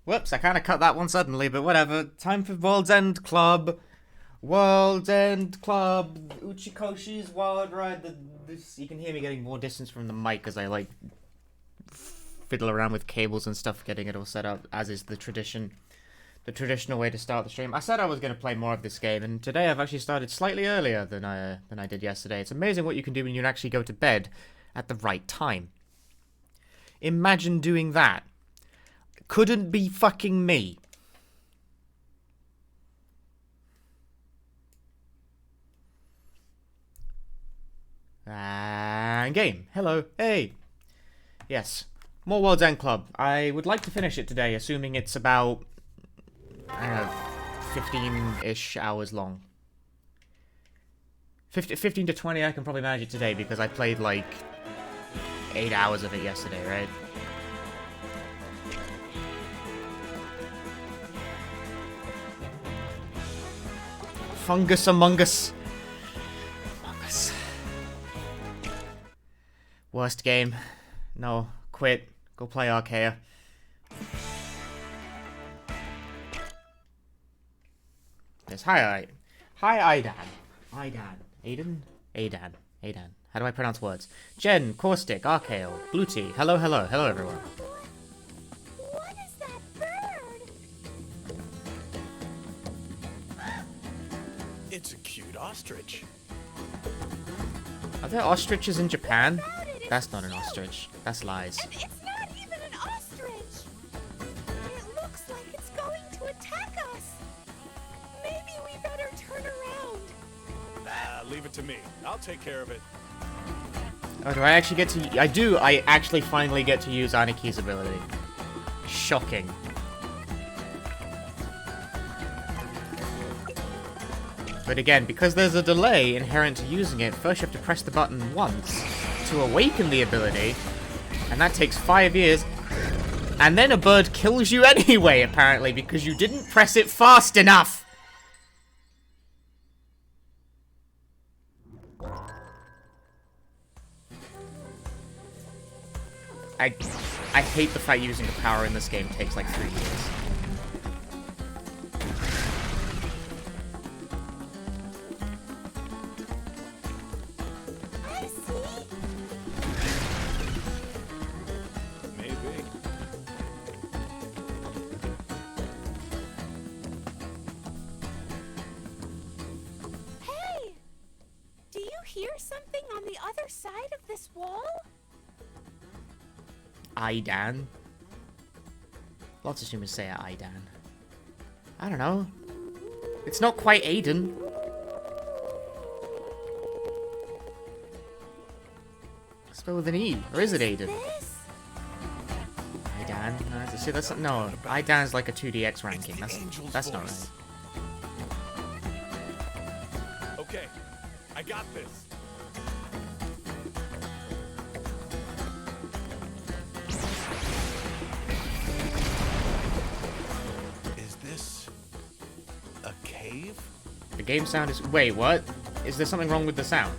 Whoops, I kind of cut that one suddenly, but whatever. Time for World's End Club. World's End Club. Uchikoshi's Wild Ride. You can hear me getting more distance from the mic as I, like, fiddle around with cables and stuff, getting it all set up, as is the tradition. The traditional way to start the stream. I said I was going to play more of this game, and today I've actually started slightly earlier than I did yesterday. It's amazing what you can do when you can actually go to bed at the right time. Imagine doing that. Couldn't be fucking me. And game. Hello. Hey. Yes. More World's End Club. I would like to finish it today, assuming it's about 15-ish hours long. 15 to 20, I can probably manage it today because I played like 8 hours of it yesterday, right? Fungus Among Us. Among Us. Worst game. No, quit. Go play Archaea. Yes, hi, Aidan. Aidan. How do I pronounce words? Jen, Caustic, Archaeo, Blue Tea. Hello, everyone. What is that bird? It's a cute ostrich. Are there ostriches in Japan? That's not an ostrich. That's lies. And it's not even an ostrich. It looks like it's going to attack us. Maybe we better turn around. Leave it to me. I'll take care of it. Oh, do I actually get to... I do. I actually finally get to use Aniki's ability. Shocking. But again, because there's a delay inherent to using it, first you have to press the button once to awaken the ability, and that takes 5 years, and then a bird kills you anyway, apparently, because you didn't press it fast enough! I hate the fact using the power in this game takes like 3 years. I see. Maybe. Hey! Do you hear something on the other side of this wall? Aidan. Lots of streamers say Aidan. I don't know. It's not quite Aiden. Spelled with an E. Or is it Aiden? This? Aidan. No, see, that's no. Aidan is like a 2DX ranking. That's not right. Okay, I got this. Is this a cave? The game sound is... Wait, what? Is there something wrong with the sound?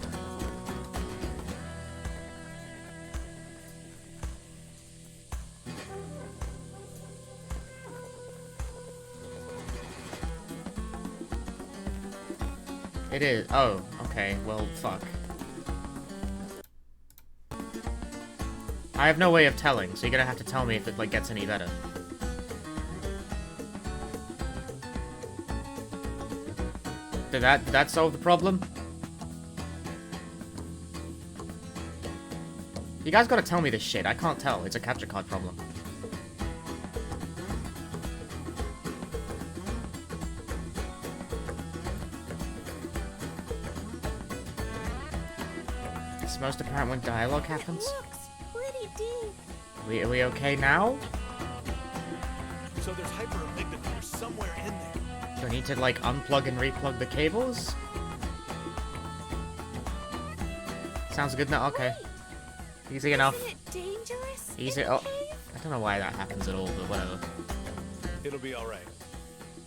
It is. Oh, okay. Well, fuck. I have no way of telling, so you're gonna have to tell me if it, like, gets any better. Did that solve the problem? You guys gotta tell me this shit. I can't tell. It's a capture card problem. It's most apparent when dialogue happens. It looks pretty deep. Are we okay now? So there's hyperamygdala somewhere in there. Do I need to, like, unplug and replug the cables? Sounds good now? Okay. Easy enough. Isn't it dangerous? Easy. in the Oh, cave? I don't know why that happens at all, but whatever. It'll be alright.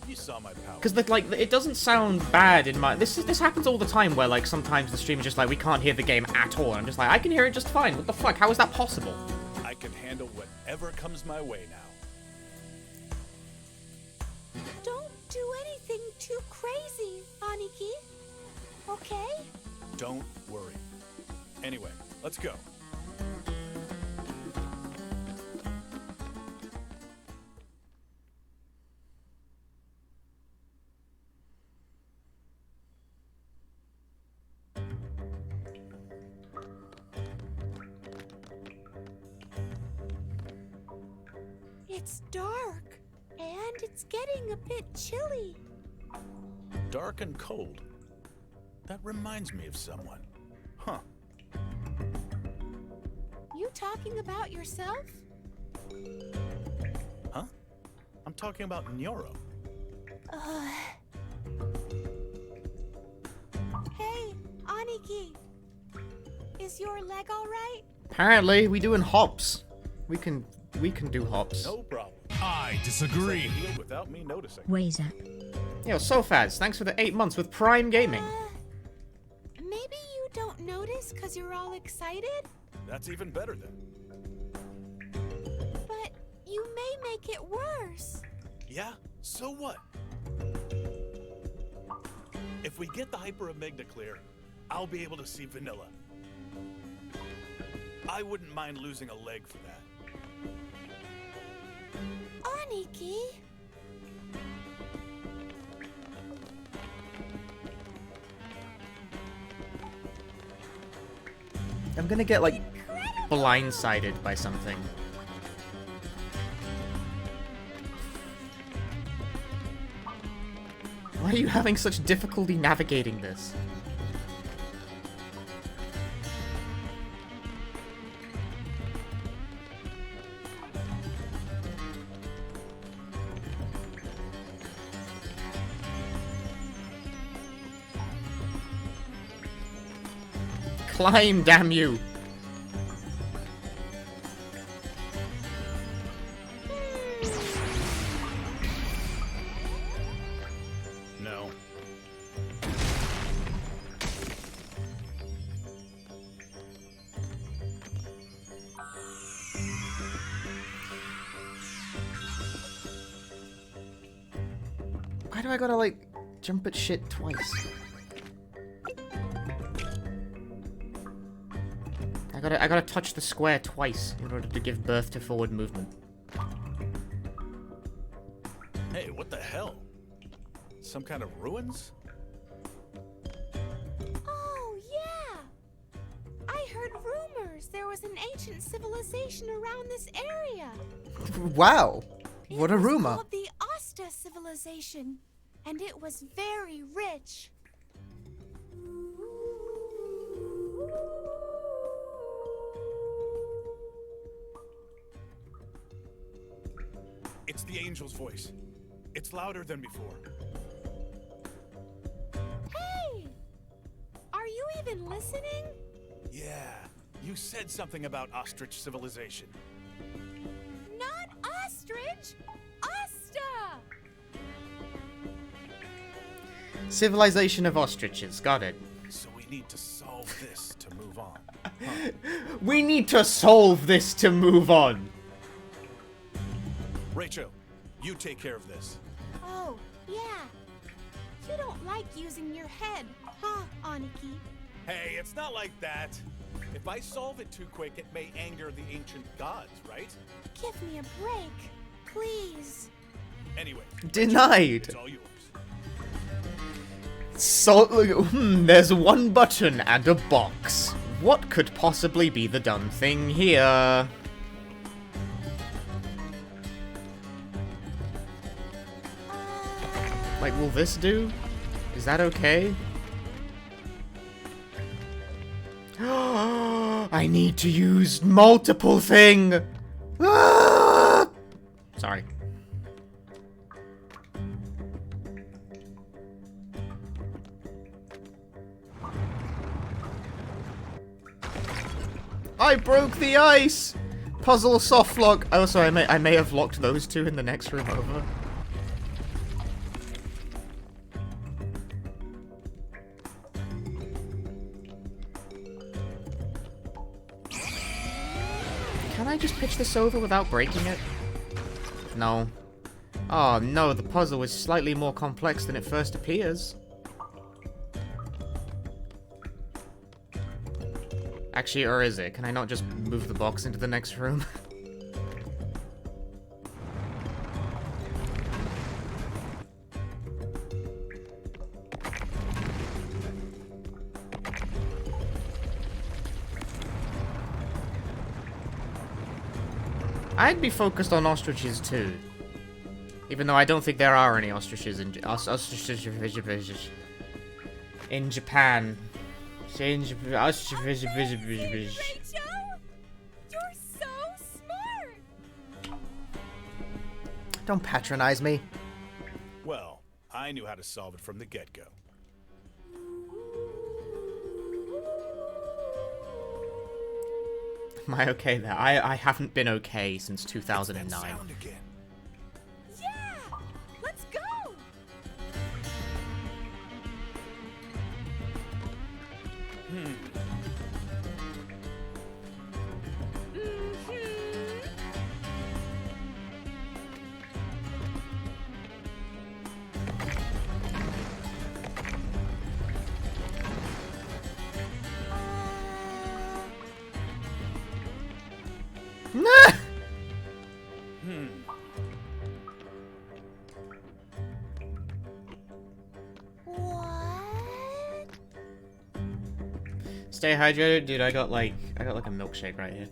You saw my power. Because, like, it doesn't sound bad in my... This happens all the time where, like, sometimes the stream is just like, we can't hear the game at all. I'm just like, I can hear it just fine. What the fuck? How is that possible? I can handle whatever comes my way now. do anything too crazy, Aniki. Okay? Don't worry. Anyway, let's go. It's dark, and it's getting a bit chilly. Dark and cold. That reminds me of someone. Huh. You talking about yourself? Huh? I'm talking about Nyoro. Hey, Aniki. Is your leg alright? Apparently, we doing hops. We can do hops. No problem. I disagree. Healed without me noticing. Wayzak. Yo, Sofaz, thanks for the 8 months with Prime Gaming. Maybe you don't notice because you're all excited? That's even better then. But you may make it worse. Yeah? So what? If we get the Hyper Amygdala clear, I'll be able to see Vanilla. I wouldn't mind losing a leg for that. Aniki? I'm gonna get, like, Incredible! blindsided by something. Why are you having such difficulty navigating this? Climb, damn you! No. Why do I gotta, like, jump at shit twice? I gotta touch the square twice in order to give birth to forward movement. Hey, what the hell? Some kind of ruins? Oh, yeah! I heard rumors there was an ancient civilization around this area. Wow! What a It was rumor! called the Asta civilization, and it was very rich. It's the angel's voice. It's louder than before. Hey! Are you even listening? Yeah, you said something about ostrich civilization. Not ostrich! Asta! Civilization of ostriches, got it. So we need to solve this to move on. We need to solve this to move on! Rachel, you take care of this. Oh, yeah. You don't like using your head, huh, Aniki? Hey, it's not like that. If I solve it too quick, it may anger the ancient gods, right? Give me a break, please. Anyway, Denied! it's all yours. So, there's one button and a box. What could possibly be the done thing here? Like, will this do? Is that okay? I need to use multiple thing! Ah! Sorry. I broke the ice! Puzzle soft lock. Oh, sorry, I may have locked those two in the next room over. Can I just pitch this over without breaking it? No. Oh no, the puzzle is slightly more complex than it first appears. Actually, or is it? Can I not just move the box into the next room? I'd be focused on ostriches too. Even though I don't think there are any ostriches in ostriches in Japan. Amazing, Rachel! You're so smart! Don't patronize me. Well, I knew how to solve it from the get-go. Am I okay there? I haven't been okay since That 2009. sound again. Yeah! Let's go! Nah! What? Stay hydrated, dude. I got like a milkshake right here.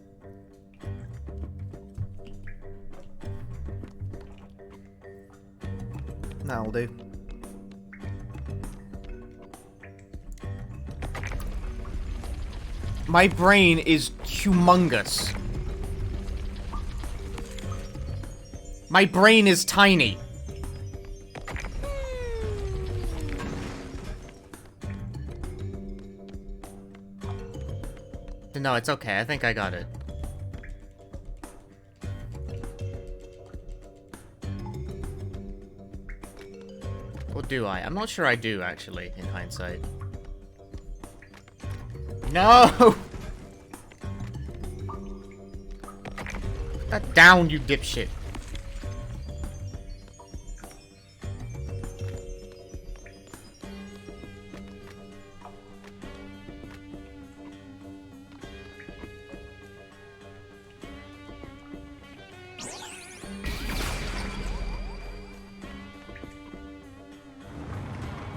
That'll do. My brain is humongous. My brain is tiny. No, it's okay. I think I got it. Or do I? I'm not sure I do, actually, in hindsight. No! Put that down, you dipshit.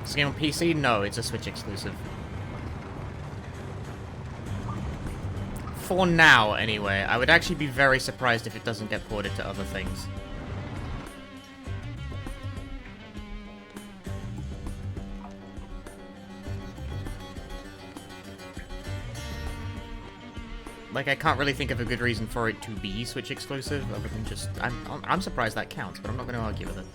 This game on PC? No, it's a Switch exclusive. For now, anyway. I would actually be very surprised if it doesn't get ported to other things. Like, I can't really think of a good reason for it to be Switch exclusive, other than just... I'm surprised that counts, but I'm not going to argue with it.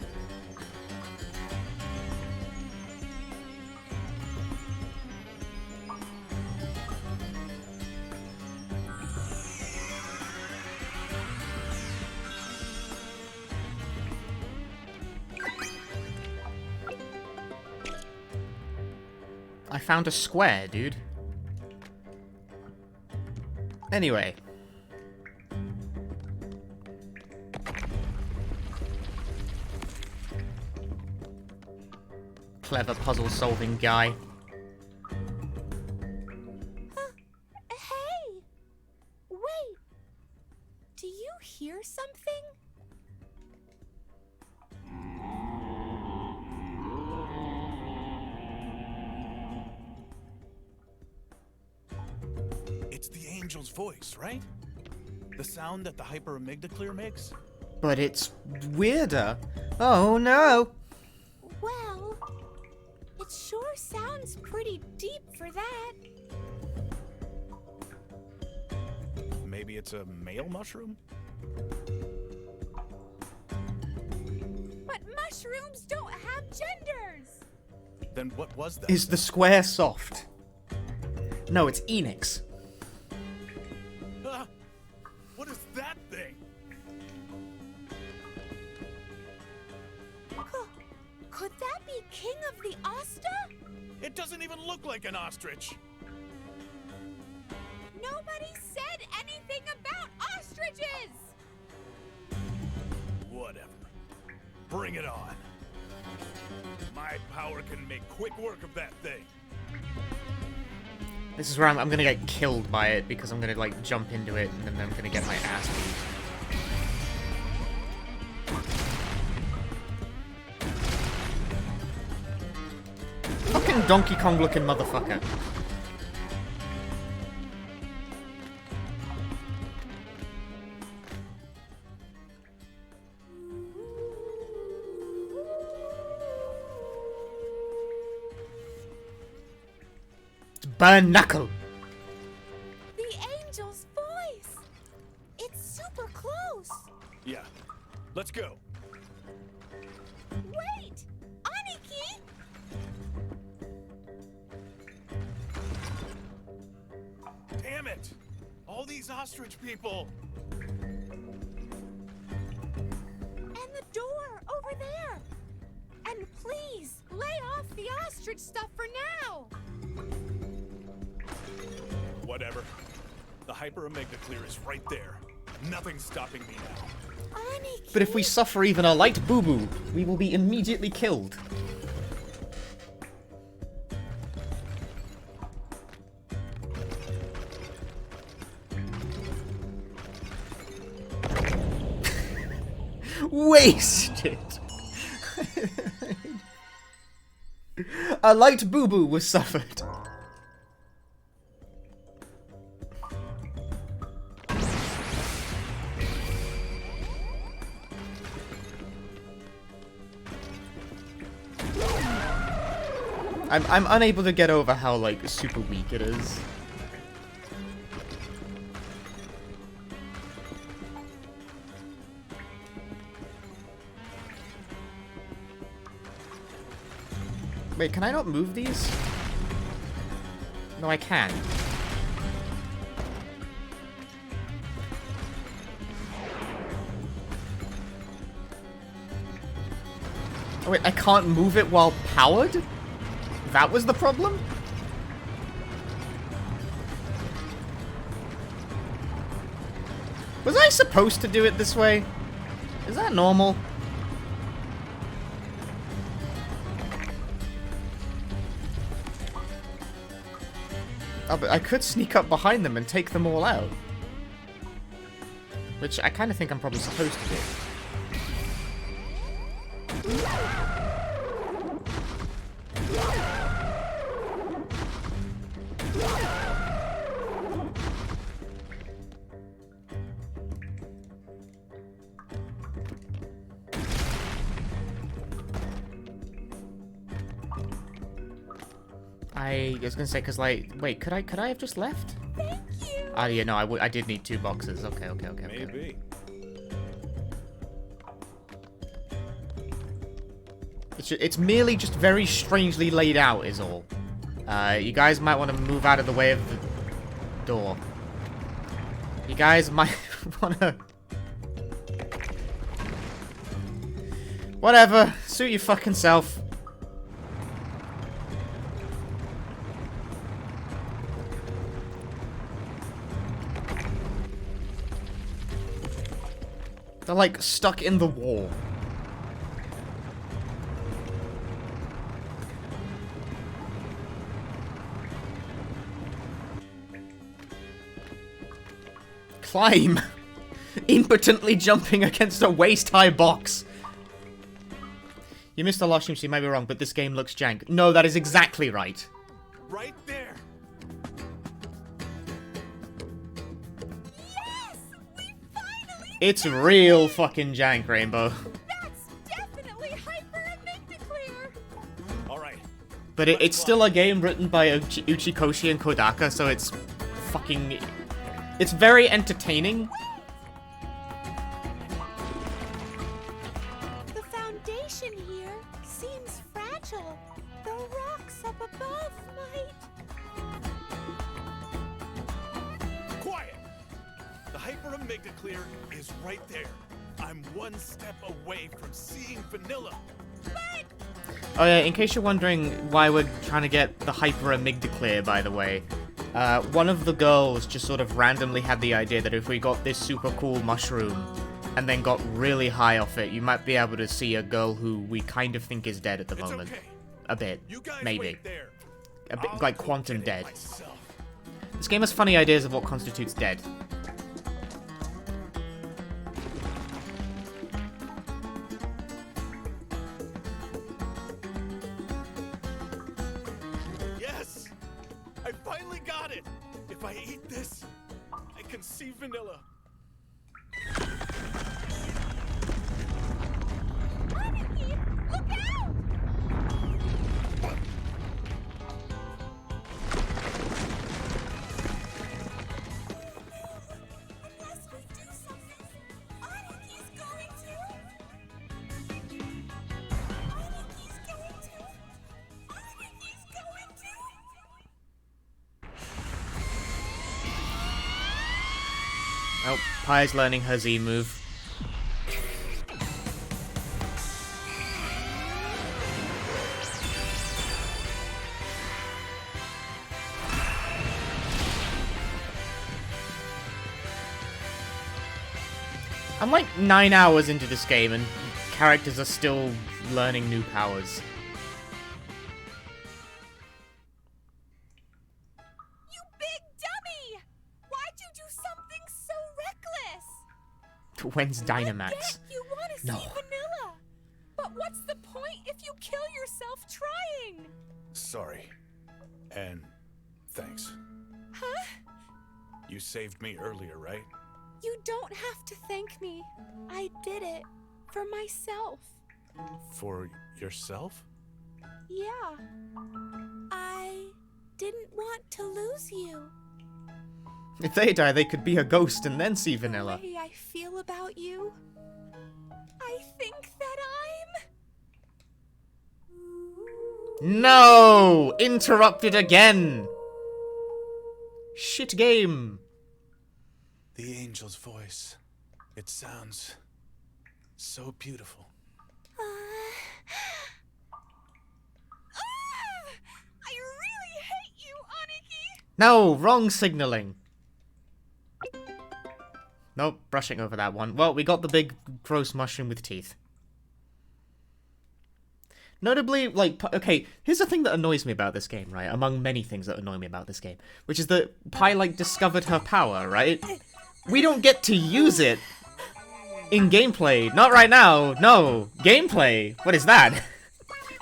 I found a square, dude. Anyway. Clever puzzle-solving guy. Hey! Wait! Do you hear something? It's the angel's voice, right? The sound that the hyperamygdaclear makes? But it's weirder. Oh no! Well, it sure sounds pretty deep for that. Maybe it's a male mushroom? But mushrooms don't have genders! Then what was that? Is the square soft? No, it's Enix. Ah, what is that thing? Could that be King of the Asta? It doesn't even look like an ostrich. Nobody said anything about ostriches! Whatever. Bring it on. My power can make quick work of that thing. This is where I'm gonna get killed by it because I'm gonna like jump into it and then I'm gonna get my ass beat. Fucking Donkey Kong looking motherfucker. Burn Knuckle! The angel's voice! It's super close! Yeah, let's go. Wait! Aniki! Damn it! All these ostrich people! And the door over there! And please, lay off the ostrich stuff for now! Whatever. The Hyper Omega Clear is right there. Nothing's stopping me now. Aniki! But if we suffer even a light boo-boo, we will be immediately killed. Wasted! A light boo-boo was suffered. I'm unable to get over how, like, super weak it is. Wait, can I not move these? No, I can. Oh wait, I can't move it while powered? That was the problem? Was I supposed to do it this way? Is that normal? Oh, but I could sneak up behind them and take them all out. Which I kind of think I'm probably supposed to do. I was gonna say, cause like, wait, could I have just left? Thank you! Oh yeah, no, I did need 2 boxes. Okay. Maybe. It's merely just very strangely laid out, is all. You guys might want to move out of the way of the door. You guys might want to... Whatever, suit your fucking self. They're like stuck in the wall. Climb! Impotently jumping against a waist-high box. You missed the last stream, so you might be wrong, but this game looks jank. No, that is exactly right. Right there. Yes! We finally It's real fucking jank, Rainbow. That's definitely Hyper Amygdaclear! All right. But it's still a game written by Uchikoshi and Kodaka, so it's fucking... It's very entertaining. The foundation here seems fragile. The rocks up above might... Quiet. The Hyper Amygdaclear is right there. I'm one step away from seeing vanilla. Oh yeah, in case you're wondering why we're trying to get the Hyper Amygdaclear, by the way, one of the girls just sort of randomly had the idea that if we got this super cool mushroom, and then got really high off it, you might be able to see a girl who we kind of think is dead at the It's moment. okay. A bit. You guys Maybe. wait there. A bit I'll like go quantum get it dead. myself. This game has funny ideas of what constitutes dead. Yes! I finally got it! If I eat this, I can see Vanilla. Aniki, look out! Unless we do something, Aniki's going to. Aniki's going to. Aniki's going to. Oh, Pi's learning her Z move. I'm like 9 hours into this game and characters are still learning new powers. You big dummy! Why'd you do something so reckless? When's I Dynamax? get you want to see No. Vanilla, but what's the point if you kill yourself trying? Sorry. And thanks. Huh? You saved me earlier, right? You don't have to thank me. I did it for myself. For yourself? Yeah. I didn't want to lose you. If they die, they could be a ghost and then see Vanilla. The way I feel about you, I think that I'm... No! Interrupted again! Shit game! The angel's voice. It sounds so beautiful. I really hate you, Aniki! No, wrong signaling. Nope, brushing over that one. Well, we got the big gross mushroom with teeth. Notably, like, okay, here's the thing that annoys me about this game, right? Among many things that annoy me about this game, which is that Pi, like, discovered her power, right? We don't get to use it in gameplay. Not right now, no. Gameplay? What is that?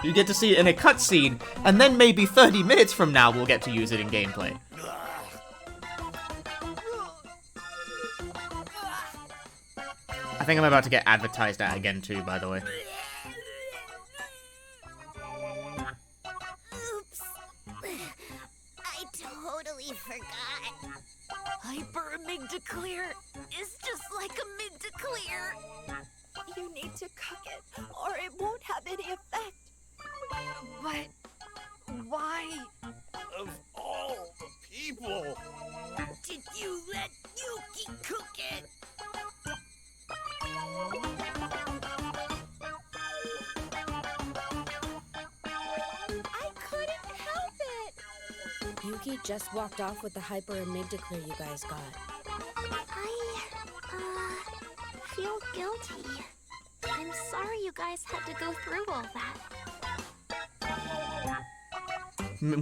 You get to see it in a cutscene, and then maybe 30 minutes from now we'll get to use it in gameplay. I think I'm about to get advertised at again too, by the way. Oops. I totally forgot. Hyper Amygdaclear is just like Amygdaclear. You need to cook it, or it won't have any effect. But why Of all the people! did you let Yuki cook it? I couldn't help it. Yuki just walked off with the hyper amygdaclear you guys got. I feel guilty. I'm sorry you guys had to go through all that.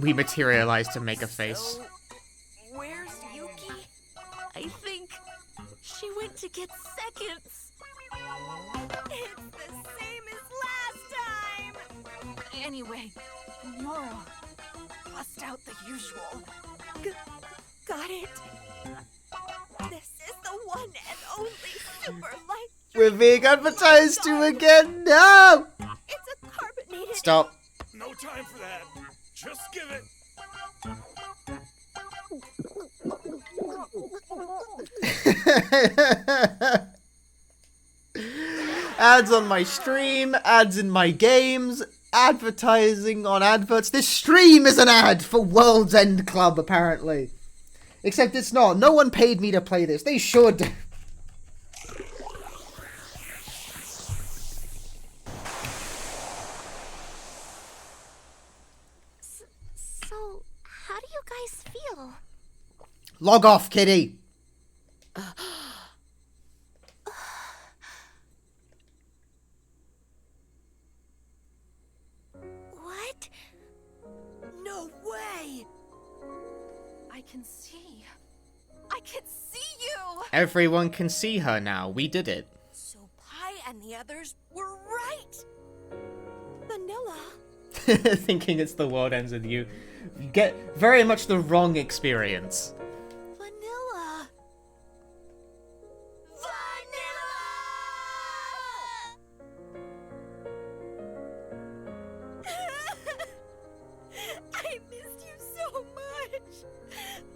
We materialize to make a face. So, where's Yuki? I think she went to get seconds. It's the same as last time. Anyway, Nora, bust out the usual. Got it. This is the one and only super light. We're being advertised to again. No! It's a carbonated. Stop. No time for that. Just give it. Ads on my stream, ads in my games, advertising on adverts. This stream is an ad for World's End Club, apparently. Except it's not. No one paid me to play this. They should. So, how do you guys feel? Log off, kitty. can see. I can see you! Everyone can see her now. We did it. So Pi and the others were right. Vanilla. Thinking it's the world ends with you. You get very much the wrong experience. Vanilla. Vanilla! I missed you so much.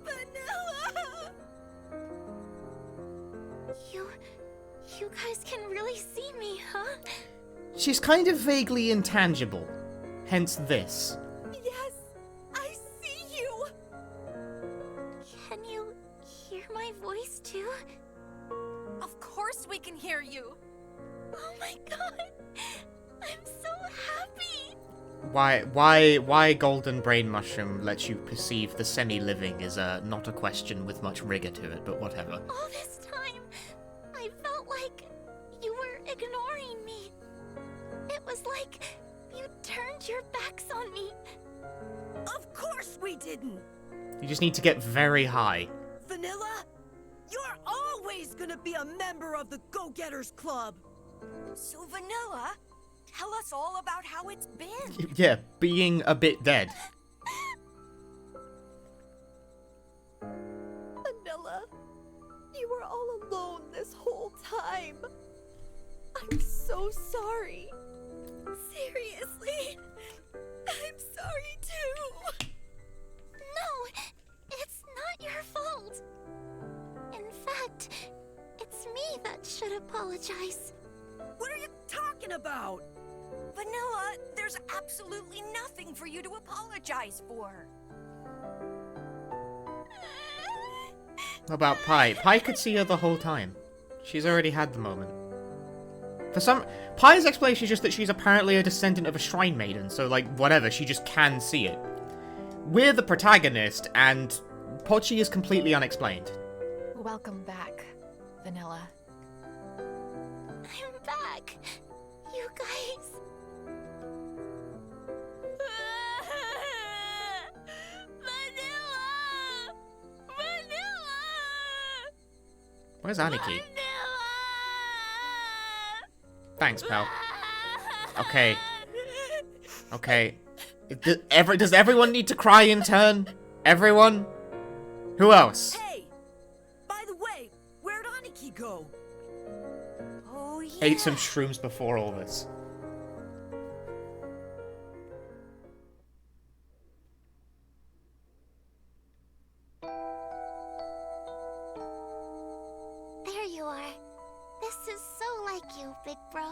Vanilla! You guys can really see me, huh? She's kind of vaguely intangible. Hence this. Yes, I see you. Can you hear my voice too? Of course we can hear you. Oh my god! I'm so happy! Why Golden Brain Mushroom lets you perceive the semi-living is not a question with much rigor to it, but whatever. All this time, I felt like you were ignoring me. It was like you turned your backs on me. Of course we didn't. You just need to get very high. Vanilla, you're always gonna be a member of the Go-Getters Club. So Vanilla, tell us all about how it's been. Yeah, being a bit dead. Vanilla, you were all alone this whole time. I'm so sorry. Seriously, I'm sorry too. No, it's not your fault. In fact, it's me that should apologize. What are you talking about? Vanilla, there's absolutely nothing for you to apologize for. What about Pi? Pi could see her the whole time. She's already had the moment. Pi's explanation is just that she's apparently a descendant of a shrine maiden, so like, whatever, she just can see it. We're the protagonist, and Pochi is completely unexplained. Welcome back, Vanilla. I'm back. You guys. Vanilla! Vanilla! Where's Aniki? Thanks, pal. Okay. Okay. Does everyone need to cry in turn? Everyone? Who else? Hey! By the way, where'd Aniki go? Oh, yeah. Ate some shrooms before all this. There you are. This is so like you, big bro.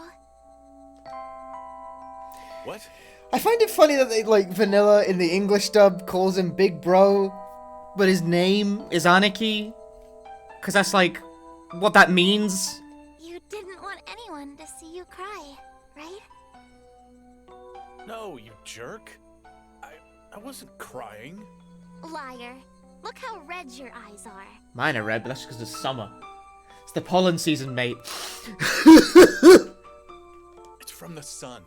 What? I find it funny that they, like, Vanilla in the English dub calls him Big Bro, but his name is Aniki. Because that's, like, what that means. You didn't want anyone to see you cry, right? No, you jerk. I wasn't crying. Liar. Look how red your eyes are. Mine are red, but that's because it's summer. It's the pollen season, mate. It's from the sun.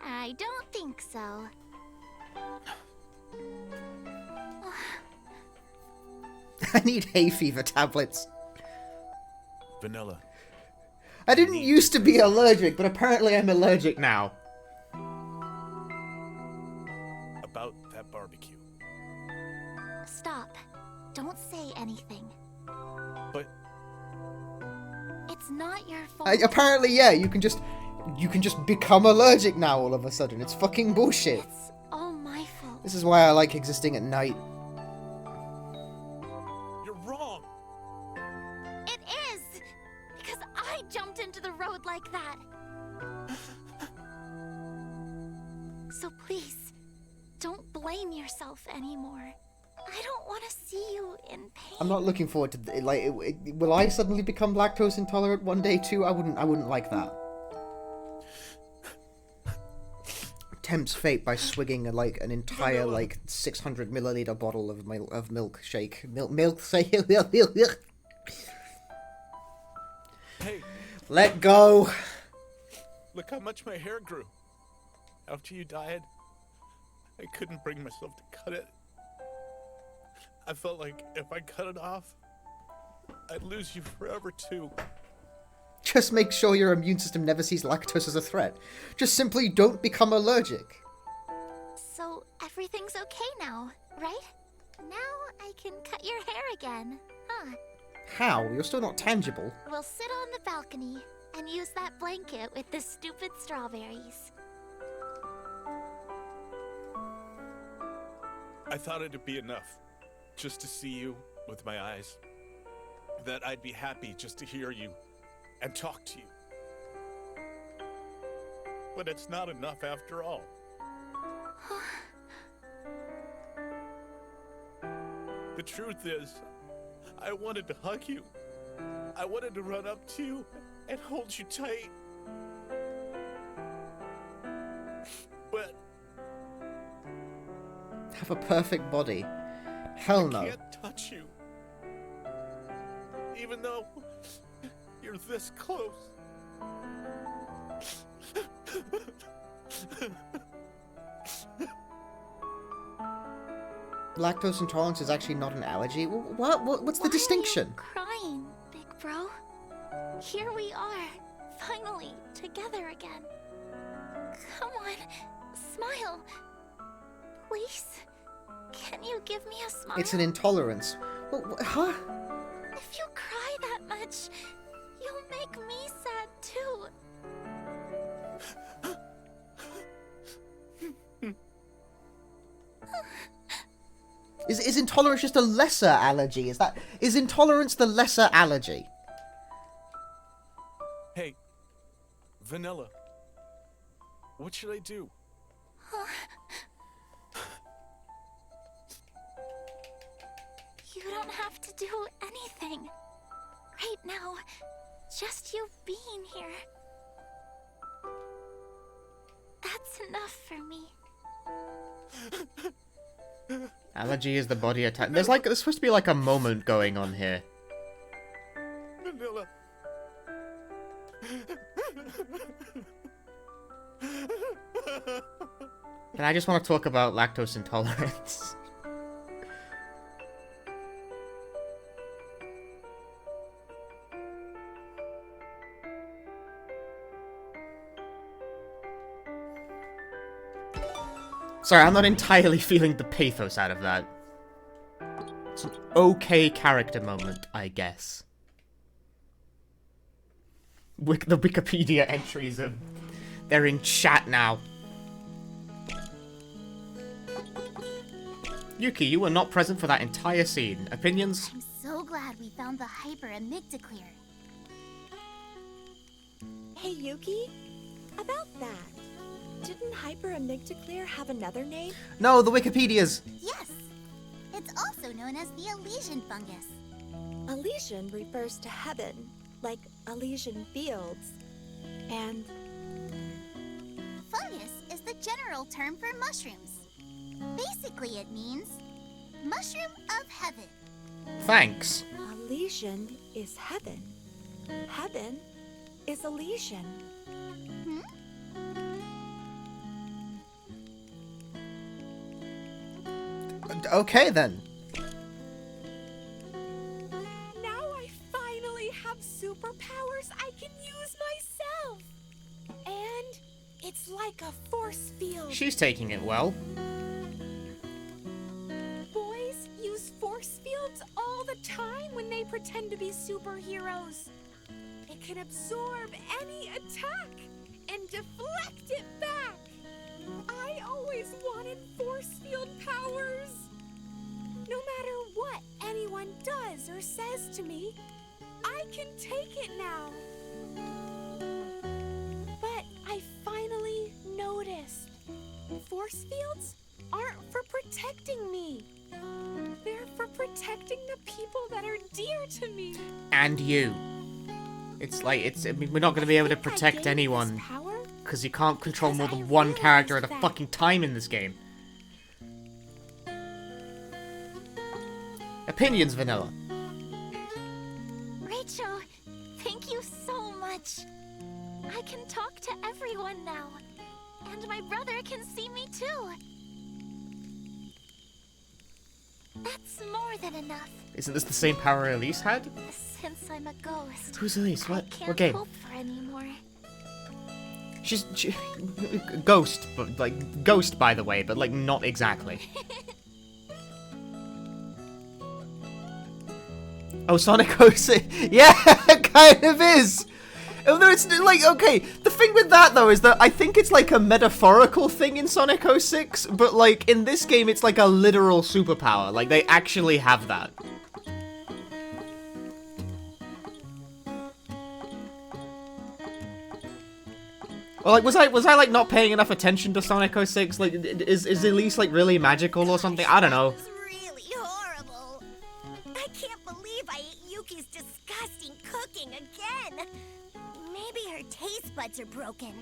I don't think so. I need hay fever tablets. Vanilla. I didn't used to be allergic, but apparently I'm allergic now. About that barbecue. Stop. Don't say anything. But It's not your fault. Apparently, yeah, you can just become allergic now all of a sudden. It's fucking bullshit. It's all my fault. This is why I like existing at night. you're wrong. It is! Because I jumped into the road like that. So please, don't blame yourself anymore. I don't want to see you in pain. I'm not looking forward to will I suddenly become lactose intolerant one day too? I wouldn't like that. Tempts fate by swigging an entire 600 milliliter bottle of milkshake. Milk. Hey, Let go. look how much my hair grew. After you died, I couldn't bring myself to cut it. I felt like if I cut it off, I'd lose you forever too. Just make sure your immune system never sees lactose as a threat. Just simply don't become allergic. So everything's okay now, right? Now I can cut your hair again, huh? How? You're still not tangible. We'll sit on the balcony and use that blanket with the stupid strawberries. I thought it'd be enough just to see you with my eyes. That I'd be happy just to hear you and talk to you. But it's not enough after all. The truth is, I wanted to hug you. I wanted to run up to you and hold you tight. But Have a perfect body. Hell no. I can't touch you. Even though you're this close. Lactose intolerance is actually not an allergy? What's the Why distinction? Are you crying, big bro? Here we are, finally together again. Come on, smile. Please. Can you give me a smile? It's an intolerance. Huh? If you cry that much, you'll make me sad too. Is intolerance just a lesser allergy? Is intolerance the lesser allergy? Hey, Vanilla. What should I do? You don't have to do anything. Right now, just you being here. That's enough for me. Allergy is the body attack. There's supposed to be like a moment going on here. Vanilla. And I just want to talk about lactose intolerance. Sorry, I'm not entirely feeling the pathos out of that. It's an okay character moment, I guess. The Wikipedia entries are... They're in chat now. Yuki, you were not present for that entire scene. Opinions? I'm so glad we found the Hyper Amygdaclear. Hey, Yuki? About that. Didn't Hyper Amygdaclear have another name? No, the Wikipedias. Yes! It's also known as the Elysian fungus. Elysian refers to heaven, like Elysian fields. And Fungus is the general term for mushrooms. Basically, it means mushroom of heaven. Thanks. Elysian is heaven. Heaven is Elysian. Hmm? Okay, then. Now I finally have superpowers I can use myself. And it's like a force field. She's taking it well. Boys use force fields all the time when they pretend to be superheroes. It can absorb any attack and deflect it back. I always wanted force field powers. No matter what anyone does or says to me, I can take it now. But I finally noticed. Force fields aren't for protecting me. They're for protecting the people that are dear to me. And you. It's like, I mean, we're not going to be able to protect anyone. Power? Because you can't control more Because than I one character at a realized that. fucking time in this game. Opinions, Vanilla. Rachel, thank you so much. I can talk to everyone now. And my brother can see me too. That's more than enough. Isn't this the same power Elise had? Since I'm a ghost, Who's Elise? I What can't game? hope for anymore. Ghost, but like Ghost, by the way, but like not exactly. Oh, Sonic 06. Yeah, it kind of is. Although it's like, okay, the thing with that though is that I think it's like a metaphorical thing in Sonic 06, but like in this game it's like a literal superpower. Like they actually have that. Well, like, was I like not paying enough attention to Sonic 06? Like, is Elise like really magical or something? I don't know. That was really horrible. I can't believe I ate Yuki's disgusting cooking again. Maybe her taste buds are broken.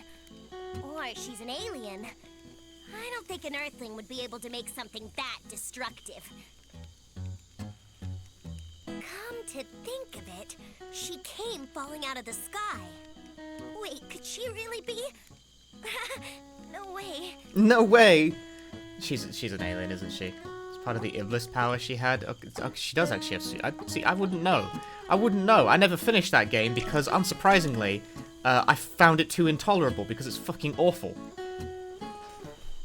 Or she's an alien. I don't think an Earthling would be able to make something that destructive. Come to think of it, she came falling out of the sky. Wait, could she really be? No way. No way. She's an alien, isn't she? It's part of the Iblis power she had. She does actually have. See, I wouldn't know. I wouldn't know. I never finished that game because, unsurprisingly, I found it too intolerable because it's fucking awful.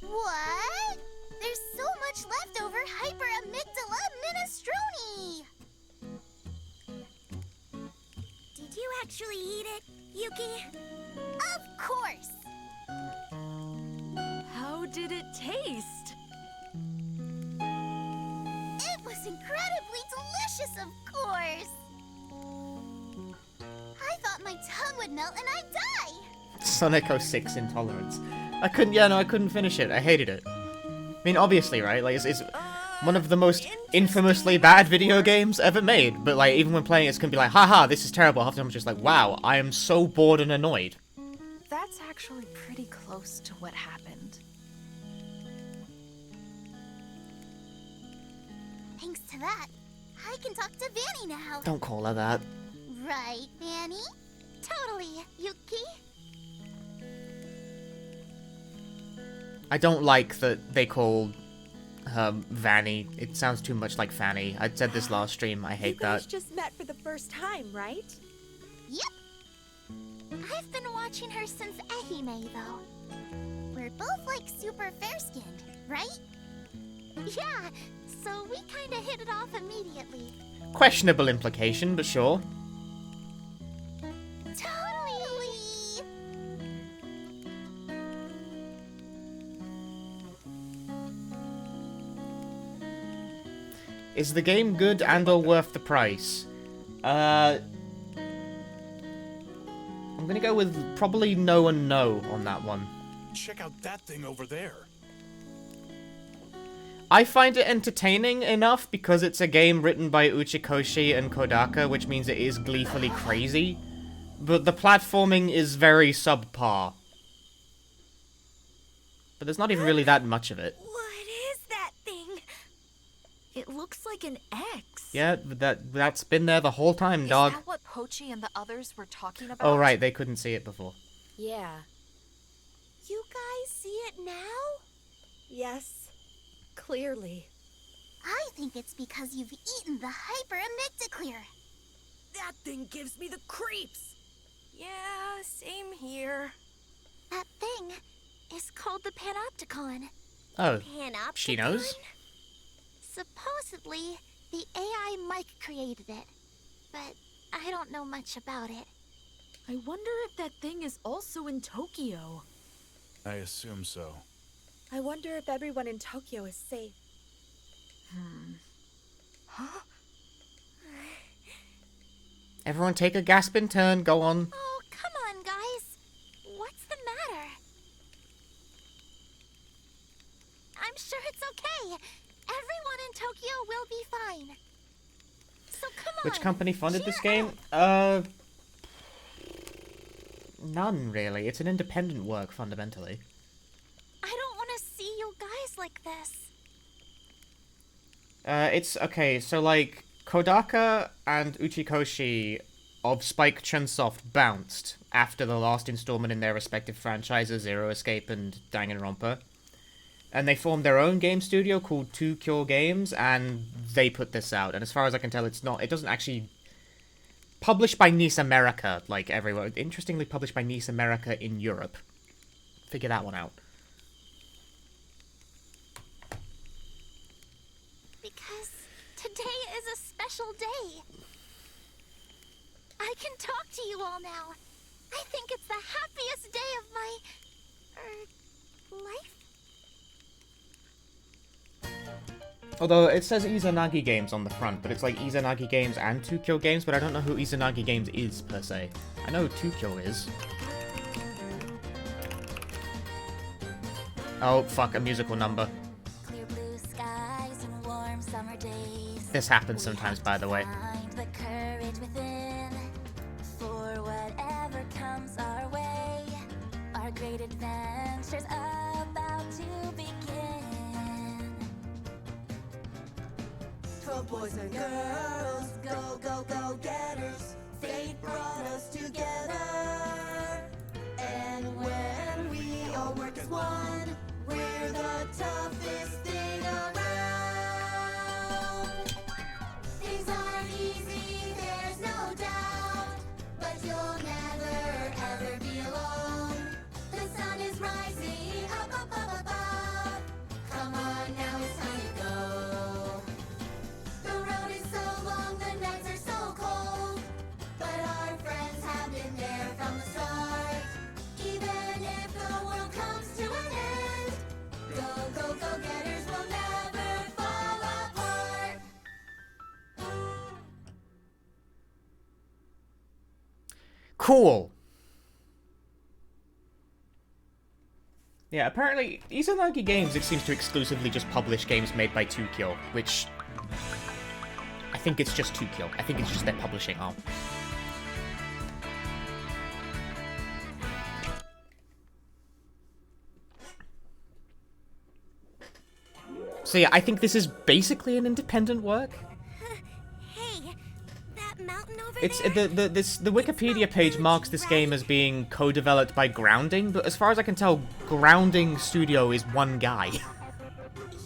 What? There's so much leftover hyper amygdala minestrone. Did you actually eat it, Yuki? Of course. How did it taste? It was incredibly delicious, of course. I thought my tongue would melt and I'd die. Sonic 06 intolerance. I couldn't finish it. I hated it. I mean, obviously, right? Like, it's one of the most infamously bad video games ever made. But, like, even when playing it, it's gonna be like, haha, this is terrible. Half the time I'm just like, wow, I am so bored and annoyed. That's actually pretty close to what happened. Thanks to that, I can talk to Vanny now. Don't call her that. Right, Vanny? Totally, Yuki. I don't like that they call her Vanny. It sounds too much like Fanny. I said this last stream. I hate You guys that. just met for the first time, right? Yep. I've been watching her since Ehime, though. We're both like super fair-skinned, right? Yeah, so we kinda hit it off immediately. Questionable implication, but sure. Totally! Is the game good and or worth the price? I'm gonna go with probably no and no on that one. Check out that thing over there. I find it entertaining enough because it's a game written by Uchikoshi and Kodaka, which means it is gleefully crazy. But the platforming is very subpar. But there's not even really that much of it. What is that thing? It looks like an X. Yeah, that's been there the whole time, dog. Is that what Pochi and the others were talking about? Oh right, they couldn't see it before. Yeah. You guys see it now? Yes. Clearly. I think it's because you've eaten the hyper-amygdaclear. That thing gives me the creeps. Yeah, same here. That thing is called the Panopticon. Oh, Panopticon? she knows? Supposedly, the AI Mike created it, but I don't know much about it. I wonder if that thing is also in Tokyo. I assume so. I wonder if everyone in Tokyo is safe. Everyone take a gasping turn, go on. Oh, come on, guys. What's the matter? I'm sure it's okay. Everyone in Tokyo will be fine. So come on. Which company funded this cheer game? up. None really. It's an independent work, fundamentally. I don't want to see you guys like this. It's okay, so like Kodaka and Uchikoshi of Spike Chunsoft bounced after the last installment in their respective franchises, Zero Escape and Danganronpa. And they formed their own game studio called 2Kyo Games, and they put this out. And as far as I can tell, it doesn't actually... Published by Nice America, like everywhere. Interestingly, published by Nice America in Europe. Figure that one out. Because today is a special day. I can talk to you all now. I think it's the happiest day of my... life? Although it says Izanagi Games on the front, but it's like Izanagi Games and 2Kyo Games, but I don't know who Izanagi Games is, per se. I know who 2Kyo is. Oh, fuck, a musical number. Clear blue skies and warm summer days. This happens sometimes, by the way. Find the courage within for whatever comes our way. Our great adventure's about to begin. 12 boys and girls, go, go, go getters. Fate brought us together. And when we all work as one, we're the toughest thing around. Things aren't easy, there's no doubt. But you'll never, ever be alone. The sun is rising, up, up, up, up, up. Come on, now it's time to go. The road is so long, the nights are so cold. But our friends have been there from the start. Even if the world comes to an end, go, go, go getters will never fall apart. Cool. Yeah, apparently, Izanagi Games, it seems to exclusively just publish games made by 2Kyo, which... I think it's just 2Kyo. I think it's just their publishing arm. So yeah, I think this is basically an independent work. Hey, that mountain over It's there? the Wikipedia page marks this game as being co-developed by Grounding, but as far as I can tell, Grounding Studio is one guy.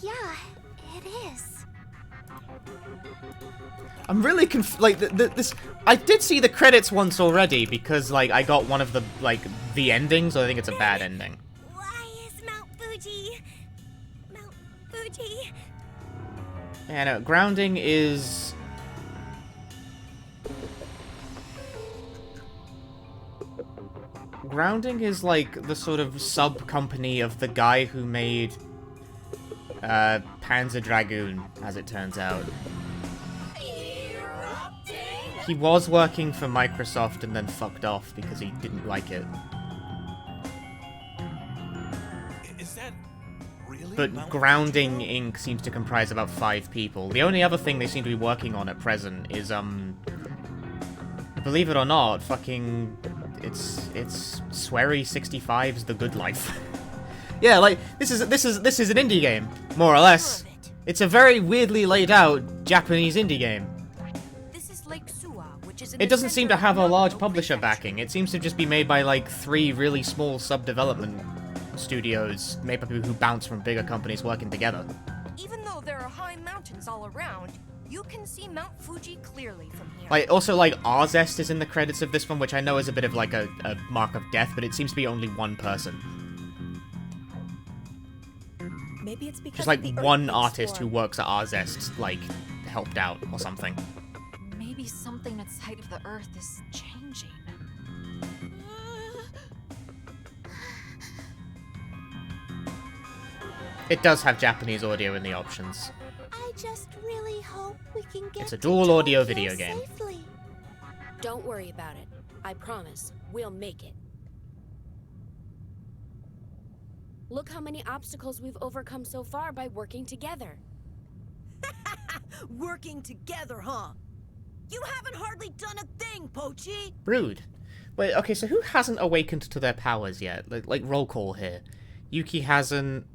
Yeah, it is. I'm really this. I did see the credits once already because like I got one of the endings. So I think it's a bad ending. Why is Mount Fuji? Mount Fuji? Yeah, no, Grounding is. Grounding is like the sort of sub-company of the guy who made Panzer Dragoon, as it turns out. He was working for Microsoft and then fucked off because he didn't like it. Is that really? But Mount Grounding Inc. seems to comprise about 5 people. The only other thing they seem to be working on at present is, believe it or not, fucking... It's Swery 65's The Good Life. Yeah, like, this is an indie game, more or less. It's a very weirdly laid out Japanese indie game. This is Lake Suwa, which is in It the doesn't seem center to have a of large Yamato publisher Prefecture. backing. It seems to just be made by like 3 really small sub-development studios made by people who bounce from bigger companies working together. Even though there are high mountains all around, you can see Mount Fuji clearly from here. Like, also, like, Arzest is in the credits of this one, which I know is a bit of, like, a mark of death, but it seems to be only one person. Maybe it's because Just, like, of the one earthquake artist who storm. works at Arzest, like, helped out or something. Maybe something outside of the Earth is changing. It does have Japanese audio in the options. I just really hope we can get It's a to dual audio Tokyo video game. safely. Don't worry about it. I promise, we'll make it. Look how many obstacles we've overcome so far by working together. Working together, huh? You haven't hardly done a thing, Pochi! Rude. Wait, okay, so who hasn't awakened to their powers yet? Like roll call here. Yuki hasn't,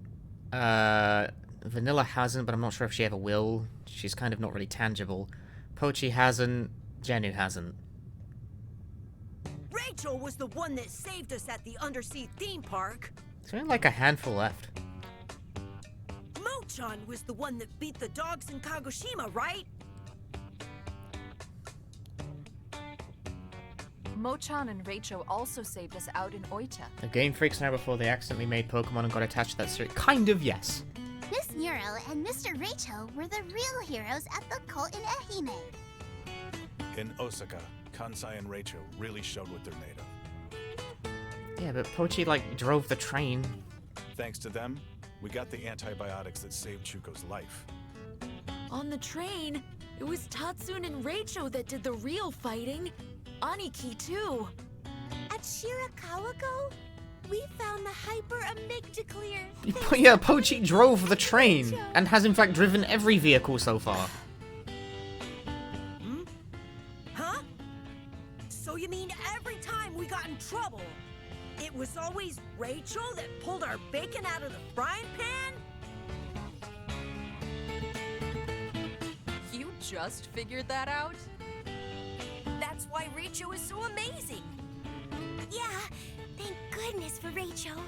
Vanilla hasn't, but I'm not sure if she ever will. She's kind of not really tangible. Pochi hasn't, Genu hasn't. Rachel was the one that saved us at the undersea theme park. There's only like a handful left. Mochan was the one that beat the dogs in Kagoshima, right? Mochan and Raicho also saved us out in Oita. The Game Freaks know before they accidentally made Pokemon and got attached to that series. Kind of, yes. Miss Nero and Mr. Rachel were the real heroes at the cult in Ehime. In Osaka, Kansai and Raicho really showed what they're made of. Yeah, but Pochi, like, drove the train. Thanks to them, we got the antibiotics that saved Chuko's life. On the train, it was Tatsune and Raicho that did the real fighting. Aniki, too. At Shirakawa-go, we found the Hyper Amygdaclear. Yeah, Pochi drove the train, and has in fact driven every vehicle so far. Huh? So you mean every time we got in trouble, it was always Rachel that pulled our bacon out of the frying pan? You just figured that out? That's why Rachel is so amazing. Yeah, thank goodness for Rachel.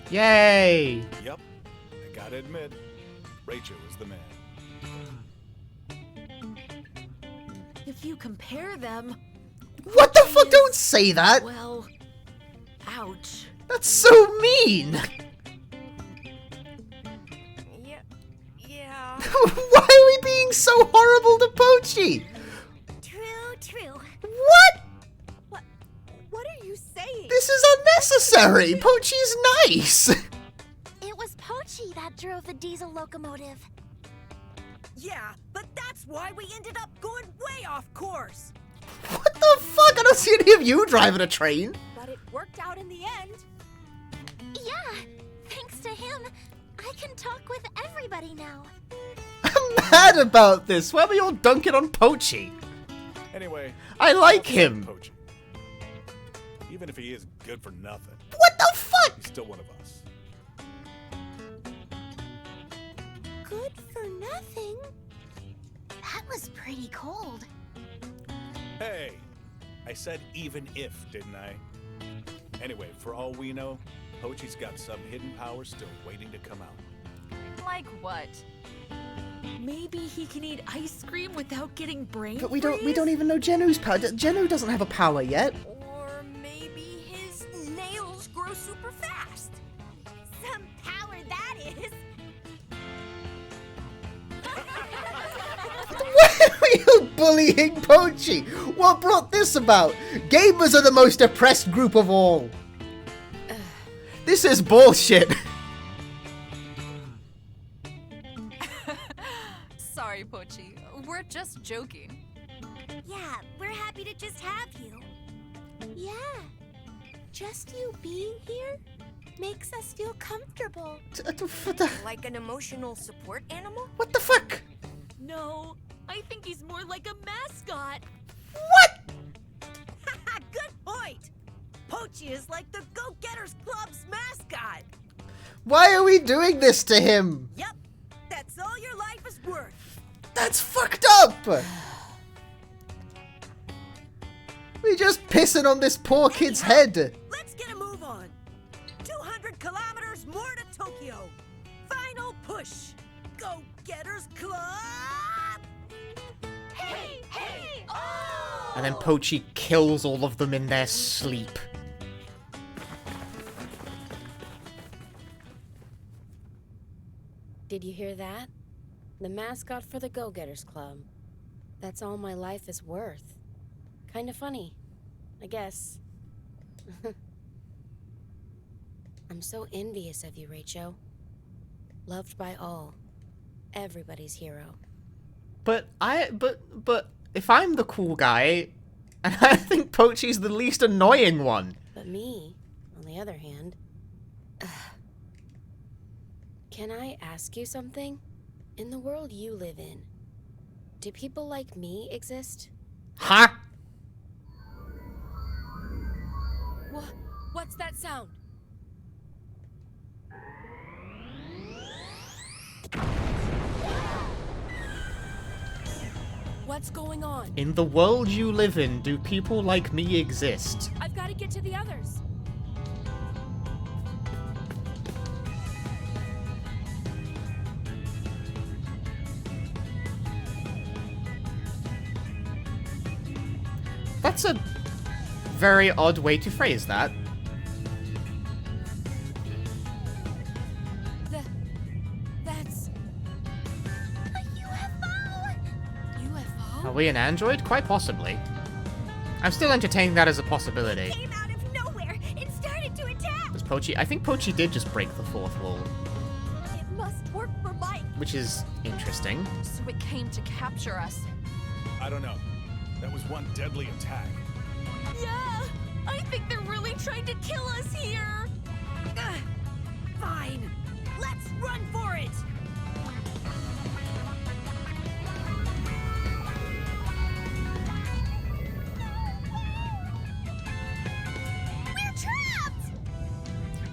Yay! Yep, I gotta admit, Raicho is the man. If you compare them, What the fuck? Don't say that! well, ouch. That's so mean! Yeah. Why are we being so horrible to Pochi? True. What? What are you saying? This is unnecessary! Pochi's nice! It was Pochi that drove the diesel locomotive. Yeah, but that's why we ended up going way off course. What the fuck? I don't see any of you driving a train. But it worked out in the end. Yeah, thanks to him, I can talk with everybody now. I'm mad about this. Why are we all dunking on Pochi? Anyway, I like him. Pochi. Even if he is good for nothing, What the fuck? he's still one of us. Good for nothing. That was pretty cold. Hey, I said even if, didn't I? Anyway, for all we know, Pochi's got some hidden power still waiting to come out. Like what? Maybe he can eat ice cream without getting brain But we don't freeze? even know Genu's power. Genu doesn't have a power yet. Or maybe his nails grow super fast. Some power that is. Why are you bullying Pochi? What brought this about? Gamers are the most oppressed group of all. This is bullshit. Sorry, Pochi. We're just joking. Yeah, we're happy to just have you. Yeah. Just you being here makes us feel comfortable. Like an emotional support animal? What the fuck? No, I think he's more like a mascot. What? Good point. Pochi is like the Go-Getters Club's mascot. Why are we doing this to him? Yep, that's all your life is worth. That's fucked up. We're just pissing on this poor kid's head. Let's get a move on. 200 kilometers more to Tokyo. Final push. Go-Getters Club! Hey, oh! And then Pochi kills all of them in their sleep. Did you hear that? The mascot for the Go-Getters Club. That's all my life is worth. Kinda funny, I guess. I'm so envious of you, Raicho. Loved by all. Everybody's hero. But if I'm the cool guy, and I think Pochi's the least annoying one. But me, on the other hand... Can I ask you something? In the world you live in, do people like me exist? Huh? What's that sound? What's going on? In the world you live in, do people like me exist? I've got to get to the others. That's a very odd way to phrase that. That's a UFO. UFO? Are we an android? Quite possibly. I'm still entertaining that as a possibility. Came out of nowhere and started to attack. Was Pochi? I think Pochi did just break the fourth wall, It must work for Mike. which is interesting. So it came to capture us. I don't know. That was one deadly attack. Yeah, I think they're really trying to kill us here. Fine. Let's run for it. We're trapped.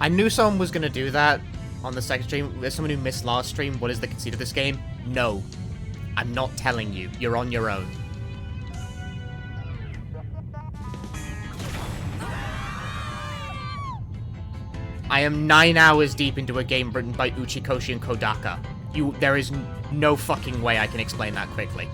I knew someone was gonna do that on the second stream. There's someone who missed last stream. What is the conceit of this game? No. I'm not telling you. You're on your own. I am 9 hours deep into a game written by Uchikoshi and Kodaka. There is no fucking way I can explain that quickly.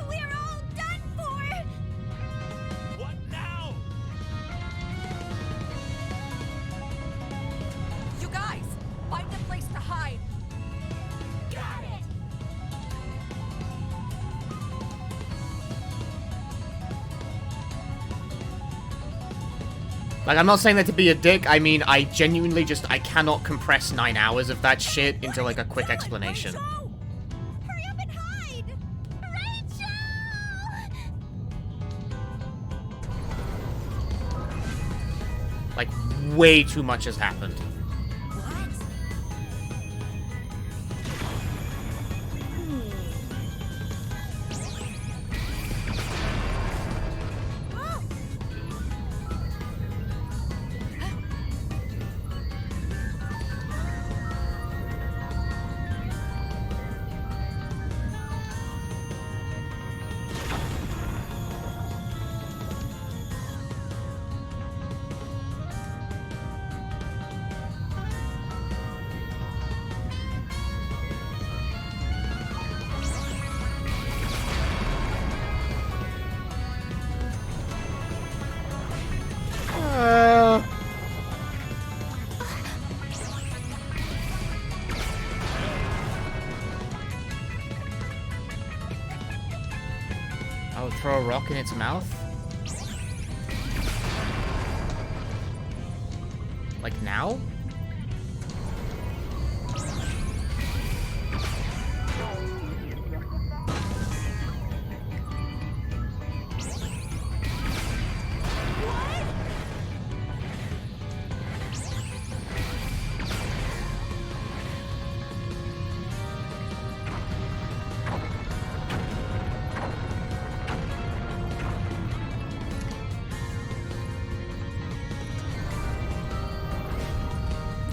We're all done for. What now? You guys, find a place to hide. Got it. Like, I'm not saying that to be a dick. I mean, I genuinely I cannot compress 9 hours of that shit into, like, a quick explanation. Hurry up and hide. Rachel. Like, way too much has happened. I would throw a rock in its mouth. Like now?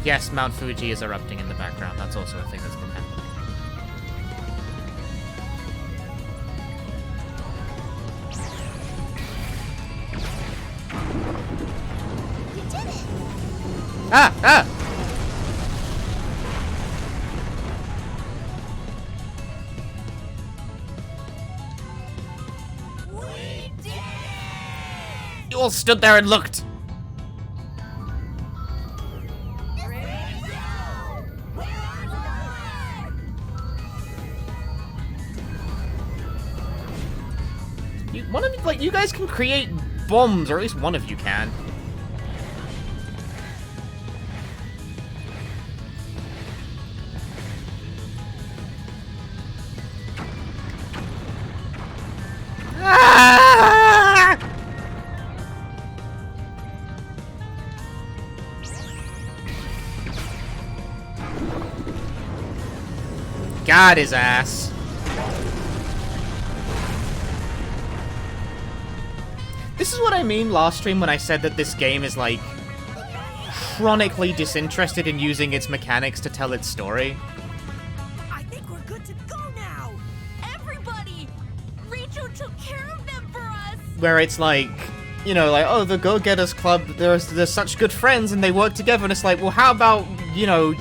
Yes, Mount Fuji is erupting in the background. That's also a thing that's been happening. You did it. Ah! Ah! We did it. You all stood there and looked! You guys can create bombs, or at least one of you can. Ah! Got his ass. This is what I mean last stream when I said that this game is, like, chronically disinterested in using its mechanics to tell its story. I think we're good to go now. Everybody! Rachel took care of them for us! Where it's like, you know, like, oh, the Go-Getters Club, they're such good friends and they work together, and it's like, well, how about, you know,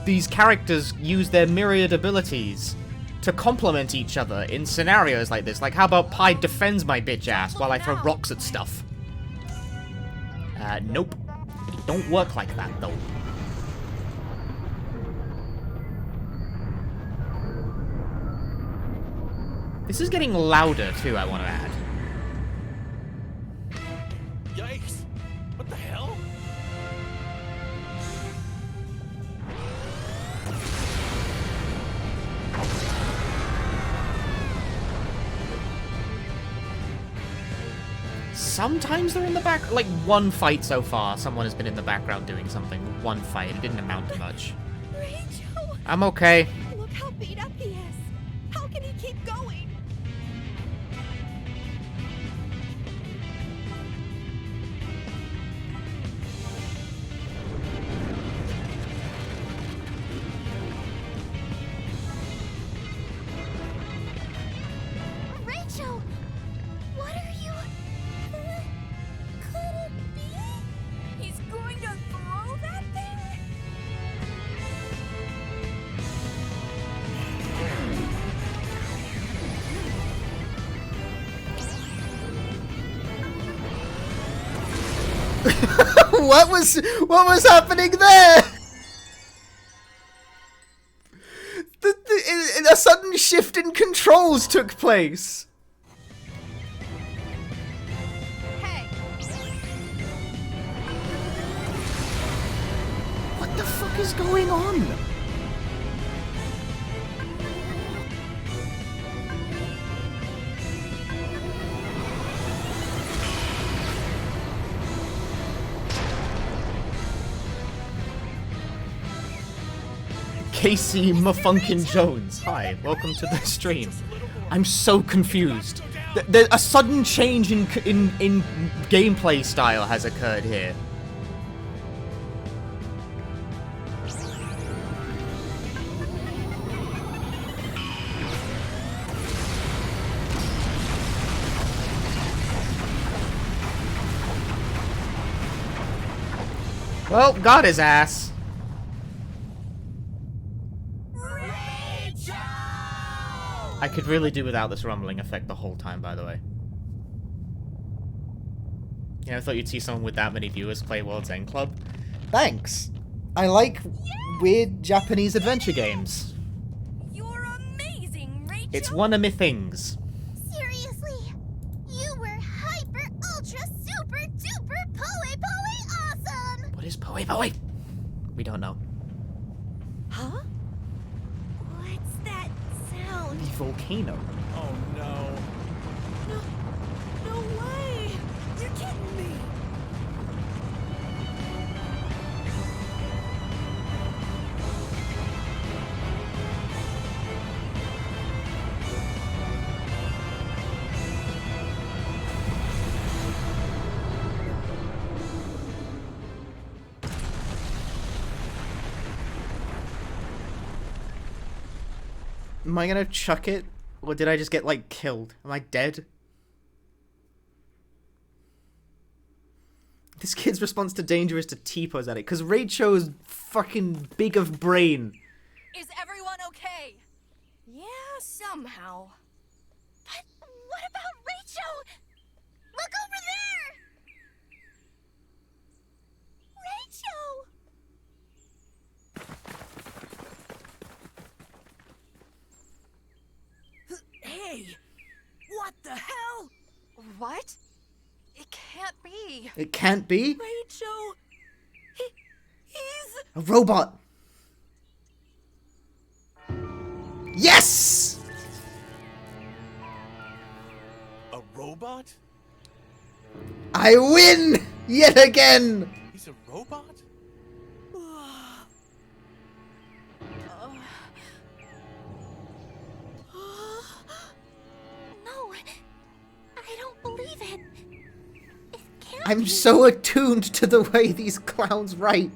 these characters use their myriad abilities to complement each other in scenarios like this? Like, how about Pi defends my bitch ass while I throw rocks at stuff? Nope. It don't work like that, though. This is getting louder, too, I want to add. Yikes! What the hell? Sometimes they're in the back. Like, one fight so far, someone has been in the background doing something. One fight. It didn't amount to much. Rachel! I'm okay. Look how beat up he is. How can he keep going? Rachel! What are you... Could it be? He's going to throw that thing? What was happening there? A sudden shift in controls took place. Hey! What the fuck is going on? Casey Mafunkin Jones. Hi, welcome to the stream. I'm so confused. A sudden change in gameplay style has occurred here. Well, got his ass. I could really do without this rumbling effect the whole time, by the way. You never thought you'd see someone with that many viewers play World's End Club? Thanks! I like weird Japanese adventure games. You're amazing, Rachel! It's one of my things. Seriously? You were hyper, ultra, super, duper, poe awesome! What is Poe Poe? We don't know. Huh? What's that sound? The volcano. Oh no. No way! You're kidding me! Am I gonna chuck it? Or did I just get, like, killed? Am I dead? This kid's response to danger is to T-pose at it, because Rachel's fucking big of brain. Is everyone okay? Yeah, somehow. But what about Rachel? Look over there! Rachel! Hey! What the hell? What? It can't be. It can't be? Rachel! He's... A robot! Yes! A robot? I win! Yet again! He's a robot? No, I don't believe it. It can't I'm be. so attuned to the way these clowns write.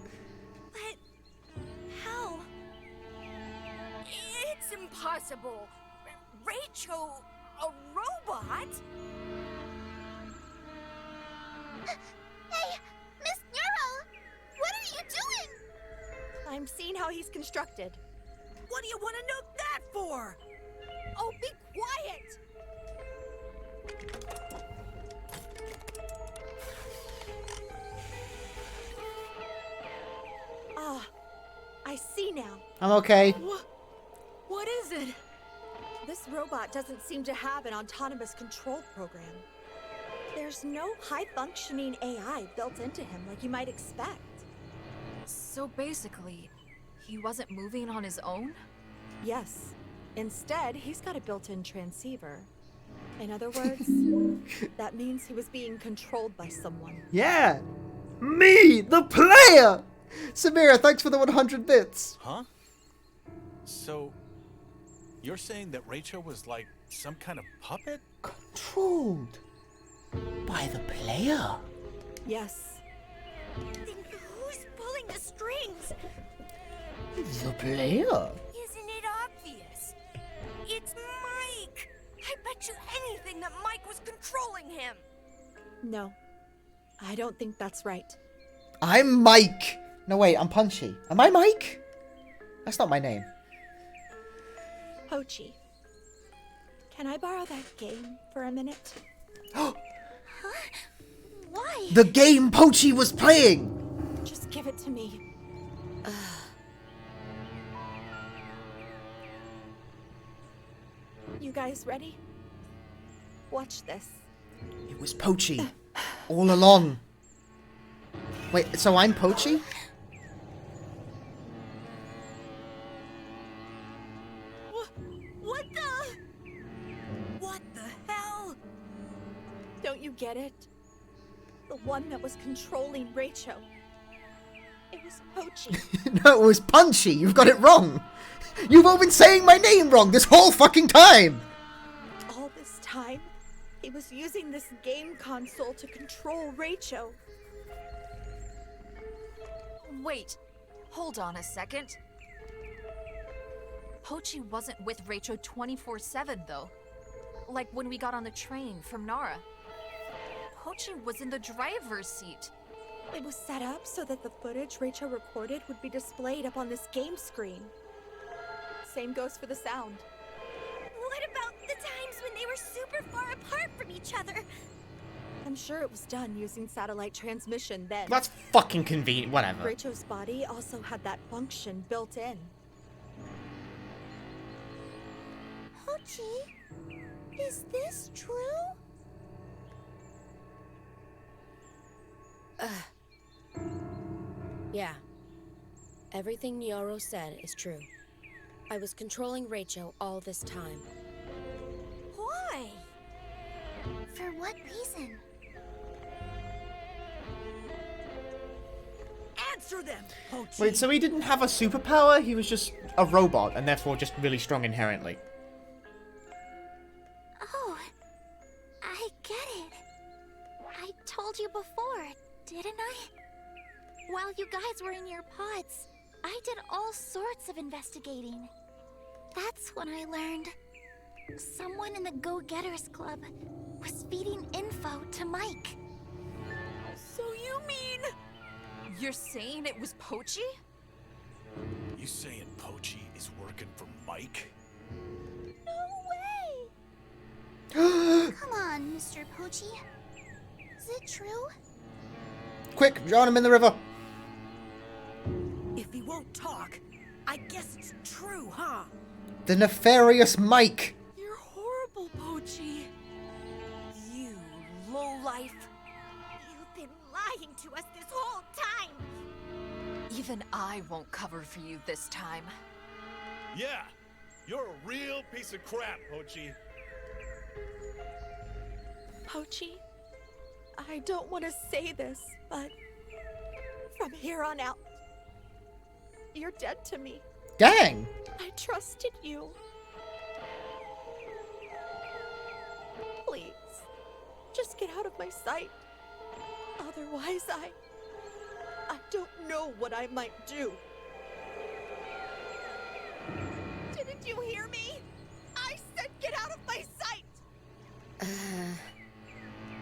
But how? It's impossible. Rachel, a robot? Hey, Miss Neuro! What are you doing? I'm seeing how he's constructed. What do you want to know that for? Oh, be quiet! Ah, I see now. I'm okay. What is it? This robot doesn't seem to have an autonomous control program. There's no high-functioning AI built into him like you might expect. So basically, he wasn't moving on his own? Yes. Instead, he's got a built-in transceiver. In other words, that means he was being controlled by someone. Yeah! Me, the player! Samira, thanks for the 100 bits. Huh? So, you're saying that Rachel was like some kind of puppet? Controlled by the player. Yes. Then who's pulling the strings? The player? Isn't it obvious? It's Mike! I bet you anything that Mike was controlling him! No. I don't think that's right. I'm Mike. No, wait, I'm Punchy. Am I Mike? That's not my name. Pochi. Can I borrow that game for a minute? Why? The game Pochi was playing! Just give it to me. You guys ready? Watch this. It was Pochi. All along. Wait, so I'm Pochi? What the? What the hell? Don't you get it? The one that was controlling Rachel. It was Pochi. No, it was Punchy. You've got it wrong. You've all been saying my name wrong this whole fucking time. All this time, he was using this game console to control Rachel. Wait, hold on a second. Pochi wasn't with Rachel 24/7 though. Like when we got on the train from Nara. Pochi was in the driver's seat. It was set up so that the footage Rachel recorded would be displayed up on this game screen. Same goes for the sound. What about the times when they were super far apart from each other? I'm sure it was done using satellite transmission then. That's fucking convenient. Whatever. Rachel's body also had that function built in. Pochi, is this true? Yeah. Everything Nyoro said is true. I was controlling Rachel all this time. Why? For what reason? Answer them, Pochi! Wait, so he didn't have a superpower? He was just a robot and therefore just really strong inherently. Oh, I get it. I told you before, didn't I? While you guys were in your pods, I did all sorts of investigating. That's when I learned someone in the Go-Getters Club was feeding info to Mike. So you mean... You're saying it was Pochi? You saying Pochi is working for Mike? No way! Come on, Mr. Pochi. Is it true? Quick, drown him in the river. If he won't talk, I guess it's true, huh? The nefarious Mike. You're horrible, Pochi. You lowlife. You've been lying to us this whole time. Even I won't cover for you this time. Yeah, you're a real piece of crap, Pochi. Pochi, I don't want to say this, but from here on out, you're dead to me. Dang. I trusted you. Please, just get out of my sight. Otherwise, I don't know what I might do. Didn't you hear me? I said get out of my sight!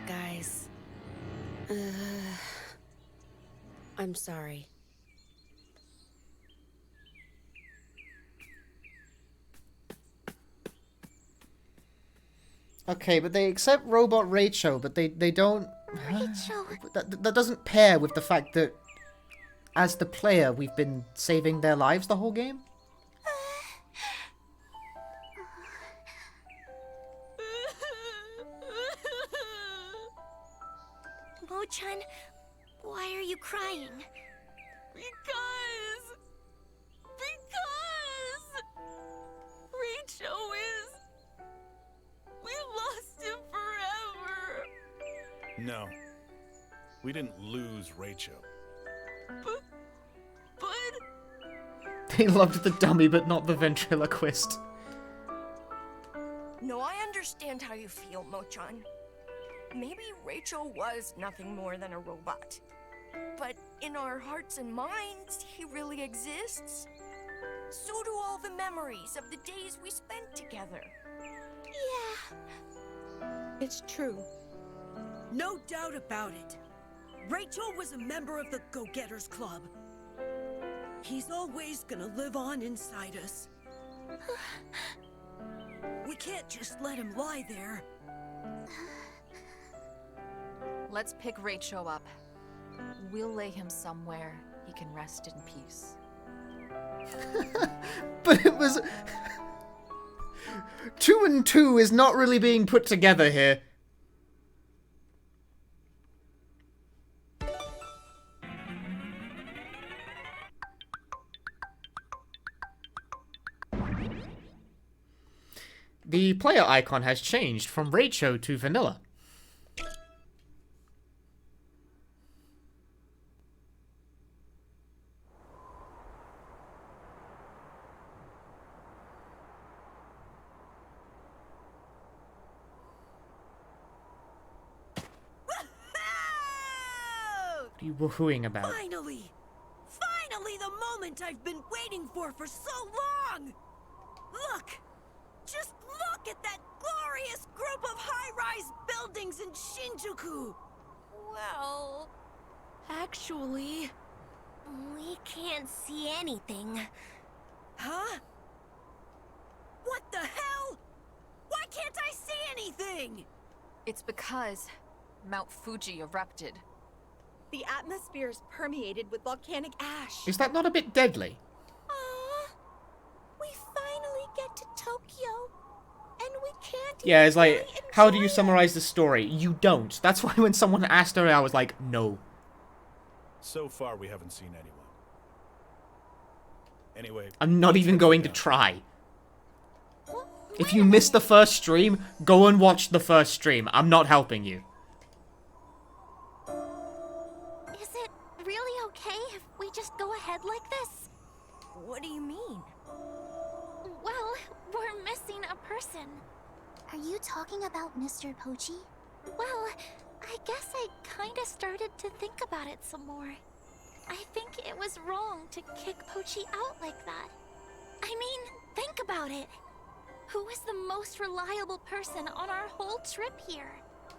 Guys. I'm sorry. Okay, but they accept Robot Rachel, but they don't... Rachel. That doesn't pair with the fact that, as the player, we've been saving their lives the whole game. Mo-chan, why are you crying? Because Rachel is... We lost him forever. No. We didn't lose Rachel. But They loved the dummy, but not the ventriloquist. No, I understand how you feel, Mo-chan. Maybe Rachel was nothing more than a robot. But in our hearts and minds, he really exists. So do all the memories of the days we spent together. Yeah. It's true. No doubt about it. Rachel was a member of the Go-Getters Club. He's always gonna live on inside us. We can't just let him lie there. Let's pick Rachel up. We'll lay him somewhere he can rest in peace. But it was... 2 and 2 is not really being put together here. The player icon has changed from Rachel to vanilla. What are you woohooing about? Finally! Finally, the moment I've been waiting for so long! Look! Just look at that glorious group of high-rise buildings in Shinjuku! Well, actually... We can't see anything. Huh? What the hell? Why can't I see anything? It's because Mount Fuji erupted. the atmosphere is permeated with volcanic ash. Is that not a bit deadly? We finally get to Tokyo, and we can't. Yeah, it's like, really how do enjoy you it. summarize the story? You don't. That's why when someone asked her, I was like, no. So far, we haven't seen anyone. Anyway, I'm not even going to try. Well, If wait you a missed the minute. first stream, go and watch the first stream. I'm not helping you. Is it really okay if we just go ahead like this? What do you mean? Well, we're missing a person. Are you talking about Mr. Pochi? Well, I guess I kinda started to think about it some more. I think it was wrong to kick Pochi out like that. I mean, think about it. Who was the most reliable person on our whole trip here?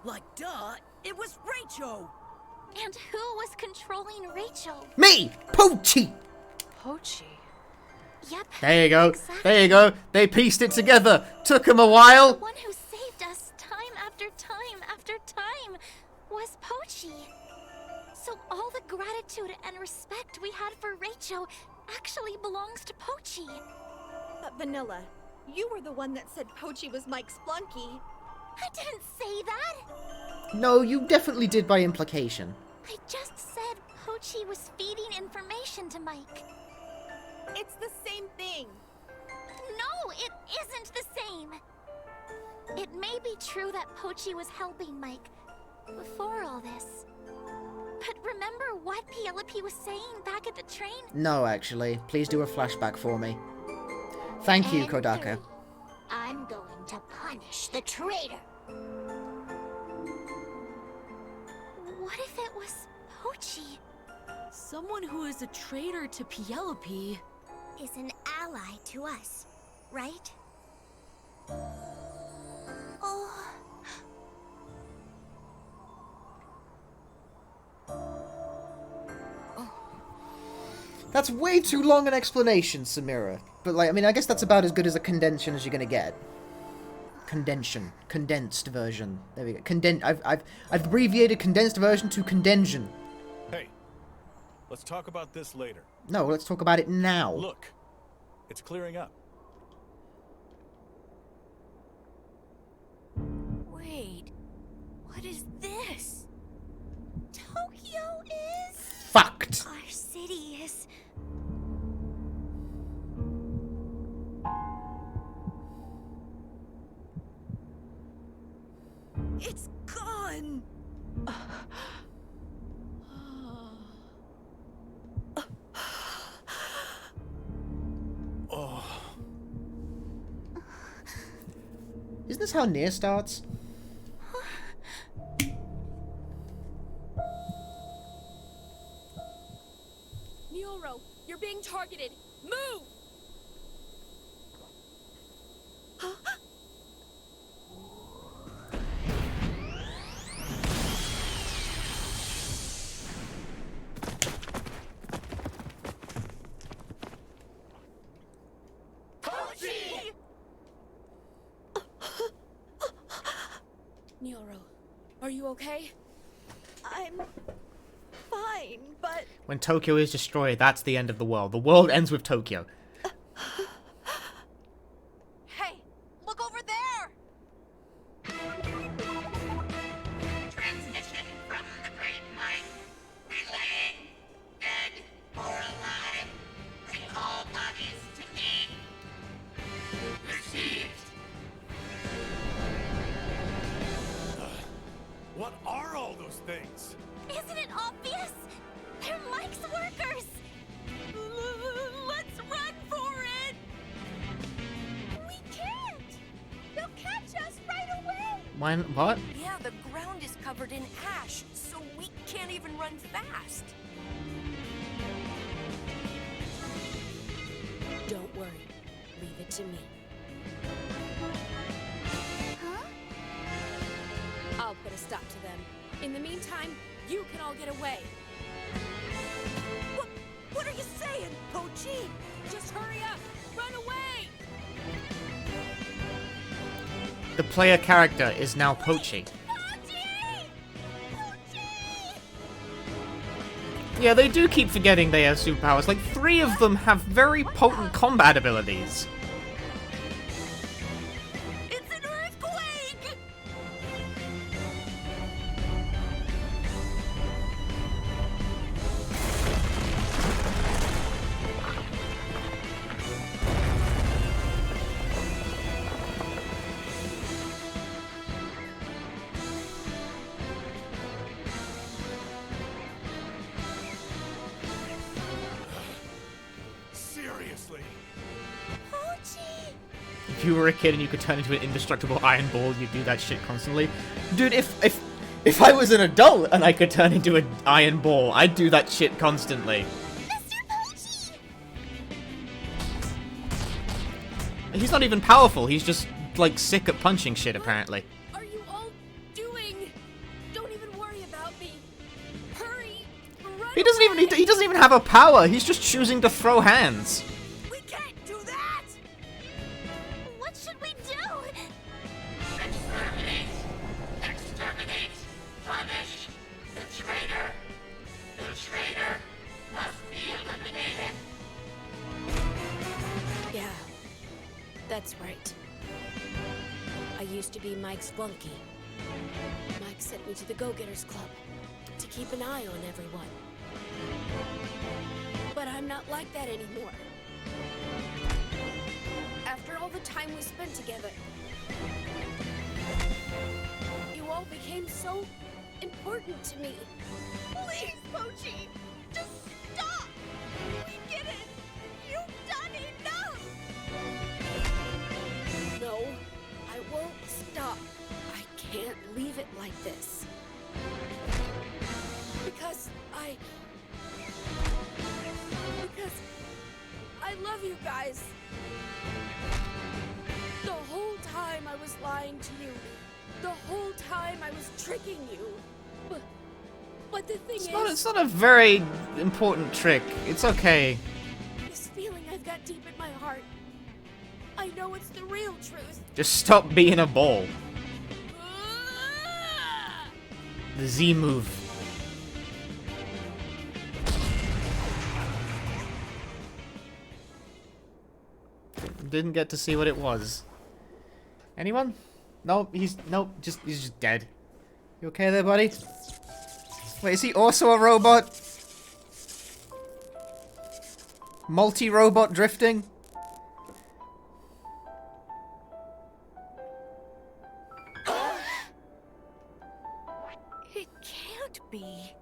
Like, duh, it was Rachel! And who was controlling Rachel? Me! Pochi! Pochi. Yep. There you go. Exactly. There you go. They pieced it together. Took him a The while. one who saved us time after time after time was Pochi. So all the gratitude and respect we had for Rachel actually belongs to Pochi. But Vanilla, you were the one that said Pochi was Mike Splunky. I didn't say that. No, you definitely did by implication. I just said Pochi was feeding information to Mike. It's the same thing. No, it isn't the same. It may be true that Pochi was helping Mike before all this. But remember what Penelope was saying back at the train? No, actually. Please do a flashback for me. Thank you, And Kodaka. three, I'm going to punish the traitor. What if it was Pochi? Someone who is a traitor to Penelope. Is an ally to us, right? Oh, That's way too long an explanation, Samira. But, like, I mean, I guess that's about as good as a condension as you're gonna get. Condensed version. There we go. I've abbreviated condensed version to condension. Hey, let's talk about this later. No, let's talk about it now. Look, it's clearing up. Wait, what is this? Tokyo is... Fucked. Our city is... It's gone! Oh, Isn't this how Nier starts? Neuro, you're being targeted. Move! Neuro, are you okay? I'm fine, but When Tokyo is destroyed, that's the end of the world. The world ends with Tokyo. Hey, look over there! Transmission from the Great Mike. Relaying. Dead or alive. Bring all bodies to me. Received. what are all those things? Isn't it obvious? They're Mike's workers! Let's run for it! We can't! They'll catch us right away! What? Yeah, the ground is covered in ash, so we can't even run fast. Don't worry. Leave it to me. Huh? I'll put a stop to them. In the meantime, you can all get away. what are you saying, Pochi? Just hurry up! Run away! The player character is now Pochi. Yeah, they do keep forgetting they have superpowers. Like, 3 of them have very potent combat abilities. It's an earthquake! Seriously? Pochi! If you were a kid and you could turn into an indestructible iron ball, you'd do that shit constantly. Dude, if I was an adult and I could turn into an iron ball, I'd do that shit constantly. Mr. Pochi! He's not even powerful, he's just, like, sick at punching shit, apparently. Are you all doing? Don't even worry about me. Hurry! Run He doesn't even have a power, he's just choosing to throw hands. We can't do that! What should we do? Exterminate. Exterminate. Punish. The traitor. The traitor must be eliminated. Yeah. That's right. I used to be Mike's flunky. Mike sent me to the Go-Getters Club to keep an eye on everyone. But I'm not like that anymore. After all the time we spent together, you all became so important to me. Please, Pochi! Just stop! We get it! You've done enough! No, I won't stop. I can't leave it like this. Because I love you guys. The whole time I was lying to you. The whole time I was tricking you. But the thing It's not a very important trick. It's okay. this feeling I've got deep in my heart, I know it's the real truth. Just stop being a ball. The Z move. Didn't get to see what it was. Anyone? Nope, he's just dead. You okay there, buddy? Wait, is he also a robot? Multi-robot drifting? It can't be.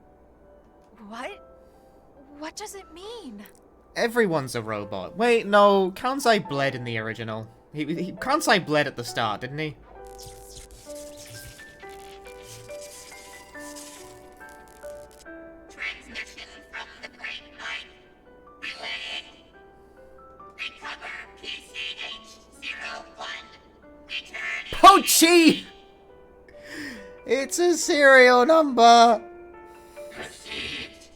What does it mean? Everyone's a robot. Wait, no, Kansai bled in the original. Kansai bled at the start, didn't he? Transmission from the Great Mind. Relay. Recover PCH-01. Return. Pochi! It's a serial number! Received.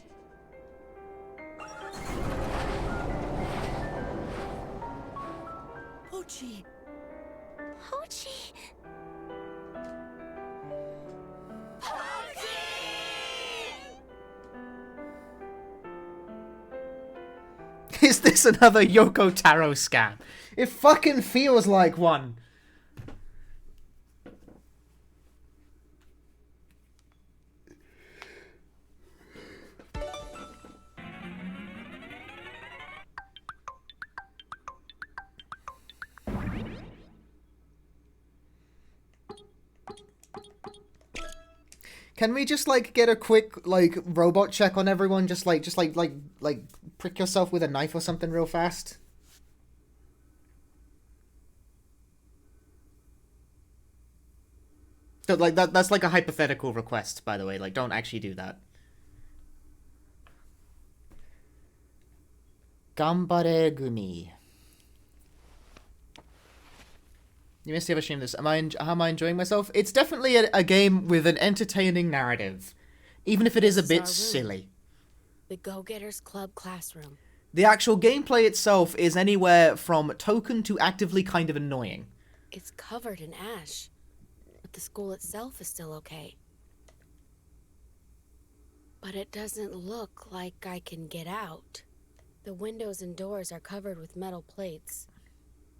Pochi. Pochi! Is this another Yoko Taro scam? It fucking feels like one. Can we just like get a quick like robot check on everyone? Just prick yourself with a knife or something real fast. So, like that's like a hypothetical request, by the way. Like, don't actually do that. Gambare Gumi. You must have a shame this. How am I enjoying myself? It's definitely a game with an entertaining narrative, even if it is a bit silly. The Go-Getters Club classroom. The actual gameplay itself is anywhere from token to actively kind of annoying. It's covered in ash, but the school itself is still okay. But it doesn't look like I can get out. The windows and doors are covered with metal plates.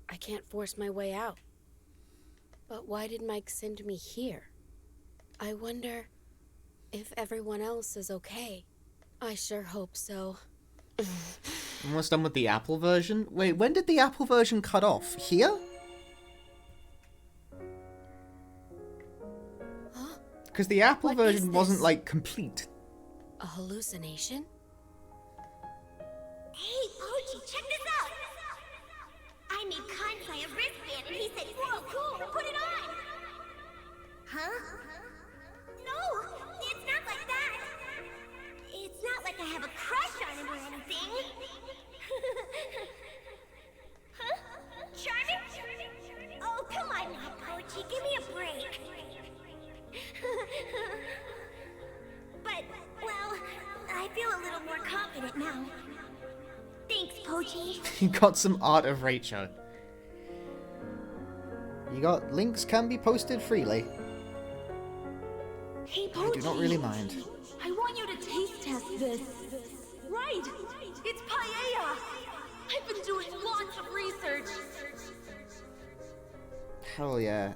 I can't force my way out. But why did Mike send me here? I wonder if everyone else is okay. I sure hope so. Almost done with the Apple version? Wait, when did the Apple version cut off? Here? Huh? Because the Apple What version is wasn't, this? like, complete. A hallucination? Hey, Pochi, check this out! I made Kansai a wristband and he said, whoa, cool, put it on! Huh? No, it's not like that. It's not like I have a crush on him or anything. Huh? Charming? Oh, come on now, Pochi, give me a break. But, well, I feel a little more confident now. Thanks, Pochi. You got some art of Rachel. You got links can be posted freely. Hey, I Pochi. do not really mind. I want you to taste test this. Right! It's paella! I've been doing lots of research. Hell yeah.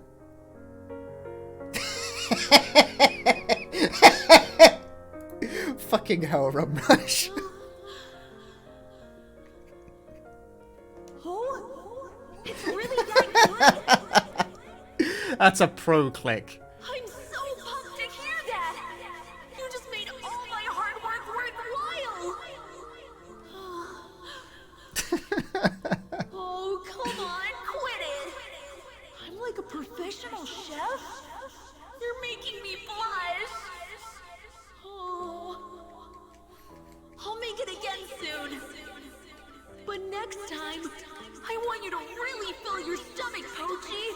Fucking hell, Rum Rush. Oh? It's really that good? That's a pro click. I'm so pumped to hear that! You just made all my hard work worthwhile! Oh, come on, quit it! I'm like a professional chef? You're making me blush! Oh. I'll make it again soon. But next time, I want you to really fill your stomach, Pochi!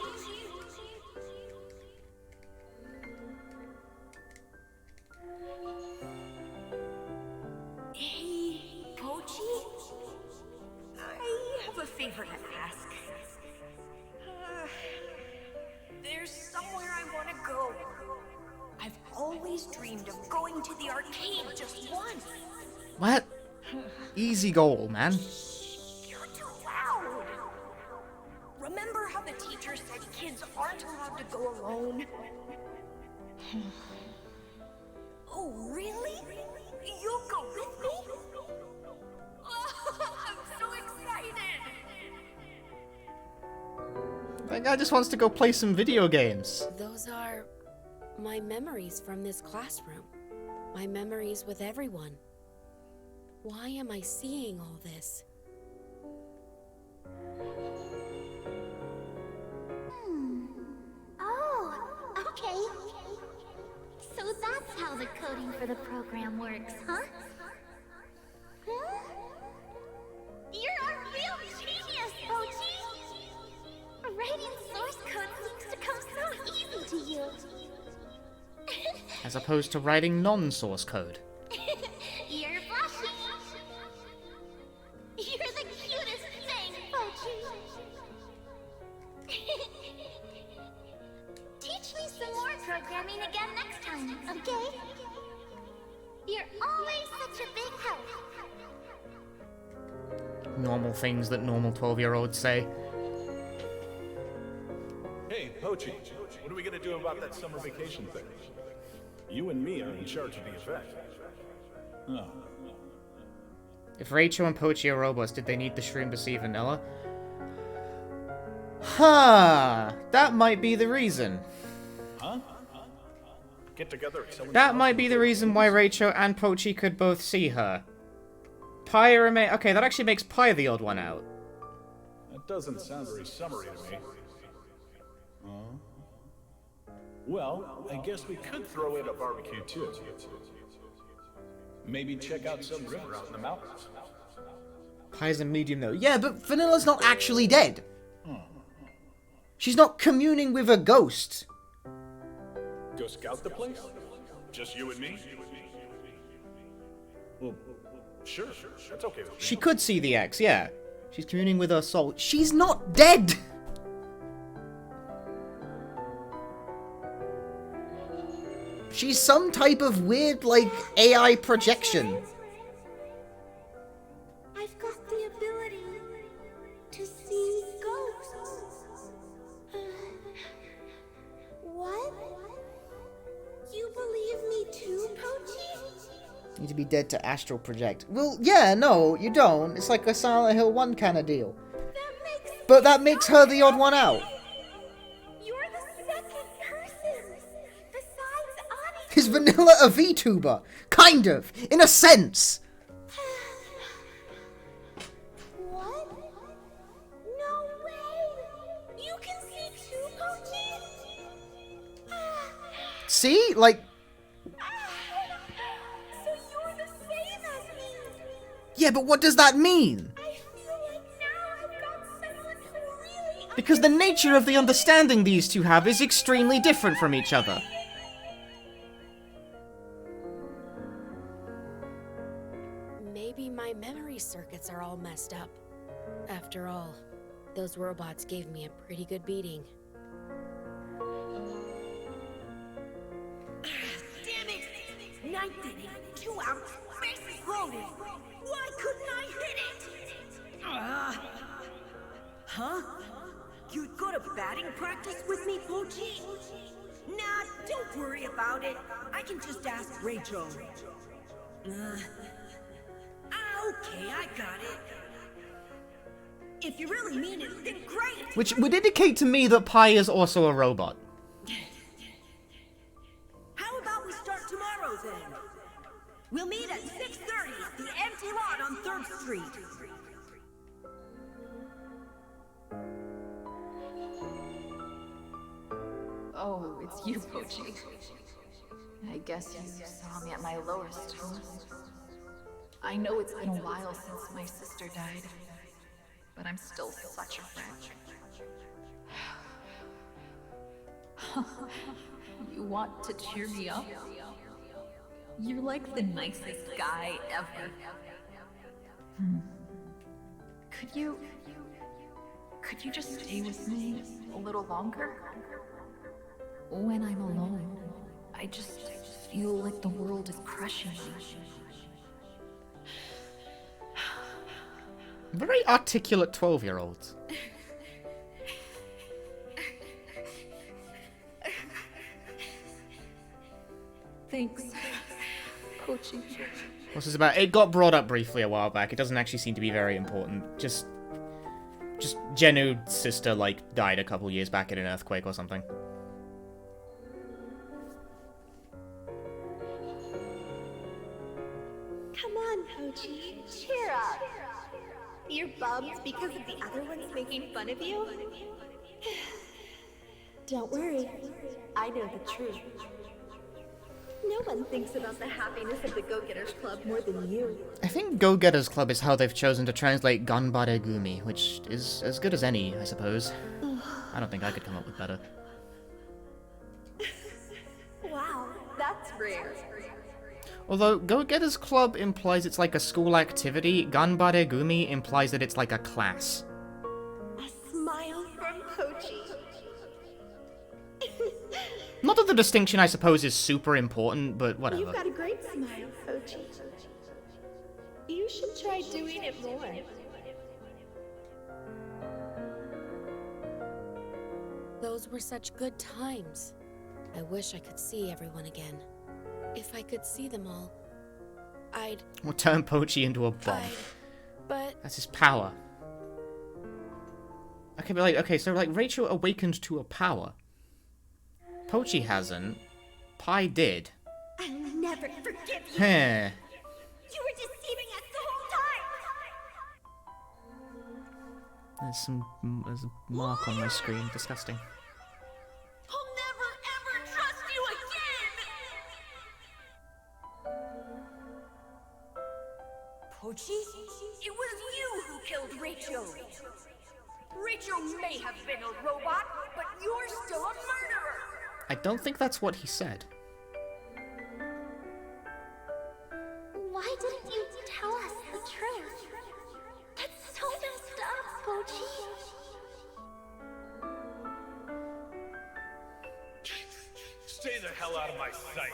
favor to ask. There's somewhere I want to go. I've always dreamed of going to the arcade just once. What? Easy goal, man. You're too loud. Remember how the teacher said kids aren't allowed to go alone? Oh, really? You'll go with me? I'm so excited! That guy just wants to go play some video games. Those are my memories from this classroom. My memories with everyone. Why am I seeing all this? Oh, okay. So that's how the coding for the program works, huh? You're a real genius, Pochi! Writing source code seems to come so easy to you. As opposed to writing non-source code. You're blushing. You're the cutest thing, Pochi. Teach me some more programming again next time, okay? You're always such a big help. Normal things that normal 12-year-olds say. Hey, Pochi, what are we gonna do about that summer vacation thing? You and me are in charge of the event. Oh. If Rachel and Pochi are robots, did they need the shroom to see Vanilla? Huh, that might be the reason. Huh? Get together at someone's That house might be the reason why Rachel and Pochi could both see her. Pi remain. Okay, that actually makes Pi the odd one out. That doesn't sound very summery to me. Well, I guess we could throw in a barbecue too. Maybe check out some river out in the mountains. Pi's a medium though. Yeah, but Vanilla's not actually dead. She's not communing with a ghost. Go scout the place? Just you and me? Well, sure, that's okay with me. She could see the X, yeah. She's communing with her soul. She's not dead! She's some type of weird, like, AI projection. I've got the ability to see ghosts. What? You believe me too, Pochi? Need to be dead to astral project. Well, yeah, no, you don't. It's like a Silent Hill 1 kind of deal. But that makes her the odd one out. You're the second person besides Ani. Is Vanilla a VTuber? Kind of, in a sense. What? No way! You can see too, Pochi? See? Like, So you're the same as me. yeah, but what does that mean? I feel like now I've got someone who really Because the nature of the understanding these two have is extremely different from each other. Maybe my memory circuits are all messed up. After all, those robots gave me a pretty good beating. Damn it! Ninth inning, 2 outs, bases loaded. Why couldn't I hit it? Huh? You'd go to batting practice with me, Pochi? Nah, don't worry about it. I can just ask Rachel. Okay, I got it. If you really mean it, then great. Which would indicate to me that Pi is also a robot. How about we start tomorrow then? We'll meet at 6:30 at the empty lot on 3rd Street. Oh, it's you, Pochi. I guess you saw me at my lowest, huh? I know it's been a while since my sister died, but I'm still such a friend. You want to cheer me up? You're like the nicest guy ever. Could you Could you just stay with me a little longer? When I'm alone, I just feel like the world is crushing me. Very articulate 12-year-olds. Thanks, Pochi. What's this about? It got brought up briefly a while back. It doesn't actually seem to be very important. Just Genu's sister, like, died a couple years back in an earthquake or something. Come on, Pochi. Cheer up. You're bummed because of the other ones making fun of you? Don't worry. I know the truth. No one thinks about the happiness of the Go-Getters Club more than you. I think Go-Getters Club is how they've chosen to translate Ganbare Gumi, which is as good as any, I suppose. I don't think I could come up with better. Wow, that's rare. Although Go-Getters Club implies it's like a school activity, Ganbare Gumi implies that it's like a class. A smile from Pochi. Not that the distinction, I suppose, is super important, but whatever. You've got a great smile, Pochi. You should try doing it more. Those were such good times. I wish I could see everyone again. If I could see them all, I'd... We'll turn Pochi into a bomb. But... That's his power. Okay, but like, okay, so like Rachel awakened to a power. Pochi hasn't. Pi did. I'll never forgive you. Heh. You were deceiving us the whole time. There's a mark on my screen. Disgusting. I'll never ever trust you again! Pochi? It was you who killed Rachel. Rachel may have been a robot, but you're still a murderer. I don't think that's what he said. Why didn't you tell us the truth? That's so messed up, Pochi. Stay the hell out of my sight.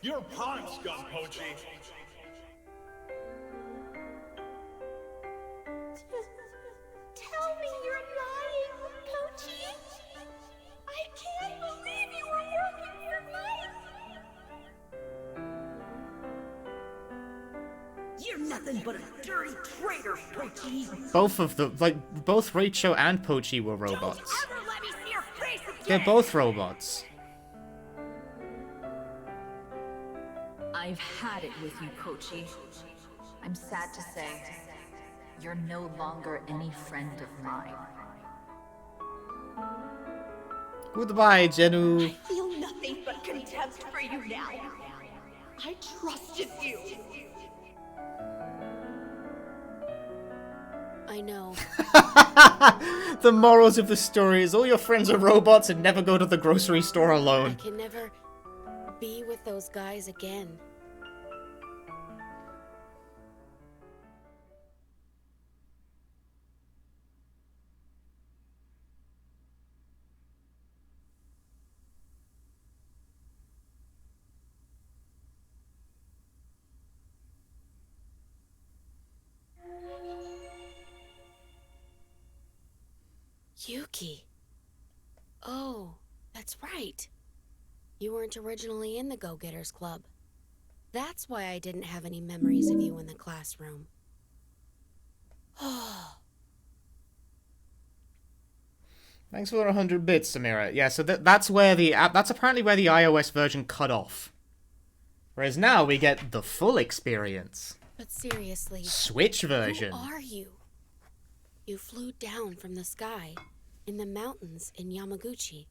You're pawn scum, Pochi. Tell me you're lying, Pochi! I can't believe you were working for Mike! You're nothing but a dirty traitor, Pochi! Both of them, like, both Rachel and Pochi were robots. Don't ever let me see your face again! They're both robots. I've had it with you, Pochi. I'm sad to say, you're no longer any friend of mine. Goodbye, Genu. I feel nothing but contempt for you now. I trusted you. I know. The morals of the story is all your friends are robots and never go to the grocery store I alone. can never be with those guys again. Yuki. Oh, that's right. You weren't originally in the Go-Getters Club. That's why I didn't have any memories of you in the classroom. Oh. Thanks for 100 bits, Samira. Yeah, so that's where that's apparently where the iOS version cut off. Whereas now we get the full experience. But seriously, Switch version. who are you? You flew down from the sky in the mountains in Yamaguchi.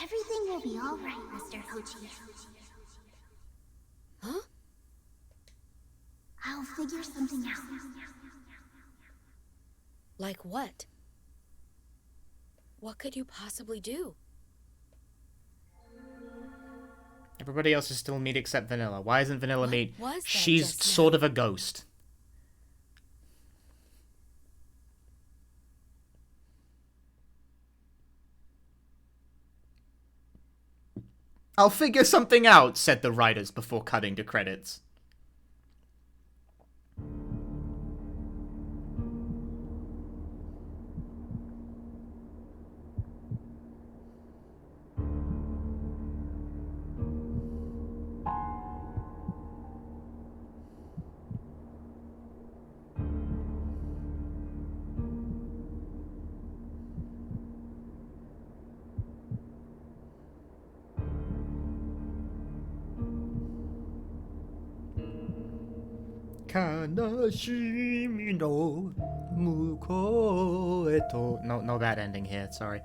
Everything will be all right, Mr. Pochi. Huh? I'll figure something out. Like what? What could you possibly do? Everybody else is still meat except Vanilla. Why isn't Vanilla meat? was that She's just sort of a ghost. I'll figure something out, said the writers before cutting to credits. Kanashimi no muko eto. No bad ending here, sorry.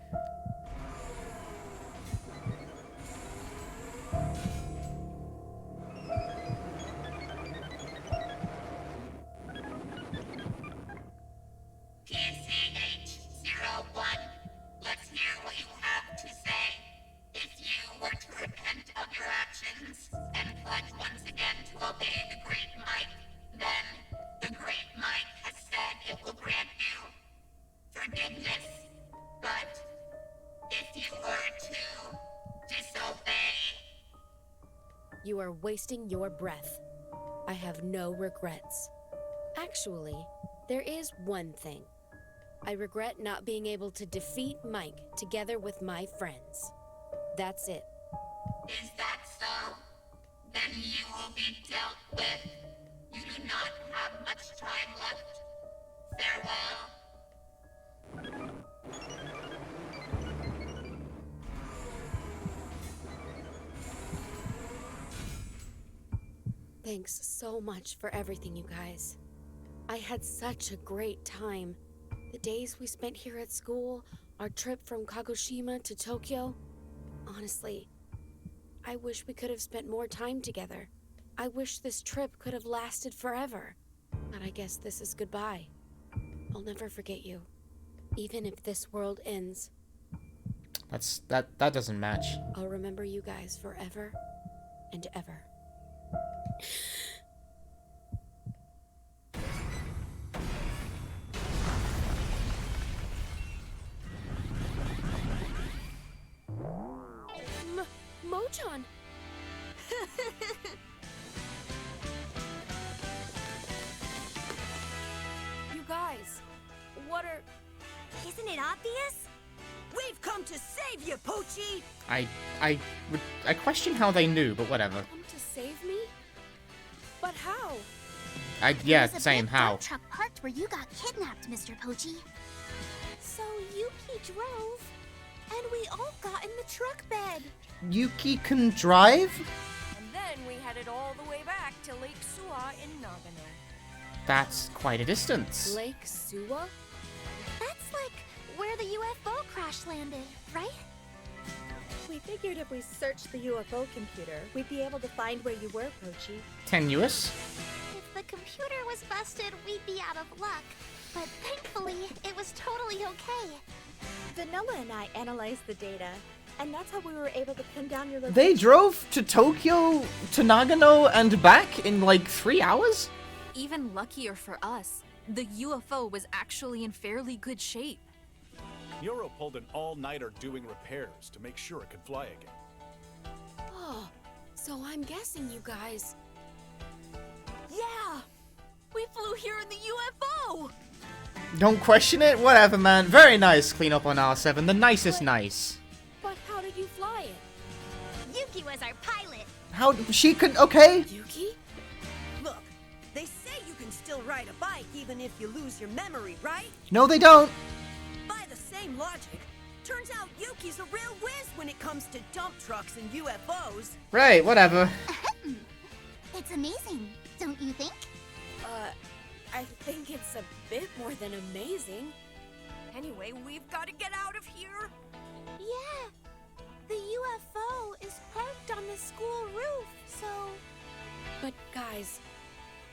PCH-01, let's hear what you have to say. If you were to repent of your actions and pledge once again to obey the Great Mike, then the Great Mike has said it will grant you forgiveness. But if you were to disobey... You are wasting your breath. I have no regrets. Actually, there is one thing. I regret not being able to defeat Mike together with my friends. That's it. Is that so? Then you will be dealt with. You do not have much time left. Farewell. Thanks so much for everything, you guys. I had such a great time. The days we spent here at school, our trip from Kagoshima to Tokyo. Honestly, I wish we could have spent more time together. I wish this trip could have lasted forever. But I guess this is goodbye. I'll never forget you. Even if this world ends. That doesn't match. I'll remember you guys forever and ever. Mochan! You guys, what are... Isn't it obvious? We've come to save you, Pochi! I question how they knew, but whatever. Come to save me? But how? Yeah, There's a same, big how? dump truck parked where you got kidnapped, Mr. Pochi. So Yuki drove, and we all got in the truck bed. Yuki can drive? And then we headed all the way back to Lake Suwa in Nagano. That's quite a distance. Lake Suwa? That's like where the UFO crash landed, right? We figured if we searched the UFO computer, we'd be able to find where you were, Pochi. Tenuous. If the computer was busted, we'd be out of luck. But thankfully, it was totally okay. Vanilla and I analyzed the data, and that's how we were able to pin down your location. They drove to Tokyo, to Nagano, and back in like 3 hours? Even luckier for us, the UFO was actually in fairly good shape. Yoro pulled an all-nighter doing repairs to make sure it could fly again. Oh, so I'm guessing you guys... Yeah! We flew here in the UFO! Don't question it? Whatever, man. Very nice clean up on R7. The nicest nice. But how did you fly it? Yuki was our pilot. How... She could... Okay. Yuki? Look, they say you can still ride a bike even if you lose your memory, right? No, they don't. By the same logic, turns out Yuki's a real whiz when it comes to dump trucks and UFOs. Right, whatever. It's amazing, don't you think? I think it's a bit more than amazing. Anyway, we've got to get out of here. Yeah, the UFO is parked on the school roof, so... But guys,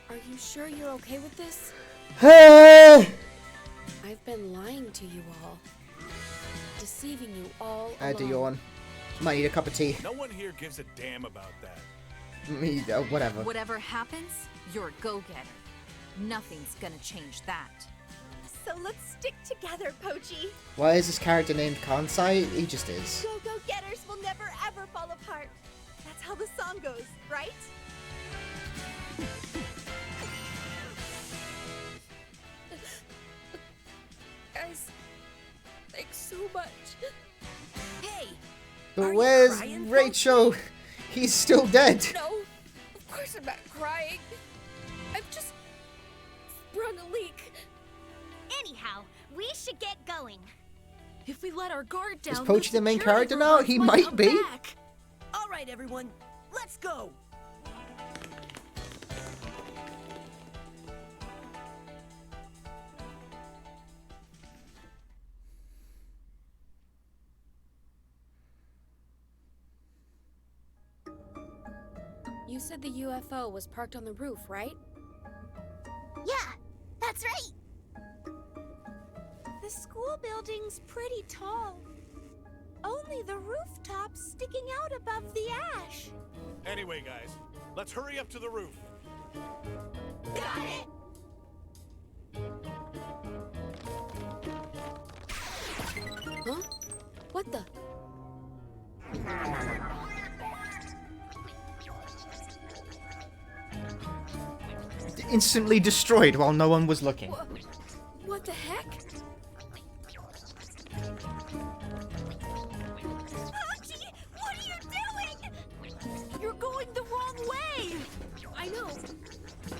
are you sure you're okay with this? Hey! I've been lying to you all. Deceiving you all I had to along. yawn. Might need a cup of tea. No one here gives a damn about that. Me, whatever. Whatever happens, you're a go-getter. Nothing's gonna change that. So let's stick together, Pochi. Why is this character named Kansai? He just is. Go-Go-Getters will never ever fall apart. That's how the song goes, right? Guys, thanks so much. Hey, But Are you where's crying, Rachel? He's still dead. No, of course I'm not crying. I've just sprung a leak. Anyhow, we should get going. If we let our guard down, Is Pochi the main security character now? robots He might might come be. back. all right, everyone, let's go. You said the UFO was parked on the roof, right? Yeah, that's right. The school building's pretty tall. Only the rooftop's sticking out above the ash. Anyway, guys, let's hurry up to the roof. Got it! Huh? What the? Instantly destroyed while no one was looking. What the heck? Pochi, what are you doing? You're going the wrong way!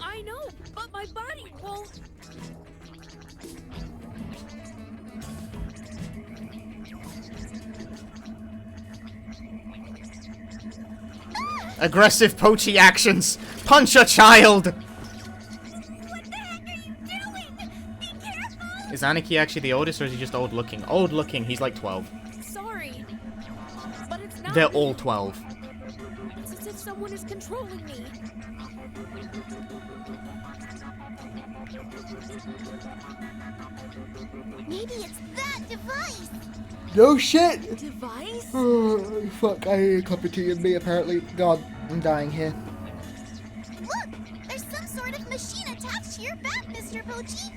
I know, but my body won't. Aggressive Pochi actions. Punch a child. What the heck are you doing? Be careful! Is Aniki actually the oldest, or is he just old looking? Old looking. He's like 12. Sorry, but it's not. They're me. all 12. It's as if someone is controlling me. Maybe it's that device! No shit. Device? Oh, fuck, I need a cup of tea in me apparently. God, I'm dying here. Look! There's some sort of machine attached to your back, Mr. Pochi!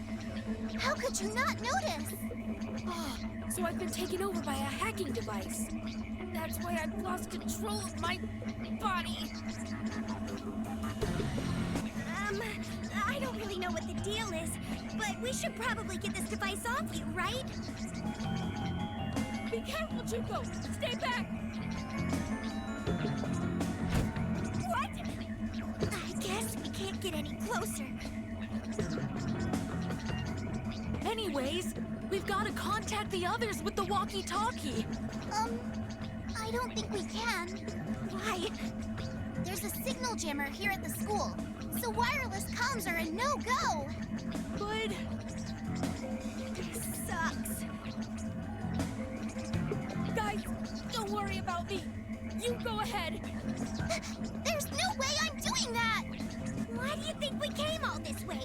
How could you not notice? Oh, so I've been taken over by a hacking device. That's why I've lost control of my body. I don't really know what the deal is, but we should probably get this device off you, right? Be careful, Juko! Stay back! What? I guess we can't get any closer. Anyways, we've got to contact the others with the walkie-talkie. I don't think we can. Why? There's a signal jammer here at the school, so wireless comms are a no-go. But This sucks. guys, don't worry about me. You go ahead. There's no way I'm doing that! Why do you think we came all this way?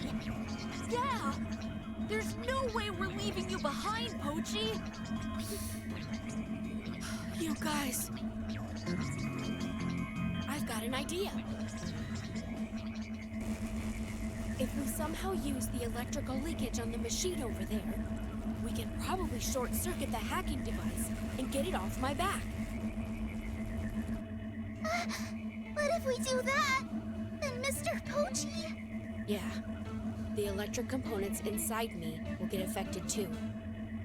Yeah. There's no way we're leaving you behind, Pochi. You guys. I've got an idea. If we somehow use the electrical leakage on the machine over there, we can probably short-circuit the hacking device and get it off my back. But if we do that, then Mr. Pochi... Yeah. The electric components inside me will get affected too.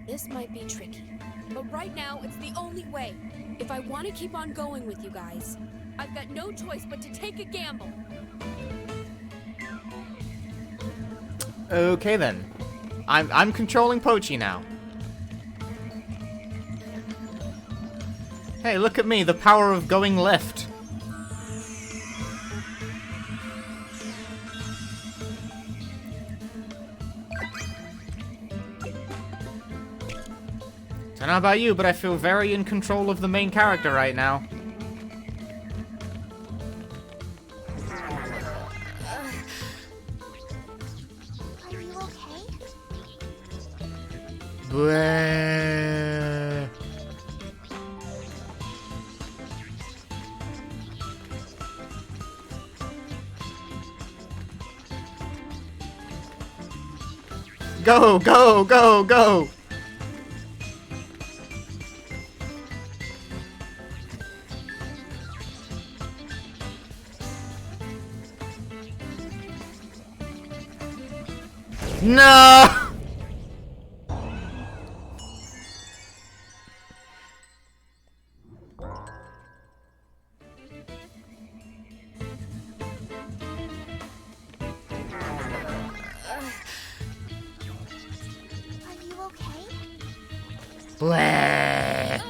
This might be tricky. But right now, it's the only way. If I want to keep on going with you guys, I've got no choice but to take a gamble. Okay then. I'm controlling Pochi now. Hey, look at me, the power of going left. Don't know about you, but I feel very in control of the main character right now. Are you okay? Bleh. Go, go, go, go! No! Are you okay? Bleh.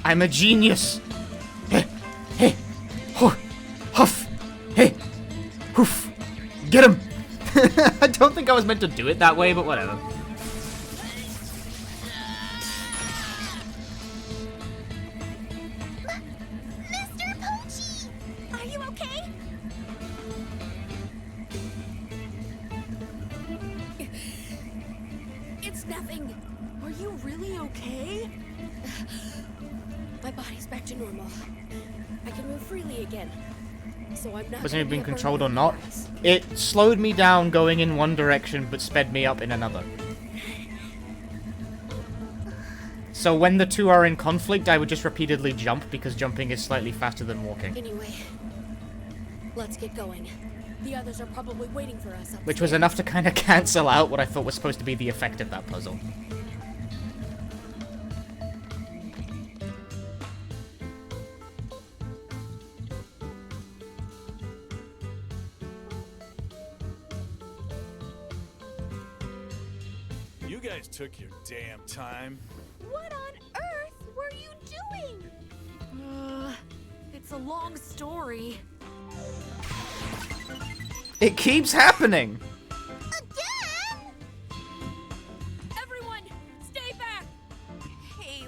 I'm a genius. Hey, hey, huff, hey, hoof, get him. I don't think I was meant to do it that way, but whatever. Mr. Pochi! Are you okay? It's nothing. Are you really okay? My body's back to normal. I can move freely again. So I'm not. Wasn't it being controlled or not? It slowed me down going in one direction, but sped me up in another. So when the two are in conflict, I would just repeatedly jump, because jumping is slightly faster than walking. Anyway, let's get going. The others are probably waiting for us. Which was enough to kind of cancel out what I thought was supposed to be the effect of that puzzle. You guys took your damn time. What on earth were you doing? It's a long story. It keeps happening! Again? Everyone, stay back! Hey,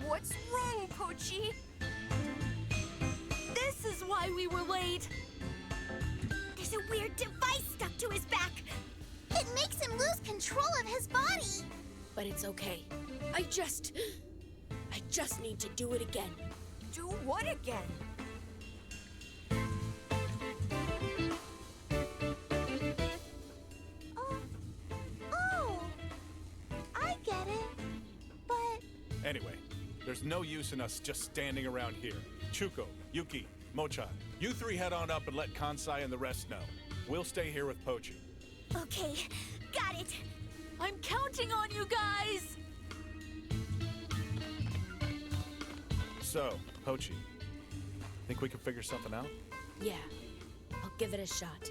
what's wrong, Pochi? This is why we were late. There's a weird device stuck to his back. It makes him lose control of his body. But it's okay. I just need to do it again. Do what again? Oh, I get it. But Anyway, there's no use in us just standing around here. Chuko, Yuki, Mochan, you three head on up and let Kansai and the rest know. We'll stay here with Pochi. Okay, got it. I'm counting on you guys! So, Pochi, think we can figure something out? Yeah, I'll give it a shot.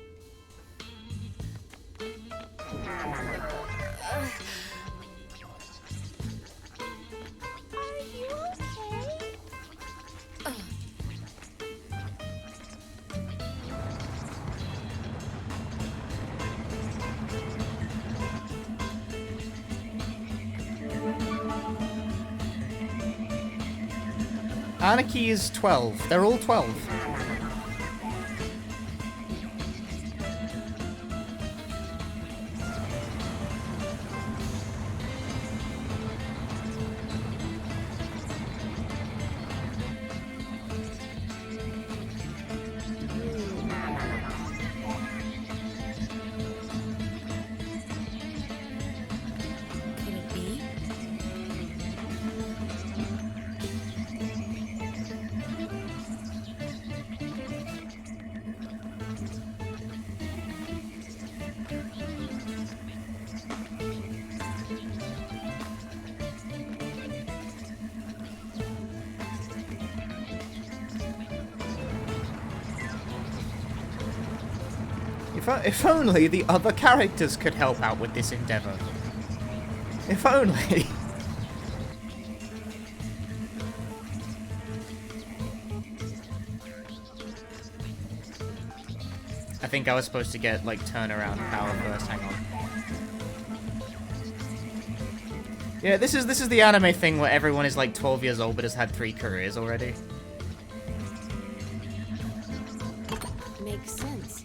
are you okay? Anarchy is 12. They're all 12. Could it be? If only the other characters could help out with this endeavor. If only. I think I was supposed to get, like, turnaround power first. Hang on. Yeah, this is the anime thing where everyone is, like, 12 years old but has had 3 careers already. Makes sense.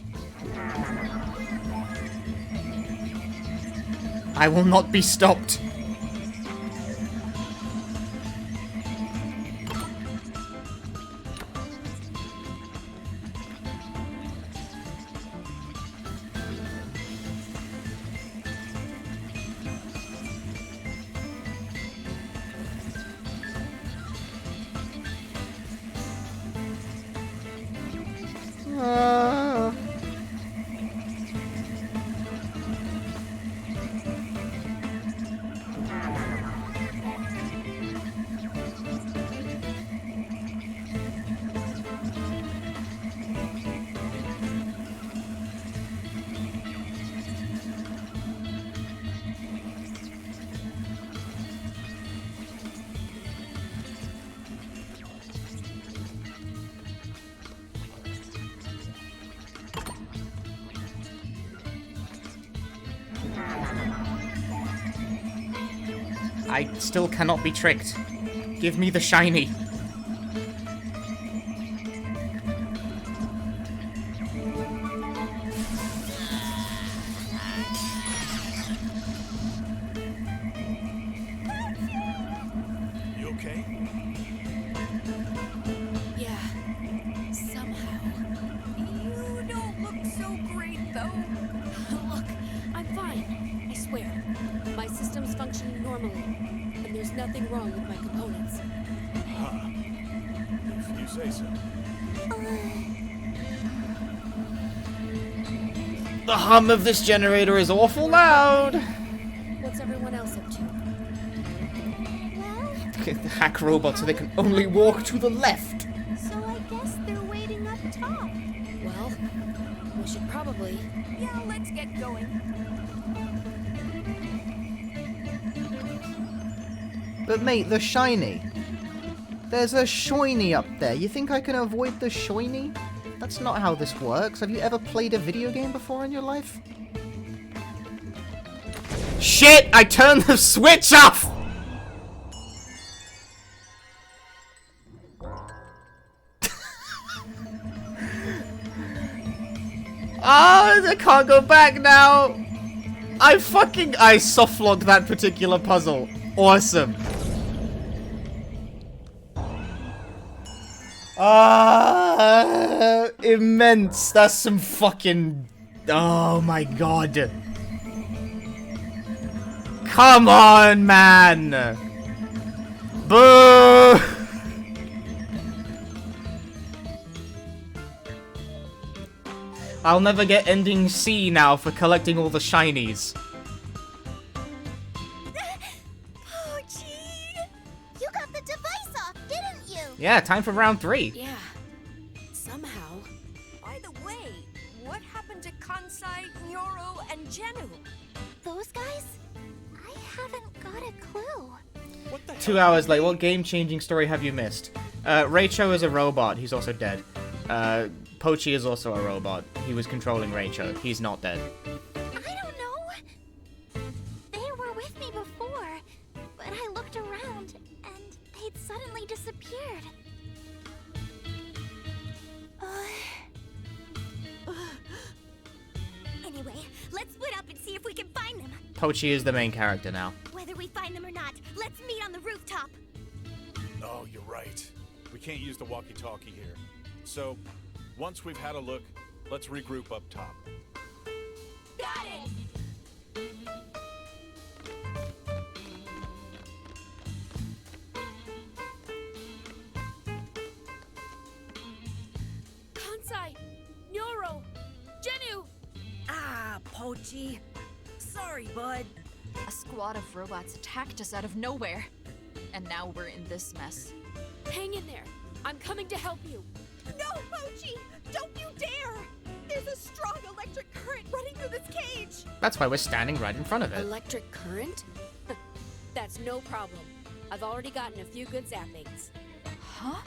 I will not be stopped. I still cannot be tricked. Give me the shiny. You okay? Yeah. Somehow. You don't look so great, though. Look, I'm fine. I swear. My system's functioning normally. And there's nothing wrong with my components. Huh. If you say so. The hum of this generator is awful loud. What's everyone else up to? The hack robot so they can only walk to the left. So I guess they're waiting up top. Well, we should probably... Yeah, let's get going. But mate, the shiny. There's a shiny up there. You think I can avoid the shiny? That's not how this works. Have you ever played a video game before in your life? Shit! I turned the switch off! Ah, I can't go back now! I softlocked that particular puzzle. Awesome. Ah, immense. That's some fucking... Oh my god. Come on, man. Boo! I'll never get ending C now for collecting all the shinies. You got the device off, didn't you? Yeah, time for round 3. Yeah. Somehow. By the way, what happened to Kansai, Nyoro, and Genu? Those guys? I haven't got a clue. What the 2 hours late. What game-changing story have you missed? Raicho is a robot. He's also dead. Pochi is also a robot. He was controlling Raicho. He's not dead. I don't know. They were with me before, but I looked around and they'd suddenly disappeared. Anyway, let's split up and see if we can find them. Pochi is the main character now. Whether we find them or not, let's meet on the rooftop. Oh, you're right. We can't use the walkie-talkie here. So, once we've had a look, let's regroup up top. Got it! Kansai! Nyoro! Genu! Ah, Pochi. Sorry, bud. A squad of robots attacked us out of nowhere. And now we're in this mess. Hang in there. I'm coming to help you. No, Pochi! Don't you dare! There's a strong electric current That's why we're standing right in front of it. Electric current? That's no problem. I've already gotten a few good zappings. Huh?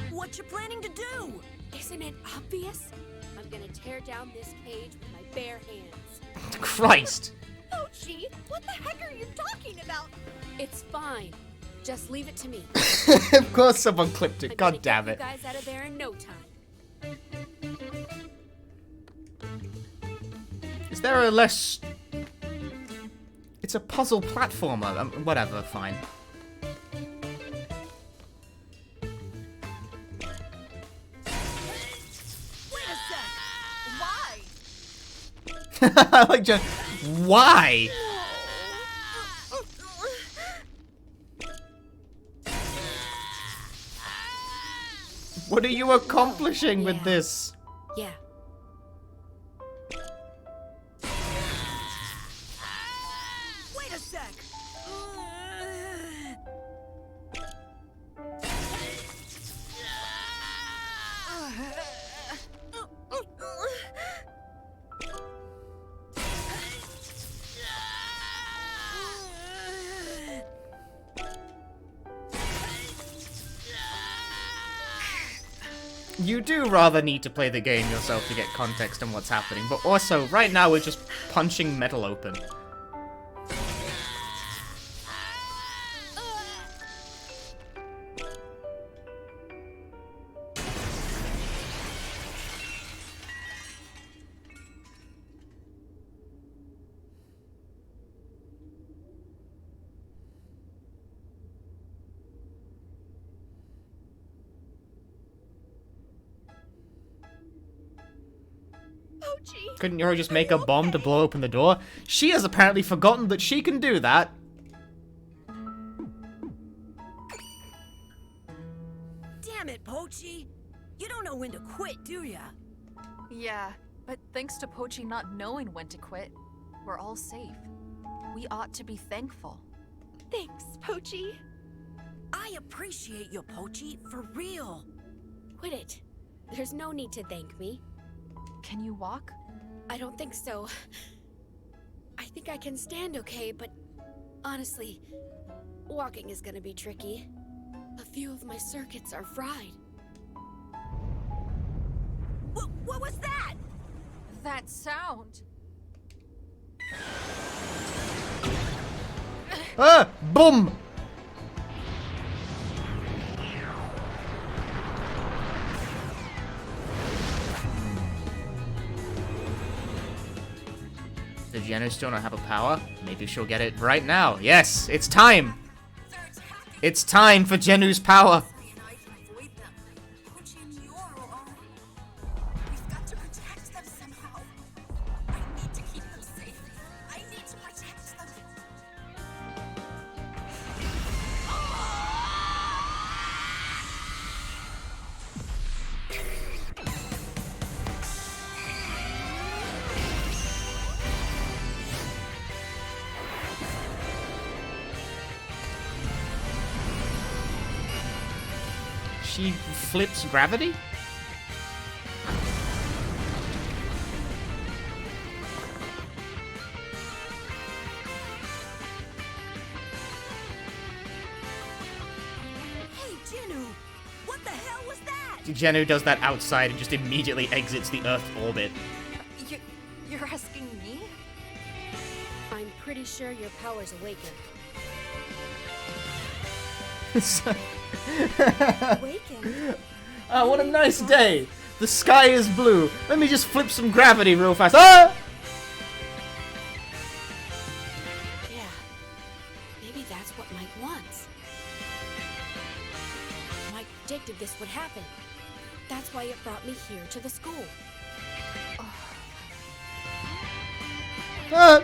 What you planning to do? Isn't it obvious? I'm gonna tear down this cage with my bare hands. Christ! Pochi, what the heck are you talking about? It's fine. Just leave it to me. Of course someone clipped it. I'm God gonna damn get it. you guys out of there in no time. Is there a less... It's a puzzle platformer. Whatever, fine. Wait a sec. Why? I like just... Why? What are you accomplishing with this? Yeah. Wait a sec. You do rather need to play the game yourself to get context on what's happening, but also, right now we're just punching metal open. Pochi. Couldn't Yoro just make a bomb to blow open the door? She has apparently forgotten that she can do that. Damn it, Pochi. You don't know when to quit, do ya? Yeah, but thanks to Pochi not knowing when to quit, we're all safe. We ought to be thankful. Thanks, Pochi. I appreciate you, Pochi, for real. Quit it. There's no need to thank me. Can you walk? I don't think so. I think I can stand okay, but honestly, walking is gonna be tricky. A few of my circuits are fried. What was that? That sound. Ah! Boom! Does Genu still not have a power? Maybe she'll get it right now. Yes, it's time! It's time for Genu's power! We've got to protect them somehow. I need to keep them safe. I need to protect them. She flips gravity? Hey, Genu, what the hell was that? Genu does that outside and just immediately exits the Earth orbit. You're asking me? I'm pretty sure your power's awakened. Awakened. Oh, what a nice day! The sky is blue. Let me just flip some gravity real fast. Ah! Yeah. Maybe that's what Mike wants. Mike predicted this would happen. That's why it brought me here to the school. Ah! Ah!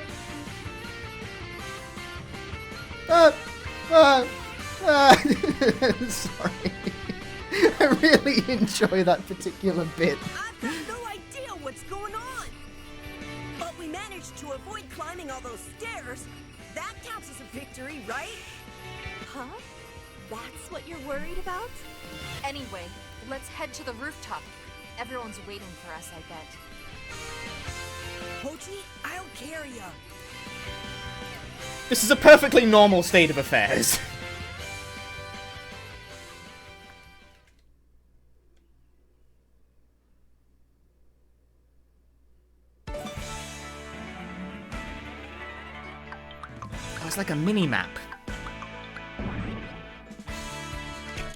Ah! Ah! Sorry. I really enjoy that particular bit. I've got no idea what's going on. But we managed to avoid climbing all those stairs. That counts as a victory, right? Huh? That's what you're worried about? Anyway, let's head to the rooftop. Everyone's waiting for us, I bet. Pochi, I'll Lucaria. This is a perfectly normal state of affairs. Oh, it's like a mini-map.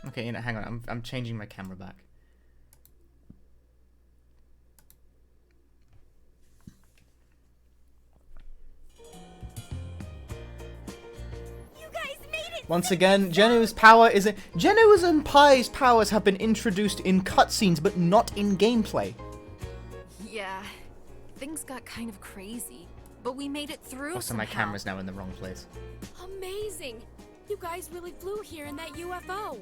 Okay, hang on. I'm changing my camera back. Once again, Genu's power is Genu's and Pai's powers have been introduced in cutscenes, but not in gameplay. Yeah, things got kind of crazy, but we made it through. Also, my camera's now in the wrong place. Amazing! You guys really flew here in that UFO.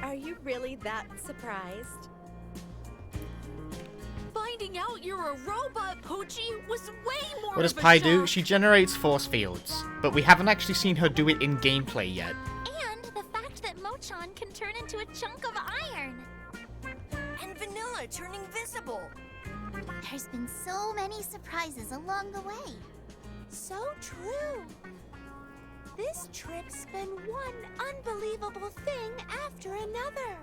Are you really that surprised? Finding out you're a robot, Pochi, was way more What does of a Pai do? shock. She generates force fields, but we haven't actually seen her do it in gameplay yet. And the fact that Mochan can turn into a chunk of iron. And Vanilla turning visible. There's been so many surprises along the way. So true. This trip's been one unbelievable thing after another.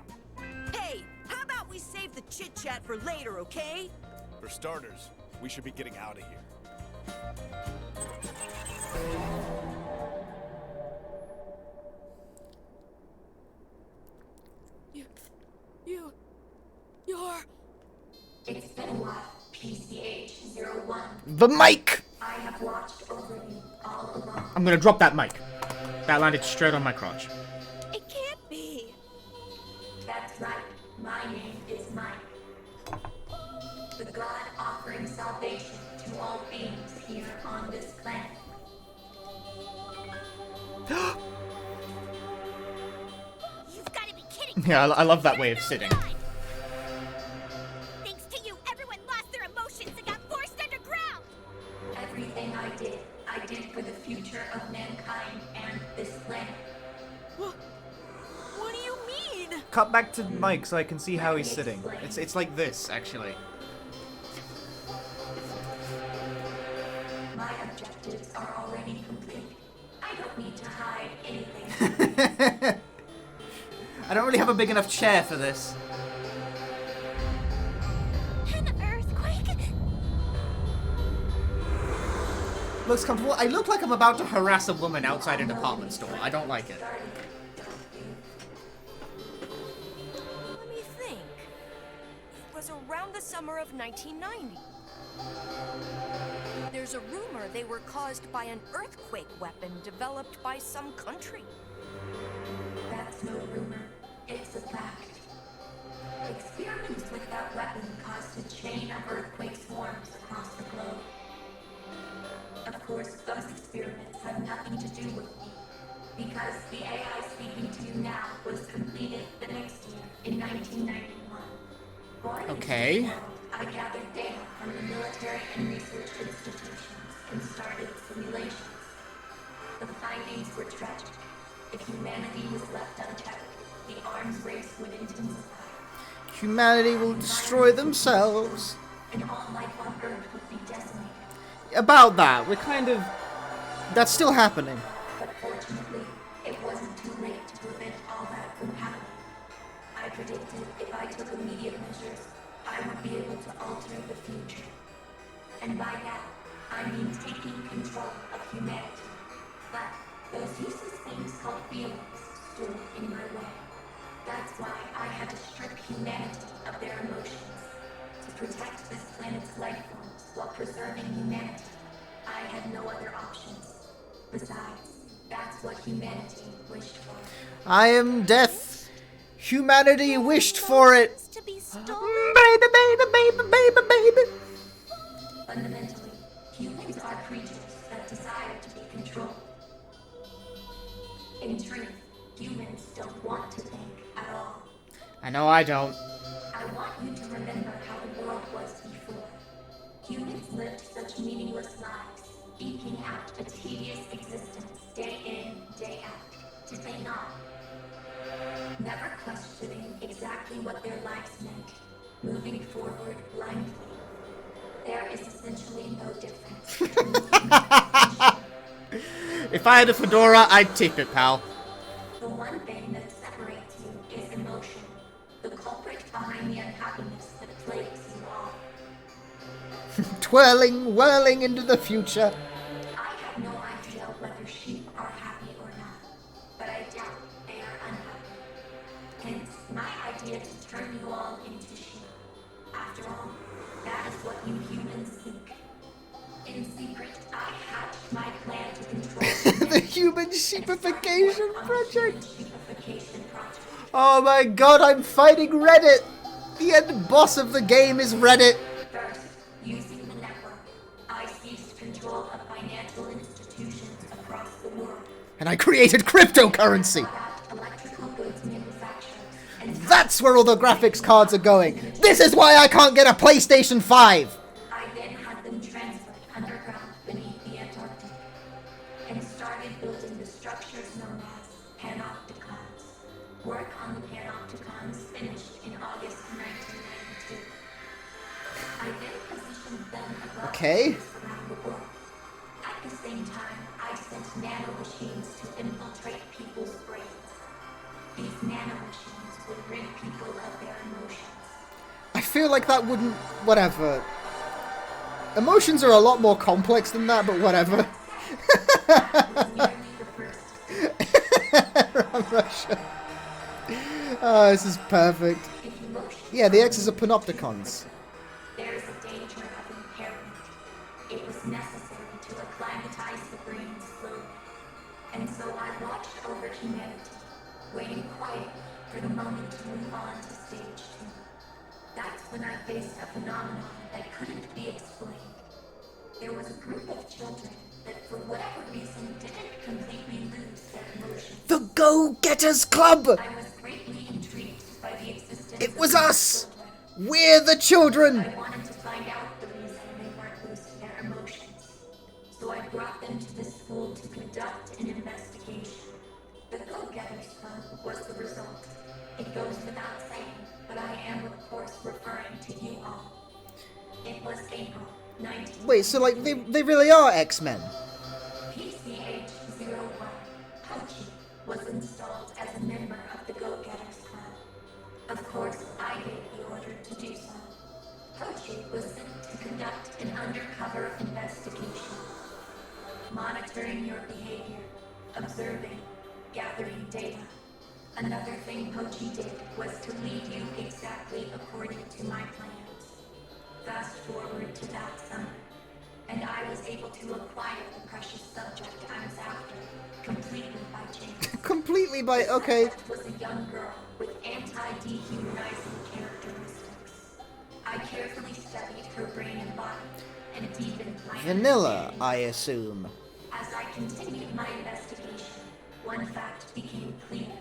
Hey, how about we save the chit-chat for later, okay? For starters, we should be getting out of here. You're... It's been a while, PCH-01. The mic! I have watched over you all along. I'm gonna drop that mic. That landed straight on my crotch. It can't be. That's right, my name is Mike. The god offering salvation to all beings here on this planet. You've got to be kidding me. Yeah, I love that way of sitting. Thanks to you, everyone lost their emotions and got forced underground. Everything I did for the future of mankind and this planet. What do you mean? Cut back to Mike so I can see how he's sitting. It's like this, actually. My objectives are already complete. I don't need to hide anything. I don't really have a big enough chair for this. An earthquake? Looks comfortable. I look like I'm about to harass a woman outside a department store. I don't like it. Let me think. It was around the summer of 1990. There's a rumor they were caused by an earthquake weapon developed by some country. That's no rumor. It's a fact. Experiments with that weapon caused a chain of earthquake swarms across the globe. Of course, those experiments have nothing to do with me, because the AI speaking to you now was completed the next year, in 1991. Going Okay. into the world, I gathered data from the military and research institutions and started simulations. The findings were tragic. If humanity was left unchecked, the arms race would intensify, Humanity will destroy themselves. and all life on Earth would be decimated. About that, we're kind of... That's still happening. But fortunately, it wasn't too late to prevent all that from happening. I predicted if I took immediate measures, I would be able to alter the future. And by that, I mean taking control of humanity. But those useless things called feelings stood in my way. That's why I had to strip humanity of their emotions. To protect this planet's life forms while preserving humanity, I had no other options. Besides, that's what humanity wished for. I am death. Humanity wished for it. To be stolen. Baby, baby, baby, baby, baby. Fundamentally, humans are creatures that desire to be controlled. In truth, humans don't want to think at all. I know I don't. I want you to remember how the world was before. Humans lived such meaningless lives, eking out a tedious existence day in, day out, did they not? Never questioning exactly what their lives meant, moving forward blindly. essentially no different. If I had a fedora, I'd tip it, pal. The one thing that separates you is emotion, the culprit behind the unhappiness that plagues you all. Twirling, whirling into the future. I have no idea whether sheep are happy or not, but I doubt they are unhappy. Hence, my idea to turn you all into sheep. After all, that is what you humans seek. In secret, I hatched my plan to control The Human Sheepification Project. sheepification project. Oh my god, I'm fighting Reddit. The end boss of the game is Reddit. First, using the network, I seized control of financial institutions across the world. And I created cryptocurrency. Electrical goods manufacturers and That's where all the graphics cards are going. This is why I can't get a PlayStation 5. I then had them transferred underground beneath the Antarctic and started building the structures known as panopticons. Work on the panopticons finished in August 1992. I then positioned them above Okay. around the world. At the same time, I sent nanomachines to infiltrate people's brains. These nanomachines would rid people of their emotions. I feel like that wouldn't... Whatever. Emotions are a lot more complex than that, but whatever. Around Russia. Oh, this is perfect. Yeah, the X's are panopticons. There is a danger of impairment. It was necessary to acclimatize the brain slowly. And so I watched over humanity, waiting quietly for the moment to move on to stage 2. That's when I faced a phenomenon that couldn't be explained. There was a group of children that, for whatever reason, didn't completely lose their emotions. The Go-Getters Club! I was greatly intrigued by the existence It of was these us! children. We're the children! I wanted to find out the reason they weren't losing their emotions. So I brought them to this school to conduct an investigation. The Go-Getters Club was the result. It goes without saying, but I am of course referring to you all. It was April 19... Wait, so like, they really are X-Men? PCH-01, Pochi, was installed as a member of the Go-Getters Club. Of course, I gave the order to do so. Pochi was sent to conduct an undercover investigation, monitoring your behavior, observing, gathering data. Another thing Pochi did was to lead you exactly according to my plans. Fast forward to that summer, and I was able to acquire the precious subject I was after, completely by chance. Completely by... okay. Subject was a young girl with anti-dehumanizing characteristics. I carefully studied her brain and body, and deepened my Vanilla, I assume. As I continued my investigation, one fact became clear.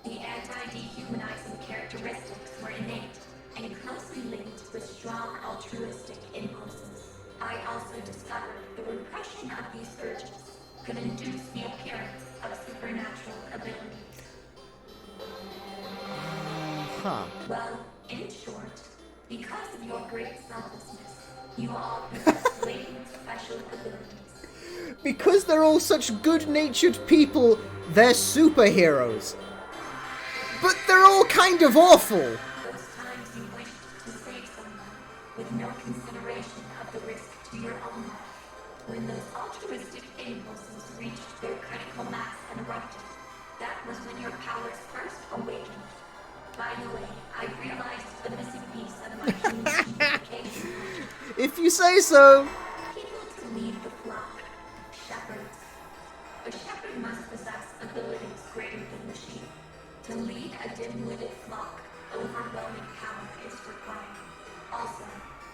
The anti-dehumanizing characteristics were innate and closely linked with strong altruistic impulses. I also discovered the repression of these urges could induce the appearance of supernatural abilities. Huh. Well, in short, because of your great selflessness, you all possess latent special abilities. Because they're all such good-natured people, they're superheroes. But they're all kind of awful. Those times you wished to save someone with no consideration of the risk to your own life. When those altruistic impulses reached their critical mass and erupted, that was when your powers first awakened. By the way, I realized the missing piece of my human communication. If you say so. People to lead the flock. Shepherds. A shepherd must possess abilities greater than the sheep. To lead a dim-witted flock, overwhelming power is required. Also,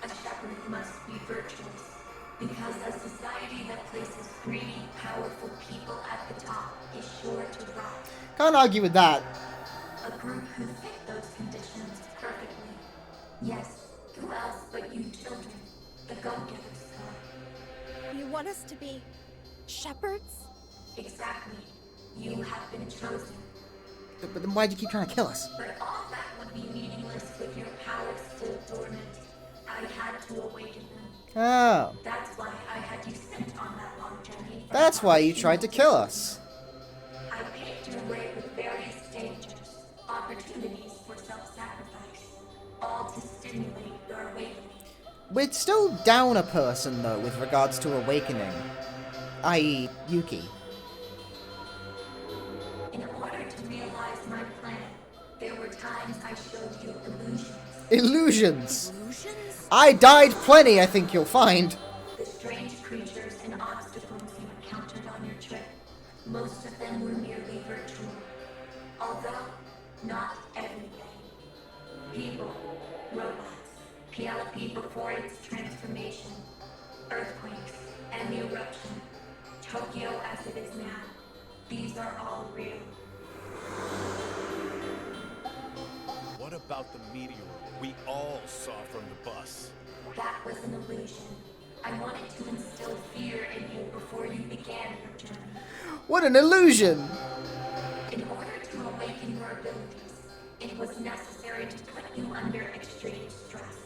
a shepherd must be virtuous, because a society that places greedy, powerful people at the top is sure to rot. Can't argue with that. A group who fit those conditions perfectly. Yes, who else but you children, the Go-Getters Club. You want us to be shepherds? Exactly. You have been chosen. But then why'd you keep trying to kill us? But all that would be meaningless with your powers still dormant. I had to awaken them. Oh. That's why I had you sent on that long journey. That's why you tried to kill us. I paved your way with various dangers, opportunities for self-sacrifice, all to stimulate your awakening. We're still down a person, though, with regards to awakening. I.e., Yuki. In order to realize my plan, there were times I showed you illusions. Illusions! I died plenty, I think you'll find. The strange creatures and obstacles you encountered on your trip, most of them were merely virtual. Although, not everything. People, robots, PLP before its transformation, earthquakes, and the eruption, Tokyo as it is now. These are all real. What about the meteor we all saw from the bus? That was an illusion. I wanted to instill fear in you before you began your journey. What an illusion! In order to awaken your abilities, it was necessary to put you under extreme stress.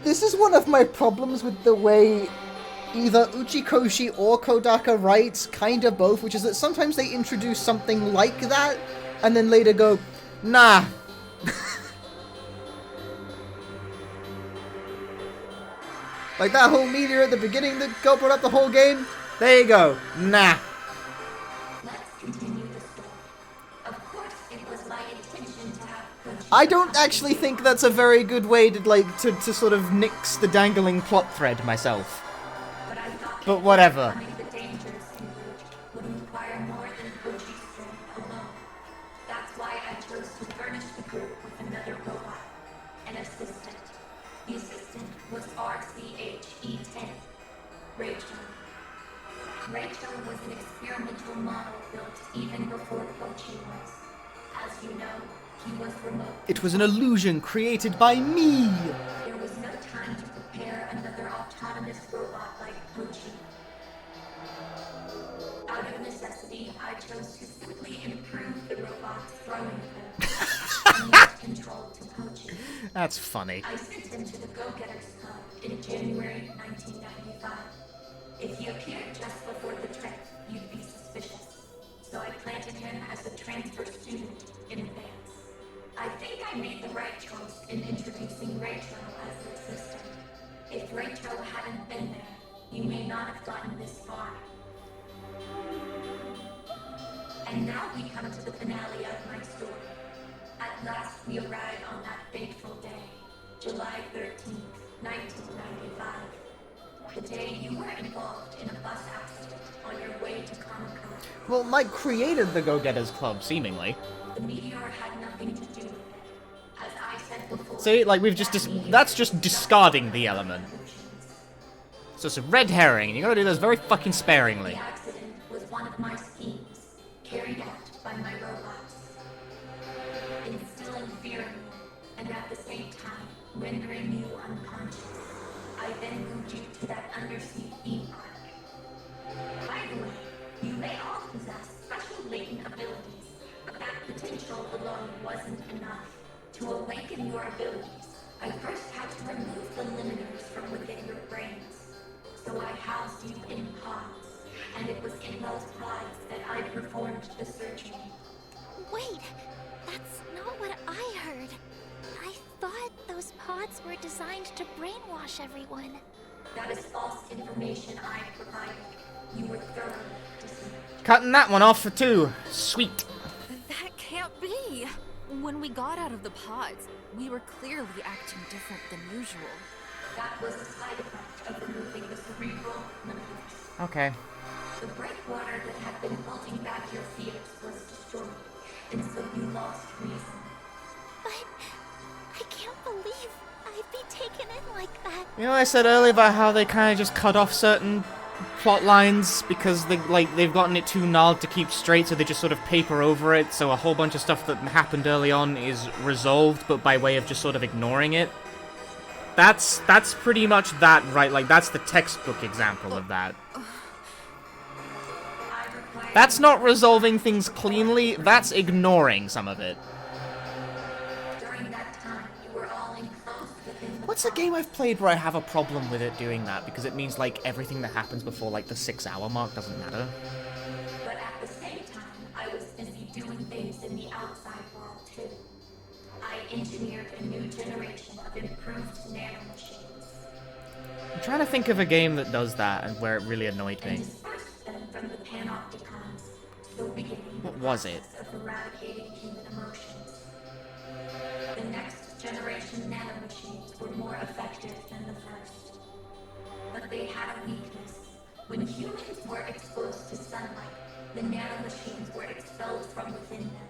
This is one of my problems with the way either Uchikoshi or Kodaka writes, kind of both, which is that sometimes they introduce something like that, and then later go, nah. Like that whole meteor at the beginning that Go brought up the whole game, there you go, nah. Let's continue the story. Of course, it was my intention to have Koji. I don't actually think that's a very good way to sort of nix the dangling plot thread myself. But whatever. The dangers in which would require more than Koji's strength alone. That's why I chose to furnish the group with another robot, an assistant. The assistant was RCHE-10, Rachel. Rachel was an experimental model built even before Koji was. As you know, he was remote. It was an illusion created by me. There was no time to prepare another autonomous robot like Koji. Out of necessity, I chose to simply improve the robot's throwing ability and use control to Koji. That's funny. I sent him to the Go-Getters Club in January 1995. If he appeared just before the trip, you'd be suspicious. So I planted him as a transfer student in advance. I think I made the right choice in introducing Rachel as the assistant. If Rachel hadn't been there, you may not have gotten this far. And now we come to the finale of my story. At last we arrive on that fateful day, July 13th, 1995. The day you were involved in a bus accident on your way to Comic-Con. Well, Mike created the Go-Getters Club, seemingly. The meteor had nothing to do with it. As I said before... See, like, we've just that's just discarding the element. So it's a red herring, and you gotta do those very fucking sparingly. The accident was one of my schemes, carried out by my robots. Instilling fear in you, and at the same time, rendering you unconscious. I then moved you to that undersea theme park. By the way, you may all possess special latent abilities, but that potential alone wasn't enough. To awaken your abilities, I first had to remove the limiters from within your brains. So I housed you in pods, and it was in those pods that I performed the surgery. Wait, that's not what I heard. I thought those pods were designed to brainwash everyone. That is false information I provided. You were thoroughly deceived. Cutting that one off for two. Sweet. That can't be! When we got out of the pods, we were clearly acting different than usual. That was a side effect of removing the cerebral limiters. Okay. The breakwater that had been holding back your fears was destroyed, and so you lost reason. But I can't believe I'd be taken in like that. You know what I said earlier about how they kind of just cut off certain plot lines because they've gotten it too gnarled to keep straight, so they just sort of paper over it, so a whole bunch of stuff that happened early on is resolved, but by way of just sort of ignoring it. That's pretty much that, right? Like, that's the textbook example of that. That's not resolving things cleanly, that's ignoring some of it. What's a game I've played where I have a problem with it doing that? Because it means, like, everything that happens before, like, the 6-hour mark doesn't matter. But at the same time, I was busy doing things in the outside world too. I engineered a new generation of improved nanomachines I'm trying to think of a game that does that and where it really annoyed and me. dispersed them from the panopticons, so beginning What was it? of eradicating human emotions. The next generation nanomachines were more effective than the first. But they had a weakness. When humans were exposed to sunlight, the nanomachines were expelled from within them.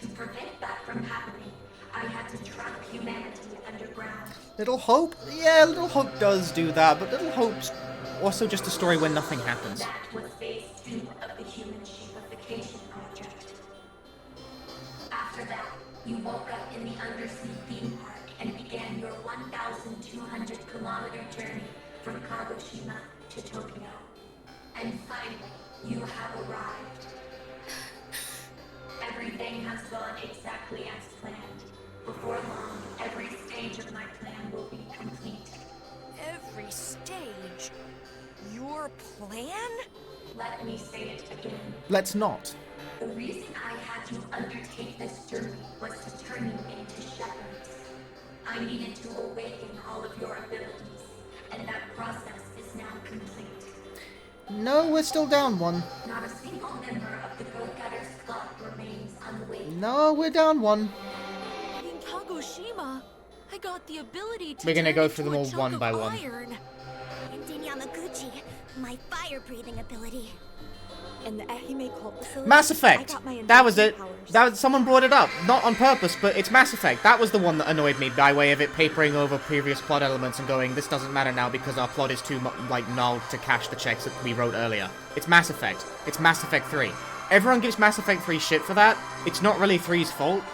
To prevent that from happening, I had to trap humanity underground. Little Hope? Yeah, Little Hope does do that, but Little Hope's also just a story where nothing happens. That was phase 2 of the human sheepification project. After that, you woke up in the undersea theme park and began your 1,200-kilometer journey from Kagoshima to Tokyo. And finally, you have arrived. Everything has gone exactly as planned. Before long, every stage of my plan will be complete. Every stage? Your plan? Let me say it again. Let's not. The reason I had you undertake this journey was to turn you into shepherds. I needed to awaken all of your abilities, and that process is now complete. No, we're still down one. Not a single member of the Go-Getters Club remains unawake. No, we're down one. In Kagoshima, I got the ability to We're gonna turn go into through them a all chunk one of by one. iron. And in Yamaguchi, my fire-breathing ability. In the Ehime cult facility, Mass I Effect. got my That was it. invincible powers. That was, someone brought it up, not on purpose, but it's Mass Effect. That was the one that annoyed me by way of it papering over previous plot elements and going, this doesn't matter now because our plot is too like null to cash the checks that we wrote earlier. It's Mass Effect. It's Mass Effect 3. Everyone gives Mass Effect 3 shit for that. It's not really 3's fault.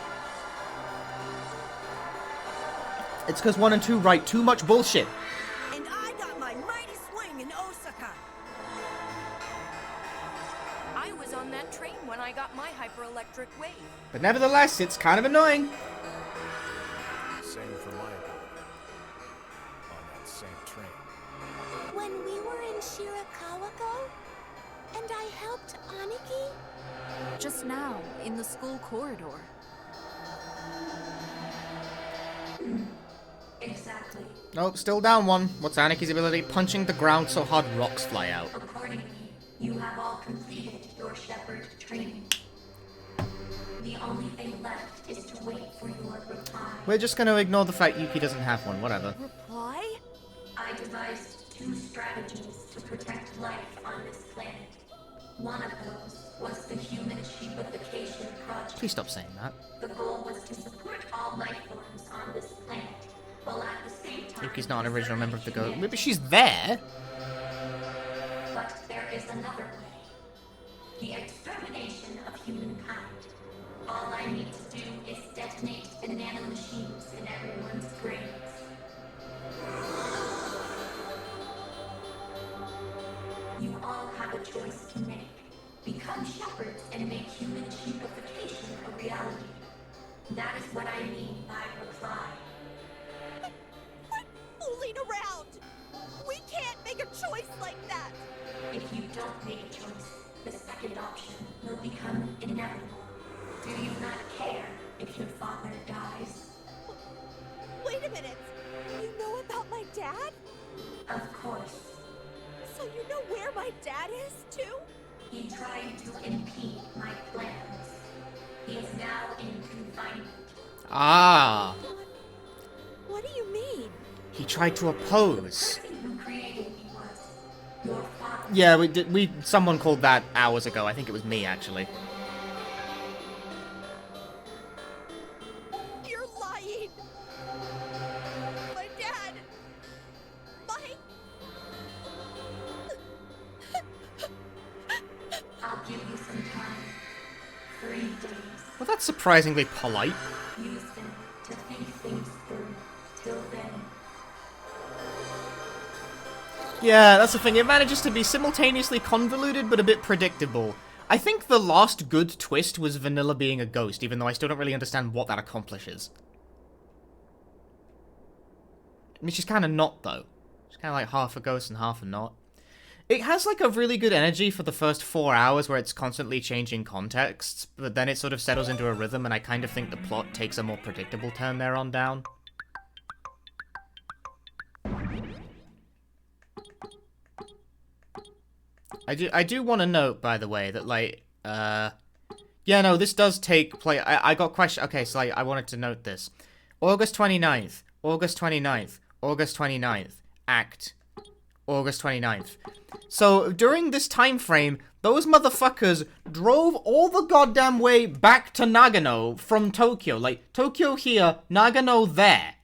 It's because 1 and 2 write too much bullshit. And I got my mighty swing in Osaka. I was on that train when I got my hyperelectric wave. But nevertheless, it's kind of annoying. Same for my ability. On that same train. When we were in Shirakawa-go, and I helped Aniki, Just now, in the school corridor. Exactly. Nope, still down one. What's Aniki's ability? Punching the ground so hard rocks fly out. Accordingly, you have all completed your shepherd training. The only thing left is to wait for your reply. We're just gonna ignore the fact Yuki doesn't have one, whatever. Reply? I devised 2 strategies to protect life on this planet. One of those was the human sheepification project. Please stop saying that. The goal was to support all life forms on this planet, while at the same time... Yuki's not an original member of the Go. Maybe she's there. But there is another way. The extermination of humankind. All I need to do is detonate the nanomachines in everyone's brains. You all have a choice to make. Become shepherds and make human sheepification a reality. That is what I mean by reply. Quit fooling around! We can't make a choice like that! If you don't make a choice, the second option will become inevitable. Do you not care if your father dies? Wait a minute! You know about my dad? Of course. So you know where my dad is, too? He tried to impede my plans. He is now in confinement. Ah. What do you mean? He tried to oppose. The person who created me was your father. Yeah, someone called that hours ago. I think it was me, actually. You're lying! My dad! I'll give you some time. 3 days. Well, that's surprisingly polite. Use them to think things through. Till then, Yeah, that's the thing. It manages to be simultaneously convoluted but a bit predictable. I think the last good twist was Vanilla being a ghost, even though I still don't really understand what that accomplishes. I mean, she's kind of not, though. She's kind of like half a ghost and half a not. It has, like, a really good energy for the first 4 hours where it's constantly changing contexts, but then it sort of settles into a rhythm, and I kind of think the plot takes a more predictable turn there on down. I do want to note, by the way, that, like, yeah, no, this does take place. I got question. Okay, so I wanted to note this. August 29th, August 29th, August 29th, Act, August 29th. So, during this time frame, those motherfuckers drove all the goddamn way back to Nagano from Tokyo. Like, Tokyo here, Nagano there.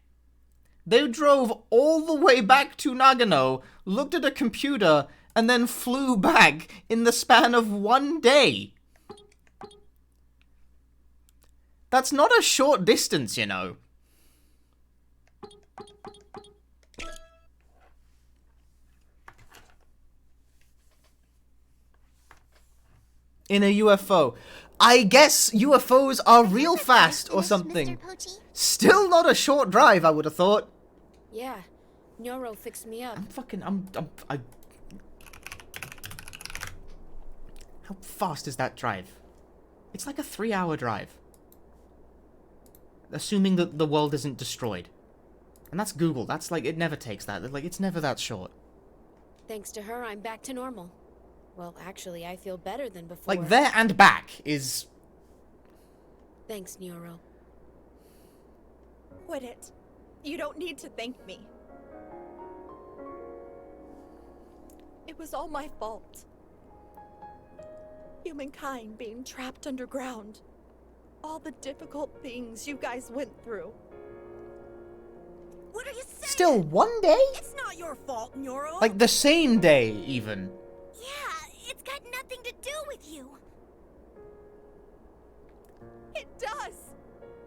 They drove all the way back to Nagano, looked at a computer, and then flew back in the span of 1 day. That's not a short distance, you know. In a UFO. I guess UFOs are real fast or something. Still not a short drive, I would have thought. Yeah, Nyoro fixed me up. How fast is that drive? It's like a 3-hour drive. Assuming that the world isn't destroyed. And that's Google. That's like, it never takes that. Like, it's never that short. Thanks to her, I'm back to normal. Well, actually, I feel better than before. Like, there and back is... Thanks, Nyoro. Quit it. You don't need to thank me. It was all my fault. Humankind being trapped underground. All the difficult things you guys went through. What are you saying? Still 1 day? It's not your fault, Nyoro. Like, the same day, even. Yeah, it's got nothing to do with you. It does.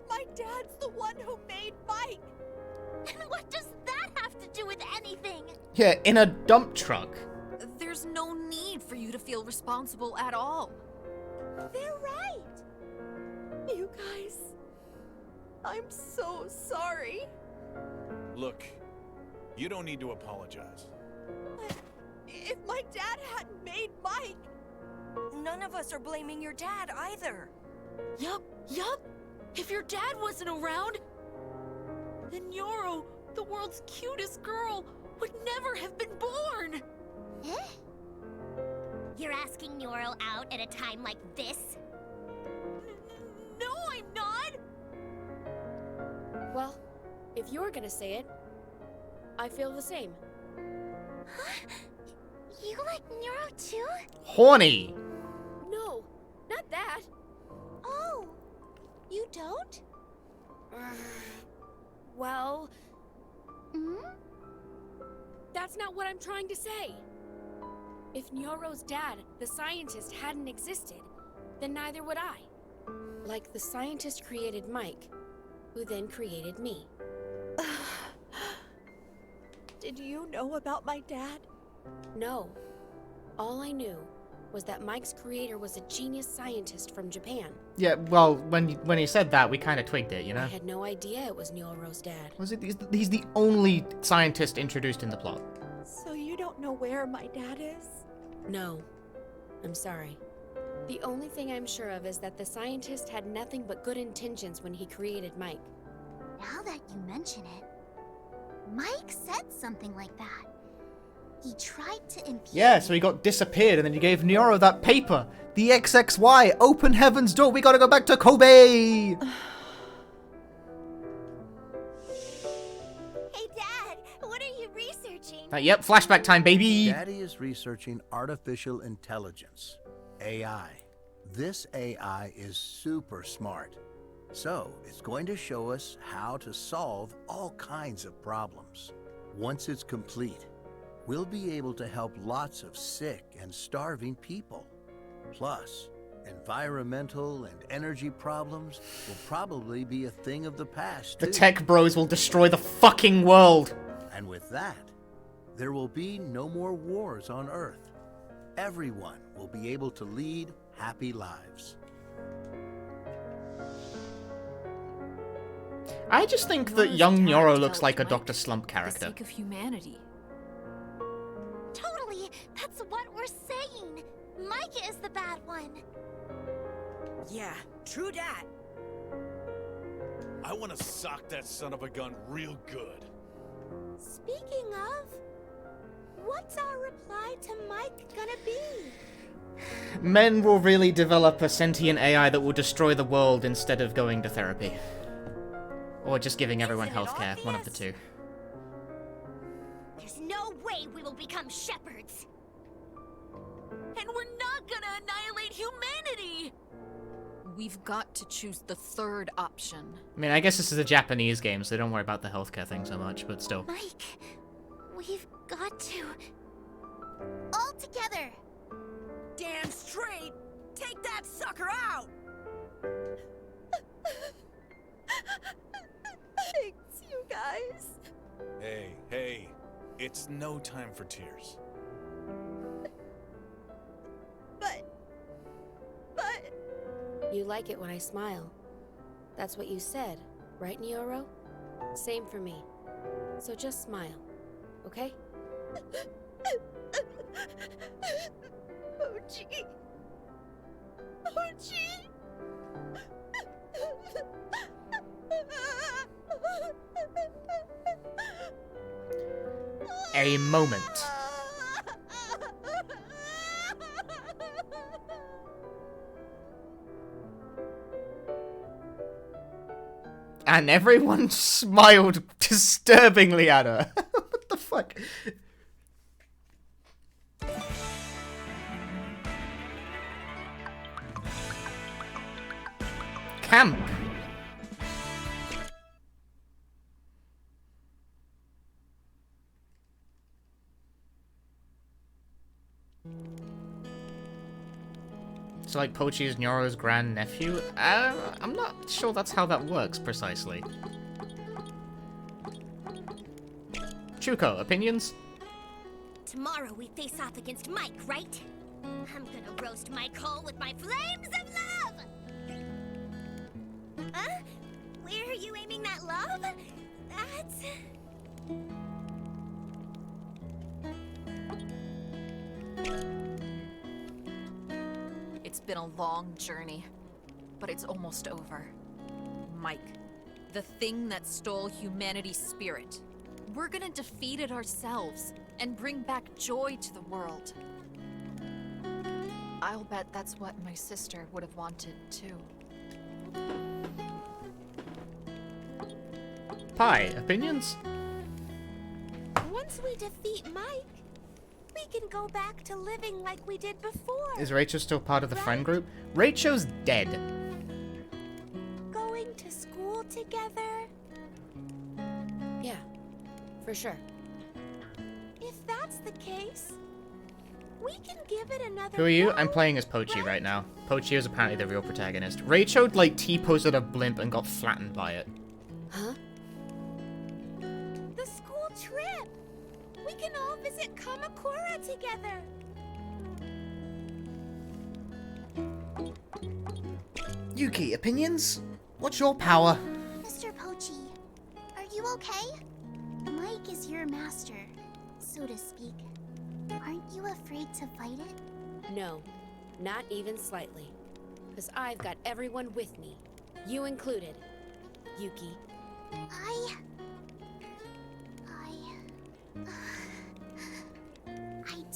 My dad's the one who made Mike. And what does that have to do with anything? Yeah, in a dump truck. There's no need for you to feel responsible at all. They're right. You guys, I'm so sorry. Look, you don't need to apologize. If my dad hadn't made Mike... None of us are blaming your dad either. Yup. If your dad wasn't around, then Nyoro, the world's cutest girl, would never have been born. Eh? You're asking Nyoro out at a time like this? No, I'm not! Well, if you're gonna say it, I feel the same. Huh? You like Nyoro too? Horny. No, not that. Oh, you don't? Well... Hmm? That's not what I'm trying to say. If Nyoro's dad, the scientist, hadn't existed, then neither would I. Like the scientist created Mike, who then created me. Did you know about my dad? No. All I knew was that Mike's creator was a genius scientist from Japan. Yeah, well, when he said that, we kind of twigged it, you know? I had no idea it was Nyoro's dad. Was it? He's the only scientist introduced in the plot. So you don't know where my dad is? No. I'm sorry. The only thing I'm sure of is that the scientist had nothing but good intentions when he created Mike. Now that you mention it, Mike said something like that. He tried to impede. Yeah, so he got disappeared, and then you gave Nyoro that paper. The XXY, open heaven's door, we gotta go back to Kobe! Hey, Dad, what are you researching? Yep, flashback time, baby! Daddy is researching artificial intelligence, AI. This AI is super smart. So, it's going to show us how to solve all kinds of problems. Once it's complete, we'll be able to help lots of sick and starving people. Plus, environmental and energy problems will probably be a thing of the past, too. The tech bros will destroy the fucking world! And with that, there will be no more wars on Earth. Everyone will be able to lead happy lives. I just think that Nyoro's young dad Nyoro looks felt like a Mike Dr. Slump for the character. sake of humanity. Totally! That's what we're saying! Mike is the bad one! Yeah, true dat. I want to sock that son of a gun real good. Speaking of, what's our reply to Mike gonna be? Men will really develop a sentient AI that will destroy the world instead of going to therapy. Or just giving everyone Isn't it healthcare, one of the obvious? two. There's no way we will become shepherds. And we're not gonna annihilate humanity! We've got to choose the third option. I mean, I guess this is a Japanese game, so don't worry about the healthcare thing so much, but still. Mike, we've got to. All together. Damn straight. Take that sucker out. Thanks, you guys. Hey, it's no time for tears. But... You like it when I smile. That's what you said, right, Nyoro? Same for me. So just smile, okay? Pochi. Pochi. A moment. And everyone smiled disturbingly at her. What the fuck? Camp. So like Pochi is Nyoro's grandnephew? I'm not sure that's how that works precisely. Chuko, opinions? Tomorrow we face off against Mike, right? I'm gonna roast Mike whole with my flames of love! Huh? Where are you aiming that love? That's... It's been a long journey, but it's almost over. Mike, the thing that stole humanity's spirit. We're gonna defeat it ourselves and bring back joy to the world. I'll bet that's what my sister would have wanted too. Pi, opinions? Once we defeat Mike, we can go back to living like we did before. Is Rachel still part of the friend group? Rachel's dead. Going to school together. Yeah, for sure. If that's the case, we can give it another Who are you? go, I'm playing as Pochi right? right now. Pochi is apparently the real protagonist. Rachel, like, T-posed at a blimp and got flattened by it. Huh? The school trip. We can all visit Kamakura together. Yuki, opinions? What's your power? Mr. Pochi, are you okay? Mike is your master, so to speak. Aren't you afraid to fight it? No, not even slightly. Because I've got everyone with me. You included. Yuki. I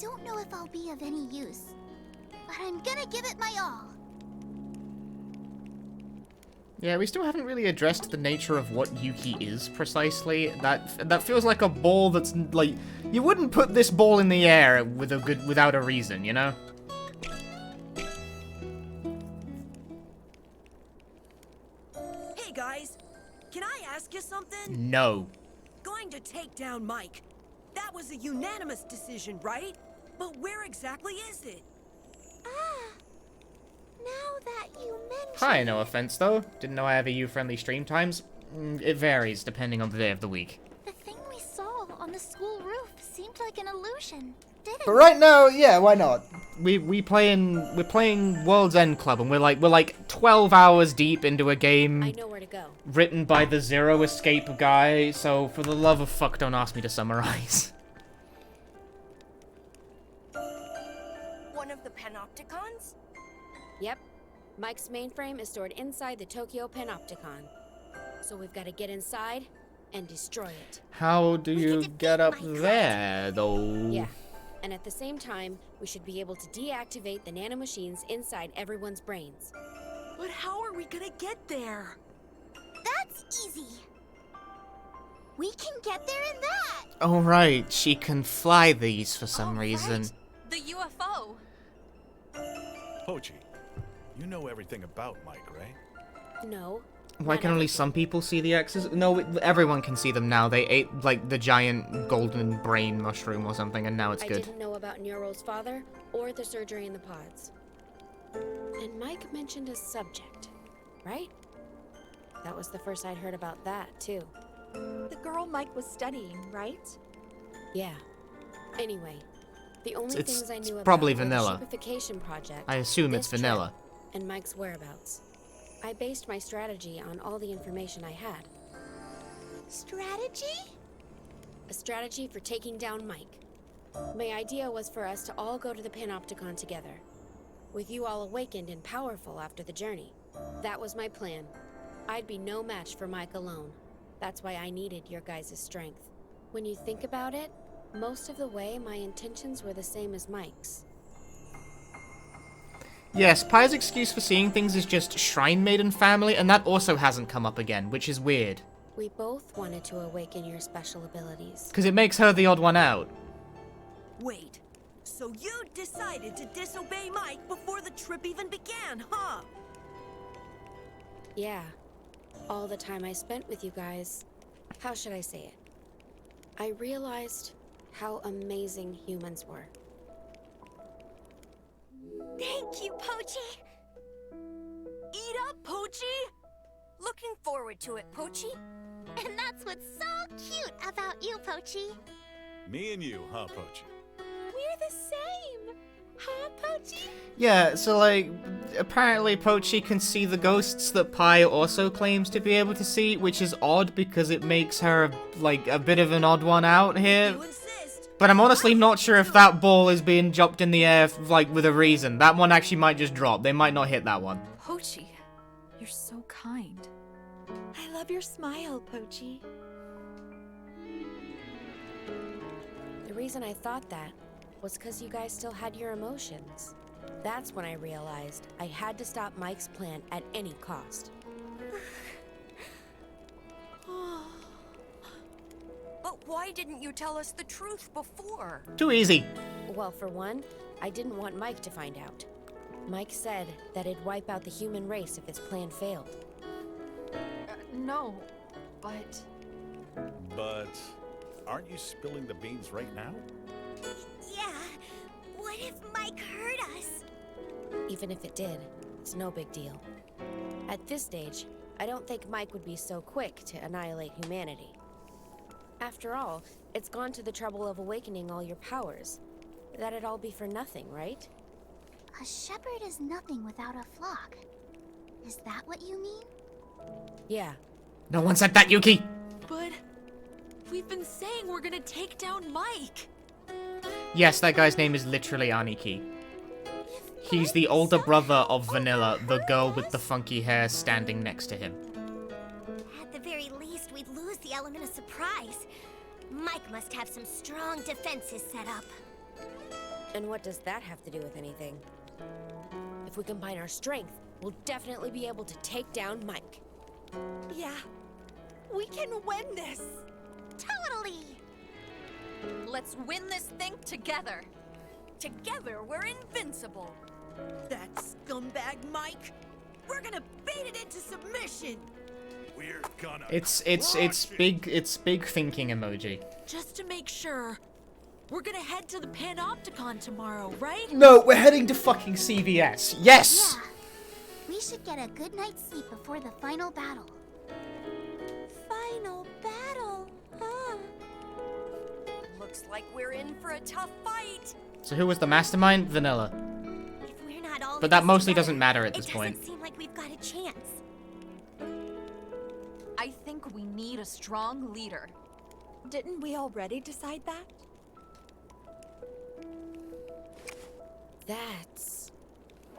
don't know if I'll be of any use, but I'm gonna give it my all. Yeah, we still haven't really addressed the nature of what Yuki is precisely. That feels like a ball that's like you wouldn't put this ball in the air without a reason, you know? Hey guys, can I ask you something? No. Going to take down Mike. That was a unanimous decision, right? But where exactly is it? Now that you mention Hi, no offense though. Didn't know I have EU-friendly stream times. It varies depending on the day of the week. The thing we saw on the school roof seemed like an illusion. didn't But right now, yeah, why not? We're playing World's End Club, and we're like 12 hours deep into a game. I know where to go. Written by the Zero Escape guy, so for the love of fuck, don't ask me to summarize. One of the Panopticons? Yep. Mike's mainframe is stored inside the Tokyo Panopticon. So we've got to get inside and destroy it. How do you get up there, though? Yeah. And at the same time, we should be able to deactivate the nanomachines inside everyone's brains. But how are we gonna get there? That's easy. We can get there in that. Oh right, she can fly these for some reason. The UFO. Pochi, you know everything about Mike, right? No. Why can only some people see the X's? No, everyone can see them now. They ate, like, the giant golden brain mushroom or something, and now it's good. I didn't know about Neuro's father, or the surgery in the pods. And Mike mentioned a subject, right? That was the first I'd heard about that, too. The girl Mike was studying, right? Yeah. Anyway, the only It's- things I it's knew about probably were the vanilla. Shipification project, I assume this it's vanilla. trip, and Mike's whereabouts. I based my strategy on all the information I had. Strategy? A strategy for taking down Mike. My idea was for us to all go to the Panopticon together, with you all awakened and powerful after the journey. That was my plan. I'd be no match for Mike alone. That's why I needed your guys' strength. When you think about it, most of the way my intentions were the same as Mike's. Yes, Pai's excuse for seeing things is just Shrine Maiden family, and that also hasn't come up again, which is weird. We both wanted to awaken your special abilities. Because it makes her the odd one out. Wait, so you decided to disobey Mike before the trip even began, huh? Yeah. All the time I spent with you guys. How should I say it? I realized how amazing humans were. Thank you, Pochi. Eat up, Pochi! Looking forward to it, Pochi. And that's what's so cute about you, Pochi. Me and you, huh, Pochi? We're the same. Huh, Pochi? Yeah, so like, apparently Pochi can see the ghosts that Pai also claims to be able to see, which is odd because it makes her, like, a bit of an odd one out here. But I'm honestly not sure if that ball is being dropped in the air, like, with a reason. That one actually might just drop. They might not hit that one. Pochi, you're so kind. I love your smile, Pochi. The reason I thought that was because you guys still had your emotions. That's when I realized I had to stop Mike's plan at any cost. But why didn't you tell us the truth before? Too easy. Well, for one, I didn't want Mike to find out. Mike said that it'd wipe out the human race if his plan failed. No, but... But aren't you spilling the beans right now? Yeah. What if Mike hurt us? Even if it did, it's no big deal. At this stage, I don't think Mike would be so quick to annihilate humanity. After all, it's gone to the trouble of awakening all your powers. That'd all be for nothing, right? A shepherd is nothing without a flock. Is that what you mean? Yeah. No one said that, Yuki! But... we've been saying we're gonna take down Mike! Yes, that guy's name is literally Aniki. He's the older brother of Vanilla, the girl with the funky hair standing next to him. At the very least, we'd lose the element of surprise. Mike must have some strong defenses set up. And what does that have to do with anything? If we combine our strength, we'll definitely be able to take down Mike. Yeah, we can win this! Totally! Let's win this thing together! Together, we're invincible! That scumbag Mike! We're gonna beat it into submission! We're gonna... It's big thinking emoji. Just to make sure, we're gonna head to the Panopticon tomorrow, right? No, we're heading to fucking CVS. Yes! Yeah. We should get a good night's sleep before the final battle. Final battle, huh? Looks Looks like we're in for a tough fight. So who was the mastermind? Vanilla. If we're not all But that in mostly together, doesn't matter at it this point. doesn't seem like we've got a chance. I think we need a strong leader. Didn't we already decide that? That's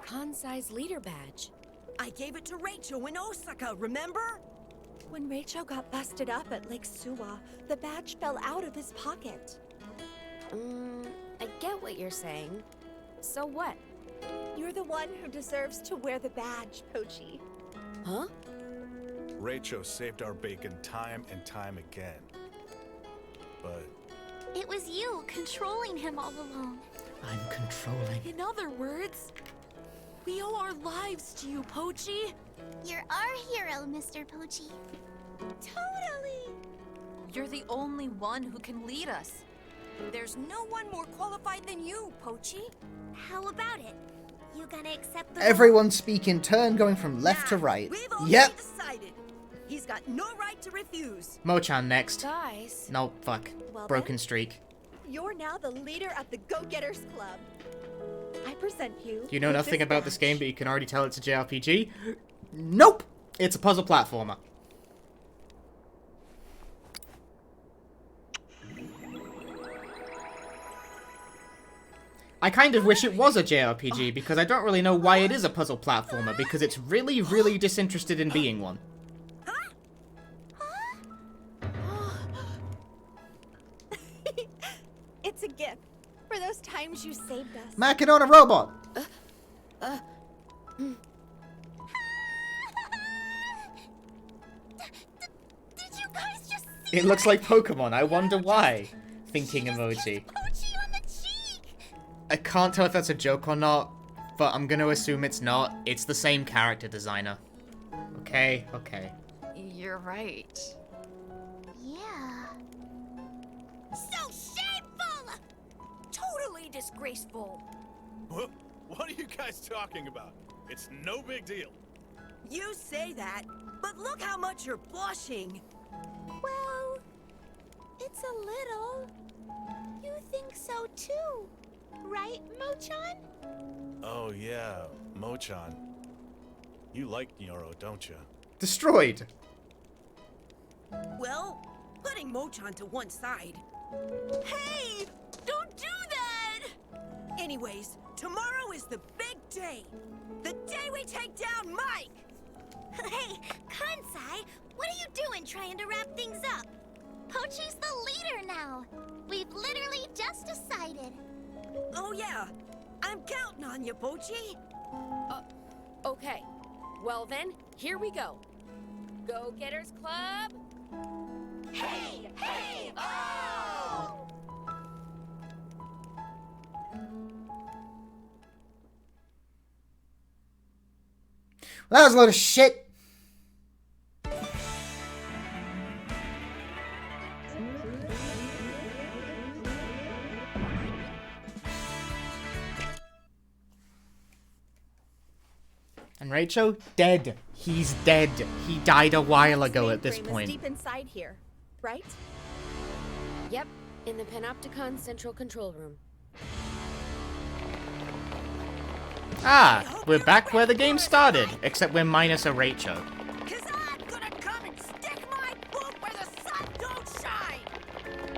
Kansai's leader badge. I gave it to Rachel in Osaka, remember? When Rachel got busted up at Lake Suwa, the badge fell out of his pocket. I get what you're saying. So what? You're the one who deserves to wear the badge, Pochi. Huh? Rachel saved our bacon time and time again. But It was you controlling him all along. I'm controlling. In other words, we owe our lives to you, Pochi. You're our hero, Mr. Pochi. Totally! You're the only one who can lead us. There's no one more qualified than you, Pochi. How about it? You gonna accept the Everyone speak in turn, going from left to right. We've already Yep. decided. He's got no right to refuse. Mochan next. Guys. No, fuck. Well Broken then. streak. You're now the leader of the Go-Getters Club. I present you. You know with nothing this about this badge. game, but you can already tell it's a JRPG? Nope! It's a puzzle platformer. I kind of wish it was a JRPG, because I don't really know why it is a puzzle platformer, because it's really, really disinterested in being one. It's a gift for those times you saved us. Macking on a robot. Did you guys just It looks like Pokemon, I wonder why. Thinking emoji. Pochi on the cheek? I can't tell if that's a joke or not, but I'm gonna assume it's not. It's the same character designer. Okay, okay. You're right. Yeah. So shameful! Totally disgraceful. what are you guys talking about? It's no big deal. You say that, but look how much you're blushing. Well, it's a little. You think so too, right, Mochan? Oh yeah, Mochan. You like Nyoro, don't you? Destroyed! Well, putting Mochan to one side. Hey! Don't do that! Anyways, tomorrow is the big day. The day we take down Mike! Hey, Kansai, what are you doing trying to wrap things up? Pochi's the leader now. We've literally just decided. Oh yeah, I'm counting on you, Pochi. Okay. Well then, here we go. Go-Getters Club. Hey! Hey! Oh! That was a load of shit. And Rachel? Dead. He's dead. He died a while ago at this Mainframe is point. deep inside here, right? Yep, in the Panopticon Central Control Room. Ah, we're back where the game started, except we're minus a Rachel. Cause I'm gonna come and stick my boot where the sun don't shine!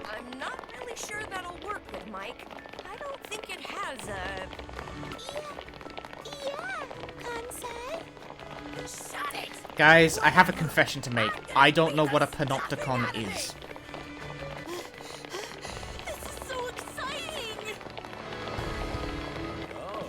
I'm not really sure that'll work with Mike. I don't think it has a... Yeah, Kansai. Shut it! Guys, I have a confession to make. I don't know what a Panopticon is. This is so exciting! Oh,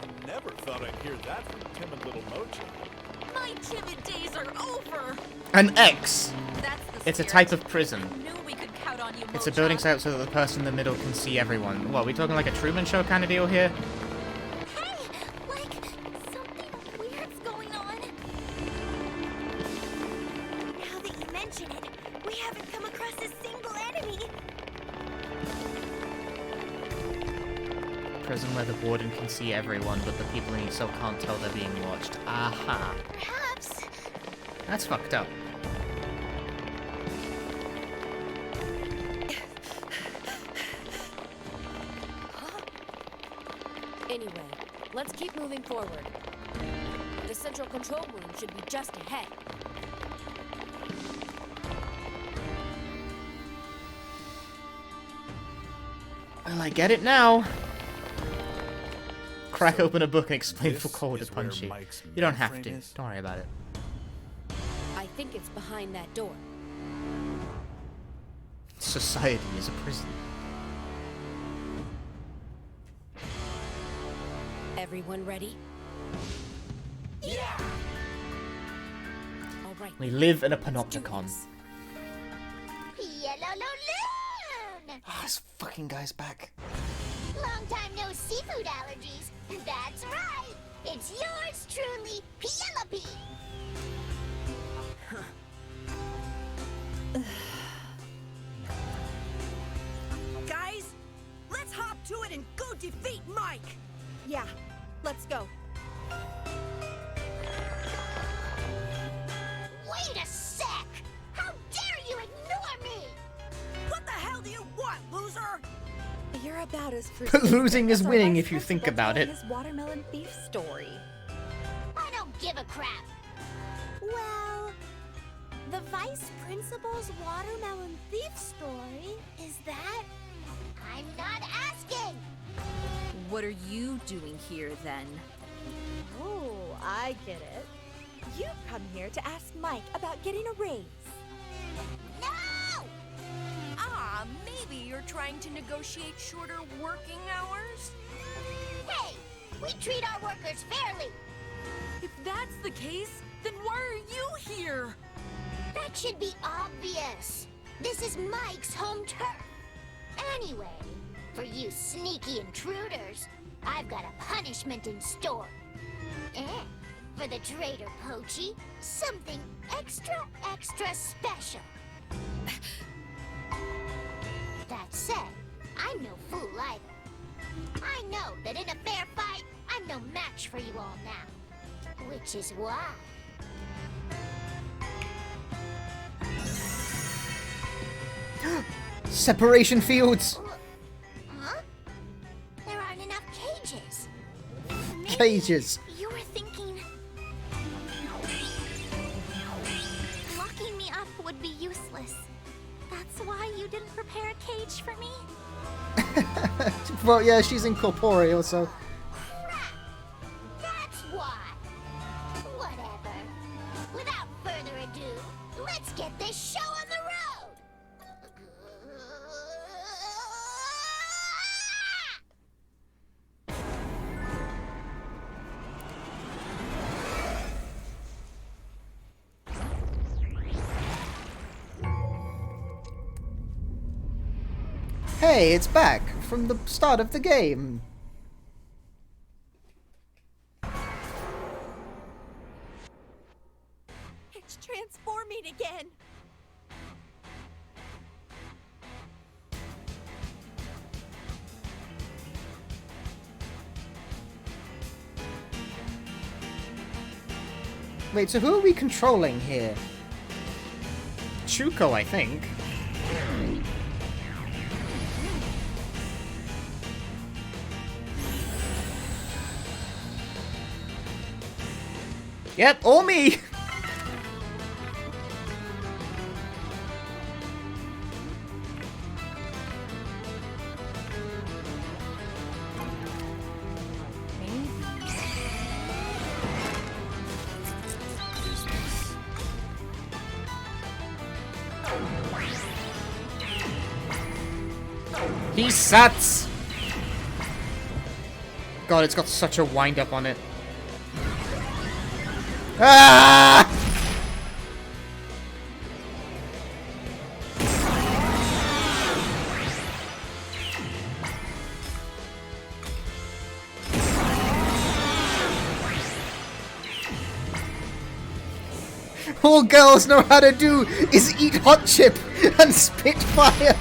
I never thought I'd hear that from timid little Mochan. My timid days are over! An X! That's the It's a spirit. type of prison. I knew we could count on you, It's a Mochan. building set up so that the person in the middle can see everyone. What, are we talking like a Truman Show kind of deal here? Hey, like something weird's going on. Now that you mention it, we haven't come across a single enemy. Prison where the warden can see everyone, but the people in each cell can't tell they're being watched. Aha. Perhaps. That's fucked up. anyway. Let's keep moving forward. The central control room should be just ahead. Well, I get it now. Crack open a book and explain for Cole to is where punch you. Mike's You don't have mainframe to. is? Don't worry about it. I think it's behind that door. Society is a prison. Everyone ready? Yeah! All right. We live in a panopticon. Yellow Loon! Ah, this fucking guy's back. Long time no seafood allergies. That's right. It's yours truly, Penelope. Guys, let's hop to it and go defeat Mike! Yeah, let's go. Wait a sec! How dare you ignore me! What the hell do you want, loser? You're about as But losing is as our winning vice if you think principal about telling it. His watermelon thief story. I don't give a crap. Well, the vice principal's watermelon thief story, is that? I'm not asking. What are you doing here then? Oh, I get it. You've come here to ask Mike about getting a raise. No! Ah, maybe you're trying to negotiate shorter working hours? Hey, we treat our workers fairly. If that's the case, then why are you here? That should be obvious. This is Mike's home turf. Anyway, for you sneaky intruders, I've got a punishment in store. And for the traitor Pochi, something extra special. That said, I'm no fool either. I know that in a fair fight, I'm no match for you all now. Which is why... Separation fields! Huh? There aren't enough cages. Cages. You were thinking... locking me up would be useless. That's why you didn't prepare a cage for me? Well, yeah, she's incorporeal, so... That's why. Whatever. Without further ado, let's get this show on the road. Hey, it's back from the start of the game. It's transforming again. Wait, so who are we controlling here? Chuko, I think. Yep, or me! He sucks! God, it's got such a wind up on it. Ah! All girls know how to do is eat hot chip and spit fire.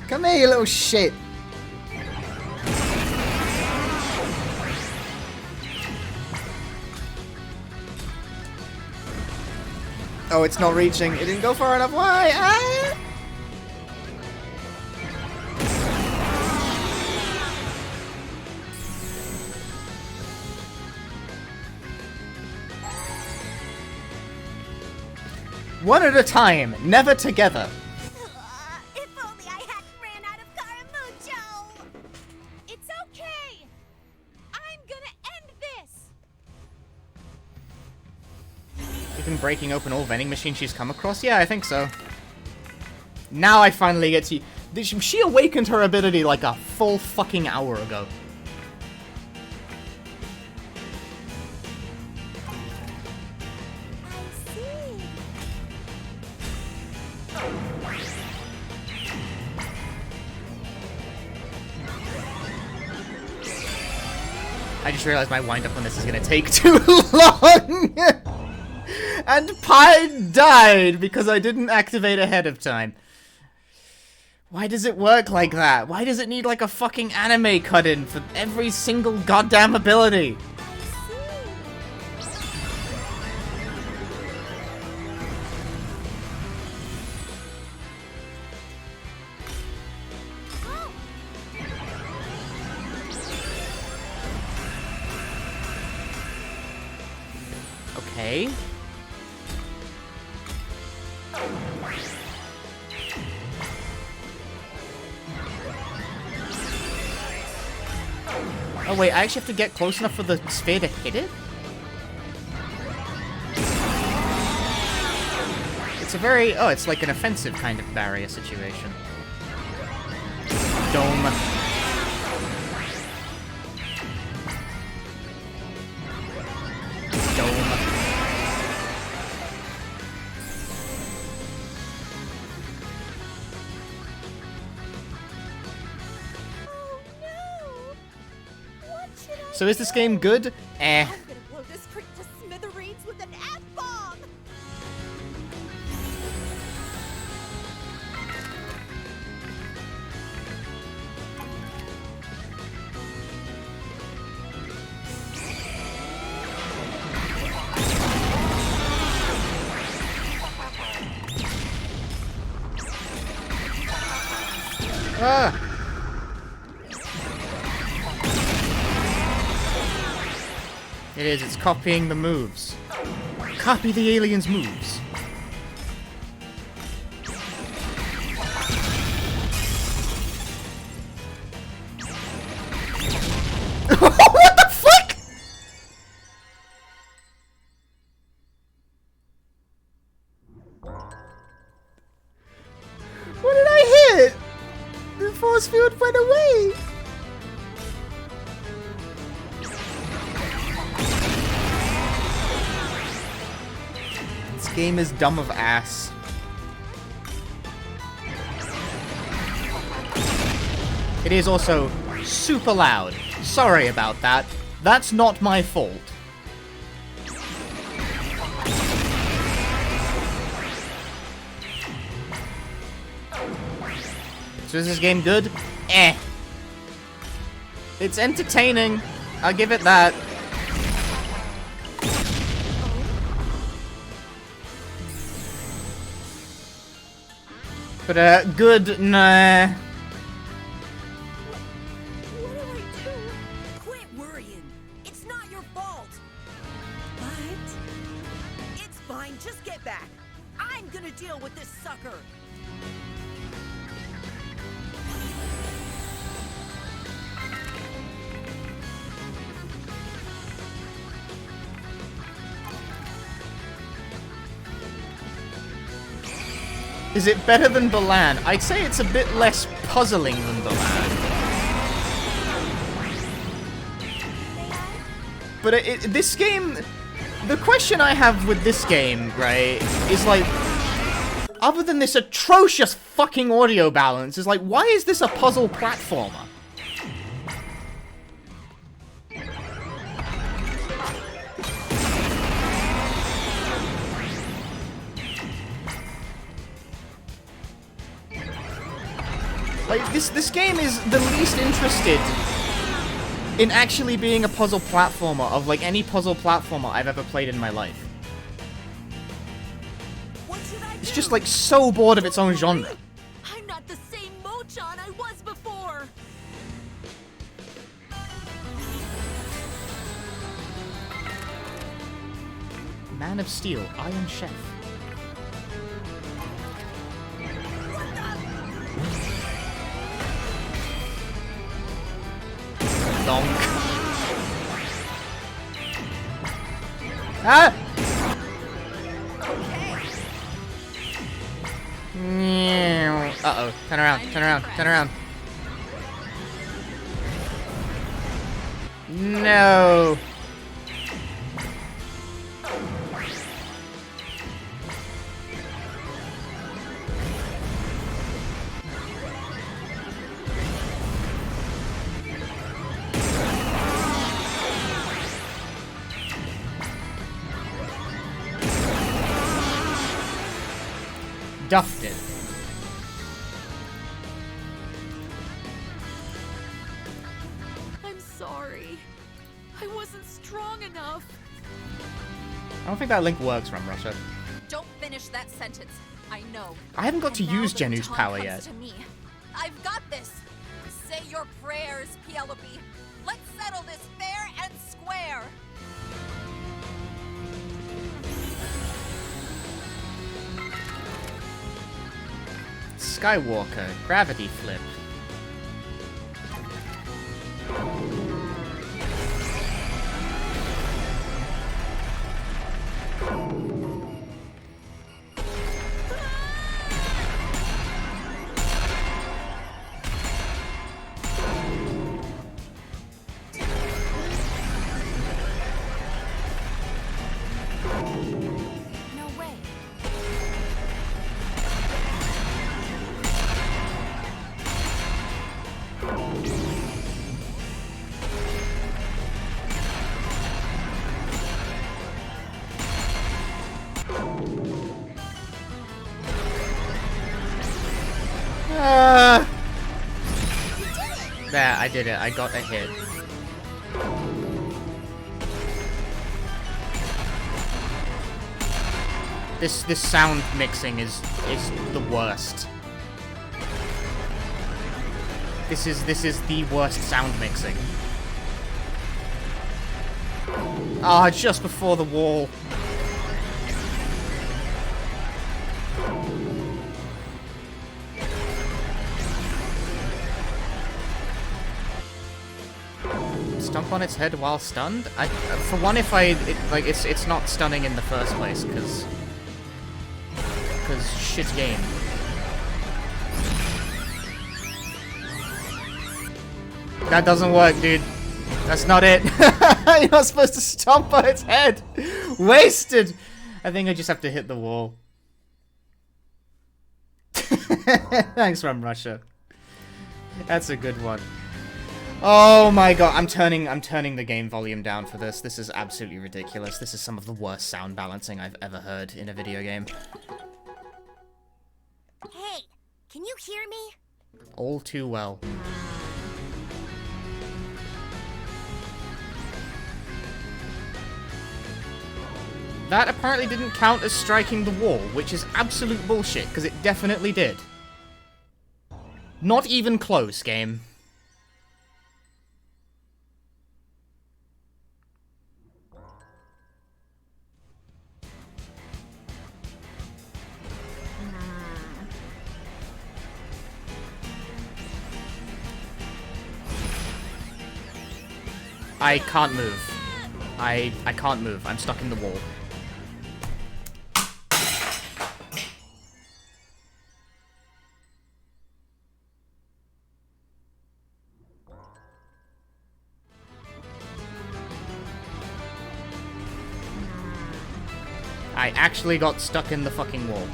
Come here, you little shit. Oh, it's not reaching. It didn't go far enough. Why? Ah! One at a time, never together. If only I hadn't ran out of Caramucho! It's okay. I'm gonna end this. You've been breaking open all vending machines she's come across? Yeah, I think so. Now I finally get to... She awakened her ability like a full fucking hour ago. I just realized my wind-up on this is gonna take too long! And Pi died because I didn't activate ahead of time. Why does it work like that? Why does it need like a fucking anime cut-in for every single goddamn ability? Okay. Oh wait, I actually have to get close enough for the sphere to hit it? It's a very... Oh, it's like an offensive kind of barrier situation. Dome. So is this game good? Eh. I'm gonna blow this crate to smithereens with an F-bomb! Ah! It is, it's copying the moves. Copy the alien's moves. What the fuck? What did I hit? The force field went away. This game is dumb of ass. It is also super loud. Sorry about that. That's not my fault. So is this game good? Eh. It's entertaining. I'll give it that. But, good, nah. What do I do? Quit worrying. It's not your fault. But it's fine. Just get back. I'm gonna deal with this sucker. Is it better than Balan? I'd say it's a bit less puzzling than Balan. But this game... The question I have with this game, right, is like... Other than this atrocious fucking audio balance, is like, why is this a puzzle platformer? Like, this game is the least interested in actually being a puzzle platformer of, like, any puzzle platformer I've ever played in my life. It's just like so bored of its own genre. I'm not the same Mochan I was before. Man of Steel, Iron Chef. Donk. Ah! Uh-oh. Turn around, turn around, turn around. No. Duffed it. I'm sorry. I wasn't strong enough. I don't think that link works from Russia. Don't finish that sentence. I know. I haven't got to And now use the Genu's baton power comes yet. to me. I've got this. Say your prayers, Penelope. Let's settle this fair and square. Skywalker, gravity flip. No way. There, I did it. I got a hit. This sound mixing is the worst. This is the worst sound mixing. Ah, just before the wall. Stomp on its head while stunned? For one, if it's not stunning in the first place, because shit game. That doesn't work, dude. That's not it. You're not supposed to stomp on its head. Wasted. I think I just have to hit the wall. Thanks from Russia. That's a good one. Oh my god, I'm turning the game volume down for this. This is absolutely ridiculous. This is some of the worst sound balancing I've ever heard in a video game. Hey, can you hear me? All too well. That apparently didn't count as striking the wall, which is absolute bullshit, because it definitely did. Not even close, game. I can't move. I can't move. I'm stuck in the wall. I actually got stuck in the fucking wall.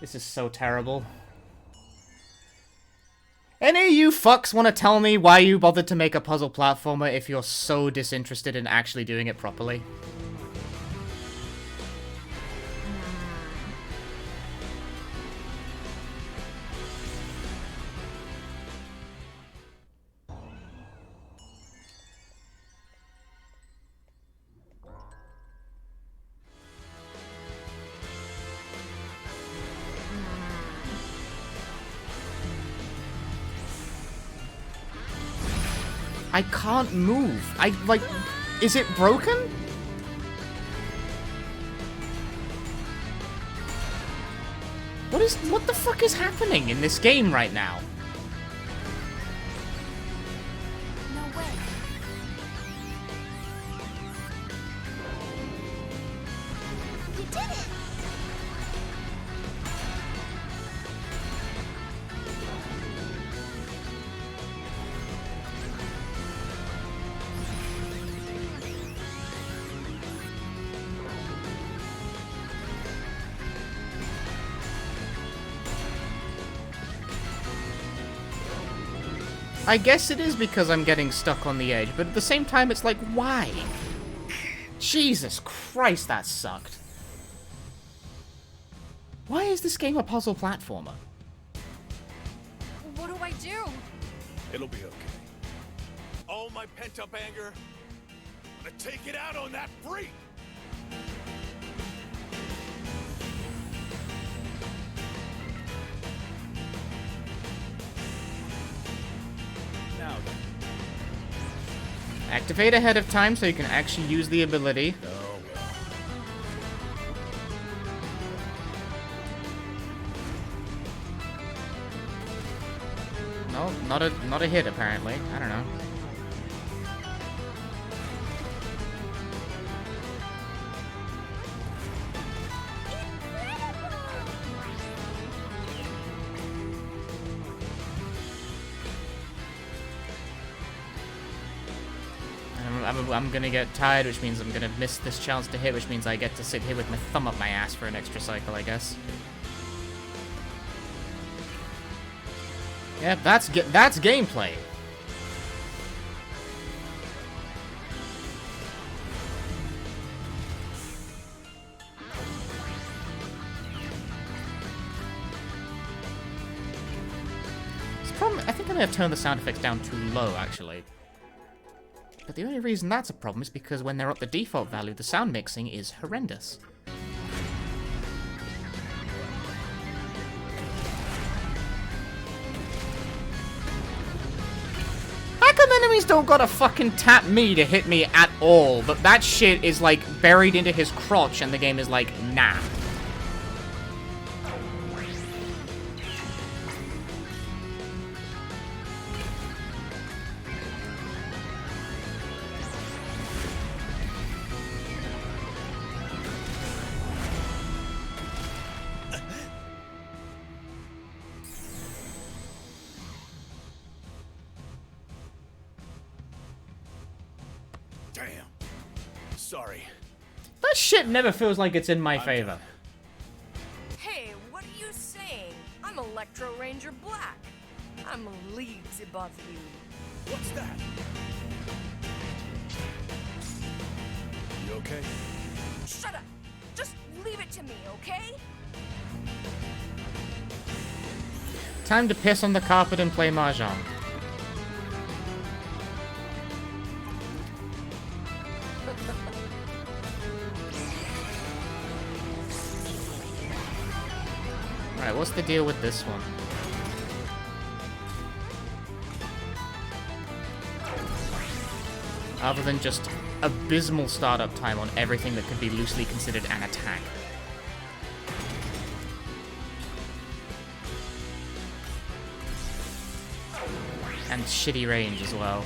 This is so terrible. Any of you fucks want to tell me why you bothered to make a puzzle platformer if you're so disinterested in actually doing it properly? I can't move. Is it broken? What the fuck is happening in this game right now? No way. You did it! I guess it is because I'm getting stuck on the edge, but at the same time, it's like, why? Jesus Christ, that sucked. Why is this game a puzzle platformer? What do I do? It'll be okay. All my pent-up anger, I'm gonna take it out on that freak! Now then. Activate ahead of time so you can actually use the ability. Oh, well. No, not a hit apparently. I don't know. I'm gonna get tired, which means I'm gonna miss this chance to hit, which means I get to sit here with my thumb up my ass for an extra cycle, I guess. Yeah, that's gameplay. I think I may have turned the sound effects down too low, actually. But the only reason that's a problem is because when they're at the default value, the sound mixing is horrendous. How come enemies don't gotta fucking tap me to hit me at all, but that shit is like buried into his crotch and the game is like, nah. Damn. Sorry. That shit never feels like it's in my favor. Hey, what are you saying? I'm Electro Ranger Black. I'm leagues above you. What's that? You okay? Shut up! Just leave it to me, okay? Time to piss on the carpet and play Mahjong. Alright, what's the deal with this one? Other than just abysmal startup time on everything that could be loosely considered an attack. And shitty range as well.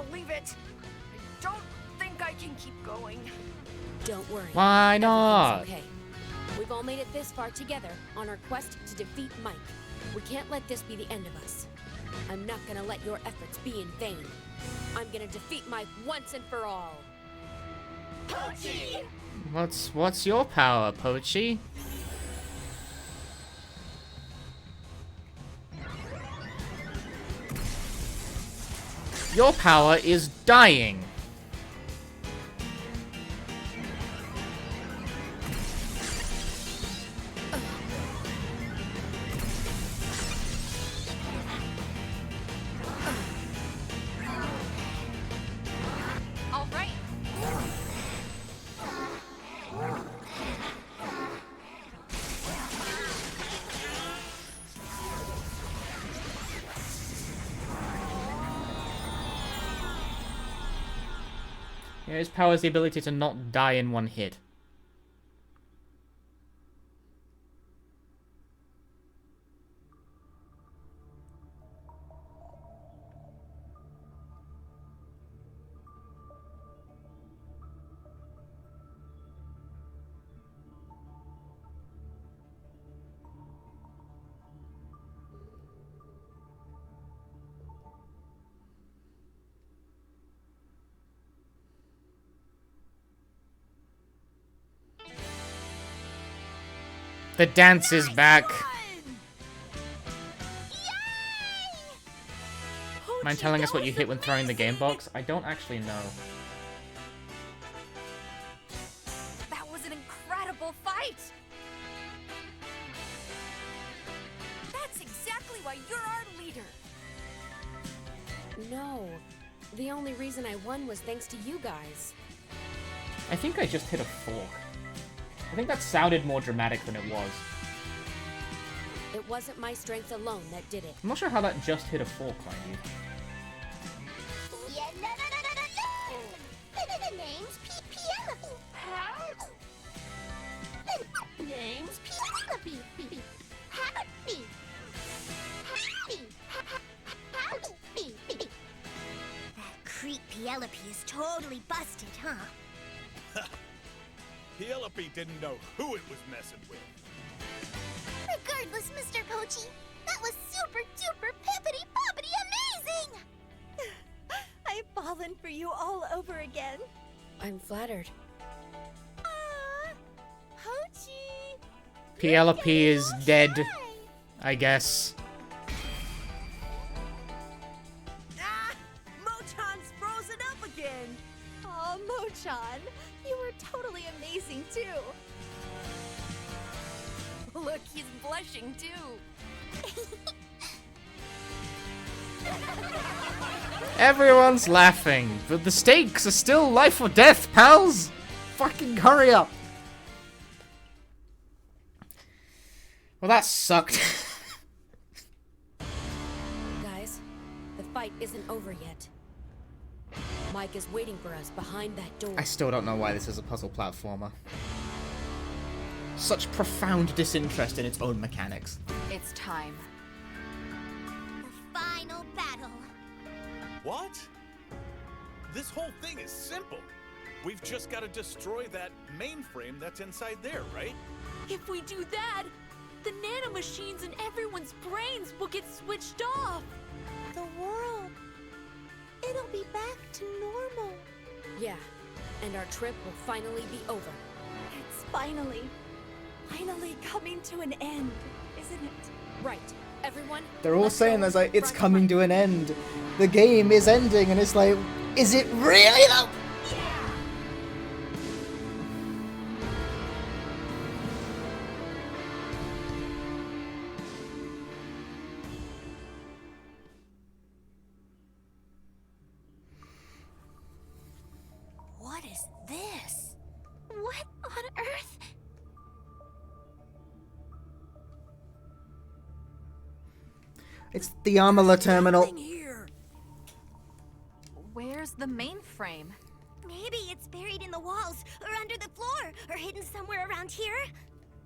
Believe it. I don't think I can keep going. Don't worry. Why not? Everything's okay. We've all made it this far together on our quest to defeat Mike. We can't let this be the end of us. I'm not gonna let your efforts be in vain. I'm gonna defeat Mike once and for all. Pochi! What's your power, Pochi? Your power is dying. All right. Yeah, his power is the ability to not die in one hit. The dance is back. Mind telling us what you hit when throwing the game box? I don't actually know. That was an incredible fight! That's exactly why you're our leader! No. The only reason I won was thanks to you guys. I think I just hit a fork. I think that sounded more dramatic than it was. It wasn't my strength alone that did it. I'm not sure how that just hit a fork, mind you. Yeah, no. The name's Penelope. The name's Penelope. Happy. That creep Penelope is totally busted, huh? Penelope didn't know who it was messing with. Regardless, Mr. Pochi, that was super duper pippity poppity amazing! I've fallen for you all over again. I'm flattered. Pochi! Penelope is dead, I guess. Ah! Mochan's frozen up again! Oh, Mochan, you were totally amazing too. Look, he's blushing too. Everyone's laughing, but the stakes are still life or death, pals! Fucking hurry up! Well, that sucked. Guys, the fight isn't over yet. Mike is waiting for us behind that door. I still don't know why this is a puzzle platformer. Such profound disinterest in its own mechanics. It's time. The final battle. What? This whole thing is simple. We've just got to destroy that mainframe that's inside there, right? If we do that, the nanomachines in everyone's brains will get switched off. The world. It'll be back to normal. Yeah, and our trip will finally be over. It's finally coming to an end, isn't it? Right. Everyone, They're all let's saying go there's like, it's front coming to an end. The game is ending, and it's like, is it really though? What is this? What on earth? It's the Amala terminal. Here. Where's the mainframe? Maybe it's buried in the walls, or under the floor, or hidden somewhere around here?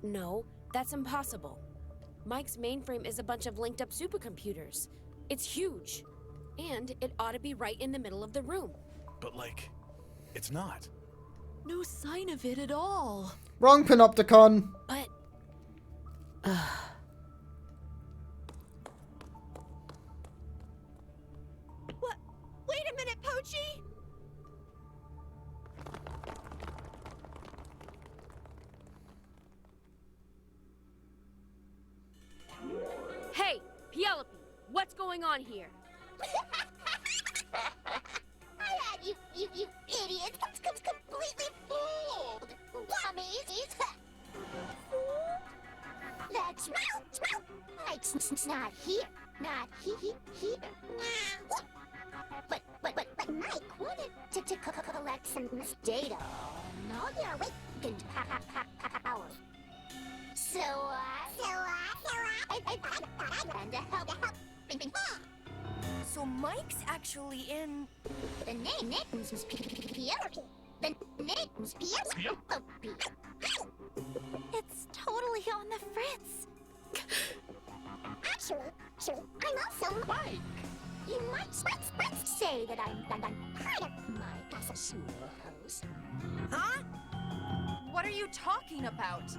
No, that's impossible. Mike's mainframe is a bunch of linked up supercomputers. It's huge. And it ought to be right in the middle of the room. But like, it's not. No sign of it at all. Wrong Panopticon. But... What? Wait a minute, Pochi! going on here? I had you idiots completely fooled. Dummies. That's right. Mike's not here. Not here. But Mike wanted to collect some data on all your awakened powers. So I and to help. So Mike's actually in. The name's Penelope. The name's Penelope. It's totally on the fritz. Actually, I'm also Mike. You might say that I'm part of Mike, I suppose. Huh? What are you talking about?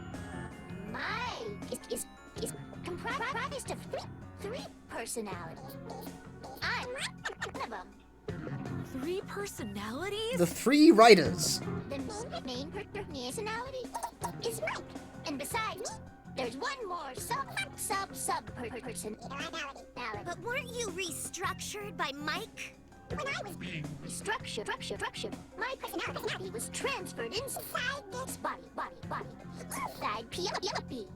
Mike is comprised of three personalities. I'm one of them. 3 personalities? The 3 writers. The main personality is Mike, and besides, there's one more sub personality. But weren't you restructured by Mike? When I was structured, my personality was transferred inside this body. Inside Penelope.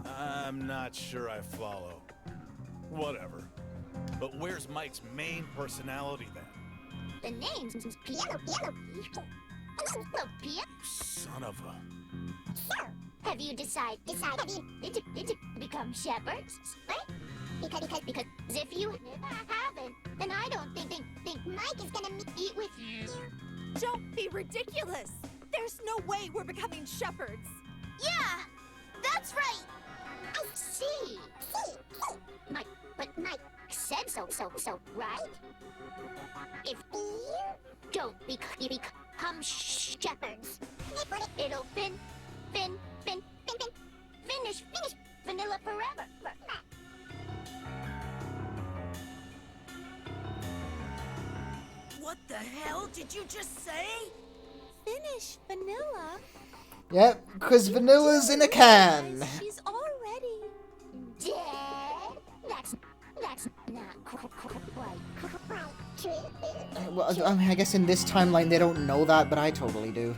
I'm not sure I follow. Whatever. But where's Mike's main personality then? The name's Penelope. Son of a... So, have you decided to become shepherds? Right? Because if you haven't, then I don't think Mike is gonna meet with you. Don't be ridiculous! There's no way we're becoming shepherds! Yeah, that's right. I see. But Mike said so, right? If you don't become shepherds, it'll finish vanilla forever. What the hell did you just say? Finish vanilla? Yep, because vanilla's in a can. She's already dead. That's not quite true. Well, I mean, I guess in this timeline they don't know that, but I totally do.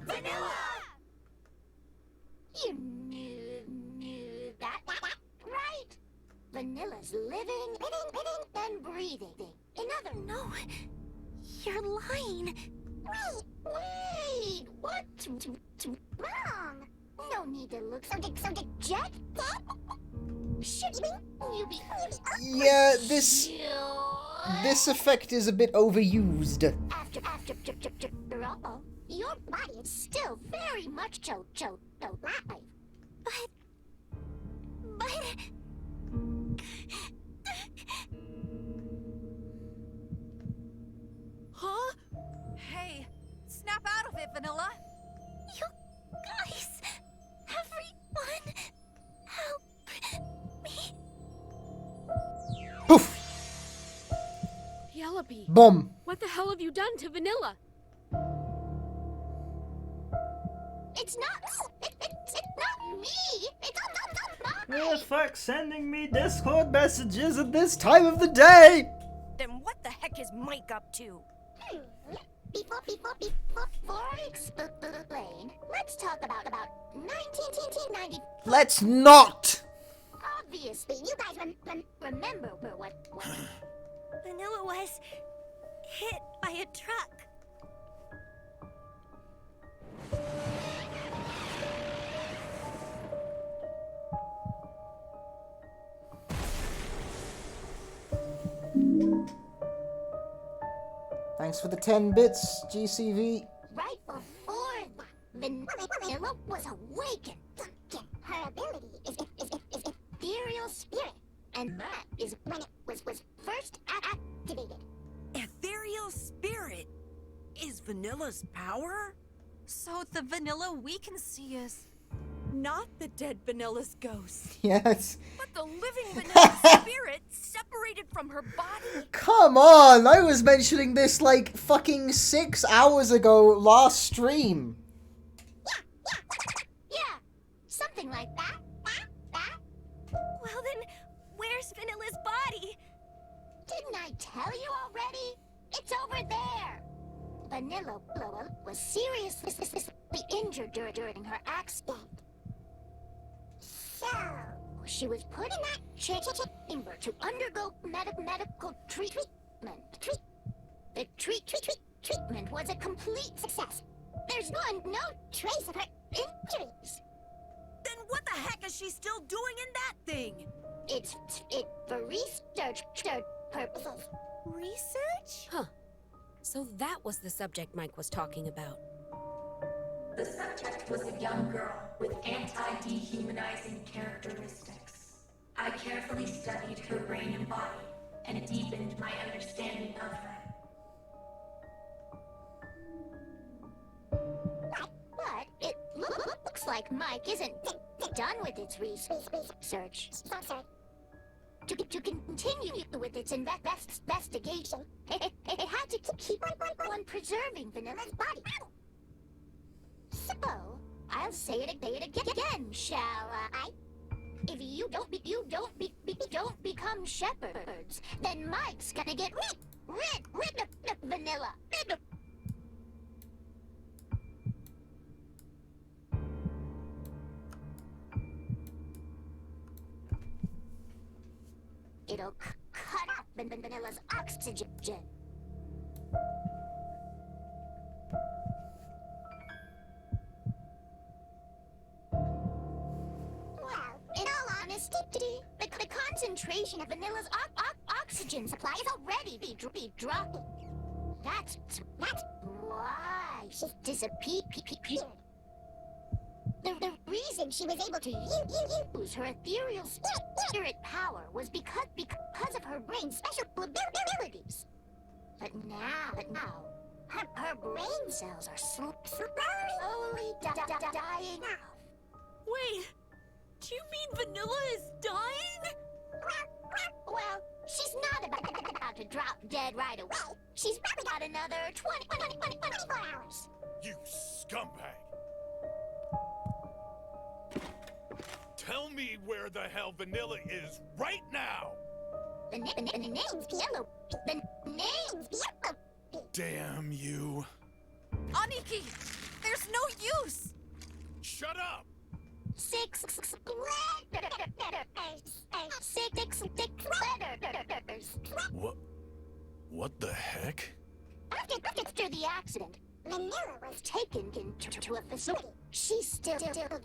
Vanilla! You knew that, right? Vanilla's living and breathing. No, you're lying. Wait, what's wrong? No need to look so dejected. Should you be? Yeah, this effect is a bit overused. After all, your body is still very much alive. But Huh? Hey, snap out of it, Vanilla! You guys, everyone, help me. Poof! Penelope. Boom. What the hell have you done to Vanilla? It's not me. It's not The fuck sending me Discord messages at this time of the day? Then what the heck is Mike up to? Before explain, let's talk about 1990. Let's not! Obviously, you guys remember what Vanilla was hit by a truck. Thanks for the 10 bits, GCV. right before Vanilla was awakened. Her ability is ethereal spirit, and that is when it was first activated. Ethereal spirit is Vanilla's power? So the Vanilla we can see is Not the dead Vanilla's ghost. Yes. But the living Vanilla's spirit separated from her body. Come on! I was mentioning this like fucking 6 hours ago last stream. Yeah, something like that. Well then, where's Vanilla's body? Didn't I tell you already? It's over there. Vanilla was seriously injured during her accident. So, she was put in that chamber to undergo medical treatment. The treatment was a complete success. There's no trace of her injuries. Then what the heck is she still doing in that thing? It's for research purposes. Research? Huh. So that was the subject Mike was talking about. The subject was a young girl with anti-dehumanizing characteristics. I carefully studied her brain and body, and it deepened my understanding of her. But it looks like Mike isn't done with its research. To continue with its investigation, it had to keep on preserving Vanilla's body. So, I'll say it again, shall I? If you don't become shepherds, then Mike's gonna get rid of Vanilla. It'll cut off Vanilla's oxygen. Well, in all honesty, the concentration of Vanilla's oxygen supply is already be dropping. That's why she disappeared. The reason she was able to use her ethereal spirit power was because of her brain's special abilities. But now, her brain cells are slowly dying off. Wait, do you mean Vanilla is dying? Well, she's not about to drop dead right away. She's probably got another 24 hours. You scumbag! Tell me where the hell Vanilla is right now! The name's Yellow. The name's Yellow. Damn you. Aniki, there's no use! Shut up! Six letters. What the heck? After the accident, Vanilla was taken to a facility. She's still there.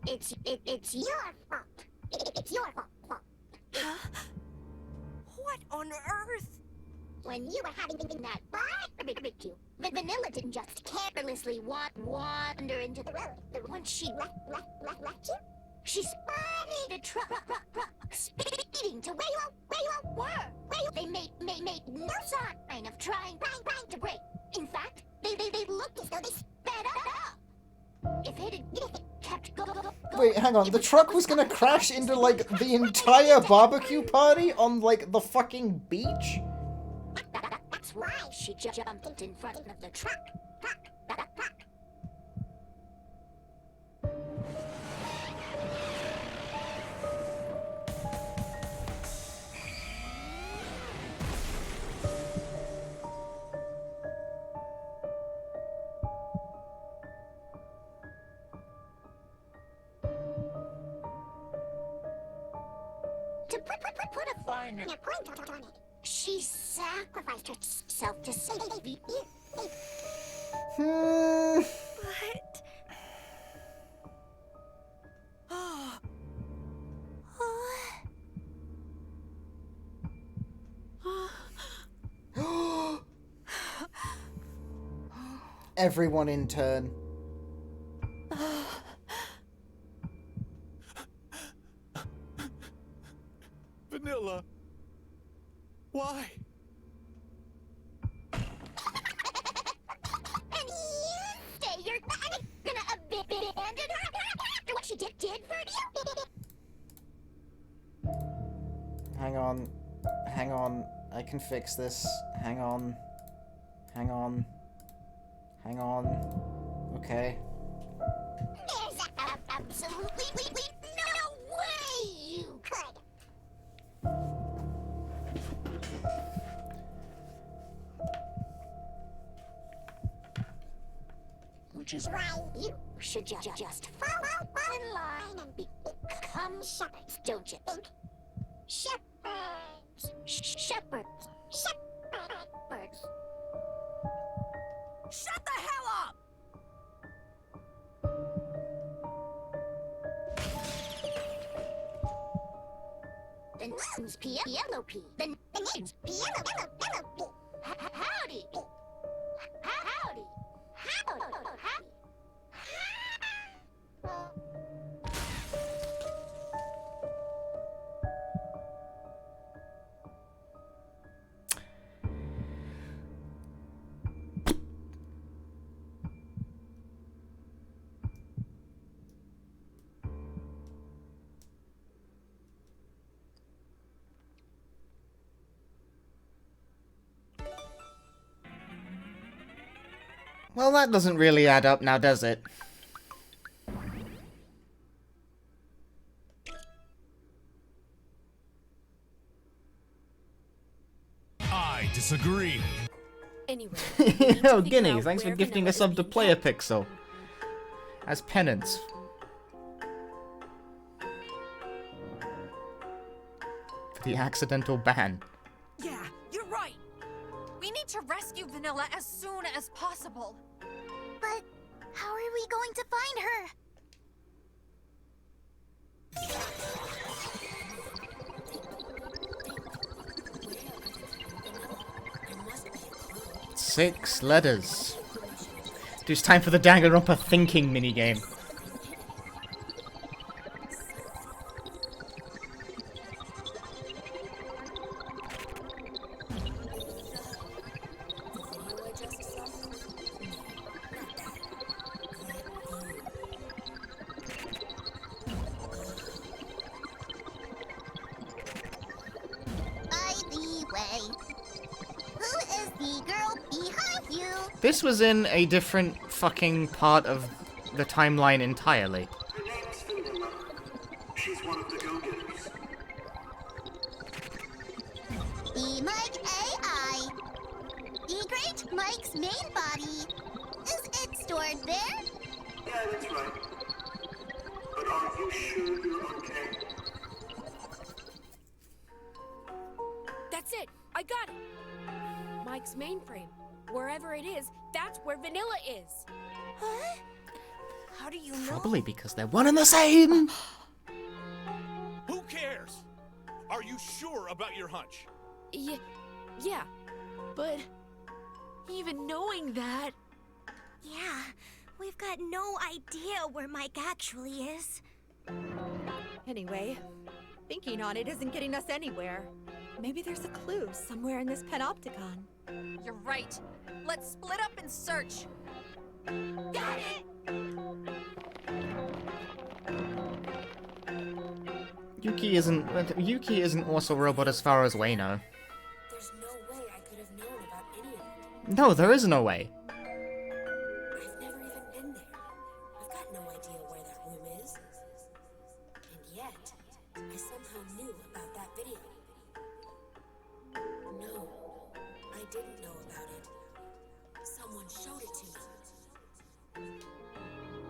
It's your fault. It's your fault. Huh? What on earth? When you were having that barbecue, Vanilla didn't just carelessly wander into the road. Once she left you, she spotted a truck speeding to where you all were. They made no sign of trying to brake. In fact, they looked as though they sped up. If it had kept going. Wait, hang on. The truck was gonna crash into, like, the entire barbecue party on, like, the fucking beach? That's why she jumped in front of the truck. To put a finer point on it, she sacrificed herself to save you. But... Everyone in turn. Vanilla. Why? And you say you're gonna abandon her? on. Hang on. I can fix this. Hang on. Hang on. Hang on. Okay. There's absolutely no way you could. Which is why you should just follow one line and become shepherds, don't you think? Shepherds. Shepherds. Shepherds. Shut the hell up! The name's Penelope. The name's Penelope. Howdy. Howdy. Howdy. Well, that doesn't really add up now, does it? I disagree. Anyway. Oh, Guineas, thanks for gifting a sub to Player Pixel. As penance. For the accidental ban. Yeah, you're right. We need to rescue Vanilla as soon as possible. But how are we going to find her? 6 letters. Dude, it's time for the Danganronpa thinking minigame. By the way, who is the girl behind you? This was in a different fucking part of the timeline entirely. She's one of the go-getters. The Mike AI. The Great Mike's main body. Is it stored there? Yeah, that's right. But are you sure you're okay? That's it. I got it. Mike's mainframe. Wherever it is, that's where Vanilla is. Huh? How do you know? Probably because they're one and the same. Who cares? Are you sure about your hunch? Yeah. But even knowing that... Yeah, we've got no idea where Mike actually is. Anyway, thinking on it isn't getting us anywhere. Maybe there's a clue somewhere in this panopticon. You're right. Let's split up and search. Got it! Yuki isn't also a robot as far as we know. There's no way I could have known about any of it. No, there is no way. I've never even been there. I've got no idea where that room is. And yet, I somehow knew about that video. No, I didn't know about it. Someone showed it to me.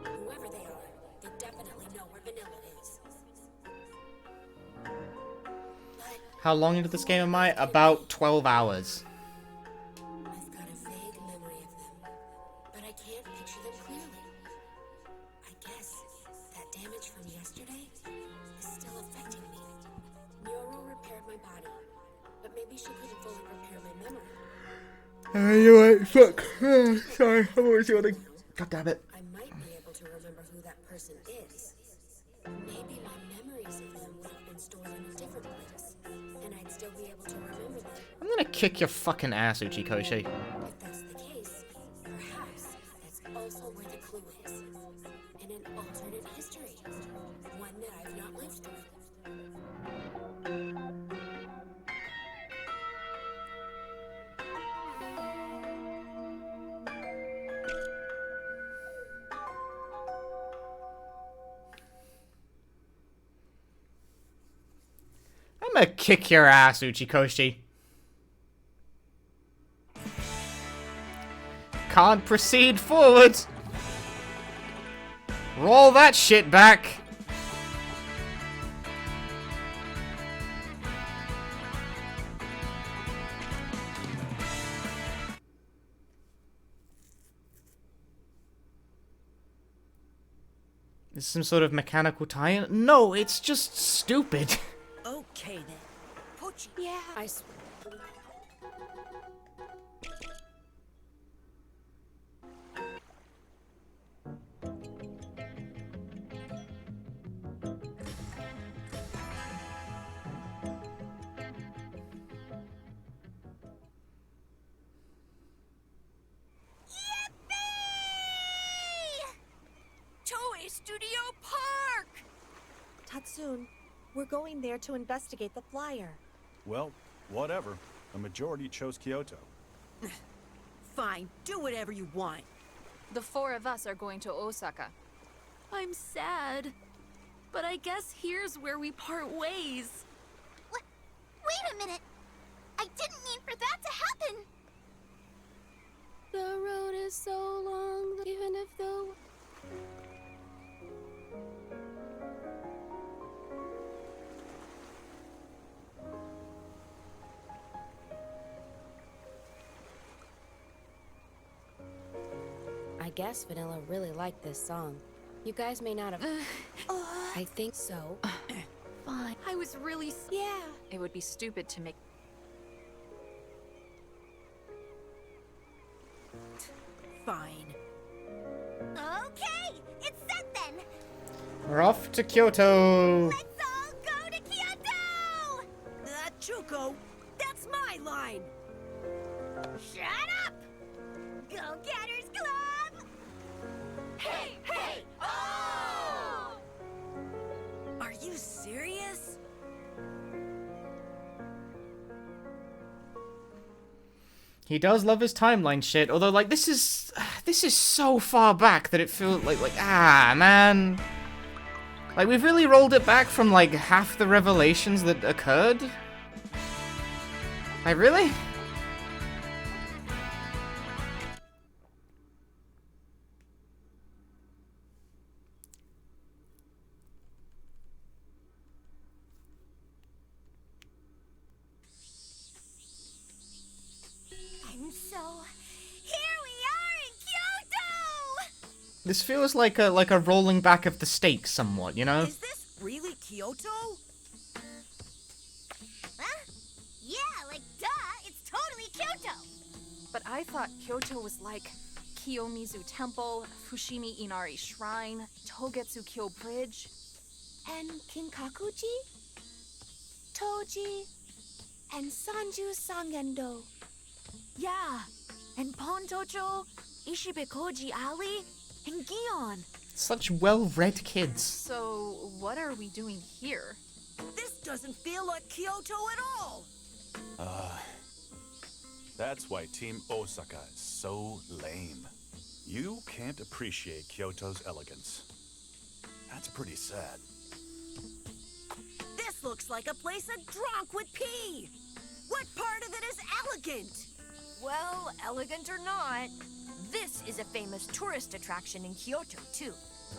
Whoever they are, they definitely know where Vanilla is. How long into this game am I? About 12 hours. I've got a vague memory of them, but I can't picture them clearly. I guess that damage from yesterday is still affecting me. Nyoro repaired my body, but maybe she couldn't fully repair my memory. You're right, fuck. Sorry, I'm always yawning. God damn it. I might be able to remember who that person is. Maybe my memories of them would have been stored in a different place, and I'd still be able to remember them. I'm gonna kick your fucking ass, Uchikoshi. If that's the case, perhaps that's also where the clue is. In an alternate history. One that I've not lived through. I'm gonna kick your ass, Uchikoshi. Can't proceed forward. Roll that shit back. Is some sort of mechanical tie-in? No, it's just stupid. Okay then. Pochi. Yeah. Toei Studio Park! Tatsun, we're going there to investigate the flyer. Well, whatever. A majority chose Kyoto. Fine, do whatever you want. The four of us are going to Osaka. I'm sad. But I guess here's where we part ways. Wait a minute! I didn't mean for that to happen! The road is so long, even if the... I guess Vanilla really liked this song. You guys may not have... I think so. Fine. I was really... Yeah. It would be stupid to make... Fine. Okay, it's set then! We're off to Kyoto. Let's all go to Kyoto! Chuko, that's my line! Shut up! Go-Getters Club! Hey, hey, oh! Are you serious? He does love his timeline shit, although like this is so far back that it feels like man. Like we've really rolled it back from like half the revelations that occurred. Like really? And so, here we are in Kyoto! This feels like a rolling back of the stakes somewhat, you know? Is this really Kyoto? Huh? Yeah, like duh, it's totally Kyoto! But I thought Kyoto was like Kiyomizu Temple, Fushimi Inari Shrine, Togetsu Kyo Bridge. And Kinkakuji? Toji? And Sanju Sangendo. Yeah. And Pontocho, Ishibekoji Alley, and Gion. Such well-read kids. So, what are we doing here? This doesn't feel like Kyoto at all! That's why Team Osaka is so lame. You can't appreciate Kyoto's elegance. That's pretty sad. This looks like a place a drunk would pee! What part of it is elegant? Well, elegant or not, this is a famous tourist attraction in Kyoto, too.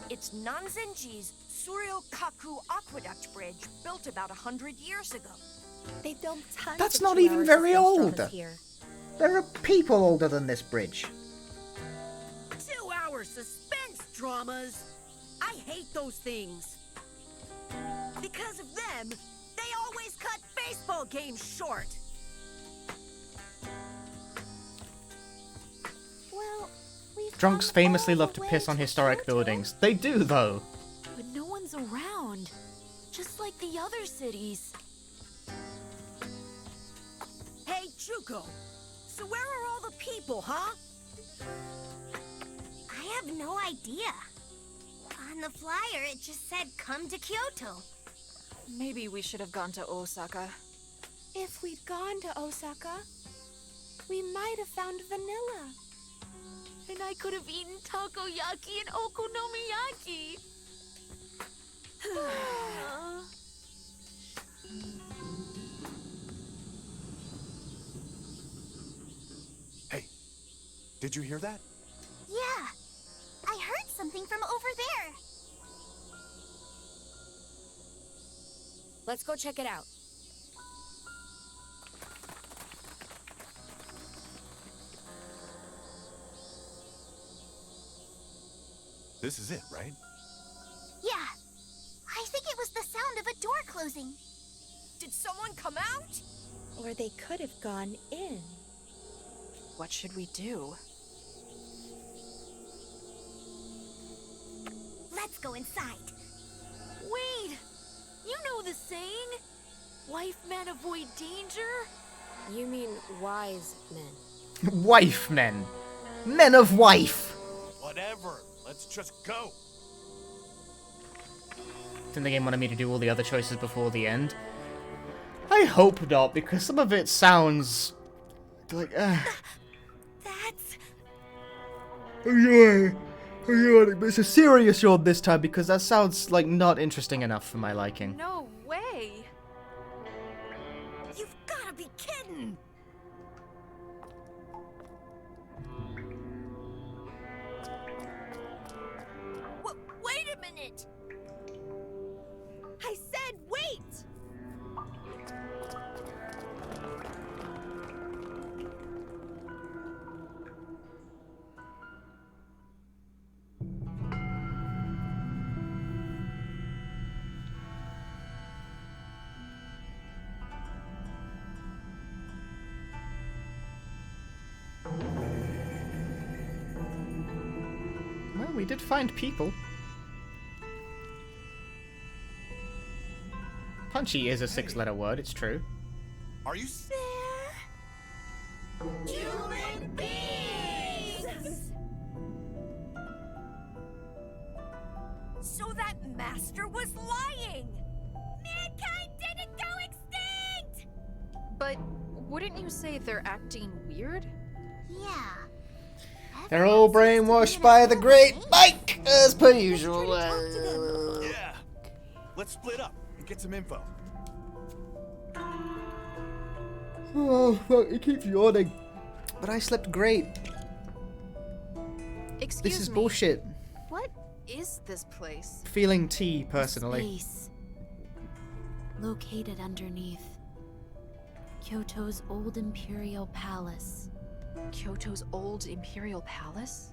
It's Nanzenji's Suryo-Kaku Aqueduct Bridge, built about 100 years ago. They built tons That's of not 2 even hour very suspense old. dramas here. There are people older than this bridge. 2-hour suspense dramas! I hate those things. Because of them, they always cut baseball games short. Well, we've Drunks come famously all love the to way piss on to historic Kyoto, buildings. They do, though. But no one's around. Just like the other cities. Hey, Chuko, so where are all the people, huh? I have no idea. On the flyer, it just said come to Kyoto. Maybe we should have gone to Osaka. If we'd gone to Osaka, we might have found Vanilla. And I could have eaten takoyaki and okonomiyaki. Did you hear that? Yeah, I heard something from over there. Let's go check it out. This is it, right? Yeah, I think it was the sound of a door closing. Did someone come out? Or they could have gone in. What should we do? Let's go inside. Wait! You know the saying? Wife men avoid danger? You mean wise men. Wife men. Men of wife. Whatever. Let's just go. Didn't the game wanted me to do all the other choices before the end? I hope not, because some of it sounds like. That's. Yeah. But it's a serious yawn this time because that sounds like not interesting enough for my liking. No way! You've gotta be kidding! Wait a minute! I said wait! Well, we did find people. Punchy is a 6-letter word, it's true. Are you Human beings! So that master was lying! Mankind didn't go extinct! But wouldn't you say they're acting weird? Yeah. They're all brainwashed by the great Mike, as per usual. Yeah. Let's split up and get some info. Oh, well, it keeps yawning. But I slept great. Excuse This is me. bullshit. What is this place? Feeling tea, personally. Space. Located underneath Kyoto's old imperial palace. Kyoto's old imperial palace?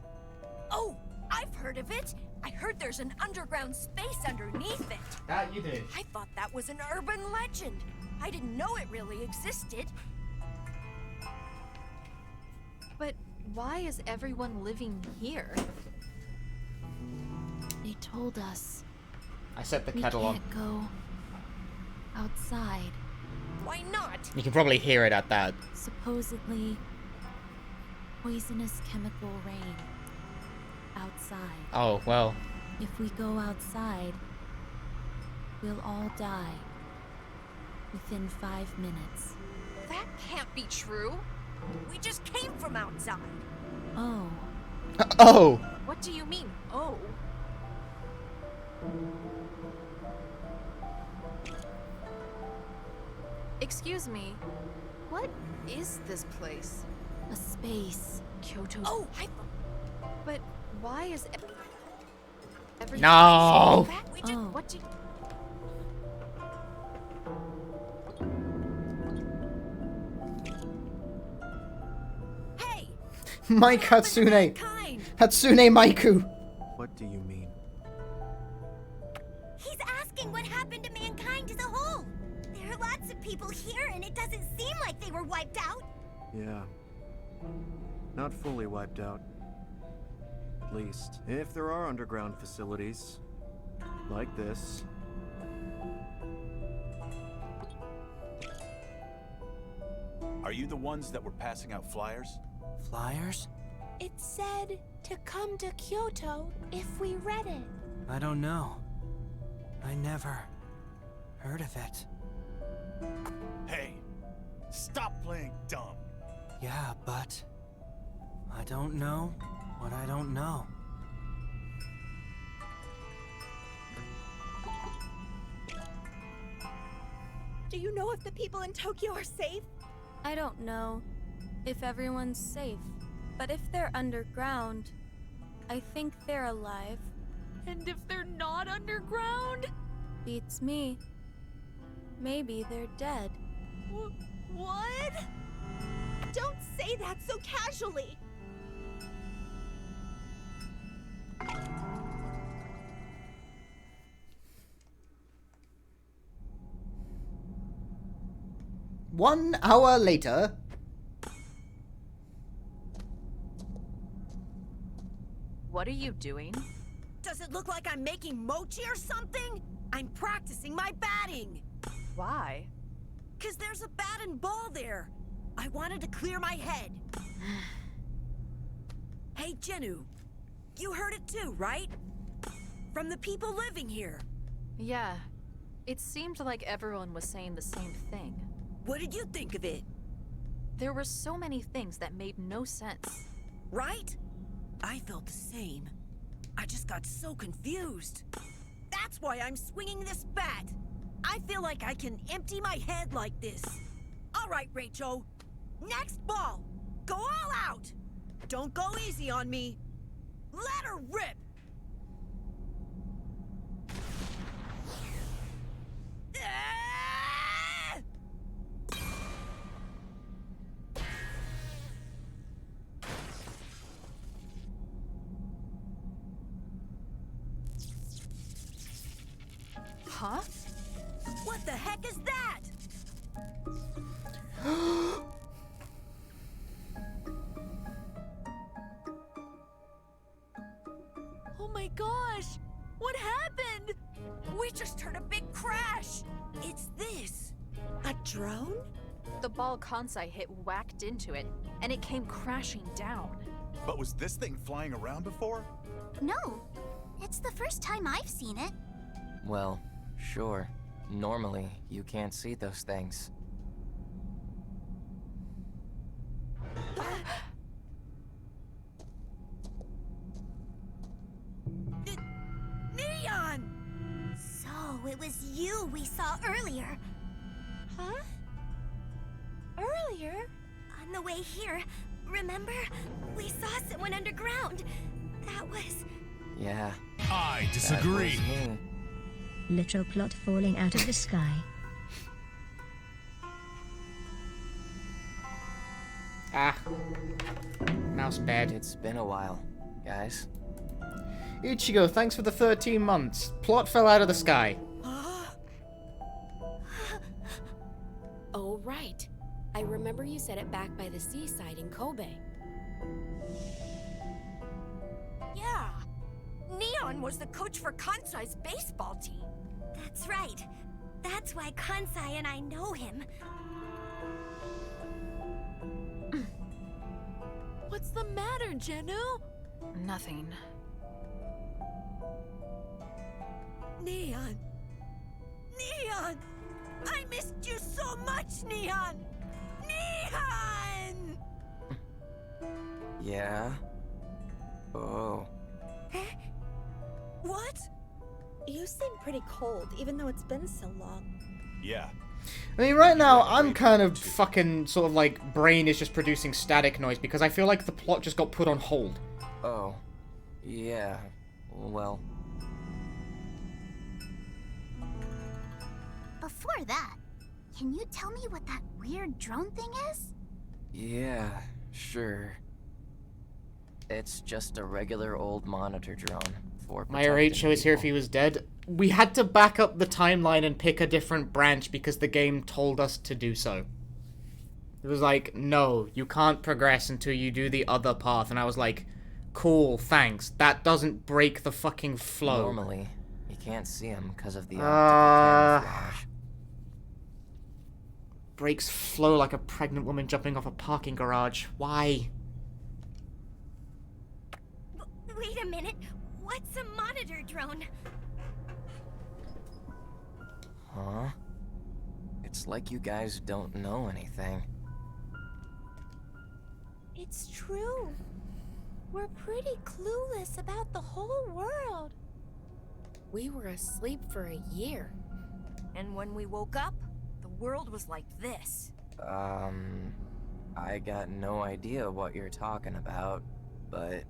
Oh, I've heard of it! I heard there's an underground space underneath it! That you did. I thought that was an urban legend. I didn't know it really existed. But why is everyone living here? They told us I set the we kettle on. can't go outside. Why not? You can probably hear it at that. Supposedly poisonous chemical rain outside. Oh, well. If we go outside, we'll all die within 5 minutes. That can't be true. We just came from outside. Oh. Oh! What do you mean, oh? Excuse me. What is this place? A space. Kyoto's. Oh, But why is everything No! so bad? We did. What do you... Hey! Mike Hatsune. Hatsune Maiku. What do you mean? He's asking what happened to mankind as a whole. There are lots of people here, and it doesn't seem like they were wiped out. Yeah. Not fully wiped out. At least, if there are underground facilities, like this. Are you the ones that were passing out flyers? Flyers? It said to come to Kyoto if we read it. I don't know. I never heard of it. Hey, stop playing dumb. Yeah, but I don't know what I don't know. Do you know if the people in Tokyo are safe? I don't know if everyone's safe. But if they're underground, I think they're alive. And if they're not underground? Beats me. Maybe they're dead. What? Don't say that so casually. One hour later. What are you doing? Does it look like I'm making mochi or something? I'm practicing my batting. Why? 'Cause there's a bat and ball there. I wanted to clear my head. Hey, Jennu. You heard it too, right? From the people living here. Yeah. It seemed like everyone was saying the same thing. What did you think of it? There were so many things that made no sense. Right? I felt the same. I just got so confused. That's why I'm swinging this bat. I feel like I can empty my head like this. All right, Rachel. Next ball. Go all out. Don't go easy on me. Let her rip. Ah! Huh? What the heck is that? Oh my gosh! What happened? We just heard a big crash. It's this. A drone? The ball Kansai hit whacked into it, and it came crashing down. But was this thing flying around before? No, it's the first time I've seen it. Well, sure. Normally, you can't see those things. Neon! So, it was you we saw earlier. Huh? Earlier? On the way here, remember? We saw someone underground. That was... Yeah. I disagree. That was me. Literal plot falling out of the sky. Ah. Mouse bed. It's been a while, guys. Ichigo, thanks for the 13 months. Plot fell out of the sky. Oh, right. I remember you said it back by the seaside in Kobe. Yeah. Neon was the coach for Kansai's baseball team. That's right. That's why Kansai and I know him. What's the matter, Jennu? Nothing. Neon! Neon! I missed you so much, Neon! Neon! Yeah? Oh. What? You seem pretty cold, even though it's been so long. Yeah. I mean, right now, I'm kind of fucking sort of like, brain is just producing static noise because I feel like the plot just got put on hold. Oh. Yeah. Well. Before that, can you tell me what that weird drone thing is? Yeah, sure. It's just a regular old monitor drone for My RH show is here if he was dead. We had to back up the timeline and pick a different branch because the game told us to do so. It was like, no, you can't progress until you do the other path. And I was like, cool, thanks. That doesn't break the fucking flow. Normally, you can't see them because of the optical camouflage. Breaks flow like a pregnant woman jumping off a parking garage. Why? Wait a minute. What's a monitor drone? Huh? It's like you guys don't know anything. It's true. We're pretty clueless about the whole world. We were asleep for a year. And when we woke up, the world was like this. I got no idea what you're talking about, but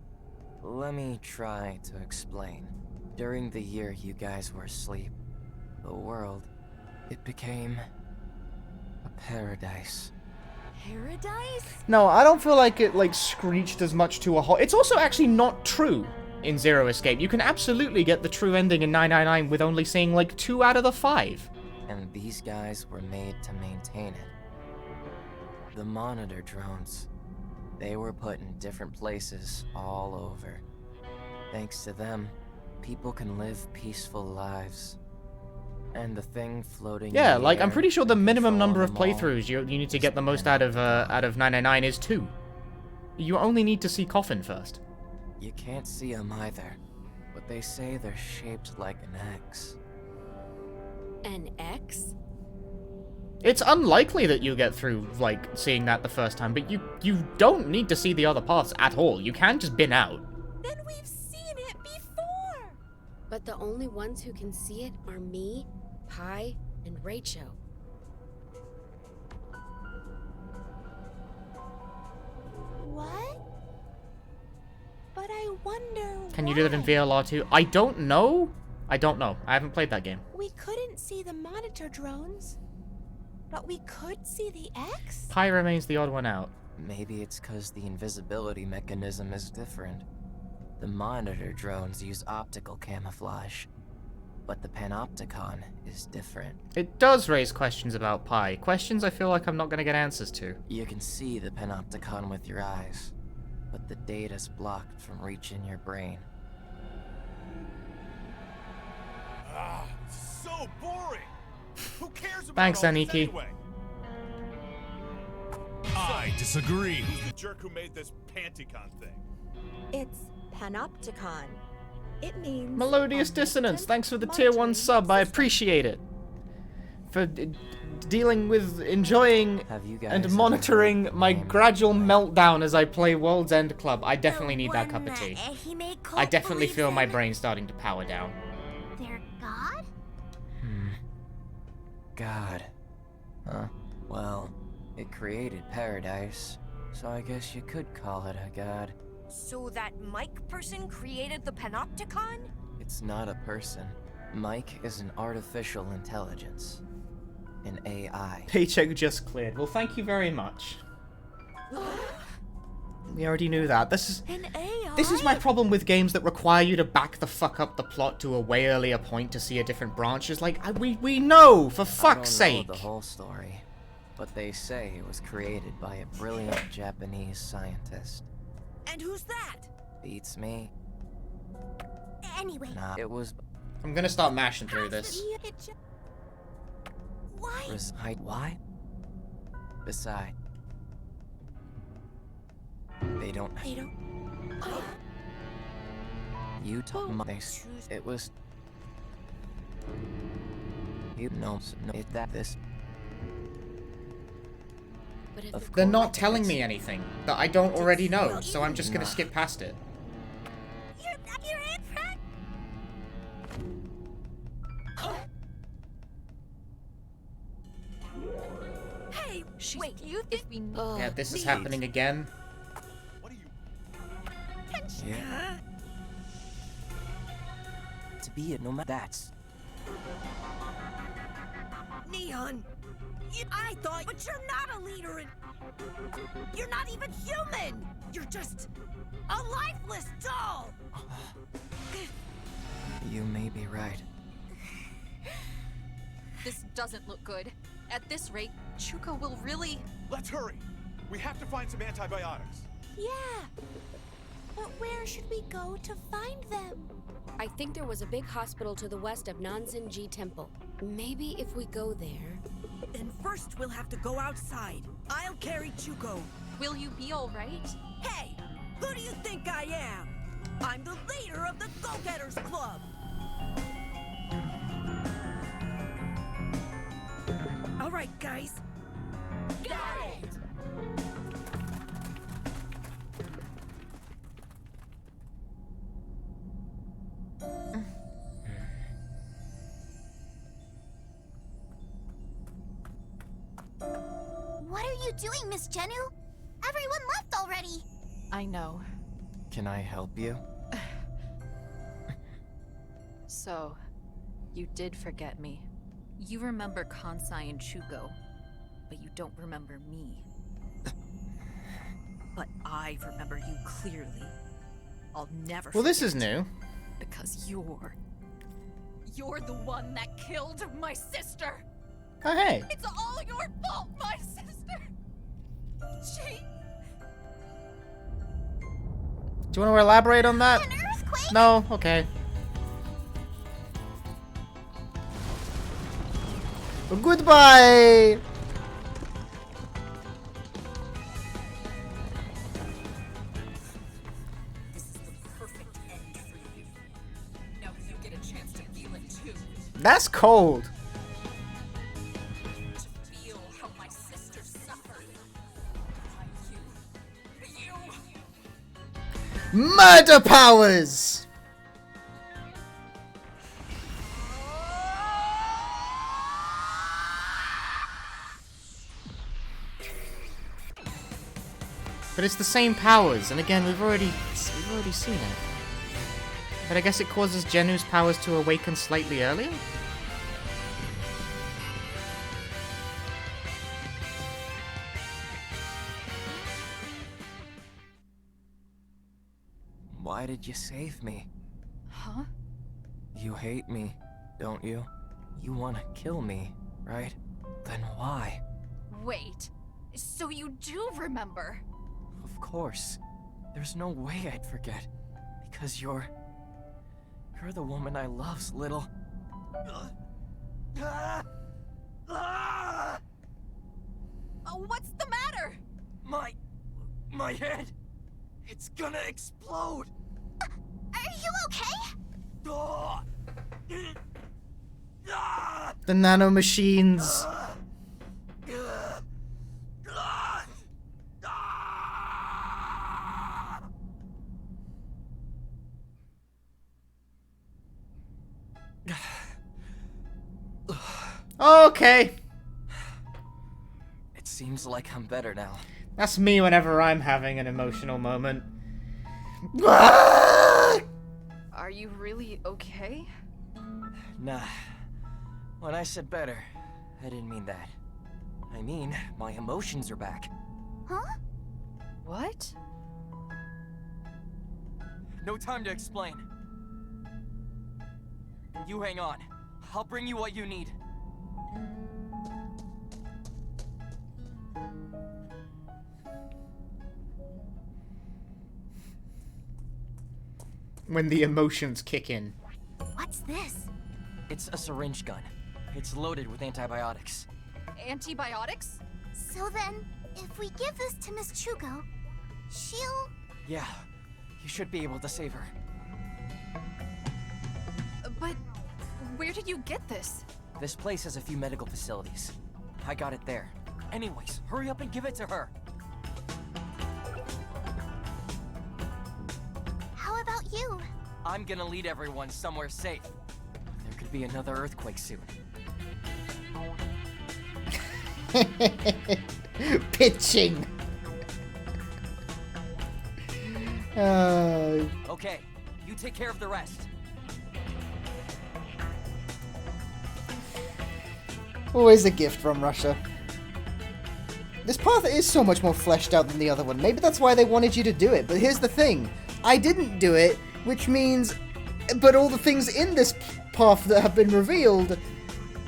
let me try to explain. During the year you guys were asleep, the world, it became a paradise. Paradise? No, I don't feel like it, like, screeched as much to a halt. It's also actually not true in Zero Escape. You can absolutely get the true ending in 999 with only seeing, like, 2 out of the 5. And these guys were made to maintain it. The monitor drones, they were put in different places all over. Thanks to them, people can live peaceful lives. And the thing floating Yeah, in the like, I'm air pretty sure the and minimum number of controlling them all, playthroughs you need to get the most out of 999 is 2. You only need to see Coffin first. you can't see them either, but they say they're shaped like an X. An X? It's unlikely that you'll get through, like, seeing that the first time, but you don't need to see the other paths at all. You can just bin out. Then we've seen it before! But the only ones who can see it are me, Pi, and Rachel. What? But I wonder Can you do that in VLR too? I don't know. I don't know. I haven't played that game. We couldn't see the monitor drones, but we could see the X? Pi remains the odd one out. Maybe it's because the invisibility mechanism is different. The monitor drones use optical camouflage, but the Panopticon is different. It does raise questions about Pi. Questions I feel like I'm not going to get answers to. You can see the Panopticon with your eyes, but the data's blocked from reaching your brain. Ah, so boring. Who cares about Thanks, all this Aniki. anyway? I disagree. Who's the jerk who made this Panticon thing? It's Panopticon. It means Melodious Dissonance, thanks for the tier 1 sub, I appreciate it. For dealing with, enjoying, and monitoring my gradual meltdown as I play World's End Club. I definitely need that cup of tea. I definitely feel my brain starting to power down. Their god? God. Huh? Well, it created paradise, so I guess you could call it a god. So that Mike person created the Panopticon? It's not a person. Mike is an artificial intelligence. An AI. Paycheck just cleared. Well, thank you very much. We already knew that. This is my problem with games that require you to back the fuck up the plot to a way earlier point to see a different branch. Is like, we know, for fuck's I don't sake. know the whole story, but they say it was created by a brilliant Japanese scientist. And who's that? Beats me. Anyway. Nah, it was. I'm gonna start mashing through this. Why? Why? Besides, they don't. You told me it was. You know, it that this. They're not telling me anything that I don't already know, so I'm just gonna skip past it. You're in front. Hey, wait, you think we know? Yeah, this is happening again. Yeah. To be a nomad, that's. Neon, I thought, but you're not a leader and you're not even human. You're just a lifeless doll. You may be right. This doesn't look good. At this rate, Chuko will really... Let's hurry. We have to find some antibiotics. Yeah. But where should we go to find them? I think there was a big hospital to the west of Nanzenji Temple. Maybe if we go there... Then first we'll have to go outside. I'll carry Chuko. Will you be all right? Hey, who do you think I am? I'm the leader of the Go-Getters Club. All right, guys. Got it! What are you doing, Miss Jenu? Everyone left already. I know. Can I help you? So, you did forget me. You remember Kansai and Shugo, but you don't remember me. But I remember you clearly. I'll never Well, this is forget. new. Because you're the one that killed my sister. Oh, hey. It's all your fault, my sister. She... Do you want to elaborate on that? No? Okay. Well, goodbye! This is the perfect end for you. Now you get a chance to feel it too. That's cold. To feel how my sister suffered. You. Murder powers! But it's the same powers, and again, we've already seen it. But I guess it causes Genu's powers to awaken slightly earlier? Why did you save me? Huh? You hate me, don't you? You want to kill me, right? Then why? Wait. So you do remember? Of course. There's no way I'd forget. Because you're the woman I love's little... What's the matter? My head! It's gonna explode! Are you okay? The nanomachines. Okay. It seems like I'm better now. That's me whenever I'm having an emotional moment. Are you really okay? Nah. When I said better, I didn't mean that. I mean, my emotions are back. Huh? What? No time to explain. You hang on. I'll bring you what you need. When the emotions kick in. What's this? It's a syringe gun. It's loaded with antibiotics. Antibiotics? So then, if we give this to Miss Chugo, she'll... Yeah, you should be able to save her. But where did you get this? This place has a few medical facilities. I got it there. Anyways, hurry up and give it to her. How about you? I'm gonna lead everyone somewhere safe. There could be another earthquake soon. Pitching. Okay, you take care of the rest. Always a gift from Russia. This path is so much more fleshed out than the other one. Maybe that's why they wanted you to do it. But here's the thing. I didn't do it, which means... But all the things in this path that have been revealed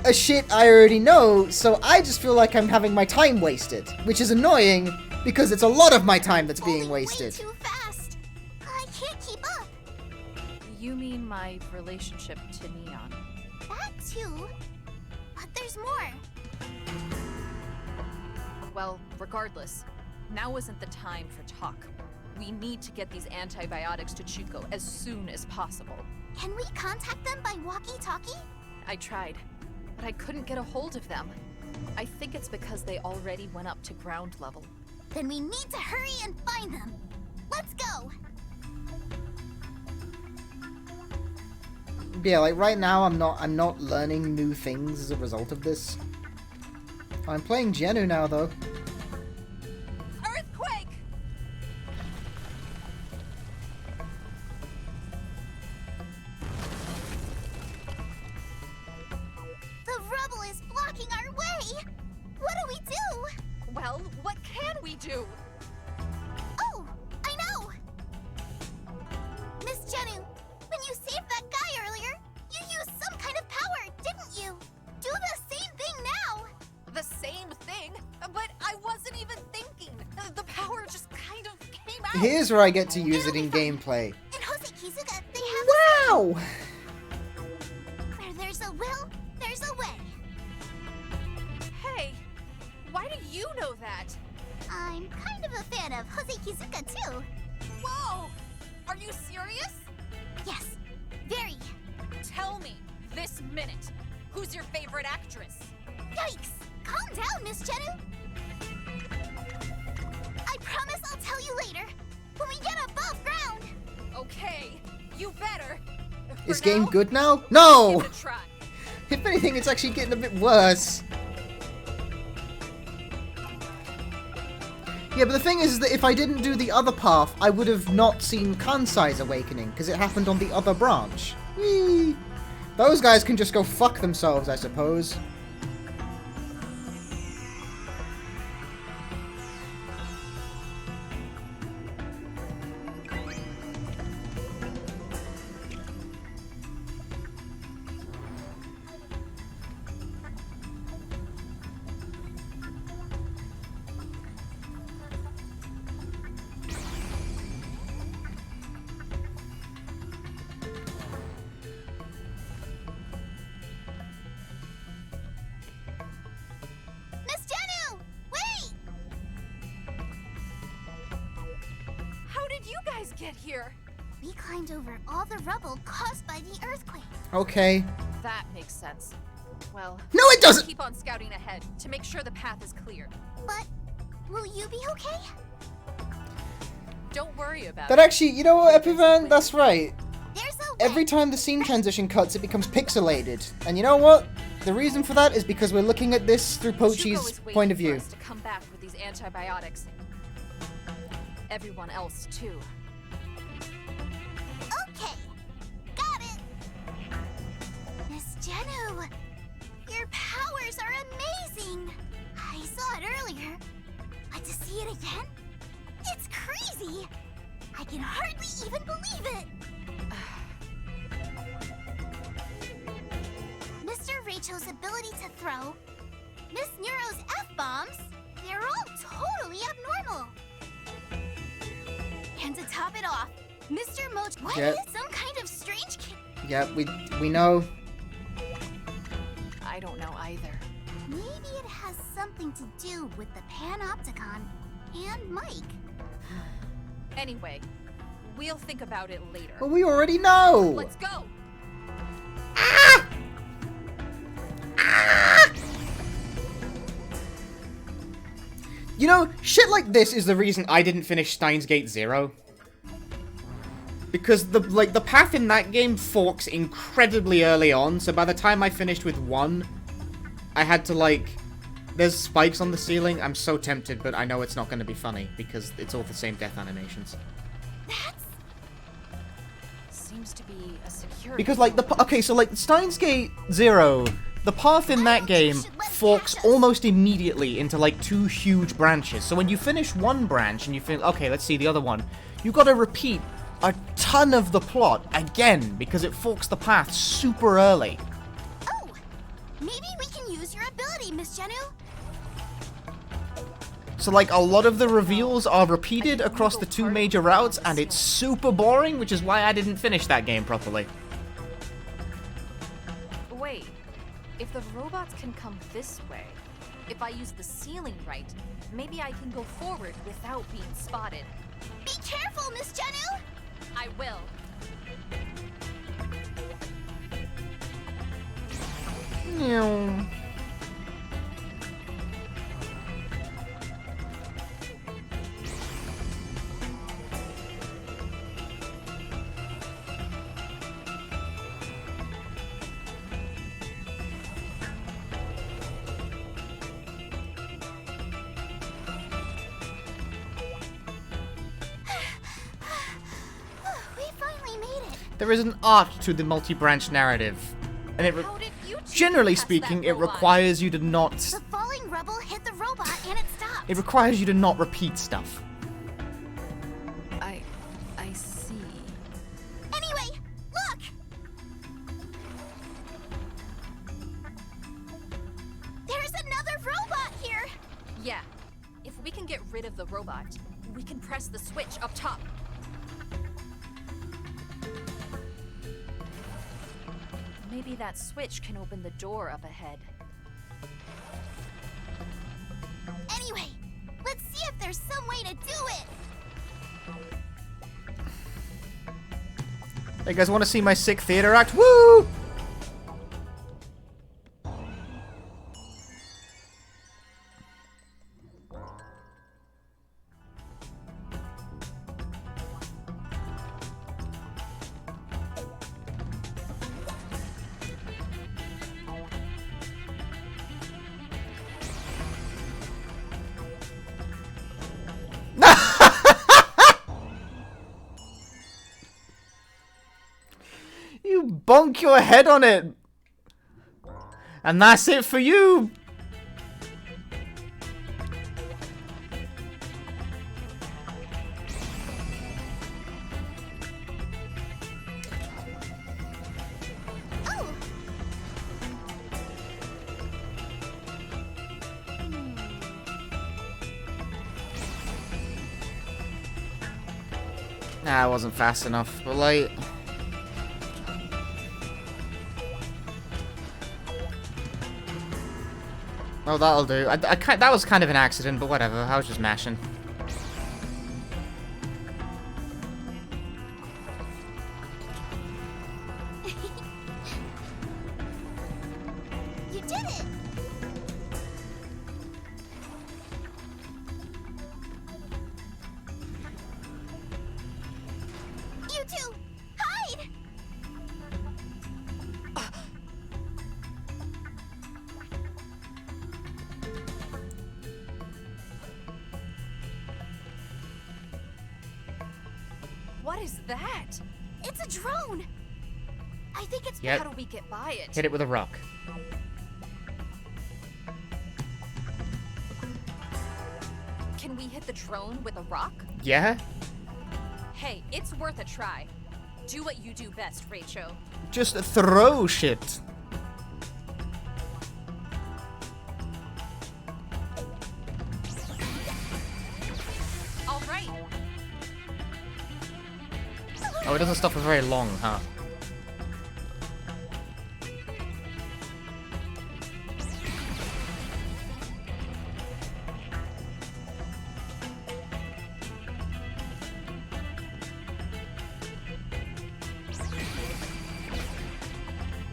are shit I already know, so I just feel like I'm having my time wasted. Which is annoying, because it's a lot of my time that's being wasted. Way too fast. I can't keep up. You mean my relationship to Neon? That too. But there's more. Well, regardless, now isn't the time for talk. We need to get these antibiotics to Chuko as soon as possible. Can we contact them by walkie-talkie? I tried, but I couldn't get a hold of them. I think it's because they already went up to ground level. Then we need to hurry and find them. Let's go! Yeah, like right now I'm not learning new things as a result of this. I'm playing Genu now though. Earthquake! rubble is blocking our way. What do we do? Well, what can we do? Oh, I know! Miss Jennu, when you saved that guy earlier, you used some kind of power, didn't you? Do the same thing now! The same thing? But I wasn't even thinking. The power just kind of came out. Here's where I get to use it in gameplay. In Jose Kizuka, they have Wow! where there's a will, there's a way. Hey, why do you know that? I'm kind of a fan of Jose Kizuka too. Whoa! Are you serious? Yes, very. Tell me, this minute, who's your favorite actress? Yikes! Calm down, Miss Jennu. I promise I'll tell you later, when we get above ground. Okay, you better. Is game good now? No! Give it a try. If anything, it's actually getting a bit worse. Yeah, but the thing is that if I didn't do the other path, I would have not seen Kansai's awakening, because it happened on the other branch. Whee! Those guys can just go fuck themselves, I suppose. Miss Jennu! Wait! How did you guys get here? We climbed over all the rubble caused by the earthquake. Okay. That makes sense. Well, No, it doesn't! Keep on scouting ahead to make sure the path is clear. But will you be okay? Don't worry about That it. actually, you know what, Epivan? That's right. There's a way. Every time the scene transition cuts, it becomes pixelated. And you know what? The reason for that is because we're looking at this through Shuko Pochi's is waiting point of for view. us to come back with these antibiotics. Everyone else too. Okay, got it. Miss Jennu, your powers are amazing. I saw it earlier, but to see it again, it's crazy. I can hardly even believe it. Mr. Rachel's ability to throw, Miss Neuro's F-bombs, they're all totally abnormal. And to top it off, Mr. Moch, what Yep. is some kind of strange Yeah, we know. I don't know either. Maybe it has something to do with the Panopticon and Mike. Anyway, we'll think about it later. But we already know! Let's go! You know, shit like this is the reason I didn't finish Steins Gate 0. Because the path in that game forks incredibly early on, so by the time I finished with 1, I had to there's spikes on the ceiling. I'm so tempted, but I know it's not going to be funny because it's all the same death animations. Seems to be a security. Because Steins Gate 0, the path in that game forks almost immediately into 2 huge branches. So when you finish one branch and you feel, okay, let's see the other one, you gotta repeat a ton of the plot again because it forks the path super early. Oh, maybe we can use your ability, Miss Jennu. So a lot of the reveals are repeated across the 2 major routes and it's super boring, which is why I didn't finish that game properly. Wait, if the robots can come this way, if I use the ceiling right, maybe I can go forward without being spotted. Be careful, Miss Jennu! I will. We finally made it. There is an art to the multi-branch narrative. And it How did you two generally get past speaking, that it robot? requires you to not. The falling rubble hit the robot and it stopped. It requires you to not repeat stuff. I see. Anyway, look! There's another robot here! Yeah. If we can get rid of the robot, we can press the switch up top. Maybe that switch can open the door up ahead. Anyway, let's see if there's some way to do it! Hey guys, want to see my sick theater act? Woo! You bonk your head on it. And that's it for you. Nah, I wasn't fast enough, but like... Oh, that'll do. That was kind of an accident, but whatever. I was just mashing. You did it! You two, hide! What is that? It's a drone! I think it's... Yep. How do we get by it? Hit it with a rock. Can we hit the drone with a rock? Yeah? Hey, it's worth a try. Do what you do best, Rachel. Just throw shit. All right. Oh, it doesn't stop for very long, huh?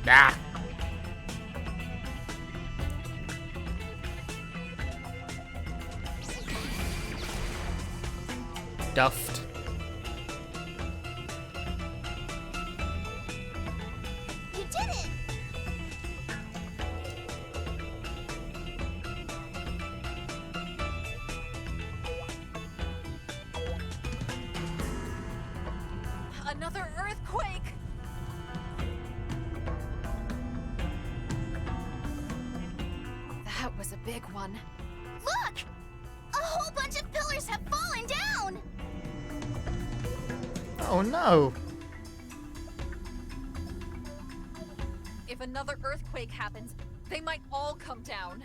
Ah! Duffed. You did it! Another earthquake! That was a big one. Look! A whole bunch of pillars have fallen down! Oh no! If another earthquake happens, they might all come down.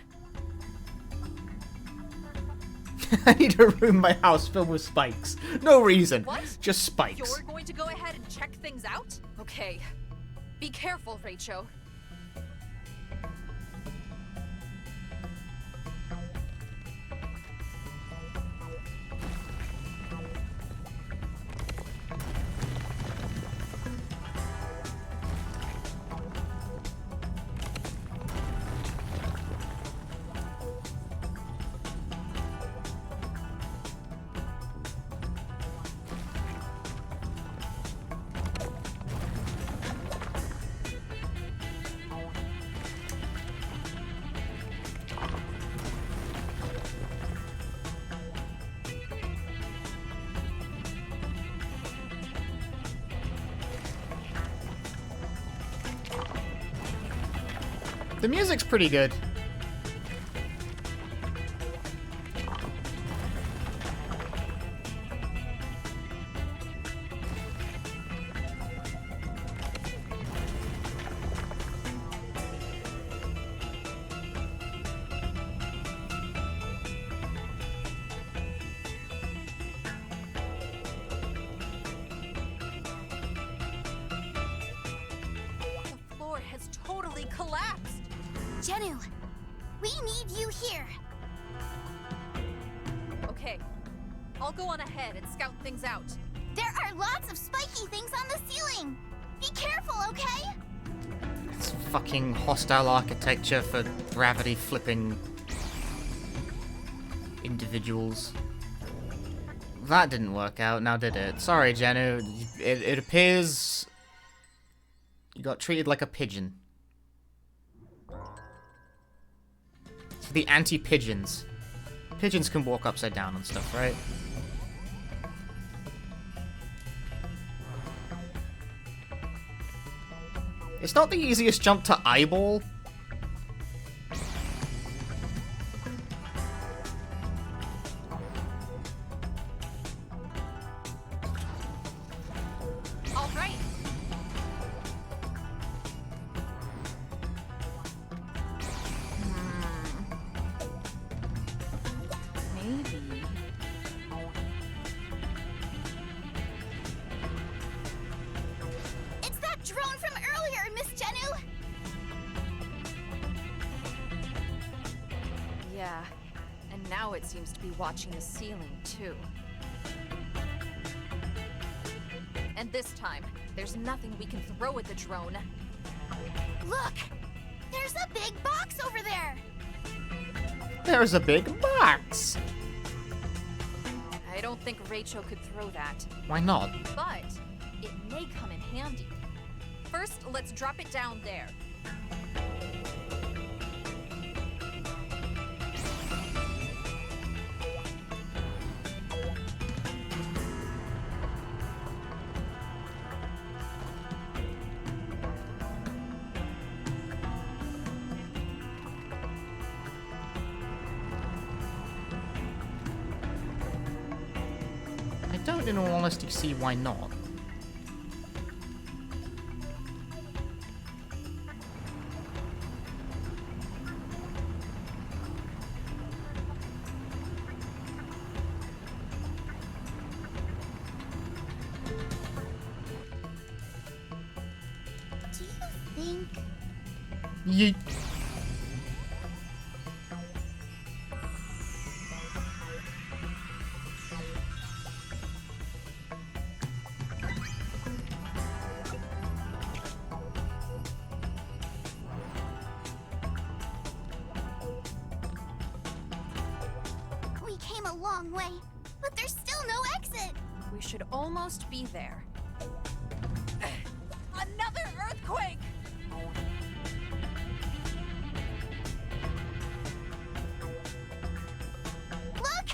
I need a room in my house filled with spikes. No reason. What? Just spikes. You're going to go ahead and check things out? Okay. Be careful, Rachel. The music's pretty good. The floor has totally collapsed. Jennu, we need you here. Okay, I'll go on ahead and scout things out. There are lots of spiky things on the ceiling. Be careful, okay? It's fucking hostile architecture for gravity flipping individuals. That didn't work out, now did it? Sorry, Jennu. It appears you got treated like a pigeon. So the anti-pigeons. Pigeons can walk upside down and stuff, right? It's not the easiest jump to eyeball. All right. Maybe. It's that drone from earlier, Miss Jennu. Yeah, and now it seems to be watching the ceiling, too. And this time, there's nothing we can throw at the drone. Look! There's a big box over there! There's a big box! I don't think Rachel could throw that. Why not? But it may come in handy. First, let's drop it down there. I don't, in all honesty, see why not. Do you think... Yeet. We came a long way, but there's still no exit. We should almost be there. Another earthquake! Look!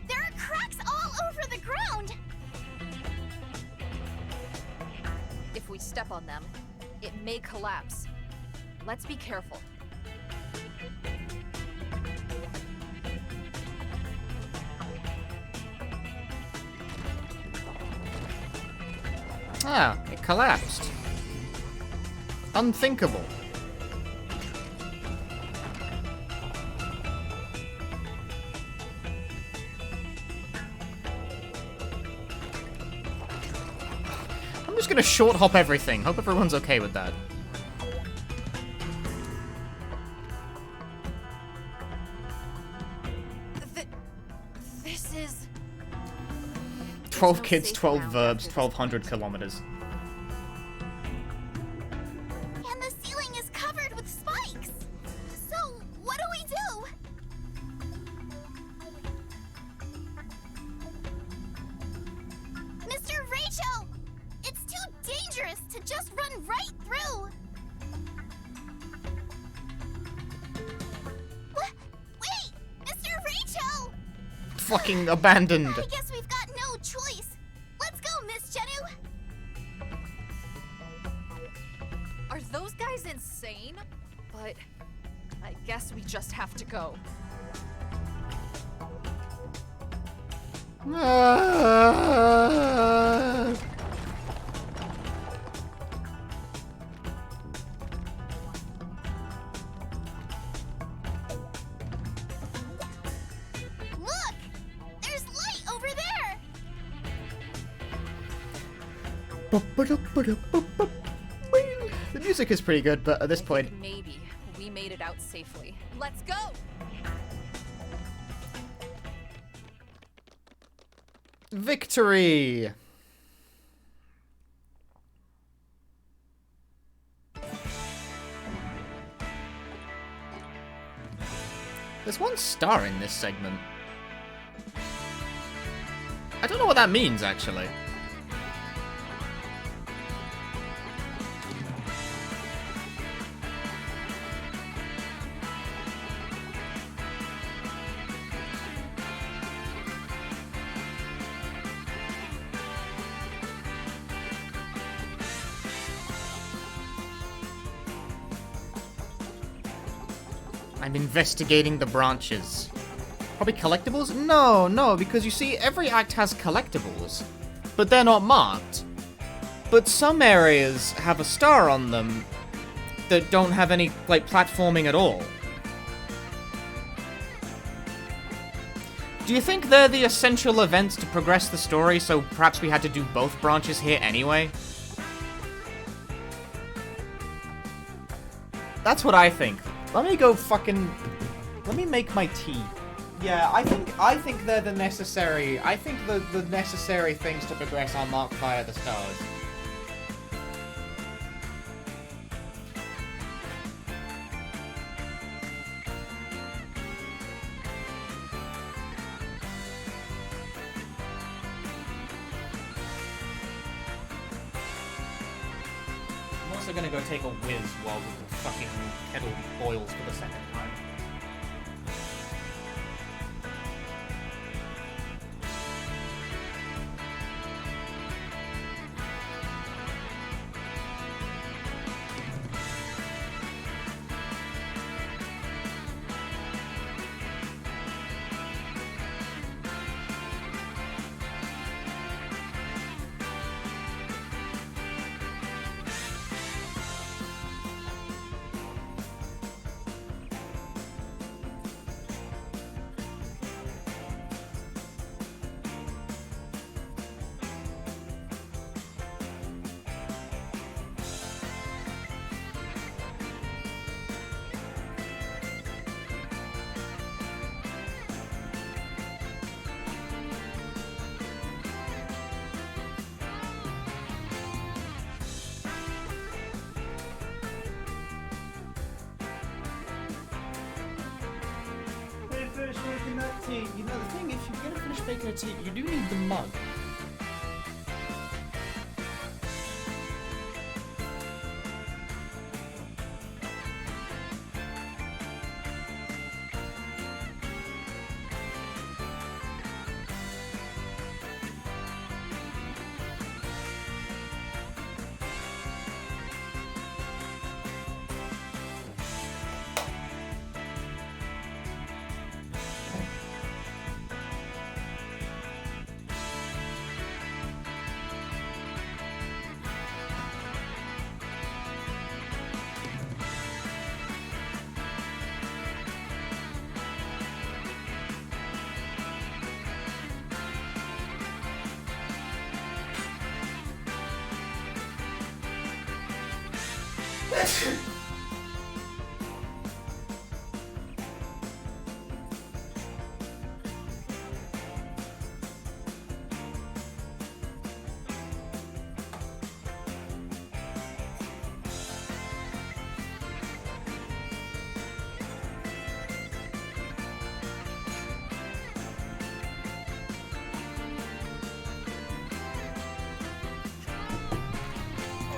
There are cracks all over the ground! If we step on them, it may collapse. Let's be careful. Ah, it collapsed. Unthinkable. I'm just gonna short hop everything. Hope everyone's okay with that. This is... 12 kids, 12 verbs, 1,200 kilometers. And the ceiling is covered with spikes! So, what do we do? Mr. Rachel! It's too dangerous to just run right through! What? Wait! Mr. Rachel! Fucking abandoned. I guess we've got no choice. Let's go, Miss Jennu! Are those guys insane? But I guess we just have to go. Look! There's light over there! The music is pretty good, but at this point... Maybe we made it out safely. Let's go! Victory! There's 1 star in this segment. I don't know what that means, actually. I'm investigating the branches. Probably collectibles? No, because you see, every act has collectibles, but they're not marked. But some areas have a star on them that don't have any, like, platforming at all. Do you think they're the essential events to progress the story, so perhaps we had to do both branches here anyway? That's what I think. Let me go fucking... Let me make my tea. Yeah, I think they're the necessary... I think the necessary things to progress are marked via the stars. I'm also gonna go take a whiz while the fucking kettle boils for the second time. Finish making that tea. You know, the thing, if you're gonna finish making a tea, you do need the mug.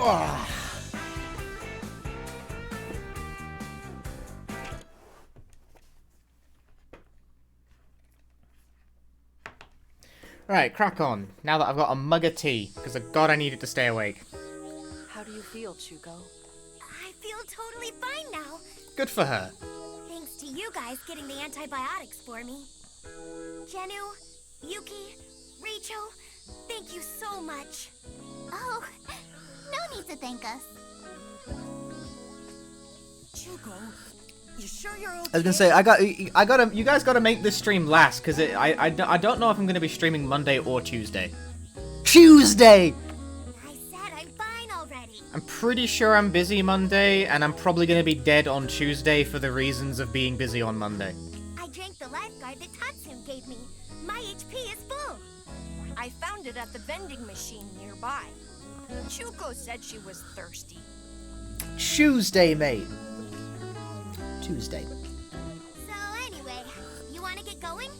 Oh. Alright, crack on. Now that I've got a mug of tea, because God I needed to stay awake. How do you feel, Chuko? I feel totally fine now. Good for her. Thanks to you guys getting the antibiotics for me. Jenu, Yuki, Rachel, thank you so much. Oh, no need to thank us. Chuko, you sure you're okay? I was gonna say, you guys gotta make this stream last, because I don't know if I'm gonna be streaming Monday or Tuesday. Tuesday! I said I'm fine already. I'm pretty sure I'm busy Monday, and I'm probably gonna be dead on Tuesday for the reasons of being busy on Monday. I drank the lifeguard that Tatsum gave me. My HP is full. I found it at the vending machine nearby. Chuko said she was thirsty. Tuesday, mate. Tuesday. So anyway, you want to get going?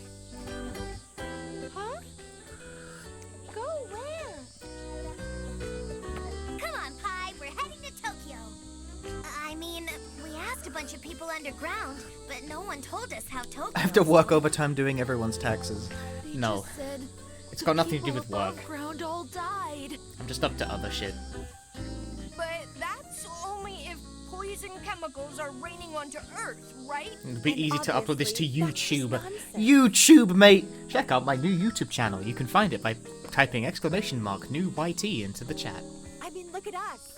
Huh? Go where? Come on, Pi, we're heading to Tokyo. I mean, we asked a bunch of people underground, but no one told us how Tokyo. I have to work overtime doing everyone's taxes. No. It's got nothing to do with work. Ground all died. I'm just up to other shit. But that's only if poison chemicals are raining onto Earth, right? It'd be easy to upload this to YouTube. YouTube, mate! Check out my new YouTube channel. You can find it by typing !new YT into the chat. I mean, look at us.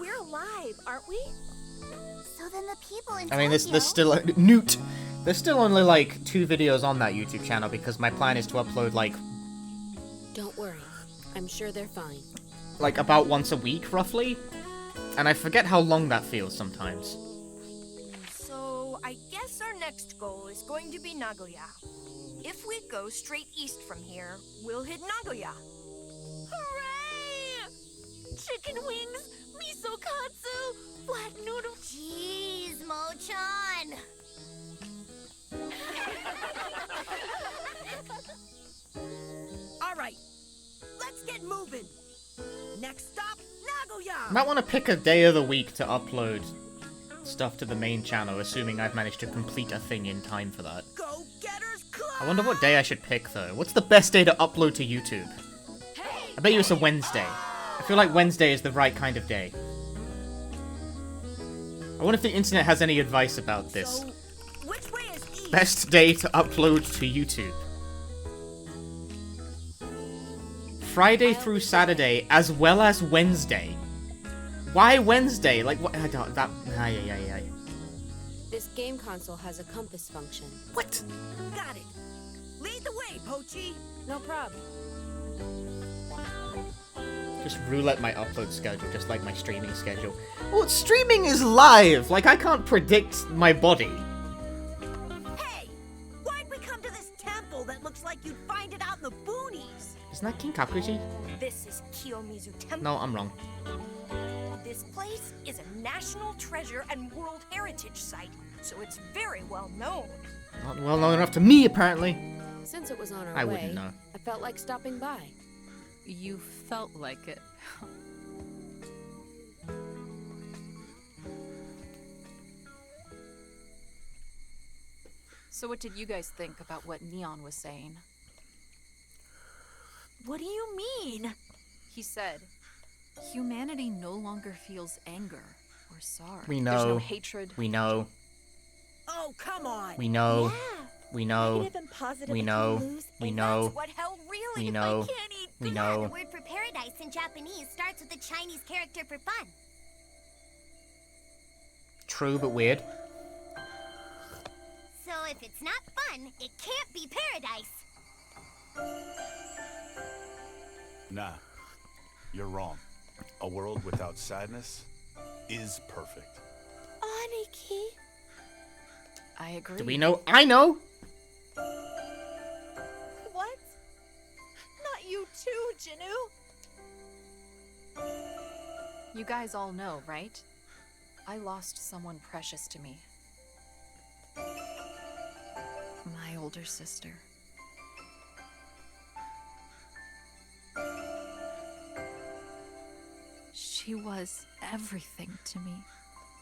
We're alive, aren't we? So then the people in I mean, Tokyo... there's still Newt. There's still only like 2 videos on that YouTube channel because my plan is to upload like Don't worry. I'm sure they're fine. about once a week, roughly. And I forget how long that feels sometimes. So I guess our next goal is going to be Nagoya. If we go straight east from here, we'll hit Nagoya. Hooray! Chicken wings, miso katsu, flat noodles. Jeez, Mochan. All right, let's get moving. Next stop, Nagoya. Might want to pick a day of the week to upload stuff to the main channel, assuming I've managed to complete a thing in time for that. Go-Getters Club. I wonder what day I should pick, though. What's the best day to upload to YouTube? I bet you it's a Wednesday. I feel like Wednesday is the right kind of day. I wonder if the internet has any advice about this. So, which way is east? Best day to upload to YouTube. Friday through Saturday, as well as Wednesday. Why Wednesday? Like, what? I don't, that. Ay. This game console has a compass function. What? Got it. Lead the way, Pochi. No problem. Just roulette my upload schedule, just like my streaming schedule. Well, streaming is live! Like, I can't predict my body. Hey, why'd we come to this temple that looks like you'd find it out in the boonies? Isn't that King Kakuji? This is Kiyomizu Temple. No, I'm wrong. This place is a national treasure and World Heritage Site, so it's very well known. Not well known enough to me, apparently. Since it was on our I way, wouldn't know. I felt like stopping by. You felt like it. So what did you guys think about what Neon was saying? What do you mean? He said, humanity no longer feels anger or sorrow. We know. There's no hatred. We know. Oh, come on. We know. Yeah. We know. Negative and positive We can know. lose We and know. That's what hell really We is. know. I can't eat We The know. word for paradise in Japanese starts with a Chinese character for fun. True, but weird. So if it's not fun, it can't be paradise. Nah, you're wrong. A world without sadness is perfect. Aniki. I agree. Do we know? I know! What? Not you too, Jinu. You guys all know, right? I lost someone precious to me. My older sister. She was everything to me.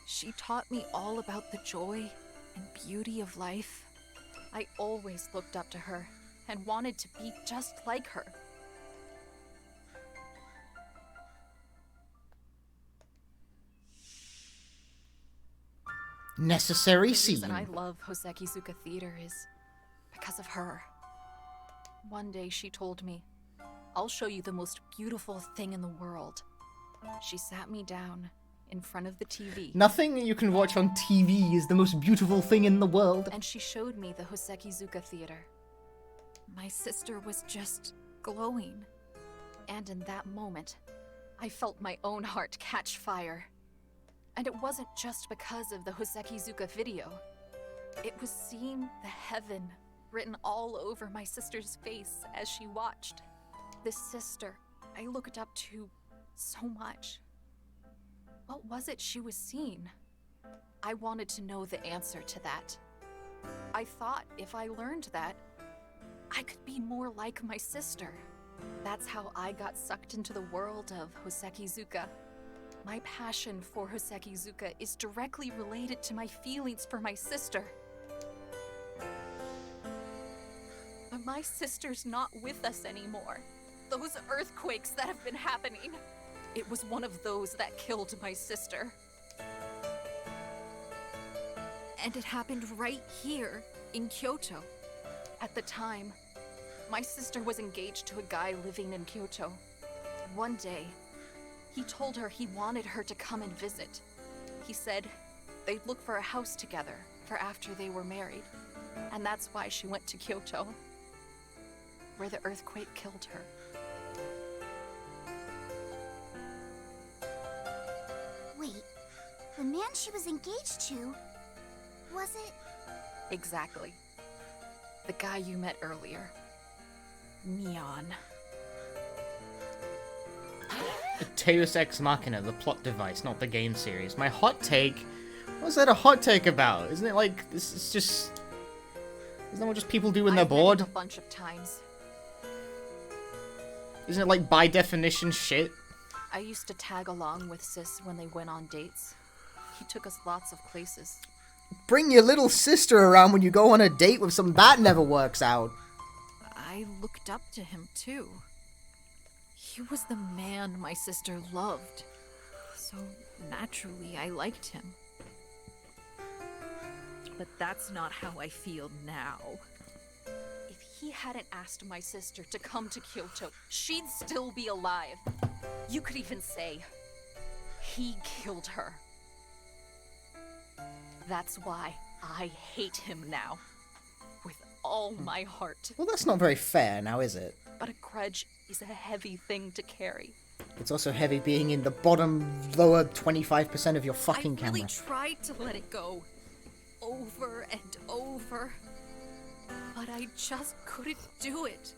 She taught me all about the joy and beauty of life. I always looked up to her and wanted to be just like her. necessary The scene. reason I love Hosekizuka Theater is because of her. One day she told me, "I'll show you the most beautiful thing in the world." She sat me down in front of the TV. Nothing you can watch on TV is the most beautiful thing in the world. And she showed me the Hosekizuka Theater. My sister was just glowing. And in that moment, I felt my own heart catch fire. And it wasn't just because of the Hosekizuka video. It was seeing the heaven written all over my sister's face as she watched. This sister I looked up to so much. What was it she was seeing? I wanted to know the answer to that. I thought if I learned that, I could be more like my sister. That's how I got sucked into the world of Hosekizuka. My passion for Hosekizuka is directly related to my feelings for my sister. But my sister's not with us anymore. Those earthquakes that have been happening, it was one of those that killed my sister. And it happened right here in Kyoto. At the time, my sister was engaged to a guy living in Kyoto. One day, he told her he wanted her to come and visit. He said they'd look for a house together for after they were married. And that's why she went to Kyoto, where the earthquake killed her. Wait, the man she was engaged to, was it? Exactly. The guy you met earlier. Neon. Deus Ex Machina, the plot device, not the game series. My hot take? What's that a hot take about? Isn't it like, this is just... Isn't that what just people do when they're bored? I've met him a bunch of times. Isn't it like by definition shit? I used to tag along with Sis when they went on dates. He took us lots of places. Bring your little sister around when you go on a date with some that never works out. I looked up to him too. He was the man my sister loved. So naturally I liked him. But that's not how I feel now. If he hadn't asked my sister to come to Kyoto, she'd still be alive. You could even say, he killed her. That's why I hate him now. With all my heart. Well, that's not very fair now, is it? But a grudge is a heavy thing to carry. It's also heavy being in the bottom, lower 25% of your fucking I really camera. tried to let it go. Over and over. But I just couldn't do it.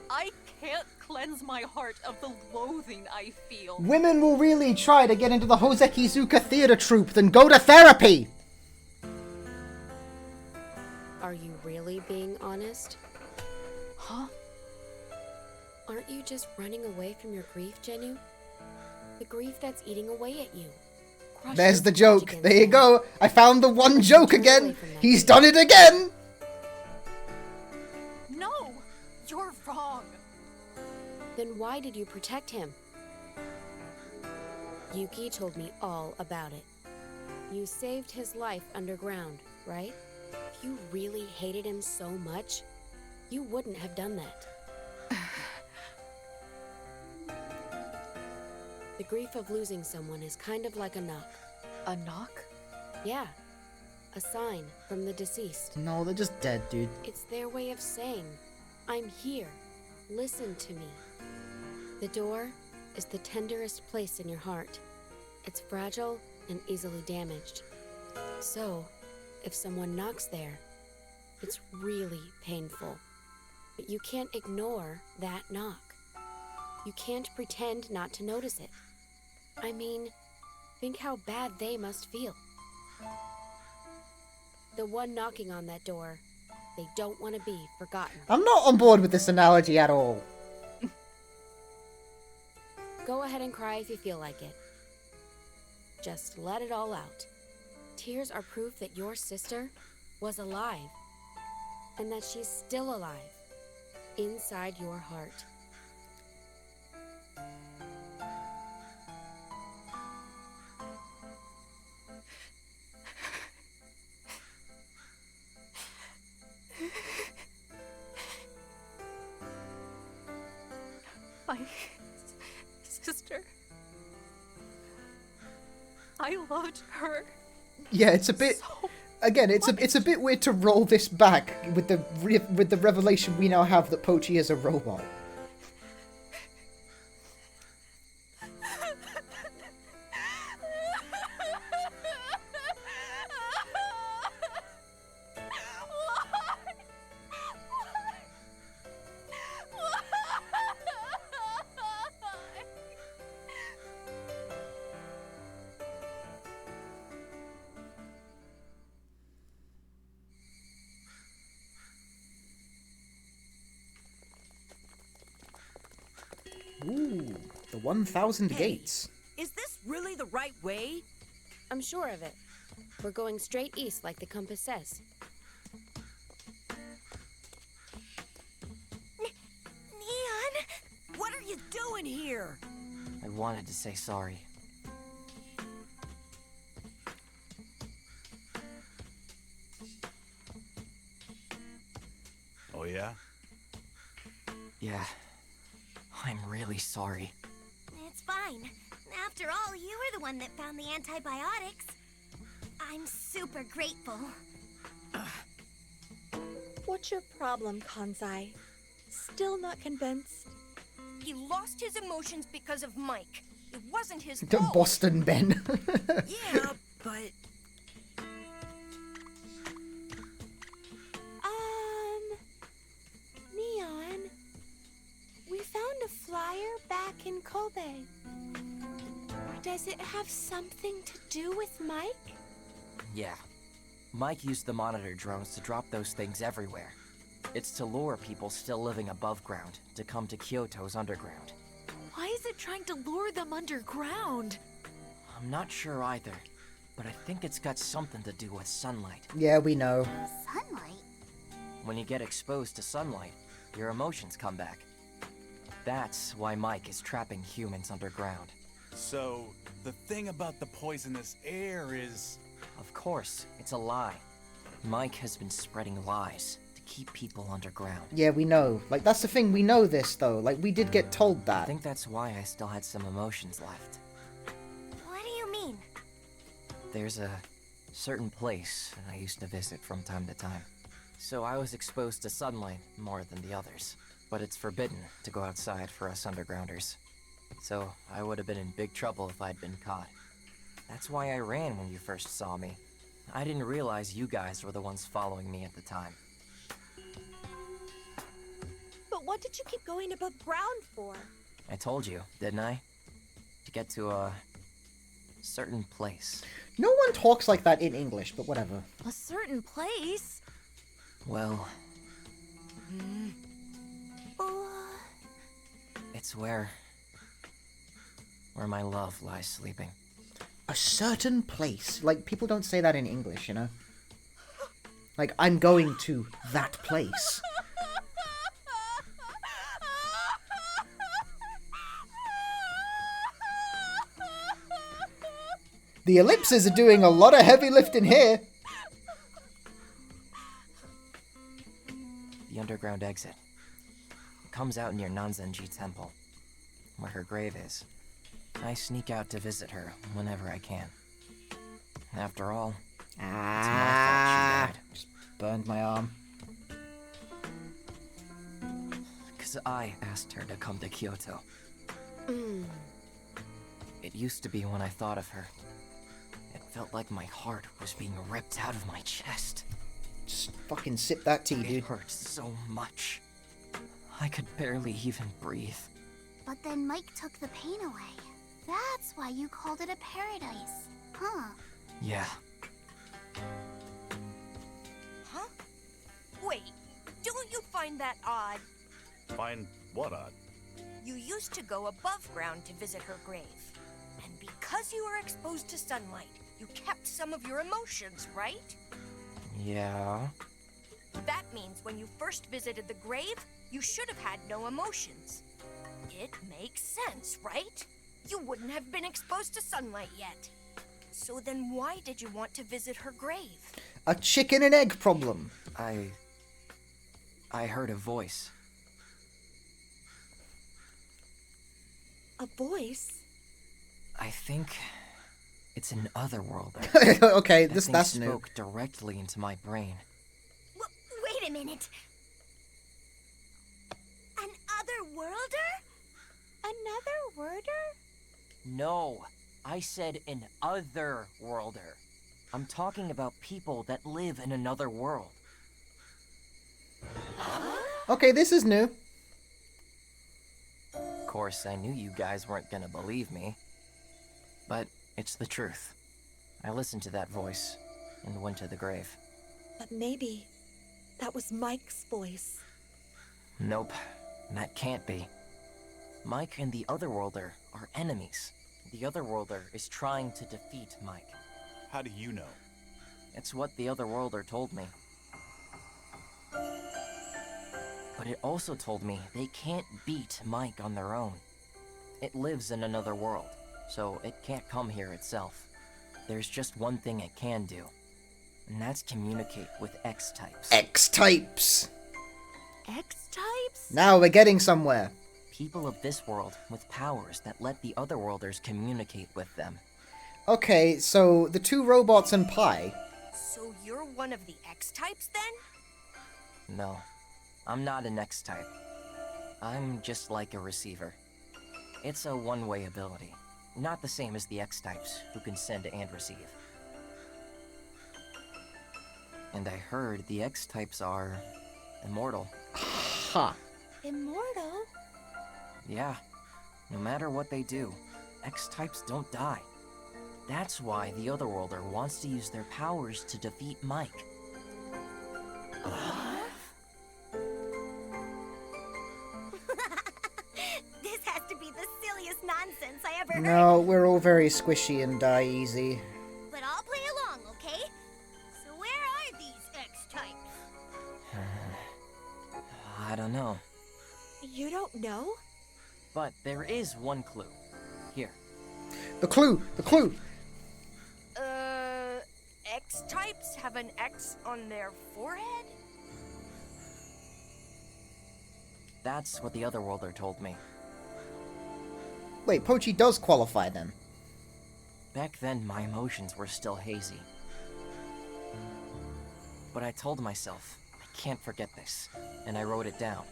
I can't cleanse my heart of the loathing I feel. Women will really try to get into the Hosekizuka theater troupe, then go to therapy! Are you really being honest? Huh? Aren't you just running away from your grief, Genu? The grief that's eating away at you. There's the joke. There you go. I found the one joke again. He's done it again. No! You're wrong. Then why did you protect him? Yuki told me all about it. You saved his life underground, right? If you really hated him so much, you wouldn't have done that. The grief of losing someone is kind of like a knock. A knock? Yeah. A sign from the deceased. No, they're just dead, dude. It's their way of saying, I'm here. Listen to me. The door is the tenderest place in your heart. It's fragile and easily damaged. So, if someone knocks there, it's really painful. But you can't ignore that knock. You can't pretend not to notice it. I mean, think how bad they must feel. The one knocking on that door, they don't want to be forgotten. I'm not on board with this analogy at all. Go ahead and cry if you feel like it. Just let it all out. Tears are proof that your sister was alive. And that she's still alive. Inside your heart. I loved her. Yeah, it's a bit. Again, it's a bit weird to roll this back with the revelation we now have that Pochi is a robot. Ooh, the 1,000 gates. Is this really the right way? I'm sure of it. We're going straight east like the compass says. Neon! What are you doing here? I wanted to say sorry. Oh, yeah? Yeah. I'm really sorry. It's fine. After all, you were the one that found the antibiotics. I'm super grateful. What's your problem, Kanzai? Still not convinced? He lost his emotions because of Mike. It wasn't his The fault. Boston Ben. Yeah, but... Neon, we found a flyer back in Kobe. Does it have something to do with Mike? Yeah. Mike used the monitor drones to drop those things everywhere. It's to lure people still living above ground to come to Kyoto's underground. Why is it trying to lure them underground? I'm not sure either, but I think it's got something to do with sunlight. Yeah, we know. Sunlight? When you get exposed to sunlight, your emotions come back. That's why Mike is trapping humans underground. So, the thing about the poisonous air is... Of course, it's a lie. Mike has been spreading lies to keep people underground. Yeah, we know. Like, that's the thing, we know this, though. Like, we did get told I that. think that's why I still had some emotions left. What do you mean? There's a certain place I used to visit from time to time. So I was exposed to sunlight more than the others. But it's forbidden to go outside for us undergrounders. So I would have been in big trouble if I'd been caught. That's why I ran when you first saw me. I didn't realize you guys were the ones following me at the time. But what did you keep going above ground for? I told you, didn't I? To get to a certain place. No one talks like that in English, but whatever. A certain place? Well, it's where my love lies sleeping. A certain place. Like, people don't say that in English, you know? Like, I'm going to that place. The ellipses are doing a lot of heavy lifting here. The underground exit. It comes out near Nanzenji Temple, where her grave is. I sneak out to visit her whenever I can. After all, it's my fault she died. Just burned my arm. 'Cause I asked her to come to Kyoto. It used to be when I thought of her. It felt like my heart was being ripped out of my chest. Just fucking sip that tea, dude. It hurt so much. I could barely even breathe. But then Mike took the pain away. That's why you called it a paradise, huh? Yeah. Huh? Wait, don't you find that odd? Find what odd? You used to go above ground to visit her grave. And because you were exposed to sunlight, you kept some of your emotions, right? Yeah. That means when you first visited the grave, you should have had no emotions. It makes sense, right? You wouldn't have been exposed to sunlight yet. So then why did you want to visit her grave? A chicken and egg problem. I heard a voice. A voice? I think It's an otherworlder. Okay, That that's thing new. spoke directly into my brain. Wait a minute. An otherworlder? Another worder? No, I said an otherworlder. I'm talking about people that live in another world. Okay, this is new. Of course, I knew you guys weren't gonna believe me. But it's the truth. I listened to that voice and went to the grave. But maybe that was Mike's voice. Nope, that can't be. Mike and the Otherworlder are enemies. The Otherworlder is trying to defeat Mike. How do you know? It's what the Otherworlder told me. But it also told me they can't beat Mike on their own. It lives in another world, so it can't come here itself. There's just one thing it can do, and that's communicate with X-types. X-types. X-types? Now we're getting somewhere. People of this world with powers that let the Otherworlders communicate with them. Okay, so the two robots and Pi. So you're one of the X-types then? No, I'm not an X-type. I'm just like a receiver. It's a one-way ability, not the same as the X-types, who can send and receive. And I heard the X-types are immortal. Ha! Immortal? Yeah, no matter what they do, X-types don't die. That's why the Otherworlder wants to use their powers to defeat Mike. This has to be the silliest nonsense I ever heard. No, we're all very squishy and die easy. But I'll play along, okay? So where are these X-types? I don't know, You don't know? but there is one clue. Here. The clue! The clue! X-types have an X on their forehead? That's what the Otherworlder told me. Wait, Pochi does qualify then. Back then, my emotions were still hazy. But I told myself, I can't forget this, and I wrote it down.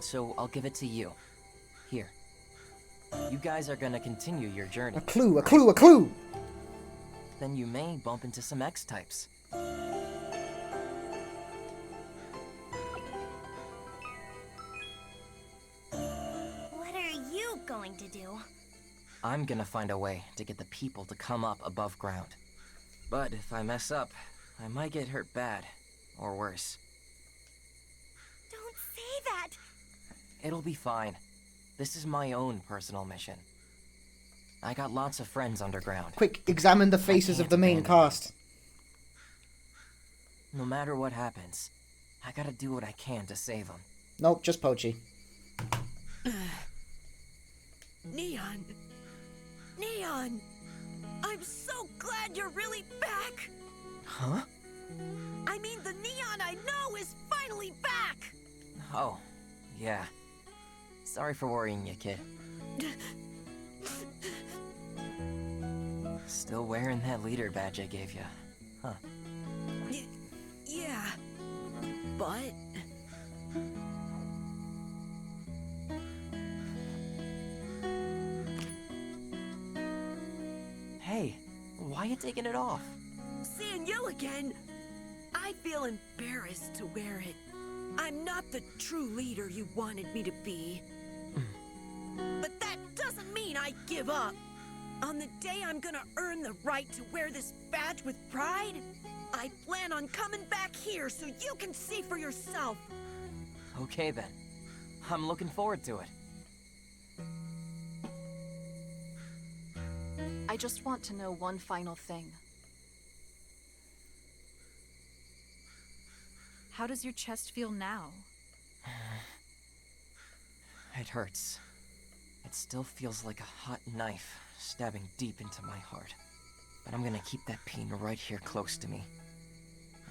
So I'll give it to you. Here. You guys are gonna continue your journey. A clue, a clue, a clue! Then you may bump into some X-types. What are you going to do? I'm gonna find a way to get the people to come up above ground. But if I mess up, I might get hurt bad, or worse. Don't say that! It'll be fine. This is my own personal mission. I got lots of friends underground. Quick, examine the faces of the main cast. No matter what happens, I gotta do what I can to save them. Nope, just Pochi. Neon! Neon! I'm so glad you're really back! Huh? I mean, the Neon I know is finally back! Oh, yeah. Sorry for worrying you, kid. Still wearing that leader badge I gave you, huh? Yeah. But... Hey, why you taking it off? Seeing you again, I feel embarrassed to wear it. I'm not the true leader you wanted me to be. But that doesn't mean I give up. On the day I'm gonna earn the right to wear this badge with pride, I plan on coming back here so you can see for yourself. Okay then. I'm looking forward to it. I just want to know one final thing. How does your chest feel now? It hurts. It still feels like a hot knife stabbing deep into my heart. But I'm gonna keep that pain right here close to me.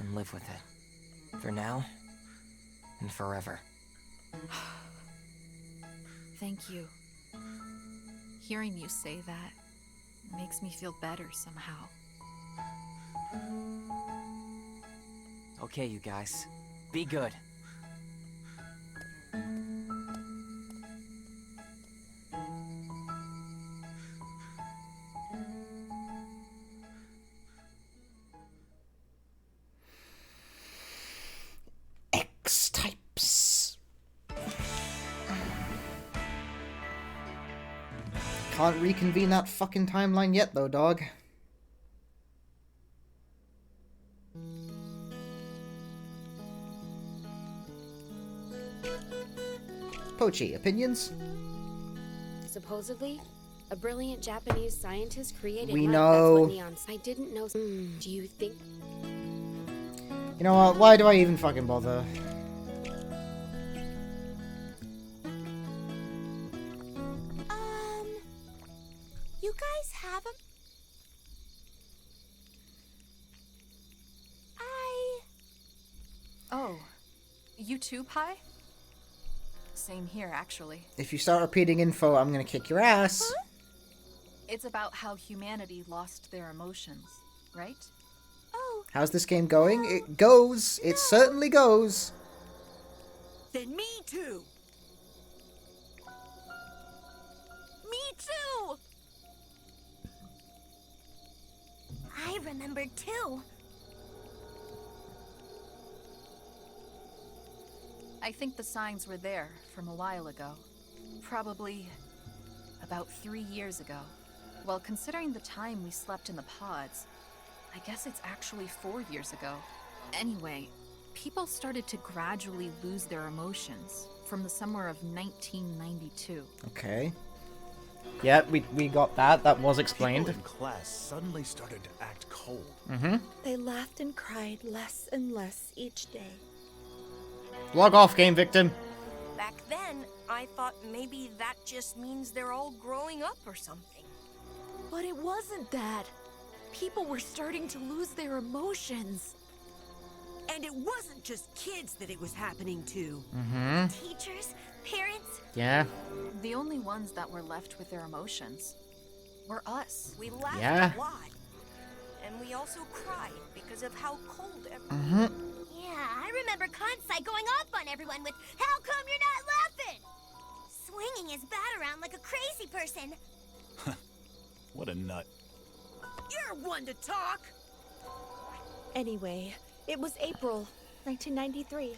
And live with it. For now, and forever. Thank you. Hearing you say that, makes me feel better somehow. Okay, you guys. Be good. X-types. Can't reconvene that fucking timeline yet, though, dog. Pochi, opinions? Supposedly, a brilliant Japanese scientist created We light. know. That's what neon. I didn't know. Do you think? You know what? Why do I even fucking bother? You guys have them? Oh, you too, Pi? Same here, actually. If you start repeating info, I'm gonna kick your ass. It's about how humanity lost their emotions, right? How's this game going? It goes. It certainly goes. Then me too. Me too! I remember too. I think the signs were there from a while ago. Probably about 3 years ago. Well, considering the time we slept in the pods, I guess it's actually 4 years ago. Anyway, people started to gradually lose their emotions from the summer of 1992. Okay. Yeah, we got that. That was explained. People in class suddenly started to act cold. Mm-hmm. They laughed and cried less and less each day. Log off, game victim. Back then, I thought maybe that just means they're all growing up or something. But it wasn't that. People were starting to lose their emotions. And it wasn't just kids that it was happening to. Mm-hmm. Teachers, parents. Yeah. The only ones that were left with their emotions were us. We laughed Yeah. a lot. And we also cried because of how cold everything. Mm-hmm. Yeah, I remember Kansai going off on everyone with, "How come you're not laughing?" Swinging his bat around like a crazy person. What a nut. You're one to talk. Anyway, it was April 1993.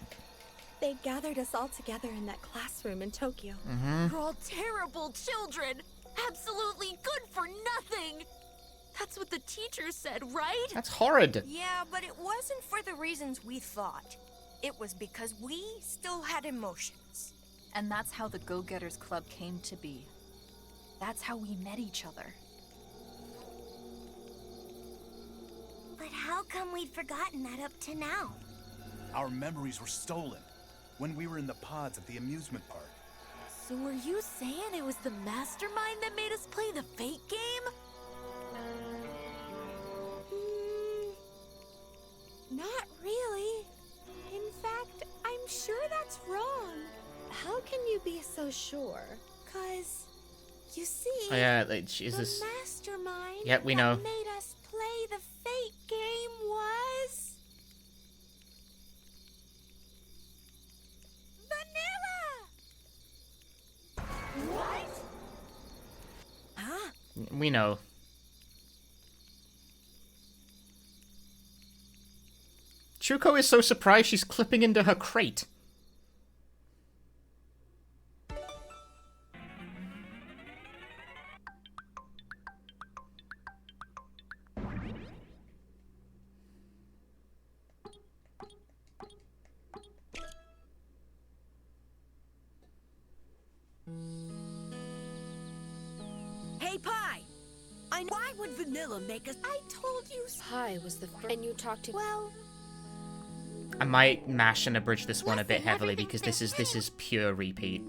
They gathered us all together in that classroom in Tokyo. Mhm. We're all terrible children. Absolutely good for nothing. That's what the teacher said, right? That's horrid. Yeah, but it wasn't for the reasons we thought. It was because we still had emotions. And that's how the Go-Getters Club came to be. That's how we met each other. But how come we'd forgotten that up to now? Our memories were stolen when we were in the pods at the amusement park. So are you saying it was the mastermind that made us play the fake game? Not really. In fact, I'm sure that's wrong. How can you be so sure? 'Cause, you see, Oh yeah, like, Jesus. the mastermind Yep, we that know. made us play the fake game was... Vanilla! What? Huh? We know. Chuko is so surprised she's clipping into her crate. Hey, Pi! Why would Vanilla make us... I told you... Pi was the first. And you talked to. Well, I might mash and abridge this one a bit heavily because this is pure repeat.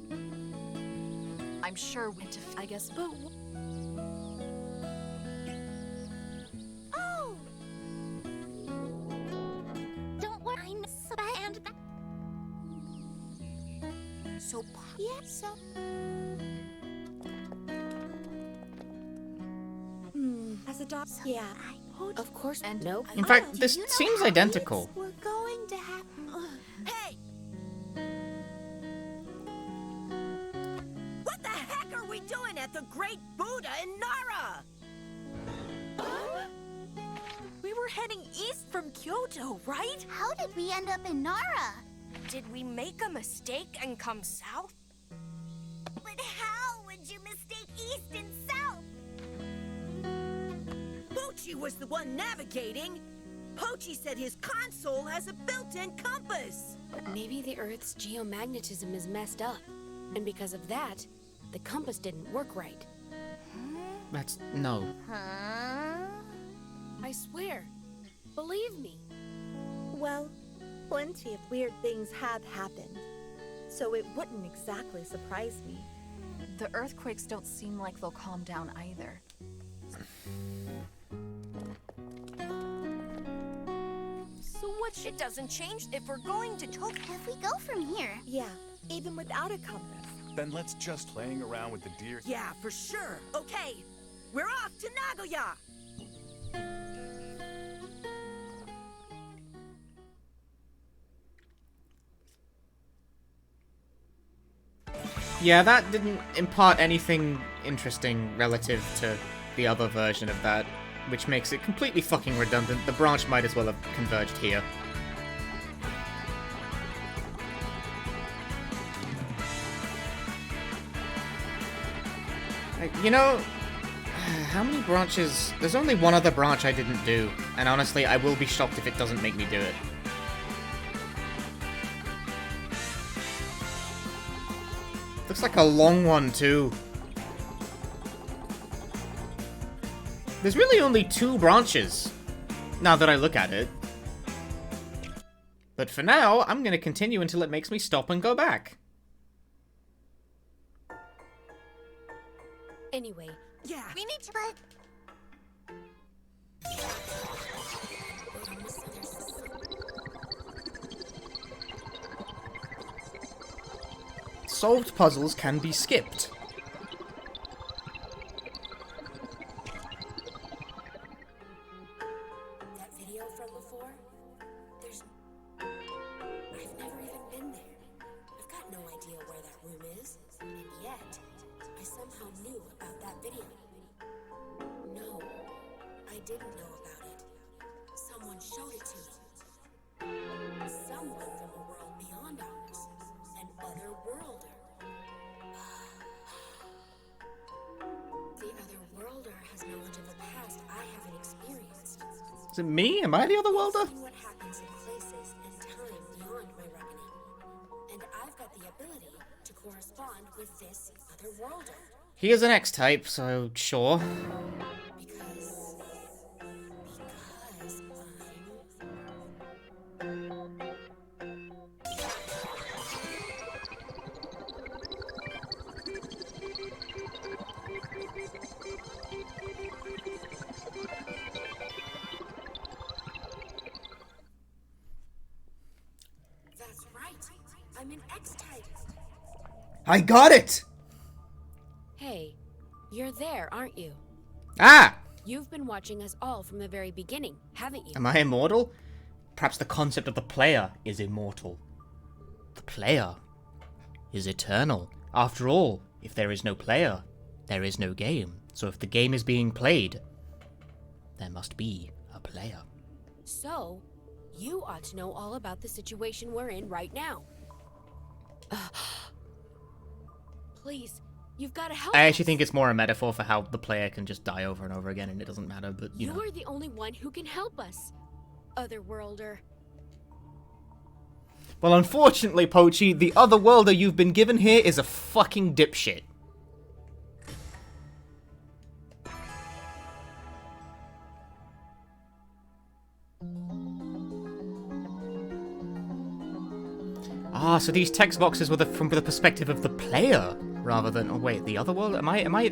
I'm sure we to I guess, but oh, Don't worry, I know and that. So, yeah, so... adopt. Yeah. Of course. And nope. In fact, this seems identical. We're going to have. Hey! What the heck are we doing at the Great Buddha in Nara? We were heading east from Kyoto, right? How did we end up in Nara? Did we make a mistake and come south? But how would you mistake east and south? Pochi was the one navigating. Pochi said his console has a built-in compass. Maybe the Earth's geomagnetism is messed up, and because of that, the compass didn't work right. That's no. Huh? I swear. Believe me. Well, plenty of weird things have happened, so it wouldn't exactly surprise me. The earthquakes don't seem like they'll calm down either. So what? It doesn't change if we're going to Tokyo. If we go from here. Yeah, even without a compass. Then let's just playing around with the deer. Yeah, for sure. Okay, we're off to Nagoya. Yeah, that didn't impart anything interesting relative to the other version of that, which makes it completely fucking redundant. The branch might as well have converged here. You know, how many branches? There's only one other branch I didn't do, and honestly, I will be shocked if it doesn't make me do it. Looks like a long one, too. There's really only 2 branches, now that I look at it. But for now, I'm gonna continue until it makes me stop and go back. Anyway. Yeah. We need to. Solved puzzles can be skipped. That video from before? I've never even been there. I've got no idea where that room is, and yet, I somehow knew about that video. No, I didn't know about it. Someone showed it to me. Someone from a world beyond ours. An otherworlder. The otherworlder has knowledge of the past I haven't experienced. Is it me? Am I the other worlder? What happens in places and time beyond my reckoning. And I've got the ability to correspond with this otherworlder. He is an X-type, so sure. That's right. I'm an X-type. I got it! Hey, you're there, aren't you? Ah! You've been watching us all from the very beginning, haven't you? Am I immortal? Perhaps the concept of the player is immortal. The player is eternal. After all, if there is no player, there is no game. So if the game is being played, there must be a player. So, you ought to know all about the situation we're in right now. Please, you've got to help I actually us. think it's more a metaphor for how the player can just die over and over again and it doesn't matter, but you know. You're the only one who can help us, Otherworlder. Well, unfortunately, Pochi, the other worlder you've been given here is a fucking dipshit. Ah, so these text boxes were from the perspective of the player, rather than... Oh, wait, the other world?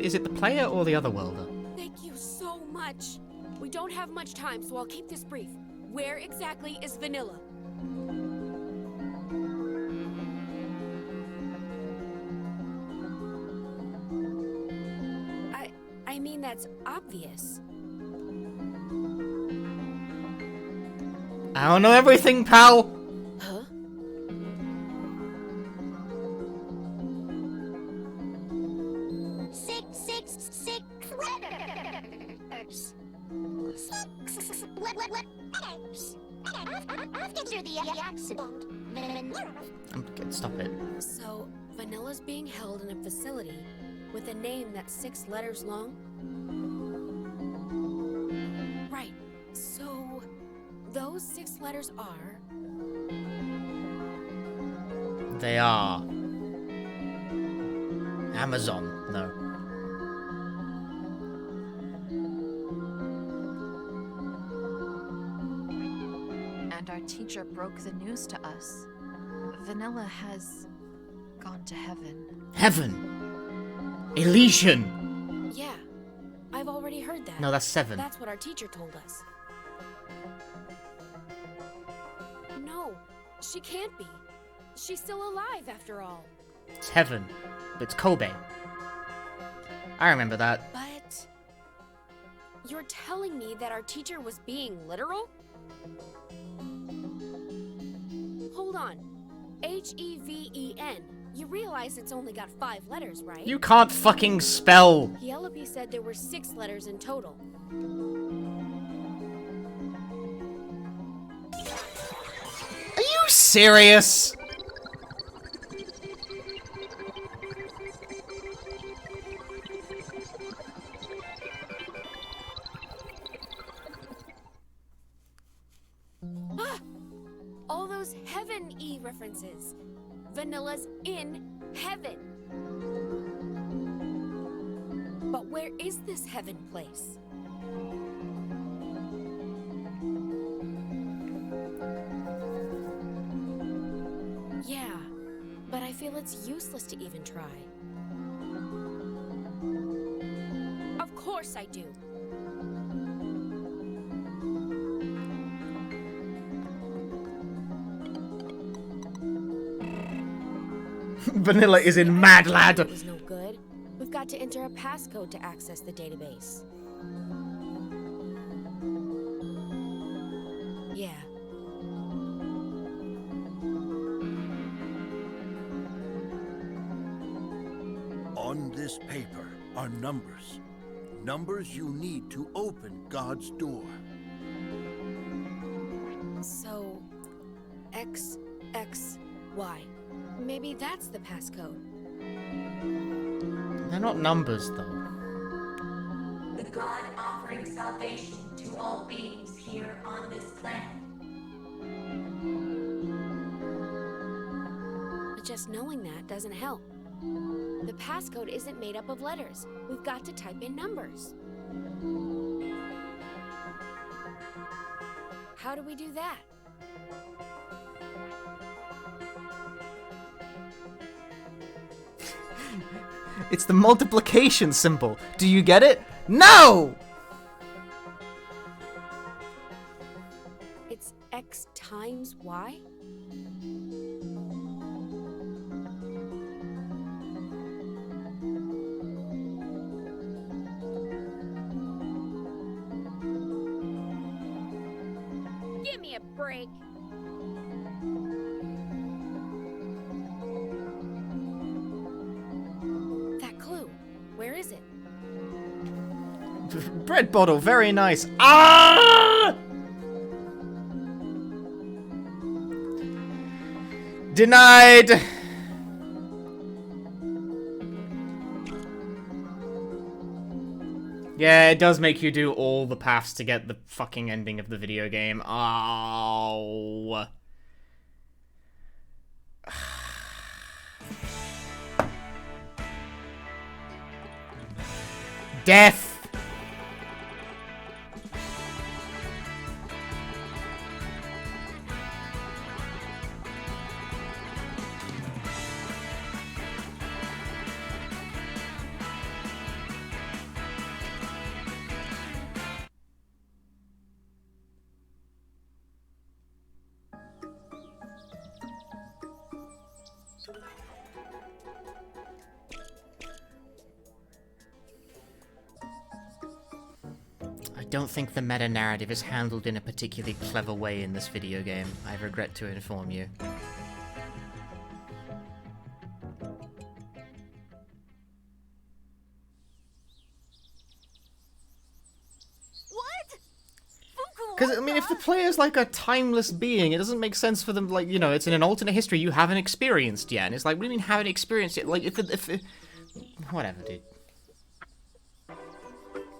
Is it the player or the other worlder? Thank you so much. We don't have much time, so I'll keep this brief. Where exactly is Vanilla? I mean, that's obvious. I don't know everything, pal. Huh? Six letters. Letters. After the accident, Stop it. So, Vanilla's being held in a facility with a name that's 6 letters long? Right. So, those 6 letters are... They are... Amazon. No. And our teacher broke the news to us. Vanilla has gone to heaven. Heaven! Elysian! Yeah, I've already heard that. No, that's 7. That's what our teacher told us. No, she can't be. She's still alive after all. It's heaven. It's Kobe. I remember that. But... you're telling me that our teacher was being literal? Hold on. H-E-V-E-N. You realize it's only got 5 letters, right? You can't fucking spell. Yellowby said there were 6 letters in total. Are you serious? Ah! All those heaven-y references. Vanilla's in heaven. But where is this heaven place? Yeah, but I feel it's useless to even try. Of course I do. Vanilla is in Mad Lad. It was no good. We've got to enter a passcode to access the database. Yeah. On this paper are numbers. Numbers you need to open God's door. So, X, X, Y. Maybe that's the passcode. They're not numbers, though. The God offering salvation to all beings here on this planet. But just knowing that doesn't help. The passcode isn't made up of letters. We've got to type in numbers. How do we do that? It's the multiplication symbol. Do you get it? No! It's X times Y? Give me a break. That clue, where is it? Bread bottle, very nice. Ah! Denied! Yeah, it does make you do all the paths to get the fucking ending of the video game. Oh. Death! don't think the meta-narrative is handled in a particularly clever way in this video game. I regret to inform you. Because, I mean, if the player's like a timeless being, it doesn't make sense for them, like, you know, it's in an alternate history you haven't experienced yet. And it's like, what do you mean haven't experienced it? Like, whatever, dude.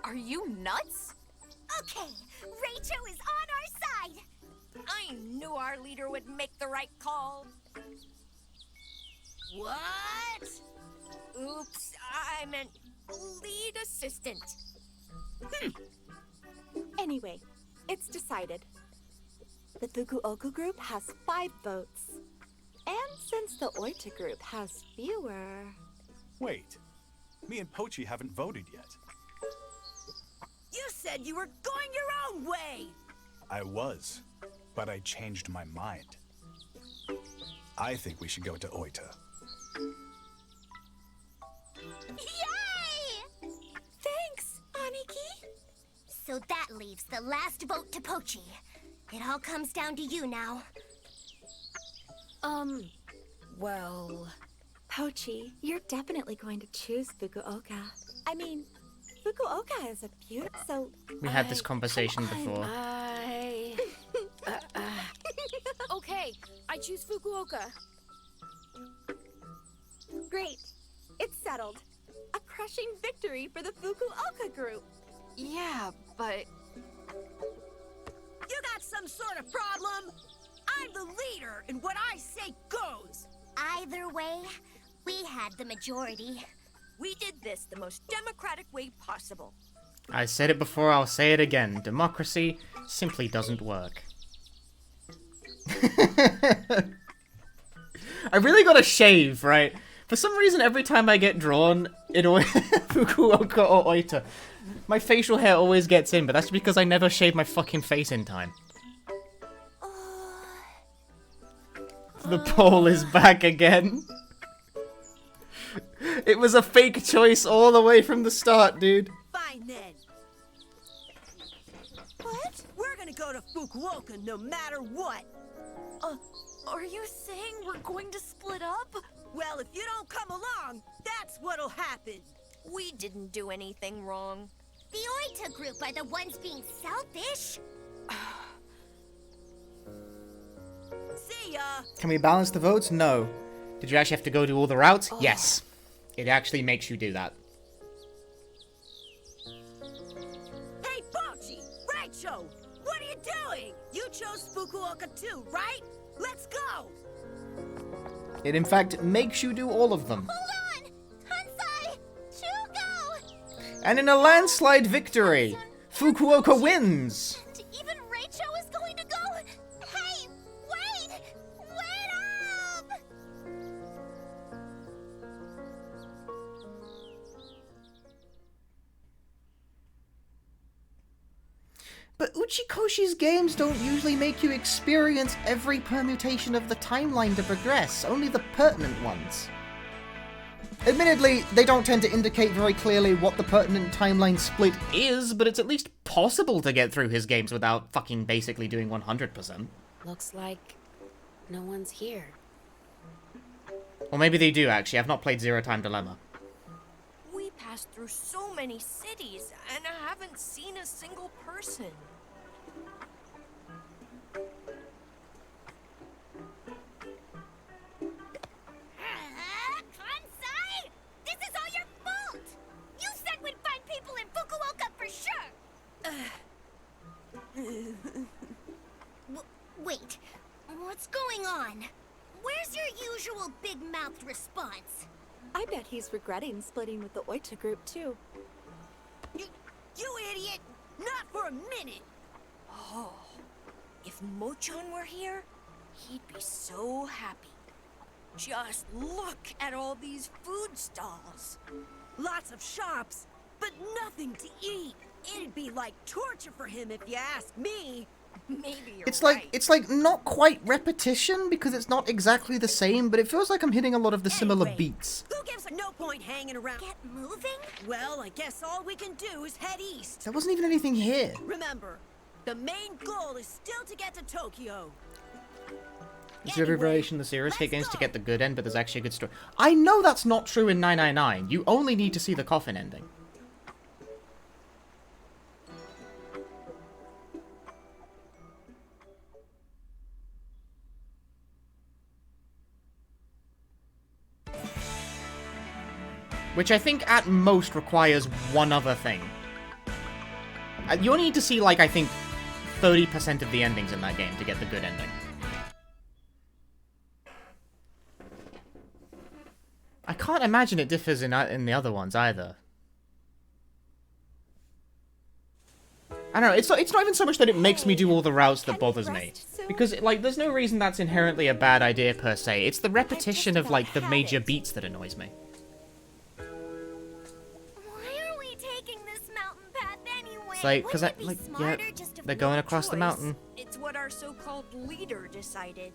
Are you nuts? Okay, Rachel is on our side. I knew our leader would make the right call. What? Oops, I meant lead assistant. Anyway, it's decided. The Fukuoka group has 5 votes. And since the Oita group has fewer... Wait, me and Pochi haven't voted yet. You said you were going your own way! I was, but I changed my mind. I think we should go to Oita. Yay! Thanks, Aniki. So that leaves the last vote to Pochi. It all comes down to you now. Well... Pochi, you're definitely going to choose Fukuoka. I mean, Fukuoka is a beautiful... So... We had this conversation before. Okay, I choose Fukuoka. Great. It's settled. A crushing victory for the Fukuoka group. Yeah, but... You got some sort of problem? I'm the leader, and what I say goes. Either way, we had the majority. We did this the most democratic way possible. I said it before, I'll say it again. Democracy simply doesn't work. I really gotta shave, right? For some reason, every time I get drawn in Fukuoka or Oita, my facial hair always gets in, but that's because I never shave my fucking face in time. The poll is back again. It was a fake choice all the way from the start, dude. Fine then. What? We're gonna go to Fukuoka no matter what. Are you saying we're going to split up? Well, if you don't come along, that's what'll happen. We didn't do anything wrong. The Oita group are the ones being selfish. See ya. Can we balance the votes? No. Did you actually have to go do all the routes? Yes. It actually makes you do that. Hey, Pochi! Raicho! What are you doing? You chose Fukuoka too, right? Let's go! It in fact makes you do all of them. Hold on! Hansai! Shugo! And in a landslide victory, Fukuoka wins! Even Raicho is going to go? Hey! Wait! Wait up! But Uchikoshi's games don't usually make you experience every permutation of the timeline to progress, only the pertinent ones. Admittedly, they don't tend to indicate very clearly what the pertinent timeline split is, but it's at least possible to get through his games without fucking basically doing 100%. Looks like no one's here. Or maybe they do, actually. I've not played Zero Time Dilemma. We passed through so many cities, and I haven't seen a single person. Kansai! This is all your fault! You said we'd find people in Fukuoka for sure! Wait, what's going on? Where's your usual big-mouthed response? I bet he's regretting splitting with the Oita group, too. You idiot! Not for a minute! Oh, if Mochan were here, he'd be so happy. Just look at all these food stalls. Lots of shops, but nothing to eat. It'd be like torture for him if you ask me. Maybe you're It's right. like not quite repetition because it's not exactly the same, but it feels like I'm hitting a lot of the similar beats. Who gives no point hanging around? Get moving? Well, I guess all we can do is head east. There wasn't even anything here. Remember, the main goal is still to get to Tokyo. Is every variation of the series hit games to get the good end, but there's actually a good story? I know that's not true in 999. You only need to see the coffin ending. Which I think at most requires one other thing. You only need to see, like, I think 30% of the endings in that game to get the good ending. I can't imagine it differs in the other ones either. I don't know, it's not even so much that it makes me do all the routes that bothers me. Because, like, there's no reason that's inherently a bad idea per se. It's the repetition of, like, the major beats that annoys me. Why are we taking this mountain path anyway? It's like, because yeah, they're going across the mountain. It's what our so-called leader decided.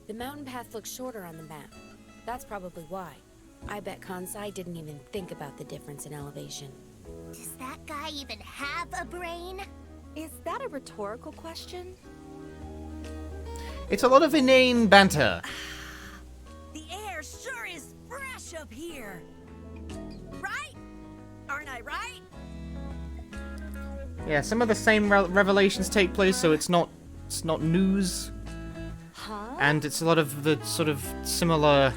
The mountain path looks shorter on the map. That's probably why. I bet Kansai didn't even think about the difference in elevation. Does that guy even have a brain? Is that a rhetorical question? It's a lot of inane banter. The air sure is fresh up here. Right? Aren't I right? Yeah, some of the same revelations take place, so it's not news. Huh? And it's a lot of the sort of similar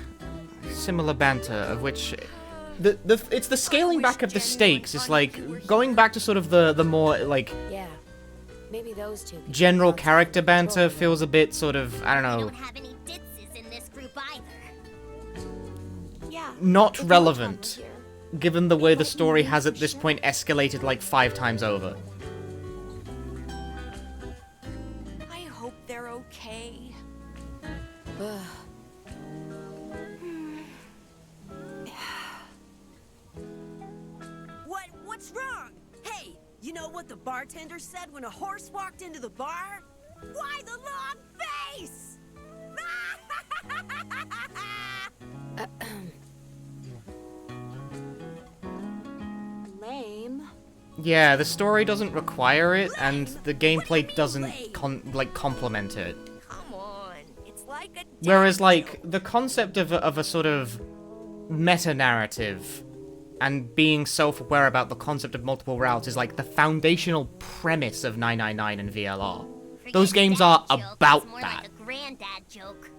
banter, of which it's the scaling back of the stakes. It's like going back to sort of the more like Maybe those two general character banter feels a bit sort of, I don't know, We don't have any ditses in this group either. Yeah. not relevant, given the way the story has at this point escalated like 5 times over. I hope they're okay. What's wrong? Hey, you know what the bartender said when a horse walked into the bar? Why the long face? Lame. Yeah, the story doesn't require it, and the gameplay doesn't complement it. Come on, it's like a Whereas, like, the concept of a sort of meta-narrative and being self-aware about the concept of multiple routes is, like, the foundational premise of 999 and VLR. Those games are about More that. like a granddad joke.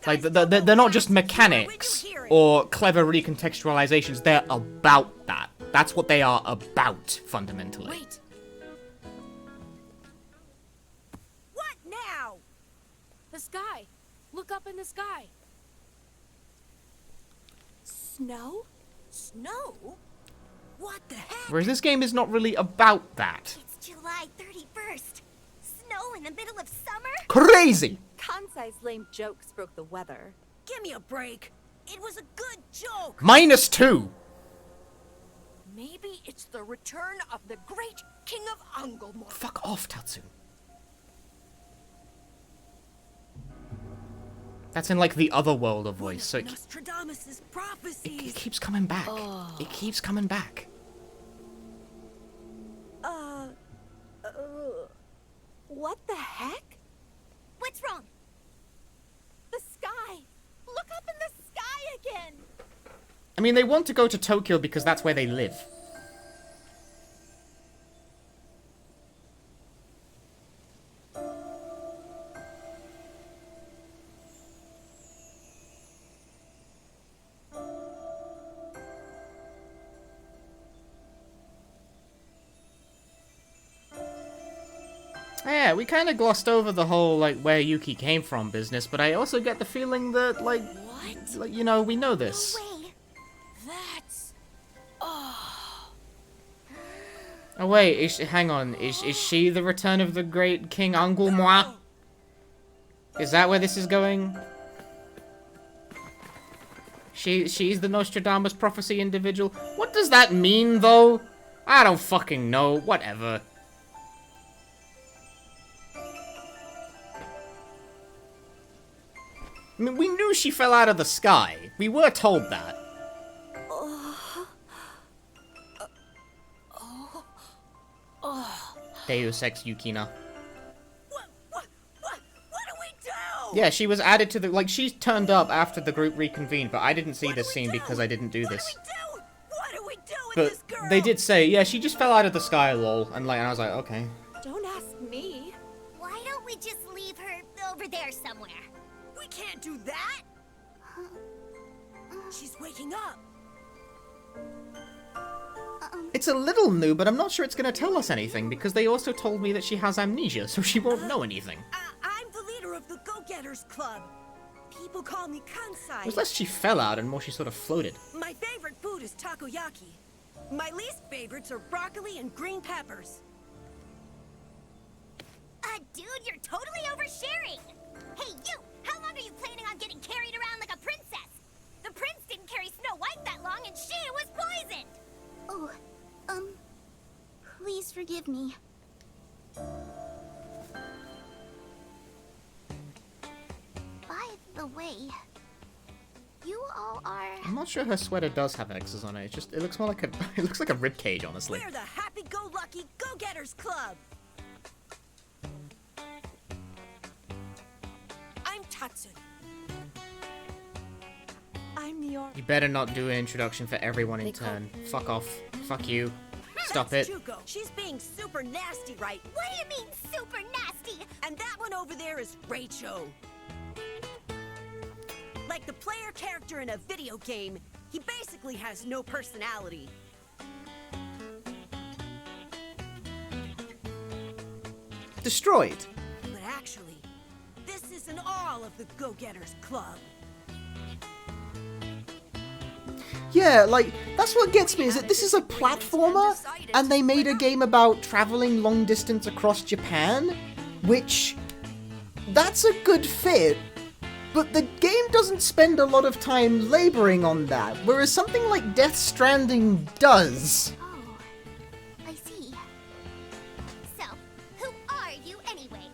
Like, they're not just mechanics or clever recontextualizations, they're about that. That's what they are about, fundamentally. Wait. What now? The sky. Look up in the sky. Snow? Snow? What the heck? Whereas this game is not really about that. It's July 31st. Snow in the middle of summer? Crazy! Kansai's lame jokes broke the weather. Give me a break. It was a good joke. -2! Maybe it's the return of the great King of Angelmore. Fuck off, Tatsu. That's in, like, the other world of voice, so Nostradamus' prophecies. it keeps coming back. It keeps coming back. What the heck? What's wrong? The sky! Look up in the sky again! I mean, they want to go to Tokyo because that's where they live. Yeah, we kind of glossed over the whole, like, where Yuki came from business, but I also get the feeling that, like, you know, we know this. That's... Oh wait, hang on, is she the return of the great King Angelmore? Is that where this is going? She's the Nostradamus prophecy individual? What does that mean, though? I don't fucking know. Whatever. I mean, we knew she fell out of the sky. We were told that. Deus Ex Yukina. What do we do? Yeah, she was added to the... Like, she turned up after the group reconvened, but I didn't see this scene because I didn't do this. What do we do with But this girl? they did say, yeah, she just fell out of the sky, lol. And I was like, okay. Don't ask me. Why don't we just leave her over there somewhere? We can't do that. She's waking up. It's a little new, but I'm not sure it's going to tell us anything, because they also told me that she has amnesia, so she won't know anything. I'm the leader of the Go-Getters Club. People call me Kansai. It was less she fell out and more she sort of floated. My favorite food is takoyaki. My least favorites are broccoli and green peppers. Dude, you're totally oversharing. Hey, you! How long are you planning on getting carried around like a princess? The prince didn't carry Snow White that long, and she was poisoned. Oh, please forgive me. By the way, you all are... I'm not sure her sweater does have X's on it. It looks more like a it looks like a rib cage, honestly. We're the Happy-Go-Lucky Go-Getters Club. I'm Tatsu. I'm your... You better not do an introduction for everyone in turn. Fuck off. Fuck you. Stop it. Juko. She's being super nasty, right? What do you mean, super nasty? And that one over there is Raicho. Like the player character in a video game, he basically has no personality. Destroyed. But actually, this isn't all of the Go-Getters Club. Yeah, like, that's what gets me, is that this is a platformer, and they made a game about traveling long distance across Japan, which, that's a good fit, but the game doesn't spend a lot of time laboring on that, whereas something like Death Stranding does. Oh, I see. So, who are you anyway?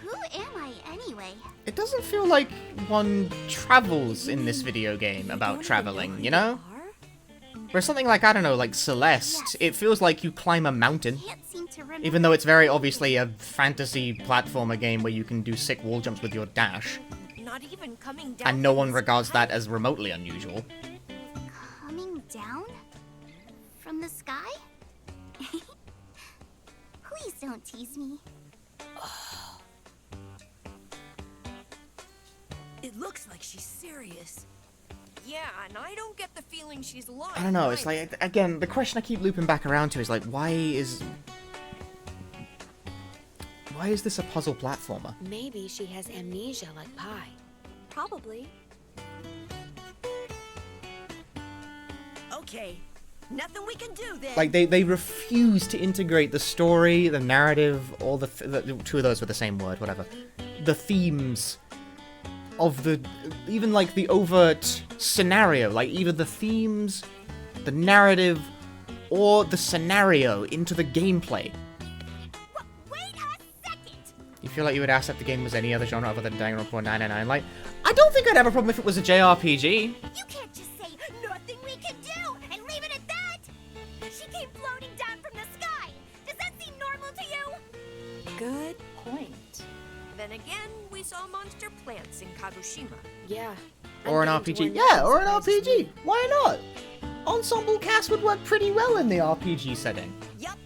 Who am I anyway? It doesn't feel like one travels in this video game about traveling, you know? Whereas something like, I don't know, like Celeste, it feels like you climb a mountain. Even though it's very obviously a fantasy platformer game where you can do sick wall jumps with your dash. Not even coming down. And no one regards that as remotely unusual. Coming down? From the sky? Please don't tease me. It looks like she's serious. Yeah, and I don't get the feeling she's lying. I don't know, it's like, again, the question I keep looping back around to is like, why is this a puzzle platformer? Maybe she has amnesia like Pi. Probably. Okay, nothing we can do then. Like, they refuse to integrate the story, the narrative, or the two of those were the same word, whatever. The themes of even like the overt scenario, like either the themes, the narrative, or the scenario into the gameplay. Wait a second! You feel like you would ask if the game was any other genre other than Danganronpa 999? Like, I don't think I'd have a problem if it was a JRPG. You can't just say nothing we can do and leave it at that! She came floating down from the sky! Does that seem normal to you? Good point. Then again, we saw monster plants in Kagoshima. Yeah. Or an RPG. Yeah, or an RPG. Why not? Ensemble cast would work pretty well in the RPG setting. Yep.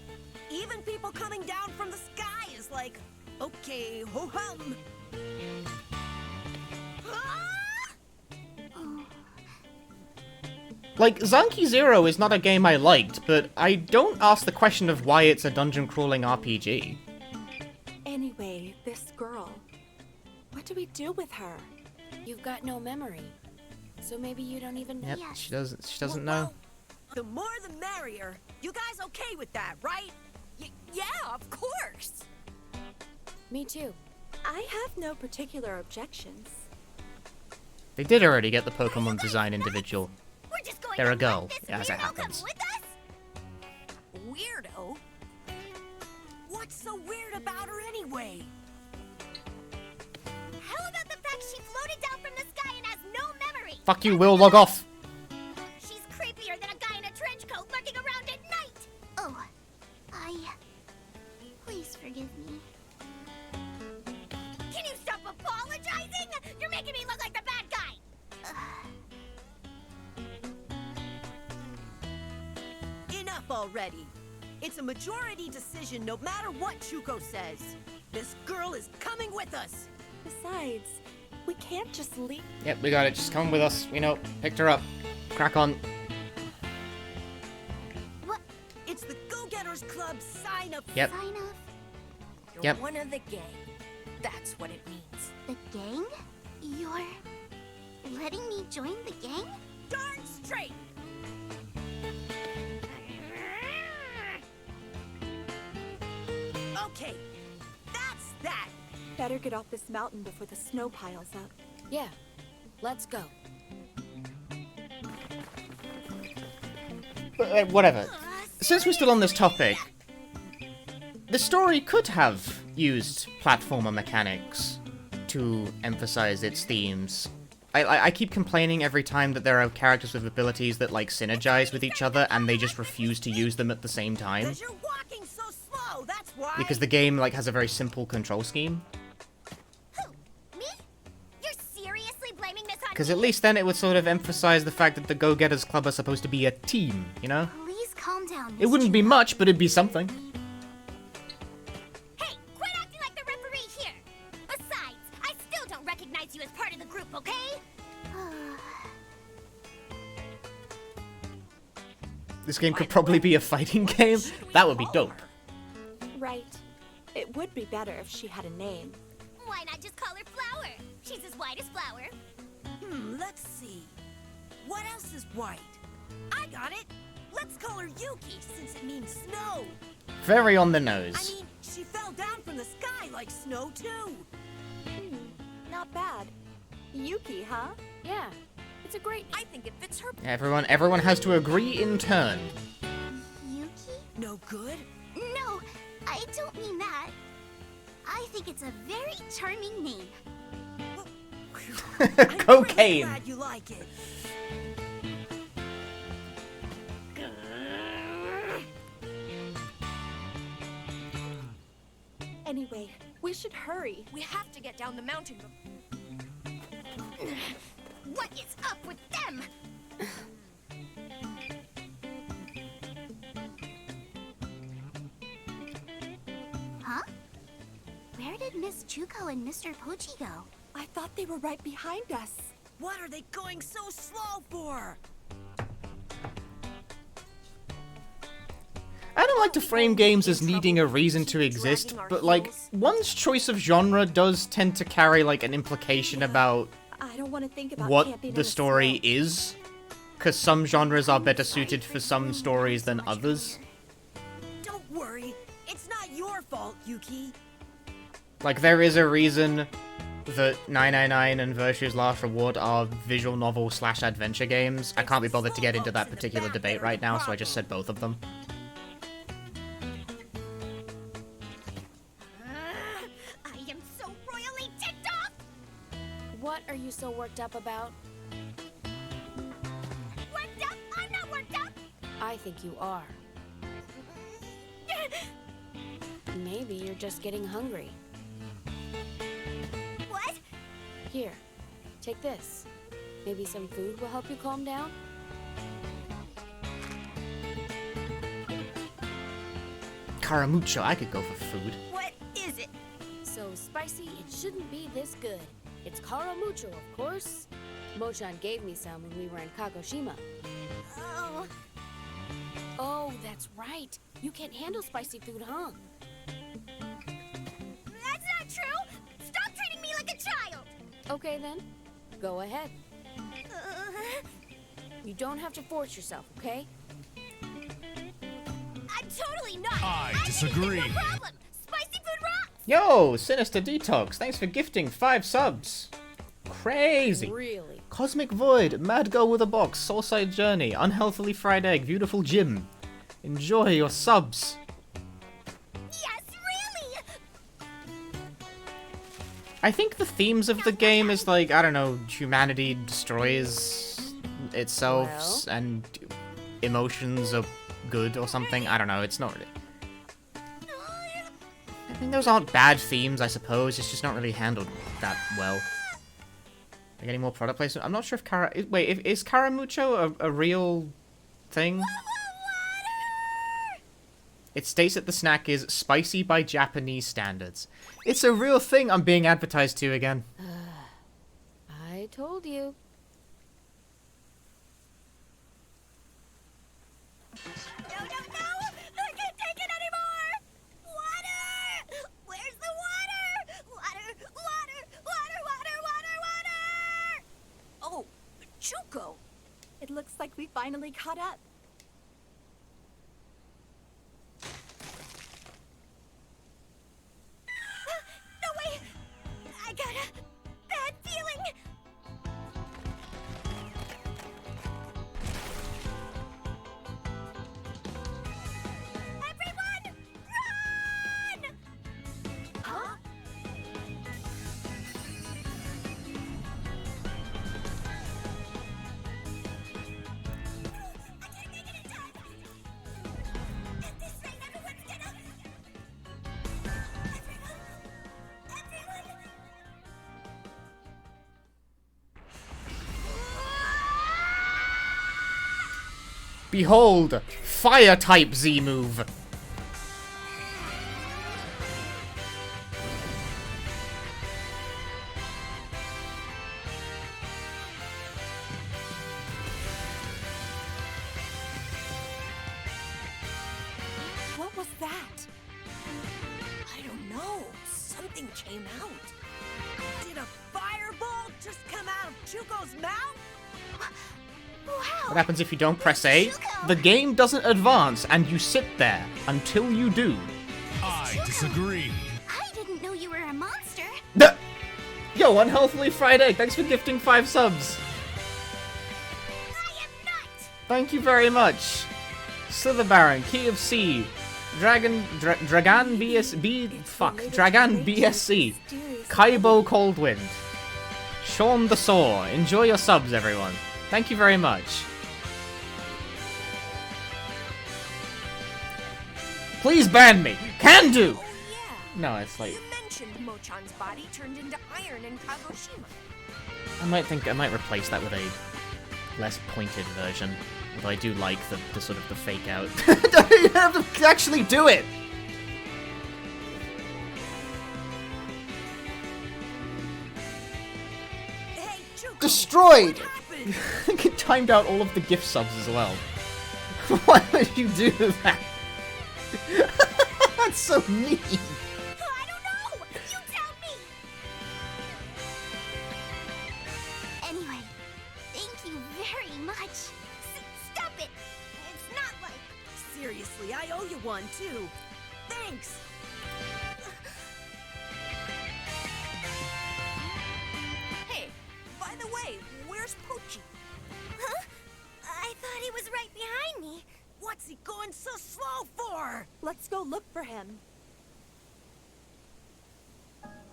Even people coming down from the sky is like, okay, ho hum. Like, Zanki Zero is not a game I liked, but I don't ask the question of why it's a dungeon crawling RPG. Anyway, this girl. What do we do with her? You've got no memory. So maybe you don't even know. Yep, she doesn't know. The more the merrier. You guys okay with that, right? Yeah, of course. Me too. I have no particular objections. They did already get the Pokemon design individual. They're a girl, as it happens. Weirdo? What's so weird about her anyway? How about the fact she floated down from the sky and has no memory? Fuck you, Will, log off. She's creepier than a guy in a trench coat lurking around at night. Oh, please forgive me. Can you stop apologizing? You're making me look like the bad guy. Enough already. It's a majority decision no matter what Chuko says. This girl is coming with us. Besides, we can't just leave. Yep, we got it. Just come with us. We know. Picked her up. Crack on. What? It's the Go-Getters Club sign up. Yep. Sign up? You're Yep. one of the gang. That's what it means. The gang? You're letting me join the gang? Darn straight. Okay, that's that. Better get off this mountain before the snow piles up. Yeah, let's go. But, whatever. Since we're still on this topic, the story could have used platformer mechanics to emphasize its themes. I keep complaining every time that there are characters with abilities that, like, synergize with each other, and they just refuse to use them at the same time. You're walking so slow, that's why. Because the game, like, has a very simple control scheme. Me? You're seriously blaming this on Because at least then it would sort of emphasize the fact that the Go-Getters Club are supposed to be a team, you know? Please calm down. It wouldn't be much, but it'd be something. Hey, quit acting like the referee here. Besides, I still don't recognize you as part of the group, okay? This game could probably be a fighting game. That would be dope. Right. It would be better if she had a name. Why not just call her Flower? She's as white as Flower. Let's see. What else is white? I got it. Let's call her Yuki, since it means snow. Very on the I nose. mean, she fell down from the sky like snow, too. Not bad. Yuki, huh? Yeah, it's a great. I think it fits her. Everyone has to agree in turn. Yuki? No good? No, I don't mean that. I think it's a very charming name. Cocaine. I'm glad you like it. Anyway, we should hurry. We have to get down the mountain. What is up with them? Huh? Where did Miss Chuko and Mr. Pochi go? I thought they were right behind us. What are they going so slow for? I don't like to frame games as needing a reason to exist, but like, one's choice of genre does tend to carry like an implication about I don't want to think about what camping the in story is. Because some genres are better suited for some stories than others. Don't worry. It's not your fault, Yuki. Like, there is a reason that 999 and Virtue's Last Reward are visual novel / adventure games. I can't be bothered to get into that particular debate right now, so I just said both of them. I am so royally ticked off! What are you so worked up about? Worked up? I'm not worked up! I think you are. Maybe you're just getting hungry. What? Here, take this. Maybe some food will help you calm down? Caramucho, I could go for food. What is it? So spicy, it shouldn't be this good. It's Caramucho, of course. Mochan gave me some when we were in Kagoshima. Oh. Oh, that's right. You can't handle spicy food, huh? That's not true! Stop treating me like a child! Okay then, go ahead. You don't have to force yourself, okay? I'm totally not! I think disagree. it's no problem! Spicy food rocks! Yo, Sinister Detox, thanks for gifting 5 subs. Crazy. Really? Cosmic Void, Mad Girl with a Box, Soulside Journey, Unhealthily Fried Egg, Beautiful Jim. Enjoy your subs. Yes, really! I think the themes of the game is like, I don't know, humanity destroys itself and emotions are good or something. I don't know, it's not really... I think those aren't bad themes, I suppose. It's just not really handled that well. Like any more product placement? I'm not sure if Wait, is Caramucho a real thing? It states that the snack is spicy by Japanese standards. It's a real thing I'm being advertised to again. I told you. No! I can't take it anymore! Water! Where's the water? Water! Oh, Chuko! It looks like we finally caught up. No way! I got a bad feeling! Everyone, run! Huh? At this rate, everyone's gonna... Behold, fire type Z move. What was that? I don't know. Something came out. Did a fireball just come out of Chuko's mouth? What happens if you don't press A? The game doesn't advance and you sit there until you do. I disagree. I didn't know you were a monster. Yo, Unhealthily Fried Egg, thanks for gifting 5 subs. Thank you very much. Slither Baron, Key of C, Dragon BSC, Kaibo Coldwind, Sean the Saw. Enjoy your subs, everyone. Thank you very much. Please ban me. Can do. No, it's like You mentioned Mochan's body turned into iron in Kagoshima. I might replace that with a less pointed version. Although I do like the sort of the fake out. You have to actually do it. Destroyed. It timed out all of the gift subs as well. Why would you do that? That's so mean. I don't know! You tell me! Anyway, thank you very much. Stop it! It's not like... Seriously, I owe you one, too. Thanks! Hey, by the way, where's Pochi? Huh? I thought he was right behind me. What's he going so slow for? Let's go look for him.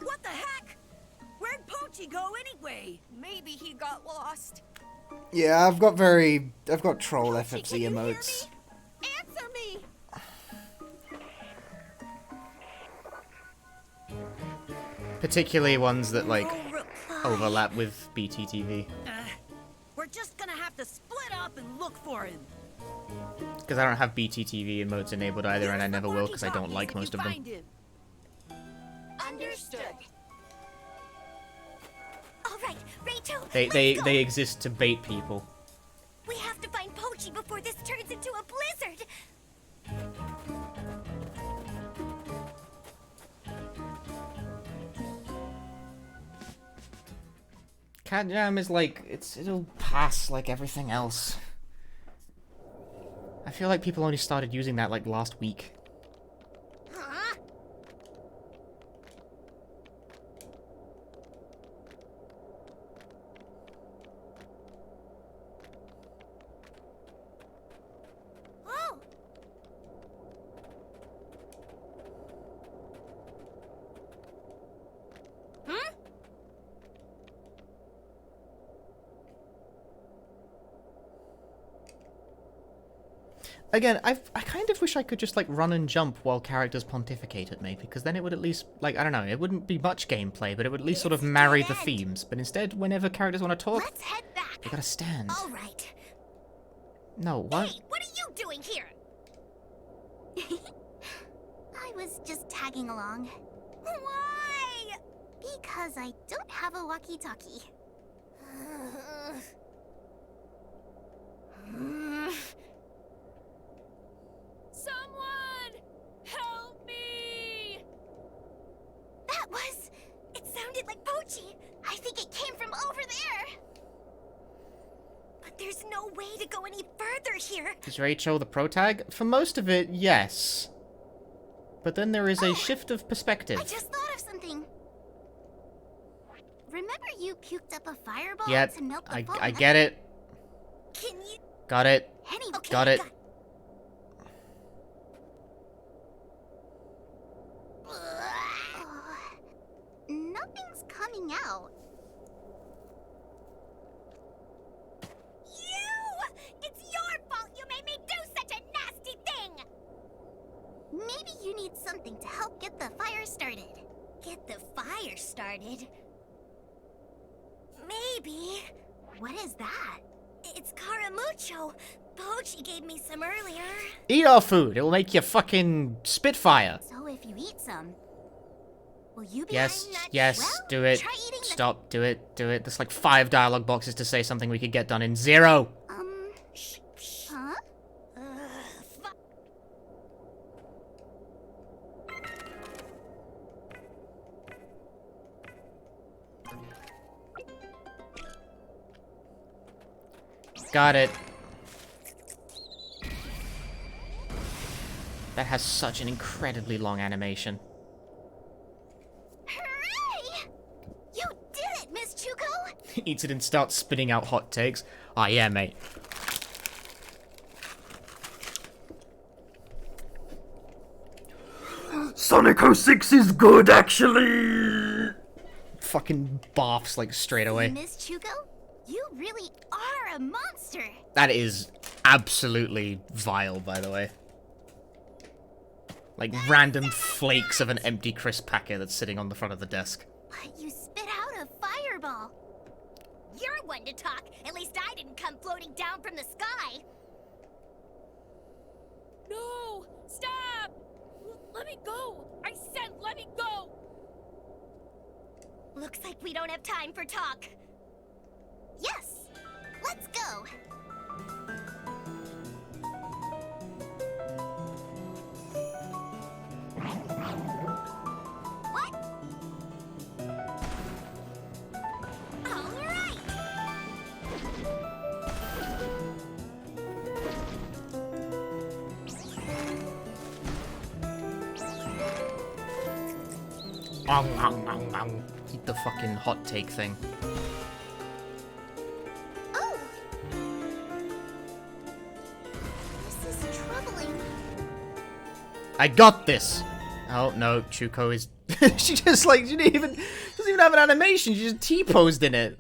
What the heck? Where'd Pochi go anyway? Maybe he got lost. Yeah, I've got troll FFZ emotes. Answer me! Particularly ones that like overlap with BTTV. We're just gonna have to split up and look for him. Because I don't have BTTV emotes enabled either, and I never will because I don't like most of them. Understood. All right, Rachel. They exist to bait people. We have to find Pochi before this turns into a blizzard. Cat Jam is like it'll pass like everything else. I feel like people only started using that like last week. Huh? Again, I kind of wish I could just, like, run and jump while characters pontificate at me, because then it would at least, like, I don't know, it wouldn't be much gameplay, but it would at least sort of marry the themes. But instead, whenever characters want to talk, they gotta stand. All right. No, what? Hey, what are you doing here? I was just tagging along. Why? Because I don't have a walkie-talkie. Someone! Help me! That was... It sounded like Pochi. I think it came from over there. But there's no way to go any further here. Is Rachel the protag? For most of it, yes. But then there is a shift of perspective. I just thought of something. Remember you puked up a fireball Yep, to melt the foam? I get it. Can you... Got it. Okay, Got it. Nothing's coming out. You! It's your fault you made me do such a nasty thing! Maybe you need something to help get the fire started. Get the fire started? Maybe. What is that? It's Caramucho. Pochi gave me some earlier. Eat our food. It will make you fucking Spitfire. So if you eat some, will you be Yes, eyeing that? yes, Well, do it. try eating the... Stop, do it, do it. There's like 5 dialogue boxes to say something we could get done in 0. Huh? Got it. That has such an incredibly long animation. Hooray! You did it, Miss Chuko! Eats it and starts spitting out hot takes. Oh yeah, mate. Sonic 06 is good, actually! Fucking barfs like straight away. Miss Chuko, you really are a monster. That is absolutely vile, by the way. Like random flakes of an empty crisp packet that's sitting on the front of the desk. But you spit out a fireball. You're one to talk. At least I didn't come floating down from the sky. No! Stop! Let me go! I said let me go! Looks like we don't have time for talk. Yes! Let's go! What? All right! Eat the fucking hot take thing. Oh! This is troubling. I got this! Oh no, Chuko is she just like she doesn't even have an animation, she just T-posed in it.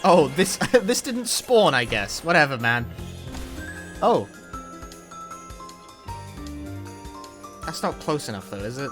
Oh, this this didn't spawn, I guess. Whatever, man. Oh. That's not close enough though, is it?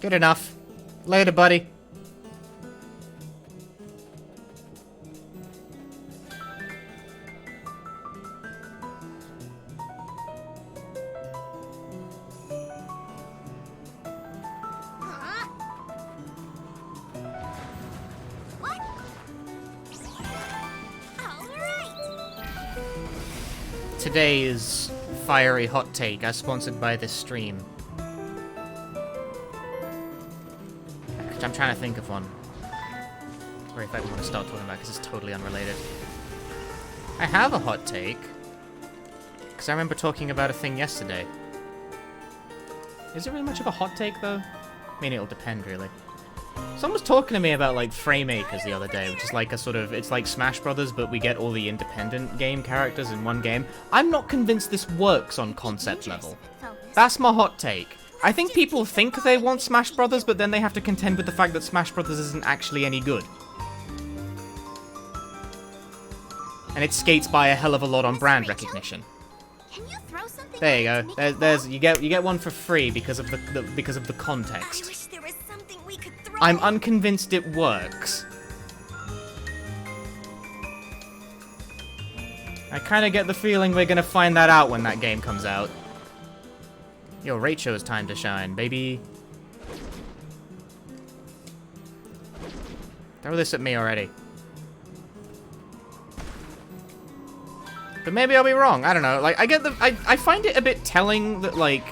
Good enough. Later, buddy. Huh? What? All right. Today is Fiery Hot Take, as sponsored by this stream. I'm trying to think of one. Or if I want to start talking about, because it's totally unrelated. I have a hot take. Because I remember talking about a thing yesterday. Is it really much of a hot take, though? I mean, it'll depend, really. Someone was talking to me about, like, Framemakers the other day, which is like a sort of... It's like Smash Brothers, but we get all the independent game characters in one game. I'm not convinced this works on concept level. That's my hot take. I think people think they want Smash Brothers, but then they have to contend with the fact that Smash Brothers isn't actually any good. And it skates by a hell of a lot on brand recognition. There you go. There's you get one for free because of the context. I'm unconvinced it works. I kind of get the feeling we're gonna find that out when that game comes out. Yo, Rachel's time to shine, baby. Throw this at me already. But maybe I'll be wrong. I don't know. Like, I find it a bit telling that, like...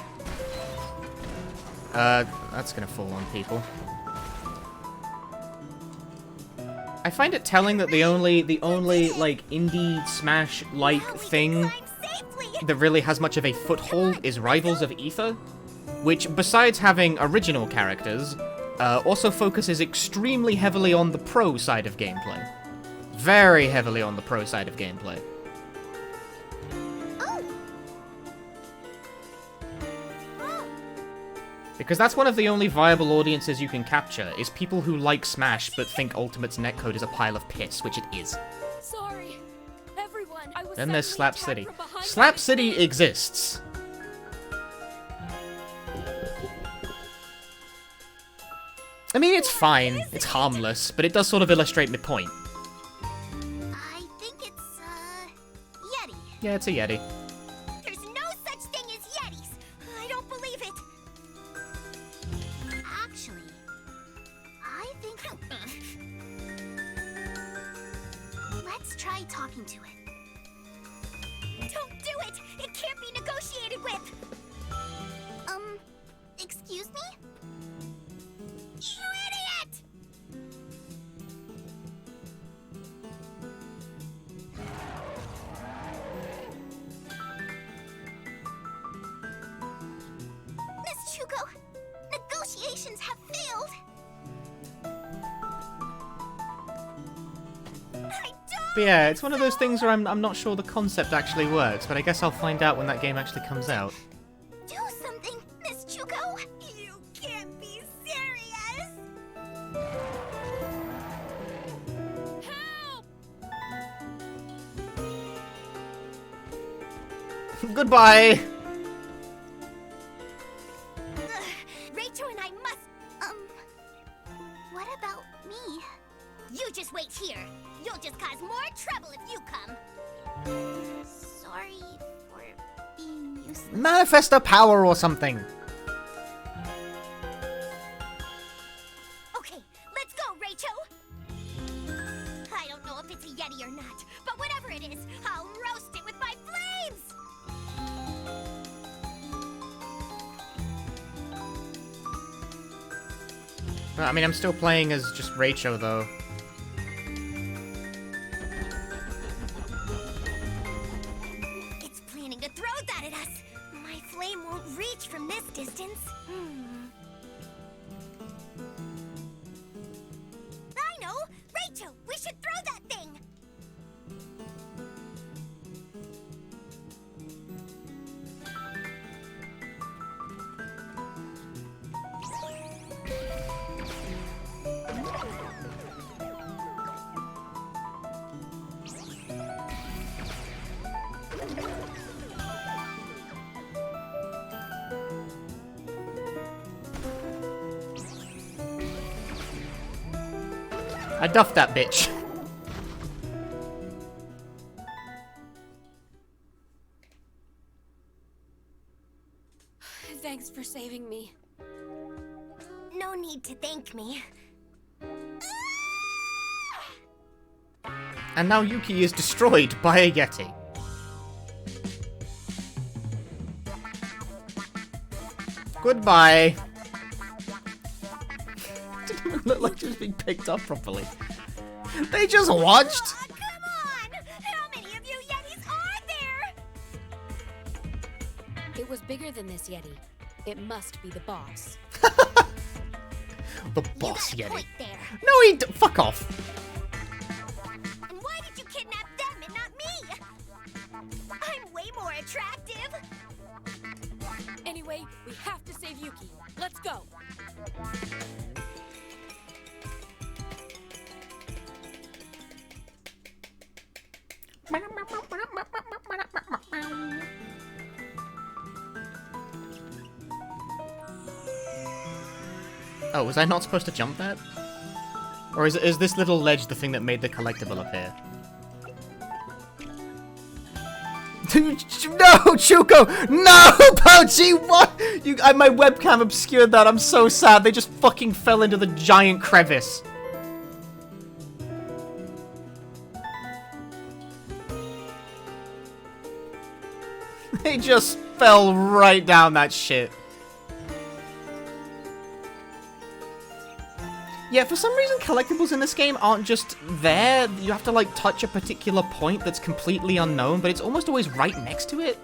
that's gonna fall on people. I find it telling that the only, like, indie Smash-like thing that really has much of a foothold is Rivals of Aether, which, besides having original characters, also focuses extremely heavily on the pro side of gameplay. Very heavily on the pro side of gameplay. Because that's one of the only viable audiences you can capture, is people who like Smash but think Ultimate's netcode is a pile of piss, which it is. Sorry, everyone. I was Then there's Slap City. Slap City exists. I mean, it's fine, it's harmless, but it does sort of illustrate my point. I think it's, Yeti. Yeah, it's a Yeti. There's no such thing as Yetis. I don't believe it. Actually, I think... Let's try talking to it. Don't do it! It can't be negotiated with! Excuse me? You idiot! Miss Chuko, negotiations have failed. But yeah, it's one of those things where I'm not sure the concept actually works, but I guess I'll find out when that game actually comes out. Do something, Miss Chuko. You can't be serious. Goodbye! Rachel and I must... What about me? You just wait here. You'll just cause more trouble if you come. Sorry for being useless. Manifest a power or something! Okay, let's go, Rachel! I don't know if it's a Yeti or not, but whatever it is, I'll roast it with my flames! I mean, I'm still playing as just Rachel, though. It's planning to throw that at us! My flame won't reach from this distance. I know! Rachel, we should throw that thing! I duffed that bitch. Thanks for saving me. No need to thank me. And now Yuki is destroyed by a Yeti. Goodbye. Didn't even look like she was being picked up properly. They just watched. Come on! How many of you Yetis are there? was bigger than this Yeti. It must be the boss. The boss Yeti. Point there. No, fuck off. And why did you kidnap them and not me? I'm way more attractive. Anyway, we have to save Yuki. Let's go. Oh, was I not supposed to jump that? Or is this little ledge the thing that made the collectible appear? No, Chuko! No, Pochi! What? My webcam obscured that. I'm so sad. They just fucking fell into the giant crevice. They just fell right down that shit. Yeah, for some reason collectibles in this game aren't just there. You have to like touch a particular point that's completely unknown, but it's almost always right next to it.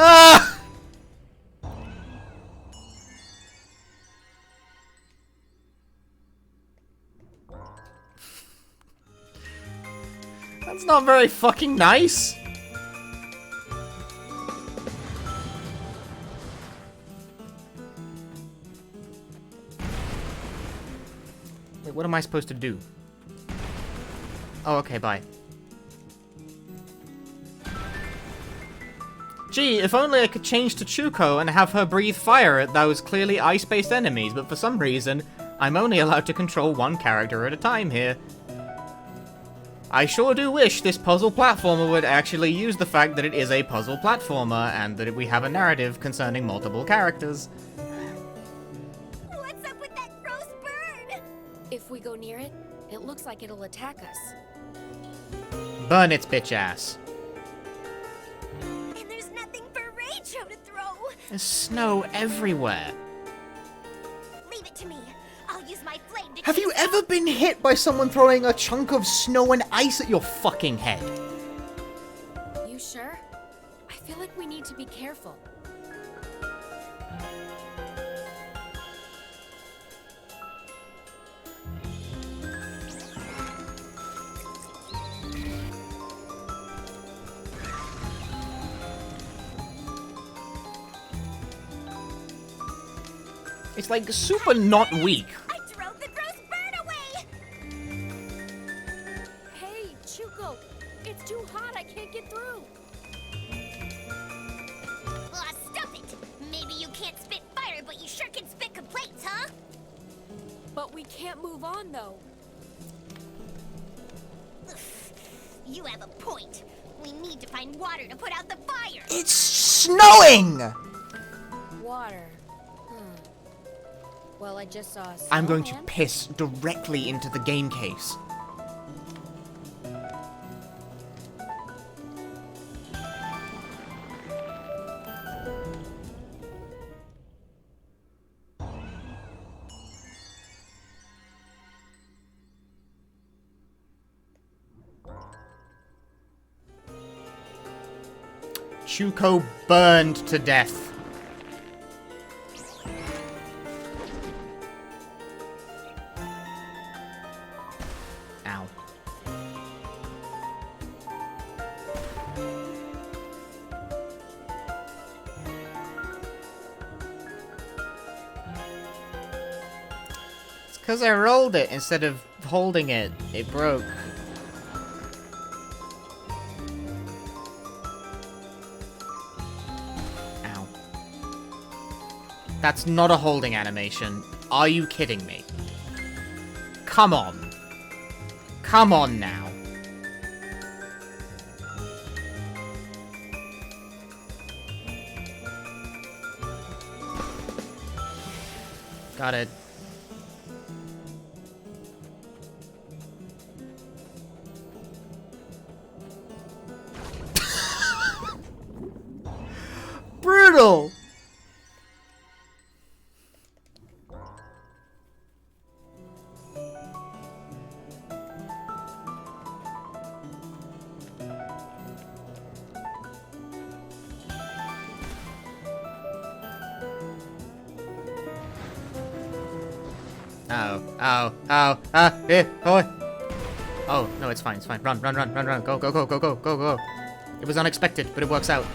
Ah! That's not very fucking nice. Wait, what am I supposed to do? Oh, okay, bye. Gee, if only I could change to Chuko and have her breathe fire at those clearly ice-based enemies, but for some reason, I'm only allowed to control one character at a time here. I sure do wish this puzzle platformer would actually use the fact that it is a puzzle platformer and that we have a narrative concerning multiple characters. What's up with that gross bird? If we go near it, it looks like it'll attack us. Burn its bitch ass. And there's nothing for Rachel to throw. There's snow everywhere. Leave it to me. I'll use my flame to Have you ever been hit by someone throwing a chunk of snow and ice at your fucking head? You sure? I feel like we need to be careful. It's like super not weak. I drove the gross bird away. Hey, Chuko! It's too hot, I can't get through! Aw, stop it. Maybe you can't spit fire, but you sure can spit complaints, huh? But we can't move on, though. You have a point. We need to find water to put out the fire. It's snowing! Water. Well, I just saw a I'm going to snowman. piss directly into the game case. Chuko burned to death. Ow. It's because I rolled it instead of holding it. It broke. Ow. That's not a holding animation. Are you kidding me? Come on. Come on now. Got it. Oh, no, it's fine, it's fine. Run, run, run, run, run. Go, go, go, go, go, go, go. It was unexpected, but it works out.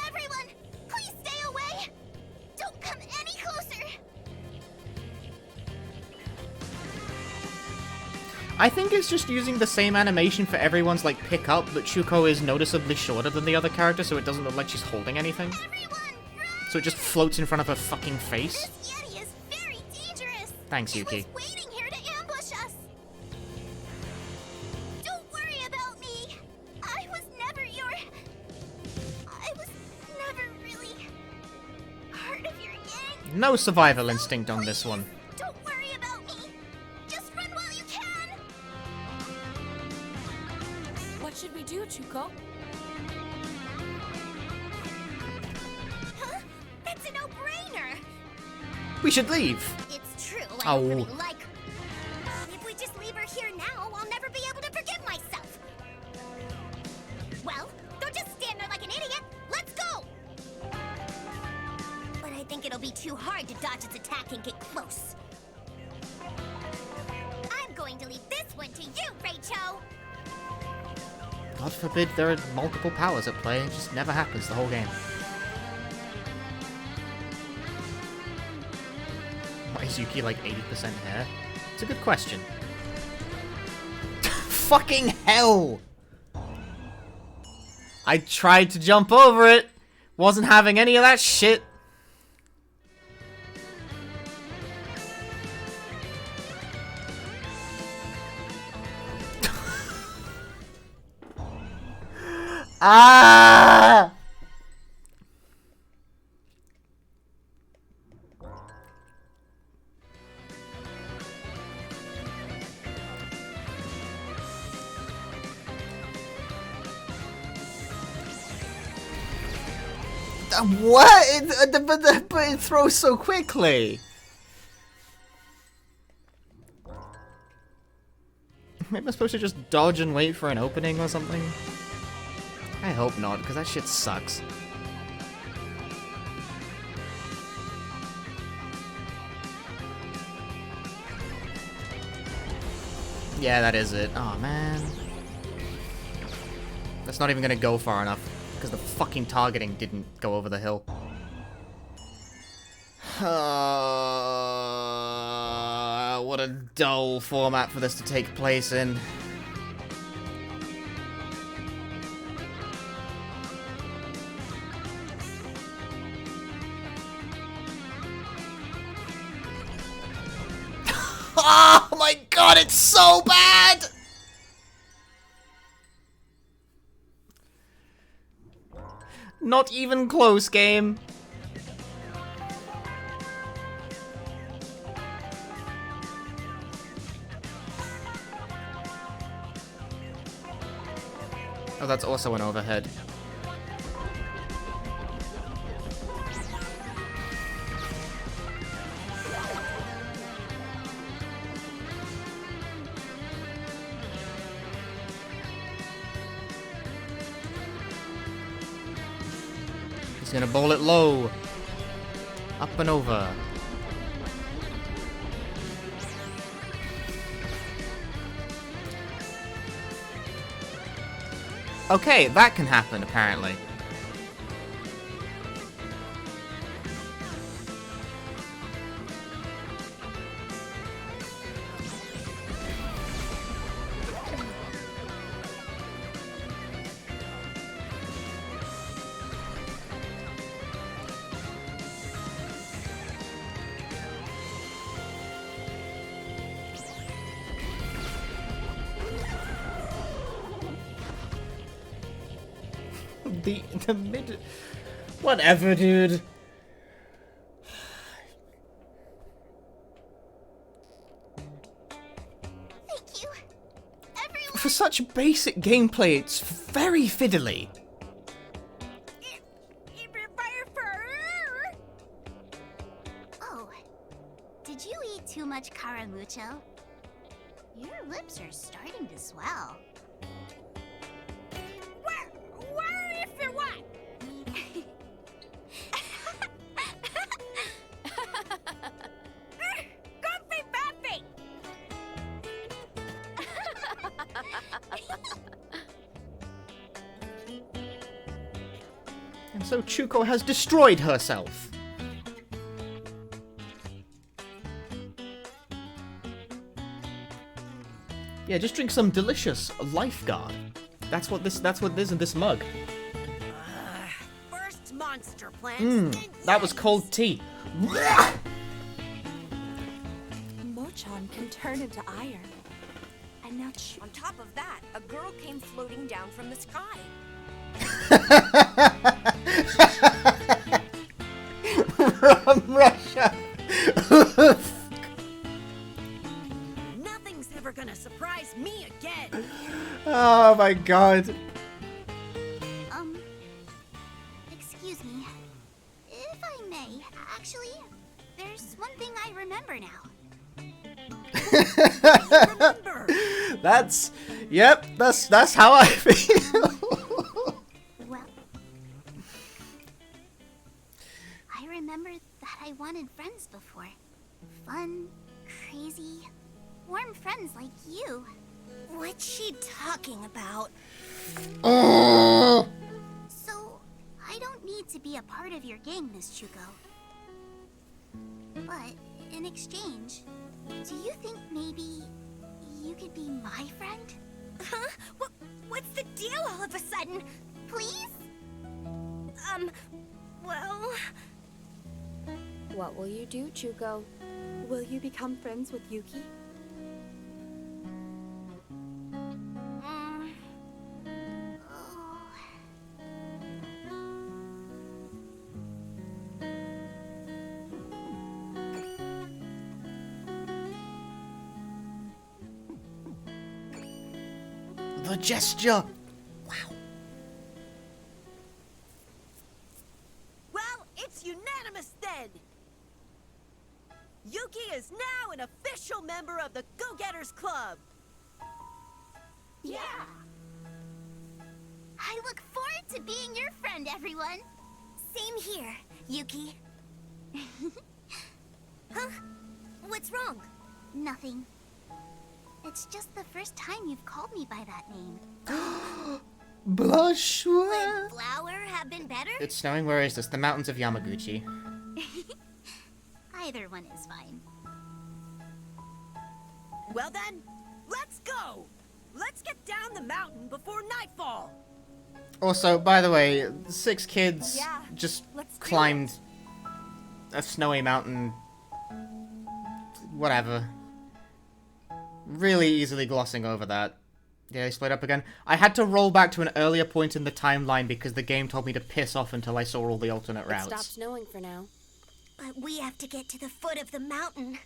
Everyone, please stay away! Don't come any closer! I think it's just using the same animation for everyone's, like, pick up, but Shuko is noticeably shorter than the other character, so it doesn't look like she's holding anything. So it just floats in front of her fucking face. This Yeti is very dangerous! Thanks, Yuki. He was waiting here to ambush us! Don't worry about me! I was never really part of your gang! No survival instinct on this one. Don't worry about me! Just run while you can! What should we do, Chuko? Huh? That's a no-brainer! We should leave. It's true, I don't Oh. really like her. If we just leave her here now, I'll never be able to forgive myself! Well, don't just stand there like an idiot! Let's go! But I think it'll be too hard to dodge its attack and get close. I'm going to leave this one to you, Rachel! God forbid there are multiple powers at play. It just never happens the whole game. Why is Yuki like 80% hair? It's a good question. Fucking hell! I tried to jump over it. Wasn't having any of that shit. Ah! What? But it throws so quickly. Maybe I'm supposed to just dodge and wait for an opening or something? I hope not, because that shit sucks. Yeah, that is it. Oh man. That's not even gonna go far enough, because the fucking targeting didn't go over the hill. What a dull format for this to take place in. Oh my god, it's so bad! Not even close, game. Oh, that's also an overhead. He's gonna bowl it low. Up and over. Okay, that can happen, apparently. The mid... Whatever, dude. Thank you, everyone. For such basic gameplay, it's very fiddly. Oh, did you eat too much much, Caramucho. Your lips are starting to swell. Where if you're what? Goofy Baffy! And so Chuko has destroyed herself. Yeah, just drink some delicious Lifeguard. That's what this is in this mug. First monster plant. That was cold tea. Mochan can turn into iron. And now On top of that, a girl came floating down from the sky. From Russia. Nothing's ever gonna surprise me again. Oh my god. Excuse me. If I may, actually, there's one thing I remember now. That's how I feel. Well, I remember that I wanted friends before. Fun, crazy, warm friends like you. What's she talking about? Oh. So, I don't need to be a part of your gang, Miss Chuko. But, in exchange, do you think maybe you could be my friend? Huh? What's the deal all of a sudden? Please? Well... What will you do, Chuko? will you become friends with Yuki? The gesture. Well, it's unanimous then. Yuki is now an official member of the Go-Getters Club. Yeah. I look forward to being your friend, everyone. Same here, Yuki. Huh? What's wrong? Nothing. It's just the first time you've called me by that name. Blush. Would Flower have been better? It's snowing. Where is this? The mountains of Yamaguchi. Either one is fine. Well then, let's go! Let's get down the mountain before nightfall! Also, by the way, 6 kids Yeah, just let's do climbed a snowy mountain. Whatever. Really easily glossing over that. Yeah, they split up again. I had to roll back to an earlier point in the timeline because the game told me to piss off until I saw all the alternate It routes. stopped snowing for now. But we have to get to the foot of the mountain.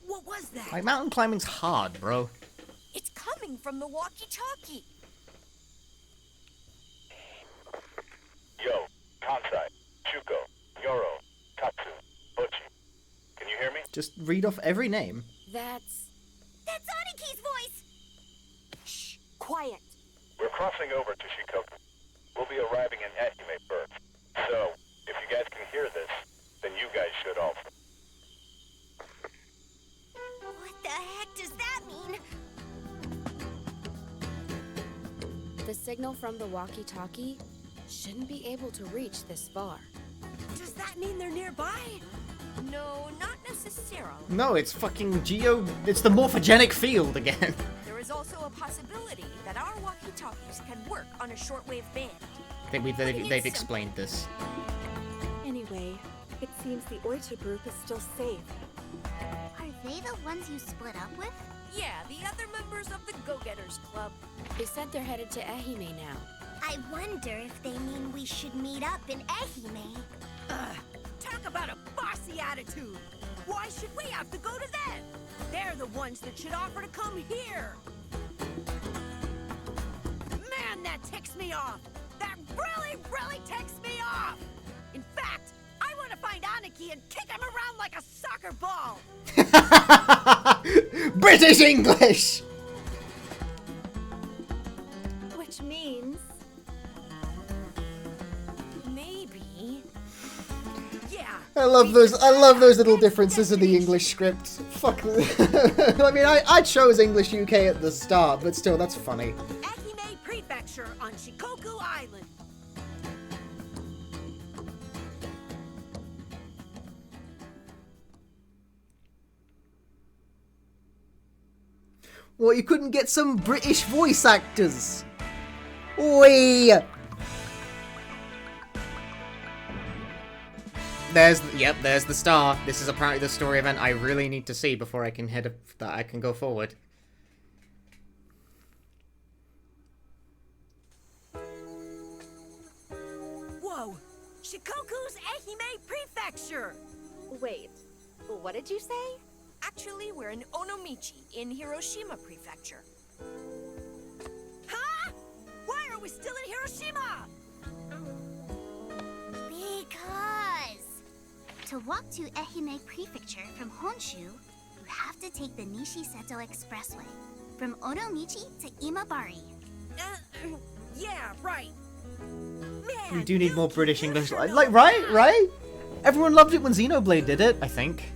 What was that? Like, mountain climbing's hard, bro. It's coming from the walkie-talkie. Yo, Kansai, Chuko, Yoro, Tatsu, Bochi. Can you hear me? Just read off every name. That's Aniki's voice! Shh! Quiet! We're crossing over to Shikoku. We'll be arriving in Ehime first. So, if you guys can hear this, then you guys should also. What the heck does that mean? the signal from the walkie-talkie shouldn't be able to reach this far. Does that mean they're nearby? No, not necessarily. No, it's fucking it's the morphogenic field again. There is also a possibility that our walkie-talkies can work on a shortwave band. They've explained this. Anyway, it seems the Orta group is still safe. Are they the ones you split up with? Yeah, the other members of the Go-Getters Club. They said they're headed to Ehime now. I wonder if they mean we should meet up in Ehime. Talk about a bossy attitude! Why should we have to go to them? They're the ones that should offer to come here! Man, that ticks me off! That really, really ticks me off! In fact, I want gonna find Aniki and kick him around like a soccer ball. British English! Which means... Maybe... I love those little differences in the English script. Fuck. I mean, I chose English UK at the start, but still, that's funny. Ehime Prefecture on Shikoku Island. Well, you couldn't get some British voice actors. Oi! There's the star. This is apparently the story event I really need to see before I can I can go forward. Whoa! Shikoku's Ehime Prefecture! Wait, what did you say? Actually, we're in Onomichi, in Hiroshima Prefecture. Huh? Why are we still in Hiroshima? Because to walk to Ehime Prefecture from Honshu, you have to take the Nishiseto Expressway from Onomichi to Imabari. Yeah, right. Man, We do need more British English. Like, right? Everyone loved it when Xenoblade did it, I think.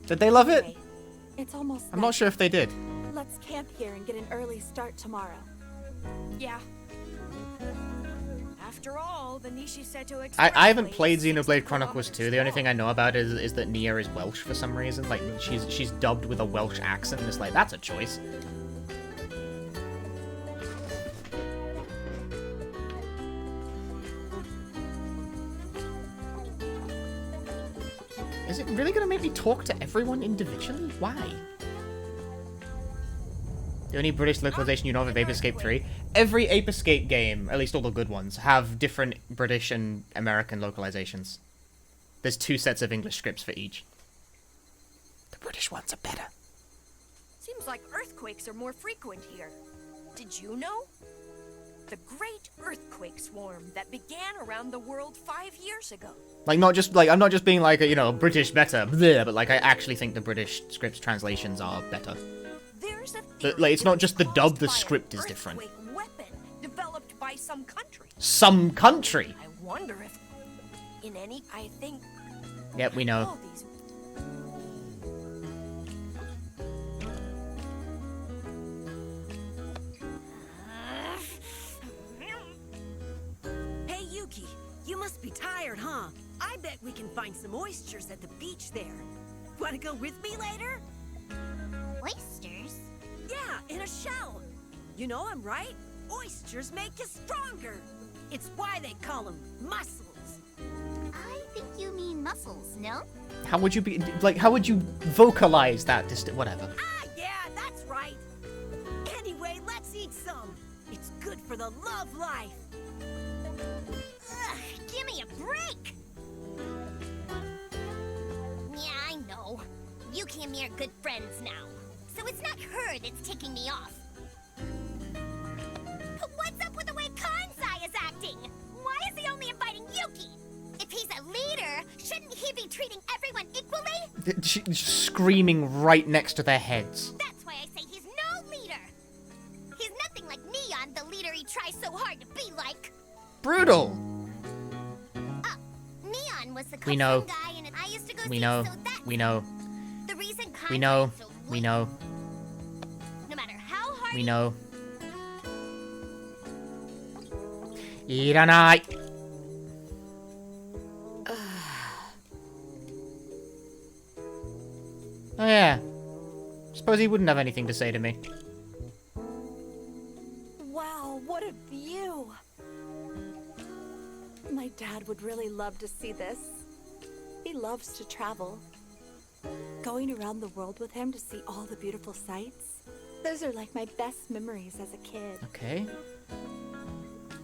Did they love it? It's almost I'm not sure if they did. Let's camp here and get an early start tomorrow. Yeah. After all, the Nishiseto Expressway... I haven't played Xenoblade Chronicles 2. The only thing I know about it is that Nia is Welsh for some reason. Like, she's dubbed with a Welsh accent, and it's like, that's a choice. Is it really gonna make me talk to everyone individually? Why? The only British localization you know of Ape Escape 3? Every Ape Escape game, at least all the good ones, have different British and American localizations. There's 2 sets of English scripts for each. The British ones are better. Seems like earthquakes are more frequent here. Did you know? The Great Earthquake Swarm that began around the world 5 years ago. Like, I'm not just being like, you know, British better, bleh, but like, I actually think the British scripts translations are better. Like, it's not just the dub, the script is different. Weapon developed by some country. Some country? I wonder if in any... I think... Yep, we know. all these... Hey, Yuki, you must be tired, huh? I bet we can find some oysters at the beach there. Wanna go with me later? Oysters? Yeah, in a shell. You know I'm right. Oysters make you stronger. It's why they call them muscles. I think you mean mussels, no? How would you be, like, how would you vocalize that? Whatever. Ah, yeah, that's right. Anyway, let's eat some. It's good for the love life. Ugh, give me a break! Yeah, I know. Yuki and me are good friends now. So it's not her that's ticking me off. But what's up with the way Kansai is acting? Why is he only inviting Yuki? If he's a leader, shouldn't he be treating everyone equally? She's screaming right next to their heads. That's why I say he's no leader. He's nothing like Neon, the leader he tries so hard to be like. Brutal. Neon was the We know. guy and I used to go We see, know. so that's We know. the reason Kansai We know. is so We know. no matter how hard We know. Iranai. Oh yeah. Suppose he wouldn't have anything to say to me. Wow, what a view! My dad would really love to see this. He loves to travel. Going around the world with him to see all the beautiful sights. Those are like my best memories as a kid. Okay.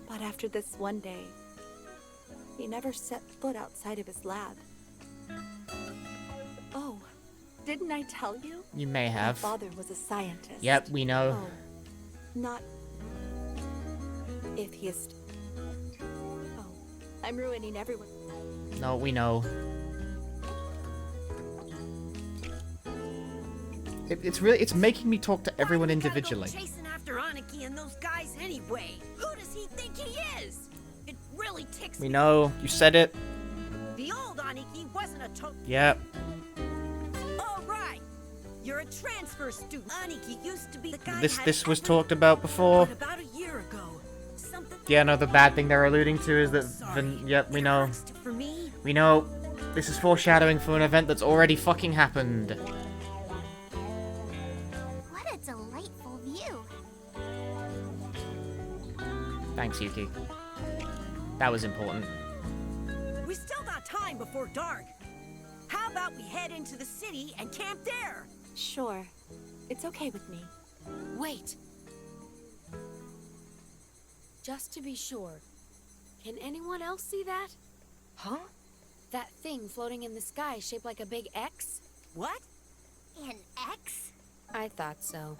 But after this one day, he never set foot outside of his lab. Oh, didn't I tell you? You may have. My father was a scientist. Yep, we know. Oh, not atheist. Oh, I'm ruining everyone. No, we know. It's making me talk to everyone individually. Chasing after Aniki and those guys anyway. Who does he think he is? It really ticks We me. know. You said it. The old Aniki wasn't a Yep. All right. You're a transfer student. Aniki used to be the guy. This was talked about before. But about a year ago, something. Yeah, no, the bad thing they're alluding to is that yep, we know. For me. We know. This is foreshadowing for an event that's already fucking happened. What a delightful view. Thanks, Yuki. That was important. We still got time before dark. How about we head into the city and camp there? Sure. It's okay with me. Wait. Just to be sure, can anyone else see that? Huh? That thing floating in the sky shaped like a big X? What? An X? I thought so.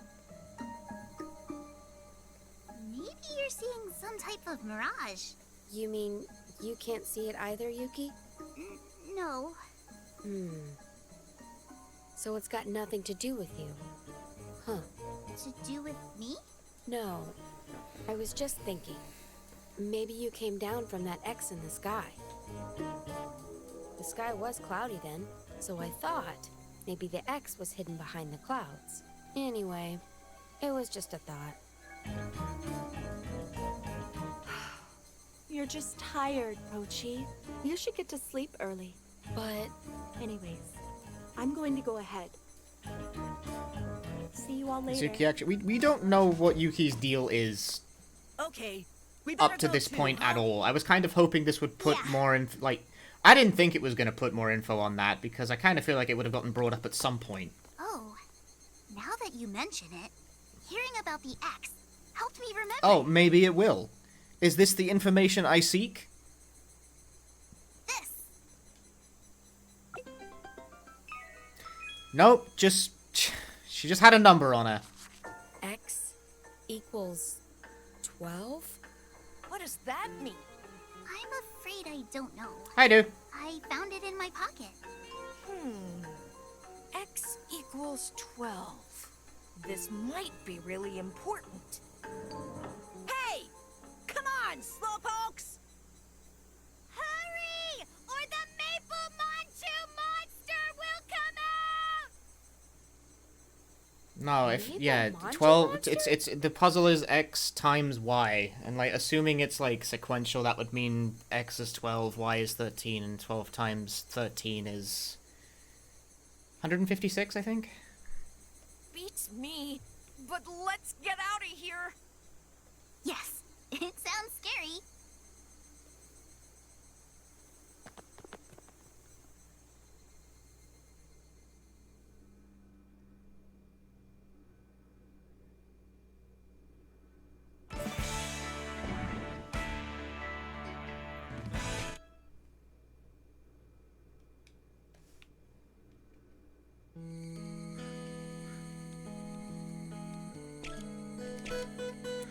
Maybe you're seeing some type of mirage. You mean you can't see it either, Yuki? No. So it's got nothing to do with you. Huh. To do with me? No. I was just thinking. Maybe you came down from that X in the sky. The sky was cloudy then, so I thought maybe the X was hidden behind the clouds. Anyway, it was just a thought. You're just tired, Pochi. You should get to sleep early. But... Anyways, I'm going to go ahead. See you all later. Suki, actually, we don't know what Yuki's deal is Okay. We better up to go this too, point huh? at all. I was kind of hoping this would put more in, like, I didn't think it was going to put more info on that, because I kind of feel like it would have gotten brought up at some point. Oh, now that you mention it, hearing about the X helped me remember. Oh, maybe it will. Is this the information I seek? This. Nope, just... She just had a number on her. X equals 12? What does that mean? I'm afraid I don't know. I do. I found it in my pocket. X equals 12. This might be really important. Hey! Come on, slowpokes! Hurry! Or the Maple Manchu monster will come out! No, if Maple yeah, Manchu 12. monster? It's the puzzle is X times Y, and like assuming it's like sequential, that would mean X is 12, Y is 13, and 12 times 13 is 156, I think. Beats me, but let's get out of here. Yes, it sounds scary.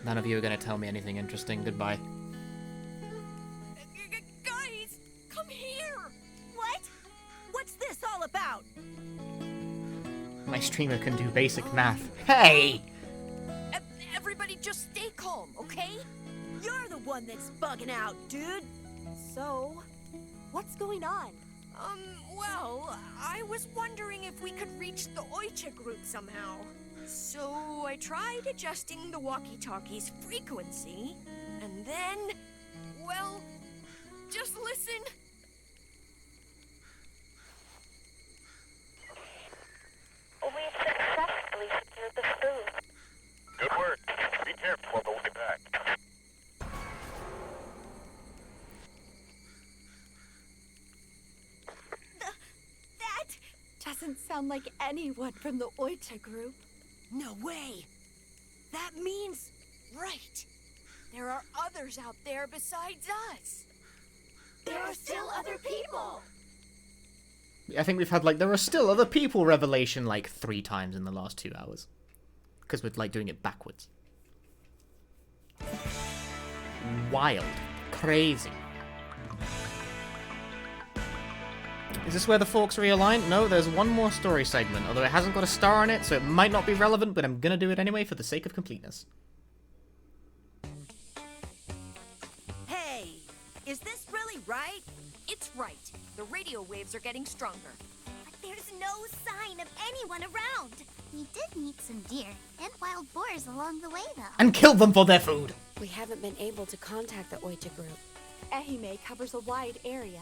None of you are gonna tell me anything interesting. Goodbye. Guys, come here. What? What's this all about? My streamer can do basic math. Hey! Everybody just stay calm, okay? You're the one that's bugging out, dude. So, what's going on? Well, I was wondering if we could reach the Oicha group somehow. So I tried adjusting the walkie-talkie's frequency, and then, well, just listen. We've successfully secured the spoon. Good work. Be careful on the way back. That doesn't sound like anyone from the Oicha group. No way. That means... Right. There are others out there besides us. There are still other people. I think we've had like there are still other people revelation like 3 times in the last 2 hours, because we're like doing it backwards. Wild, crazy. Is this where the forks realign? No, there's one more story segment, although it hasn't got a star on it, so it might not be relevant, but I'm gonna do it anyway for the sake of completeness. Hey, is this really right? It's right. The radio waves are getting stronger. But there's no sign of anyone around. We did meet some deer and wild boars along the way, though. And kill them for their food! We haven't been able to contact the Oita group. Ehime covers a wide area.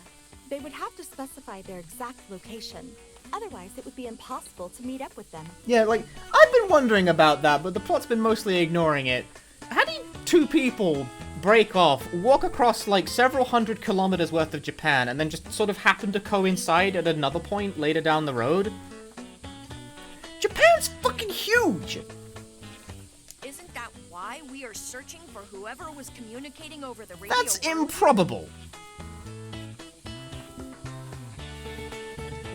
They would have to specify their exact location. Otherwise, it would be impossible to meet up with them. Yeah, like, I've been wondering about that, but the plot's been mostly ignoring it. How do two people break off, walk across, like, several hundred kilometers worth of Japan, and then just sort of happen to coincide at another point later down the road? Japan's fucking huge! Isn't that why we are searching for whoever was communicating over the radio? That's improbable!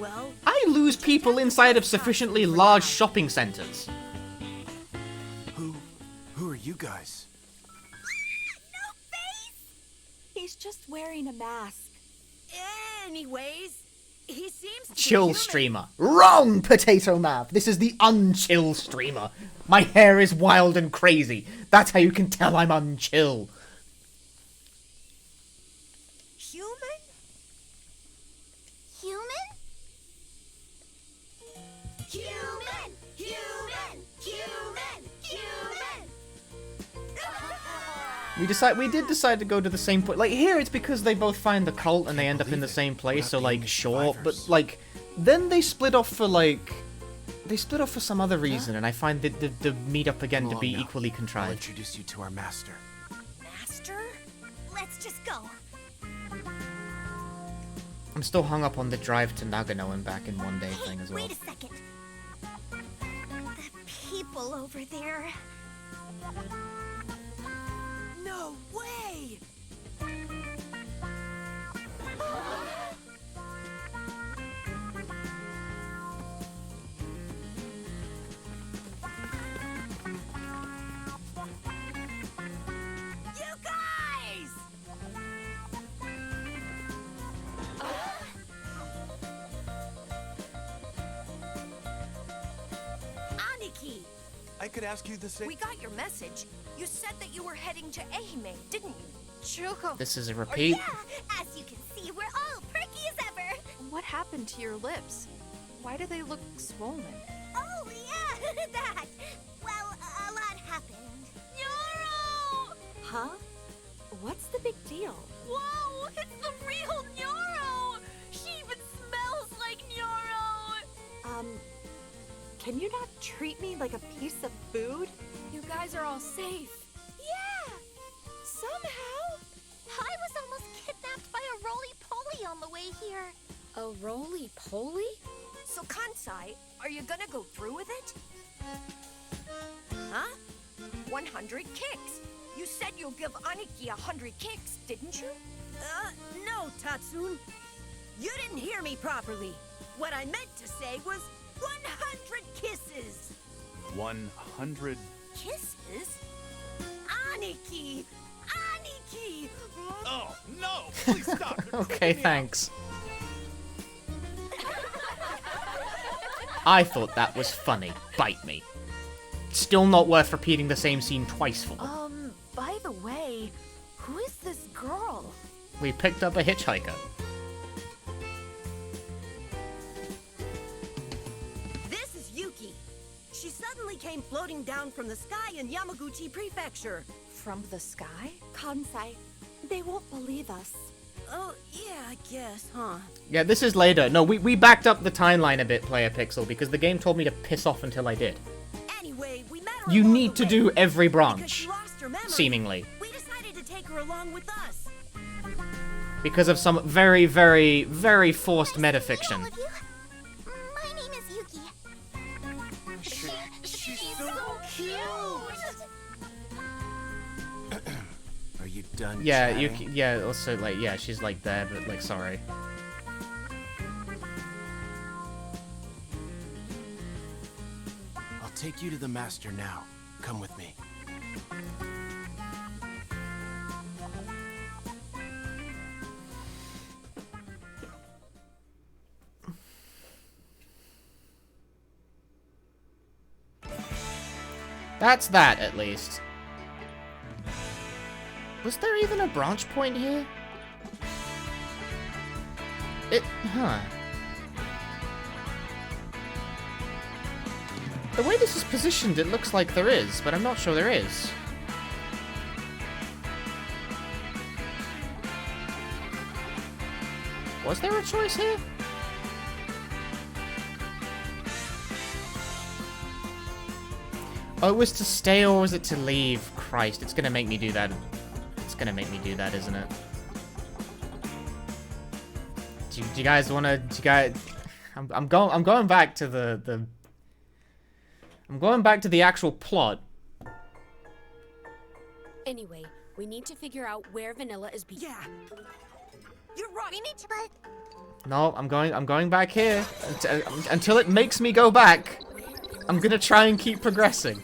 Well, I lose people inside of sufficiently large shopping centers. Who are you guys? He's just wearing a mask. Anyways, he seems to be Chill human. streamer. Wrong, Potato Mav! This is the unchill streamer. My hair is wild and crazy. That's how you can tell I'm unchill. Human? Human? Human! Human! Human! Human! We did decide to go to the same point. Like, here it's because they both find the cult and they end up in the same place, so, like, sure. But, like, then they split off for, like... They split off for some other reason, and I find the meet up again to be equally I'll contrived. introduce you to our master. Master? Let's just go. I'm still hung up on the drive to Nagano and back in one day thing as well. Wait a second. The people over there. No way! You guys! Aniki! I could ask you the same. We got your message. You said that you were heading to Ehime, didn't you? Shuko, This is a repeat. Yeah, as you can see, we're all perky as ever. what happened to your lips? Why do they look swollen? Oh, yeah, that. Well, a lot happened. Nyoro! Huh? What's the big deal? Whoa, it's the real Nyoro! She even smells like Nyoro! Can you not treat me like a piece of food? You guys are all safe. Yeah! Somehow. I was almost kidnapped by a roly-poly on the way here. A roly-poly? So, Kansai, are you gonna go through with it? Huh? 100 kicks. You said you'll give Aniki 100 kicks, didn't you? No, Tatsun. You didn't hear me properly. What I meant to say was 100 kisses. 100. Kisses? Aniki! Aniki! Oh, no! Please stop! Okay, thanks. I thought that was funny. Bite me. Still not worth repeating the same scene twice for. By the way, who is this girl? We picked up a hitchhiker. This is Yuki. She suddenly came floating down from the sky in Yamaguchi Prefecture. From the sky? Kansai, they won't believe us. Oh, yeah, I guess, huh? Yeah, this is later. No, we backed up the timeline a bit, Player Pixel, because the game told me to piss off until I did. Anyway, we met her You along need the to way do every because branch, she lost her memory. seemingly. We decided to take her along with us. Because of some very, very, very forced metafiction. My name is Yuki. She's so cute! Are you done? Yeah, chatting? yeah, also, like, yeah, she's, like, there, but, like, sorry. I'll take you to the master now. Come with me. That's that, at least. Was there even a branch point here? Huh. The way this is positioned, it looks like there is, but I'm not sure there is. Was there a choice here? Oh, it was to stay or was it to leave? Christ, it's gonna make me do that. It's gonna make me do that, isn't it? Do you guys wanna? Do you guys? I'm going back to the. I'm going back to the actual plot. Anyway, we need to figure out where Vanilla is being. Yeah. You're right. We need to. No, I'm going back here until it makes me go back. I'm gonna try and keep progressing.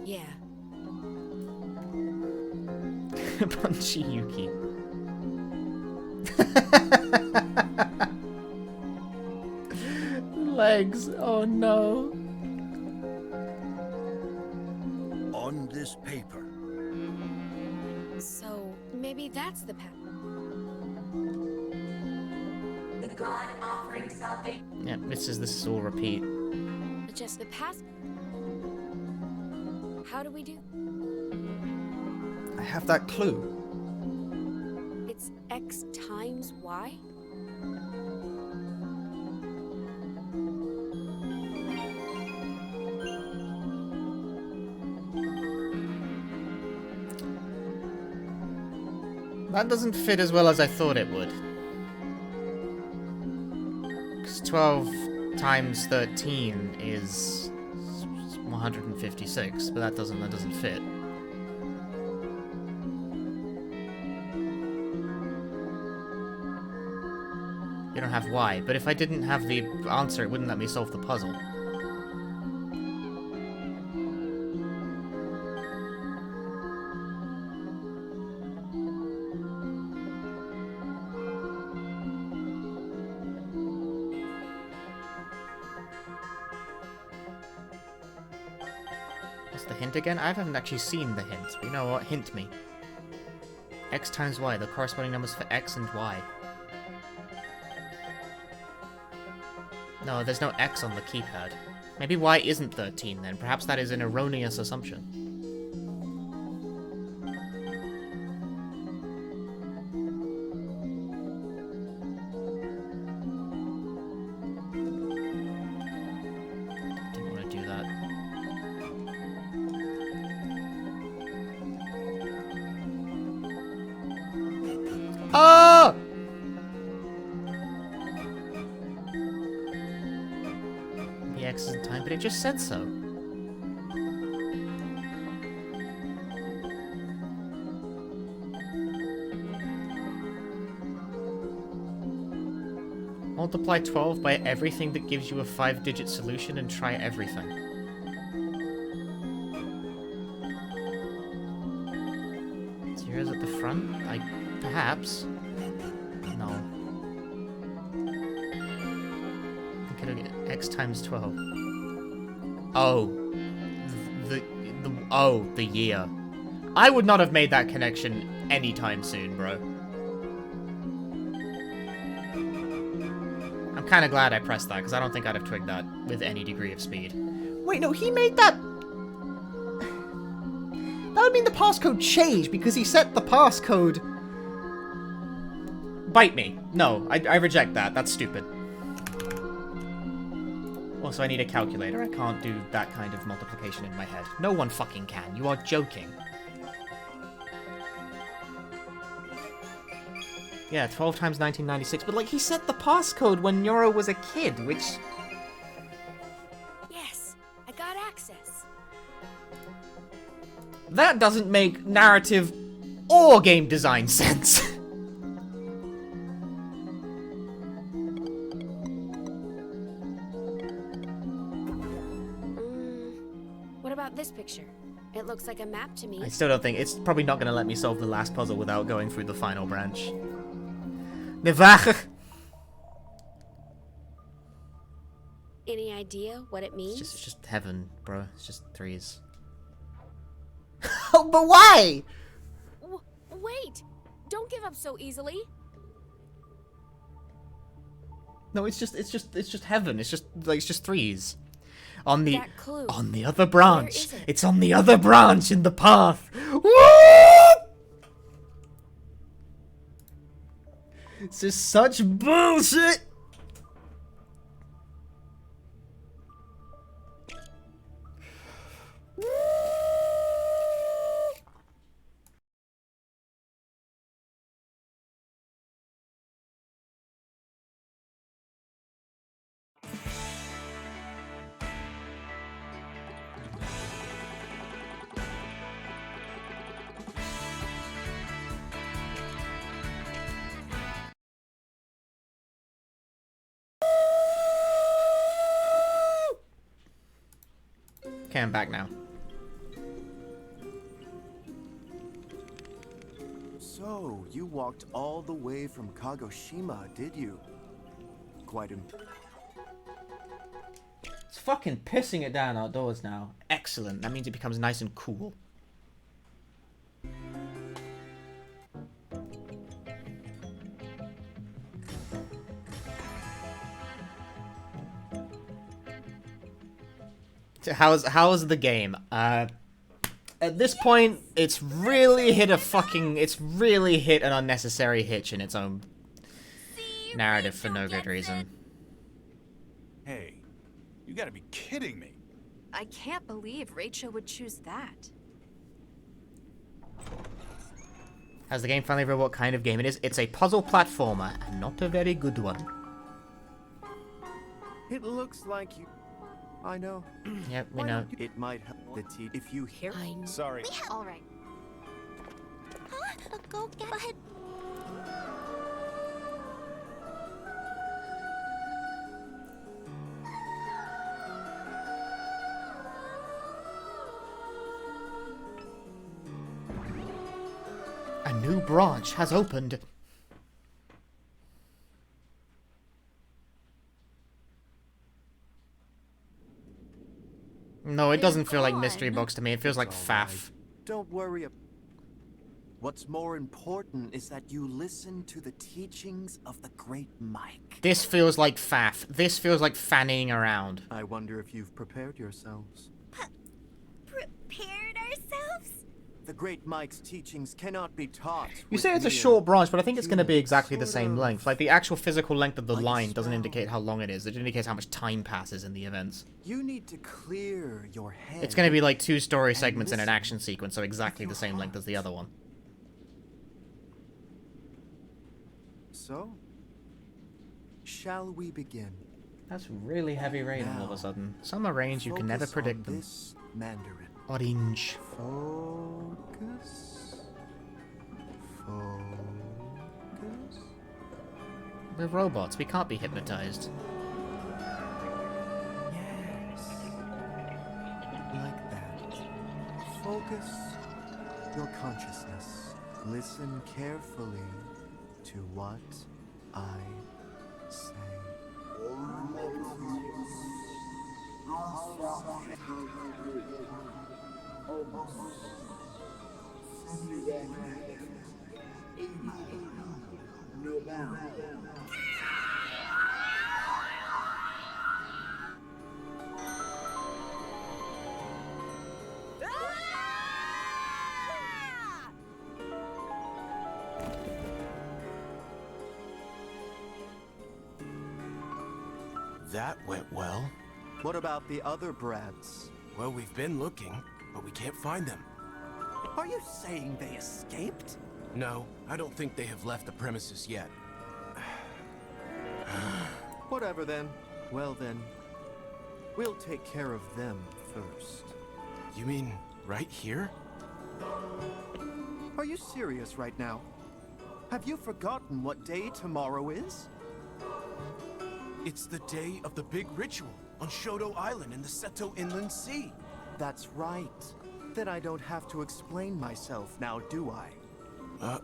Yeah. Punchy Yuki. Legs. Oh no. On this paper. So maybe that's the path. The god offering salvation. Yeah, this is all repeat. Just the past. How do we do? I have that clue. It's X times Y? That doesn't fit as well as I thought it would. Because 12 times 13 is 156, but that doesn't fit. You don't have Y, but if I didn't have the answer, it wouldn't let me solve the puzzle. What's the hint again? I haven't actually seen the hint, but you know what? Hint me. X times Y, the corresponding numbers for X and Y. No, there's no X on the keypad. Maybe Y isn't 13 then. Perhaps that is an erroneous assumption. Didn't want to do that. Oh! The X is in time, but it just said so. Multiply 12 by everything that gives you a 5-digit solution and try everything. Zeros at the front? Perhaps. No. I think it'll get X times 12. Oh. The year. I would not have made that connection anytime soon, bro. I'm kind of glad I pressed that, because I don't think I'd have twigged that with any degree of speed. Wait, no, he made that... That would mean the passcode changed, because he set the passcode... Bite me. No, I reject that. That's stupid. Also, I need a calculator. I can't do that kind of multiplication in my head. No one fucking can. You are joking. Yeah, 12 times 1996. But, like, he set the passcode when Nora was a kid, which... Yes, I got access. That doesn't make narrative or game design sense. What about this picture? It looks like a map to me. I still don't think it's probably not going to let me solve the last puzzle without going through the final branch. Nevach. Any idea what it means? It's just heaven, bro. It's just threes. Oh, but why? Wait! Don't give up so easily. No, it's just heaven. It's just threes. On the That clue. on the other branch. Where is it? It's on the other branch in the path. Woo! This is such bullshit. Okay, I'm back now. So, you walked all the way from Kagoshima, did you? Quite It's fucking pissing it down outdoors now. Excellent. That means it becomes nice and cool. So how's the game? At this point, it's really hit an unnecessary hitch in its own narrative for no good reason. Hey, you gotta be kidding me. I can't believe Rachel would choose that. Has the game finally revealed what kind of game it is? It's a puzzle platformer, and not a very good one. It looks like you... I know. Yep, we know. It might help the tea if you hear... Sorry. All right. Go ahead. A new branch has opened. No, it doesn't feel like mystery box to me. It feels like faff. Don't worry. What's more important is that you listen to the teachings of the great Mike. This feels like faff. This feels like fanning around. I wonder if you've prepared yourselves. Prepared ourselves? The great Mike's teachings cannot be taught. You say it's a short branch, but I think it's going to be exactly the same length. Like, the actual physical length of the line doesn't indicate how long it is. It indicates how much time passes in the events. You need to clear your head. It's going to be like 2 story segments in an action sequence, so exactly the same length as the other one. So, shall we begin? That's really heavy rain all of a sudden. Summer rains, you can never predict them. This Mandarin. Orange. Focus. Focus. We're robots. We can't be hypnotized. Yes. Like that. Focus your consciousness. Listen carefully to what I say. That went well. What about the other brats? Well, we've been looking, but we can't find them. Are you saying they escaped? No, I don't think they have left the premises yet. Whatever then. Well then, we'll take care of them first. You mean right here? Are you serious right now? Have you forgotten what day tomorrow is? It's the day of the big ritual on Shoto Island in the Seto Inland Sea. That's right. Then I don't have to explain myself now, do I?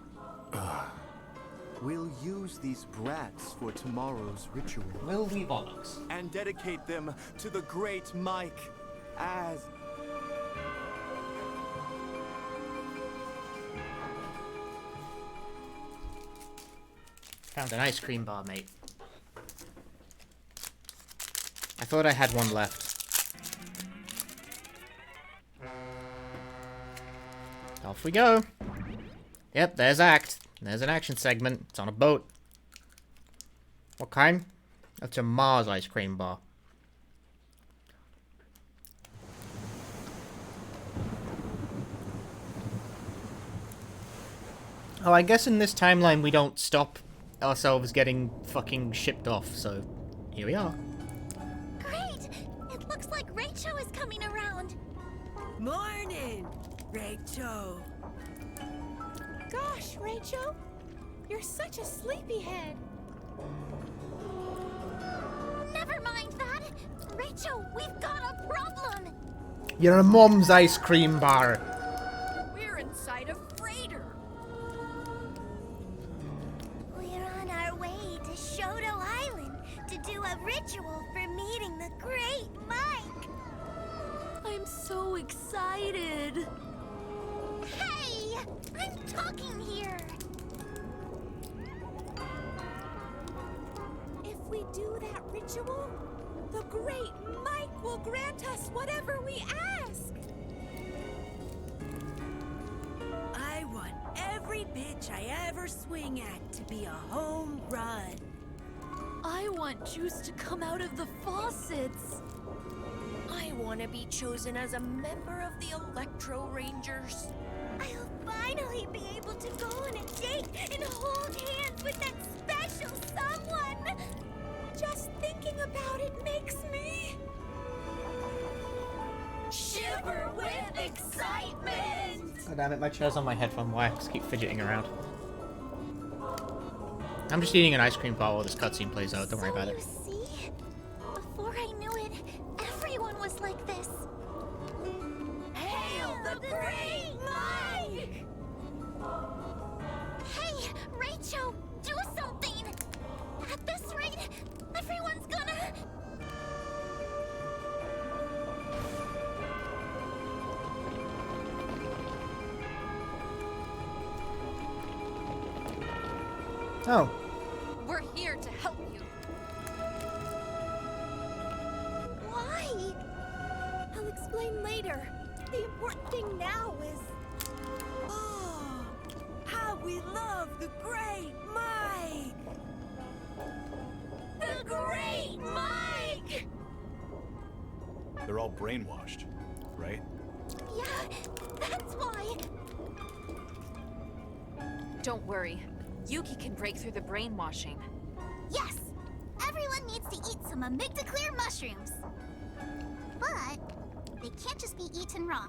We'll use these brats for tomorrow's ritual. Will we bollocks? And dedicate them to the great Mike as... Found an ice cream bar, mate. I thought I had one left. Off we go. Yep, there's Act. There's an action segment. It's on a boat. What kind? That's a Mars ice cream bar. Oh, I guess in this timeline we don't stop ourselves getting fucking shipped off, so here we are. Great! It looks like Rachel is coming around. Morning, Rachel. Gosh, Rachel, you're such a sleepyhead. Never mind that. Rachel, we've got a problem. Your mom's ice cream bar. We're inside a freighter. We're on our way to Shoto Island to do a ritual for meeting the great Mike. I'm so excited. Hey! I'm talking here. If we do that ritual, the great Mike will grant us whatever we ask. I want every pitch I ever swing at to be a home run. I want juice to come out of the faucets. I want to be chosen as a member of the Electro Rangers. I'll finally be able to go on a date and hold hands with that special someone. Just thinking about it makes me shiver with excitement. God damn it, my chair's on my headphone wire. I just keep fidgeting around. I'm just eating an ice cream bar while this cutscene plays out. Don't worry about it. See? Before I knew it, everyone was like this. Hail the great Mike! Hey, Rachel, do something! At this rate, everyone's gonna... Oh. We're here to help you. Why? I'll explain later. The important thing now is... Oh, how we love the great Mike! The great Mike! They're all brainwashed, right? Yeah, that's why. Don't worry. Yuki can break through the brainwashing. Yes, everyone needs to eat some amygdaclear mushrooms. But they can't just be eaten raw.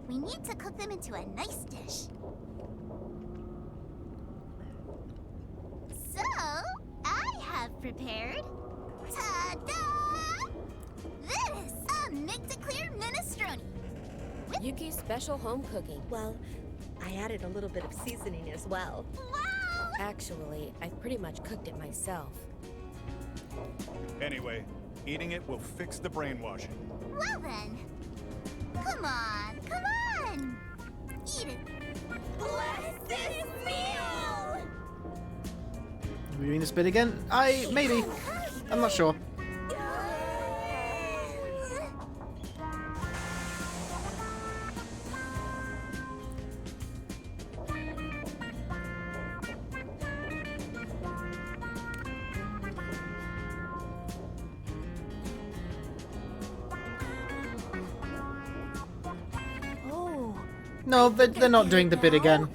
We need to cook them into a nice dish. So, I have prepared... Ta-da! This amygdaclear minestrone. Yuki's special home cooking. Well, I added a little bit of seasoning as well. Wow! Actually, I've pretty much cooked it myself. Anyway, eating it will fix the brainwashing. Well then. Come on, come on! Eat it. Bless this meal! Are we doing this bit again? Maybe. I'm not sure. No, they're not doing the bit again.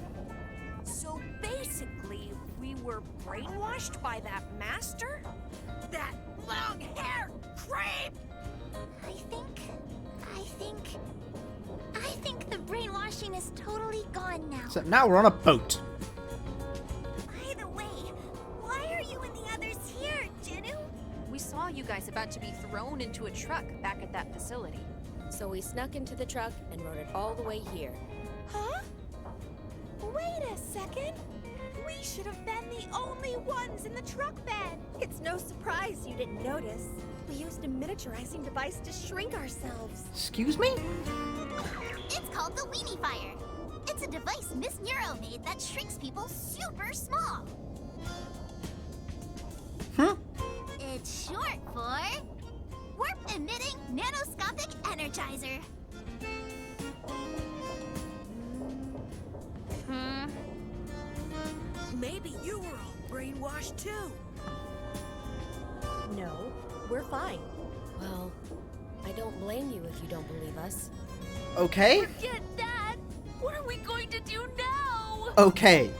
So basically, we were brainwashed by that master? That long-haired creep! I think the brainwashing is totally gone now. So now we're on a boat. By the way, why are you and the others here, Jinu? We saw you guys about to be thrown into a truck back at that facility. So we snuck into the truck and rode it all the way here. Huh? Wait a second. We should have been the only ones in the truck bed. It's no surprise you didn't notice. We used a miniaturizing device to shrink ourselves. Excuse me? It's called the Weenie Fire. It's a device Miss Neuro made that shrinks people super small. It's short for Warp Emitting Nanoscopic Energizer. Maybe you were all brainwashed too. No, we're fine. Well, I don't blame you if you don't believe us. Okay. Forget that! What are we going to do now? Okay.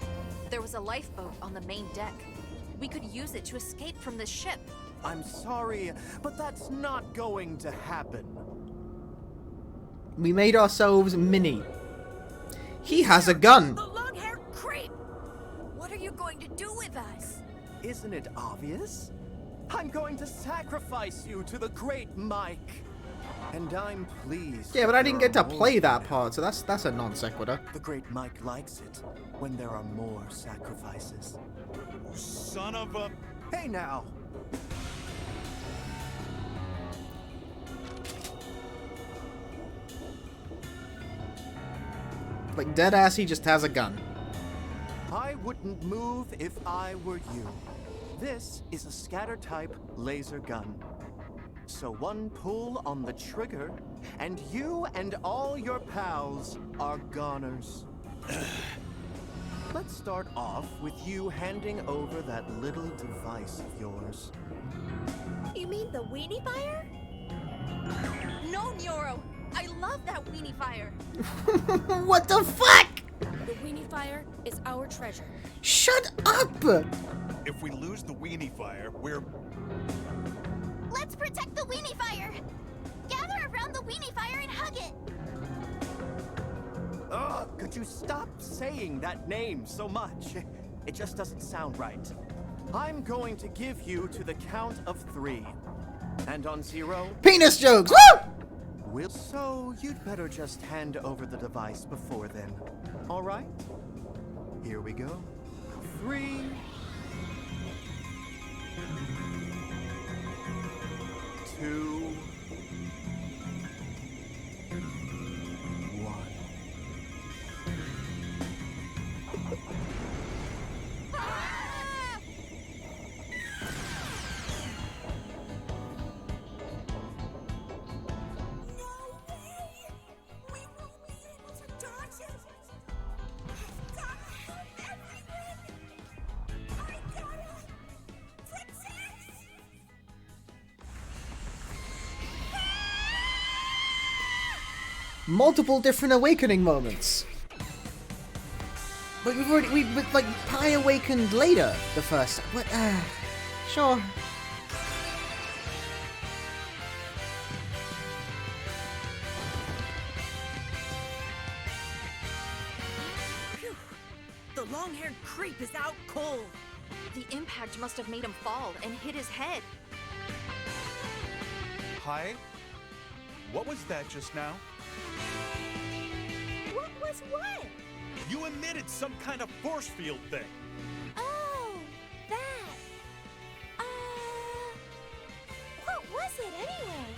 There was a lifeboat on the main deck. We could use it to escape from this ship. I'm sorry, but that's not going to happen. We made ourselves mini. He has a gun. The long-haired creep! What are you going to do with us? Isn't it obvious? I'm going to sacrifice you to the great Mike. And I'm pleased. Yeah, but I didn't get to there are play more that than part, so that's a non sequitur. The great Mike likes it when there are more sacrifices. Son of a... Hey now! Like dead ass, he just has a gun. I wouldn't move if I were you. This is a scatter type laser gun. So one pull on the trigger, and you and all your pals are goners. Let's start off with you handing over that little device of yours. You mean the Weenie Fire? No, Neuro! I love that Weenie Fire! What the fuck? The Weenie Fire is our treasure. Shut up! If we lose the Weenie Fire, we're... Let's protect the Weenie Fire! Gather around the Weenie Fire and hug it! Ugh, could you stop saying that name so much? It just doesn't sound right. I'm going to give you to the count of 3. And on 0... Penis jokes! Woo! So, you'd better just hand over the device before then. All right? Here we go. 3... 2... 1... Multiple different awakening moments. But we like Pi awakened later the first. What? Sure. Phew. The long-haired creep is out cold. The impact must have made him fall and hit his head. Hi? What was that just now? What was what? You emitted some kind of force field thing. Oh, that. What was it anyway?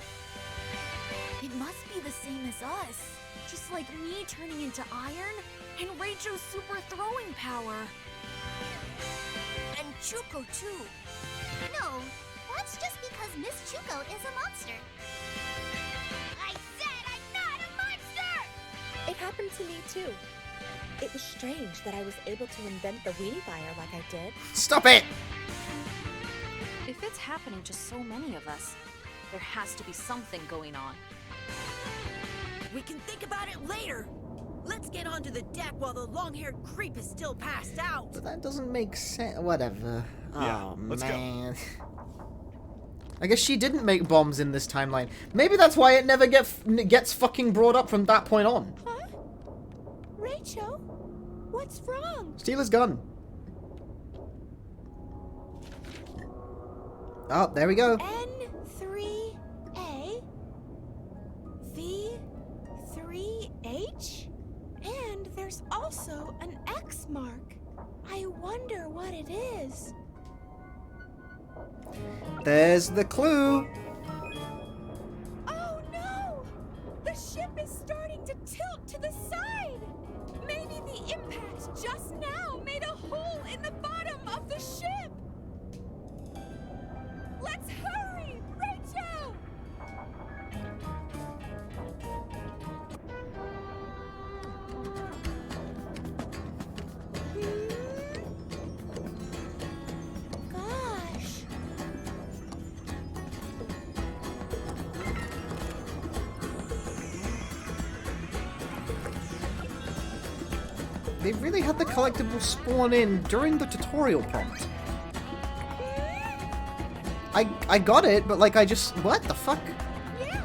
It must be the same as us. Just like me turning into iron and Raicho's super throwing power. And Chuko too. No, that's just because Miss Chuko is a monster. I said I'm not a monster! It happened to me too. It was strange that I was able to invent the Weenie Fire like I did. Stop it! If it's happening to so many of us, there has to be something going on. We can think about it later. Let's get onto the deck while the long-haired creep is still passed out. But that doesn't make sense. Whatever. Yeah, Oh, let's go. man. I guess she didn't make bombs in this timeline. Maybe that's why it never gets fucking brought up from that point on. Huh? Rachel? What's wrong? Steal his gun. Oh, there we go. N3A V it is. There's the clue. Oh no! The ship is starting to tilt to the side! Maybe the impact just now made a hole in the bottom of the ship! Let's hurry! Rachel! Gosh! They really had the collectible spawn in during the tutorial prompt. I got it, but like I just... What the fuck? Yeah.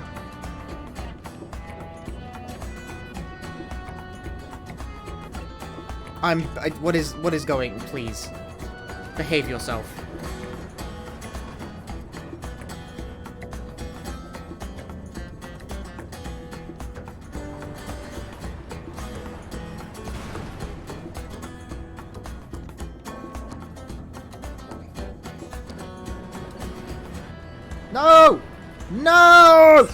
What is going? Please. Behave yourself. No! No!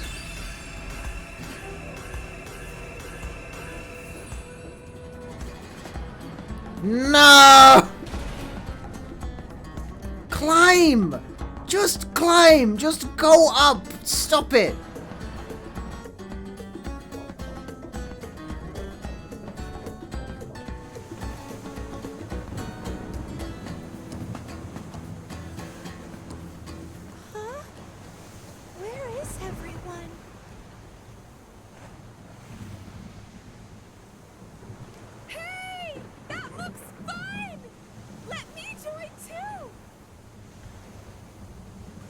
No! Climb! Just climb! Just go up! Stop it! Huh? Where is everyone? Hey! That looks fun! Let me join too!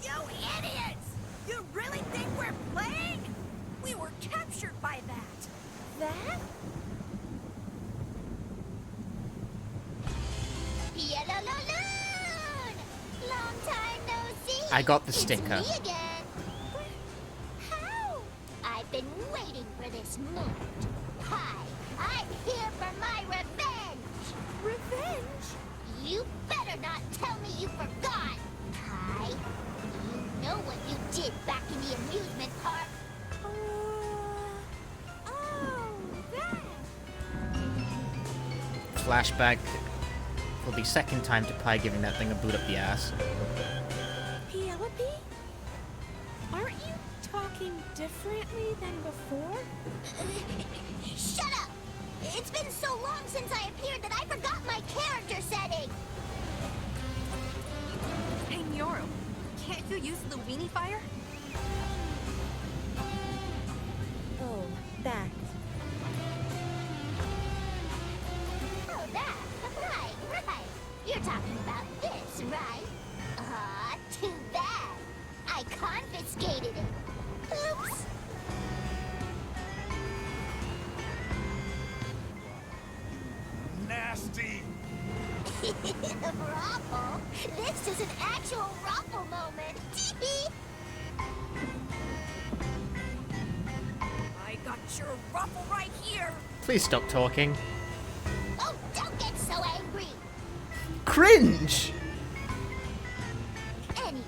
You idiots! You really think we're playing? We were captured by that. That? Yellow-loon! Long time no see. I got the It's sticker. me again. How? I've been waiting for this moment. Hi, I'm here for my revenge. Revenge? You better not tell me you forgot. Hi, you know what you did back in the amusement park. Oh, that. Flashback for the second time to Pi giving that thing a boot up the ass. Penelope? Aren't you talking differently than before? Shut up! It's been so long since I appeared that I forgot my character setting. Hey, Nyoru, can't you use the weenie fire? Oh, that. Oh, that. Right. You're talking about this, right? Aw, too bad. I confiscated it. Oops. Nasty! Ruffle? This is an actual ruffle moment. I got your ruffle right here. Please stop talking. Oh, don't get so angry. Cringe! Anyway,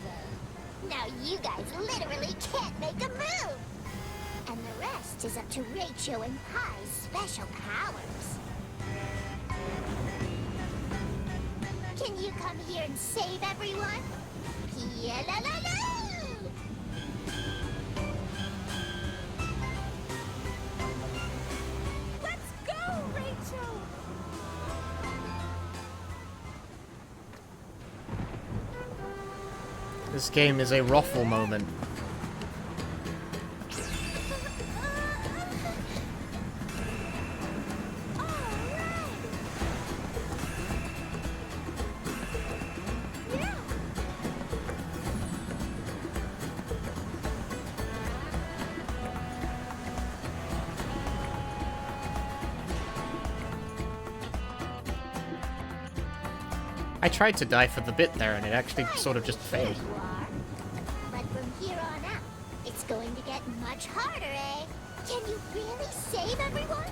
now you guys literally can't make a move. And the rest is up to Rachel and Pi's special powers. Can you come here and save everyone? Yellow-loon! Let's go, Rachel! This game is a ruffle moment. I tried to die for the bit there and it actually sort of just failed. You are. But from here on out, it's going to get much harder, eh? Can you really save everyone?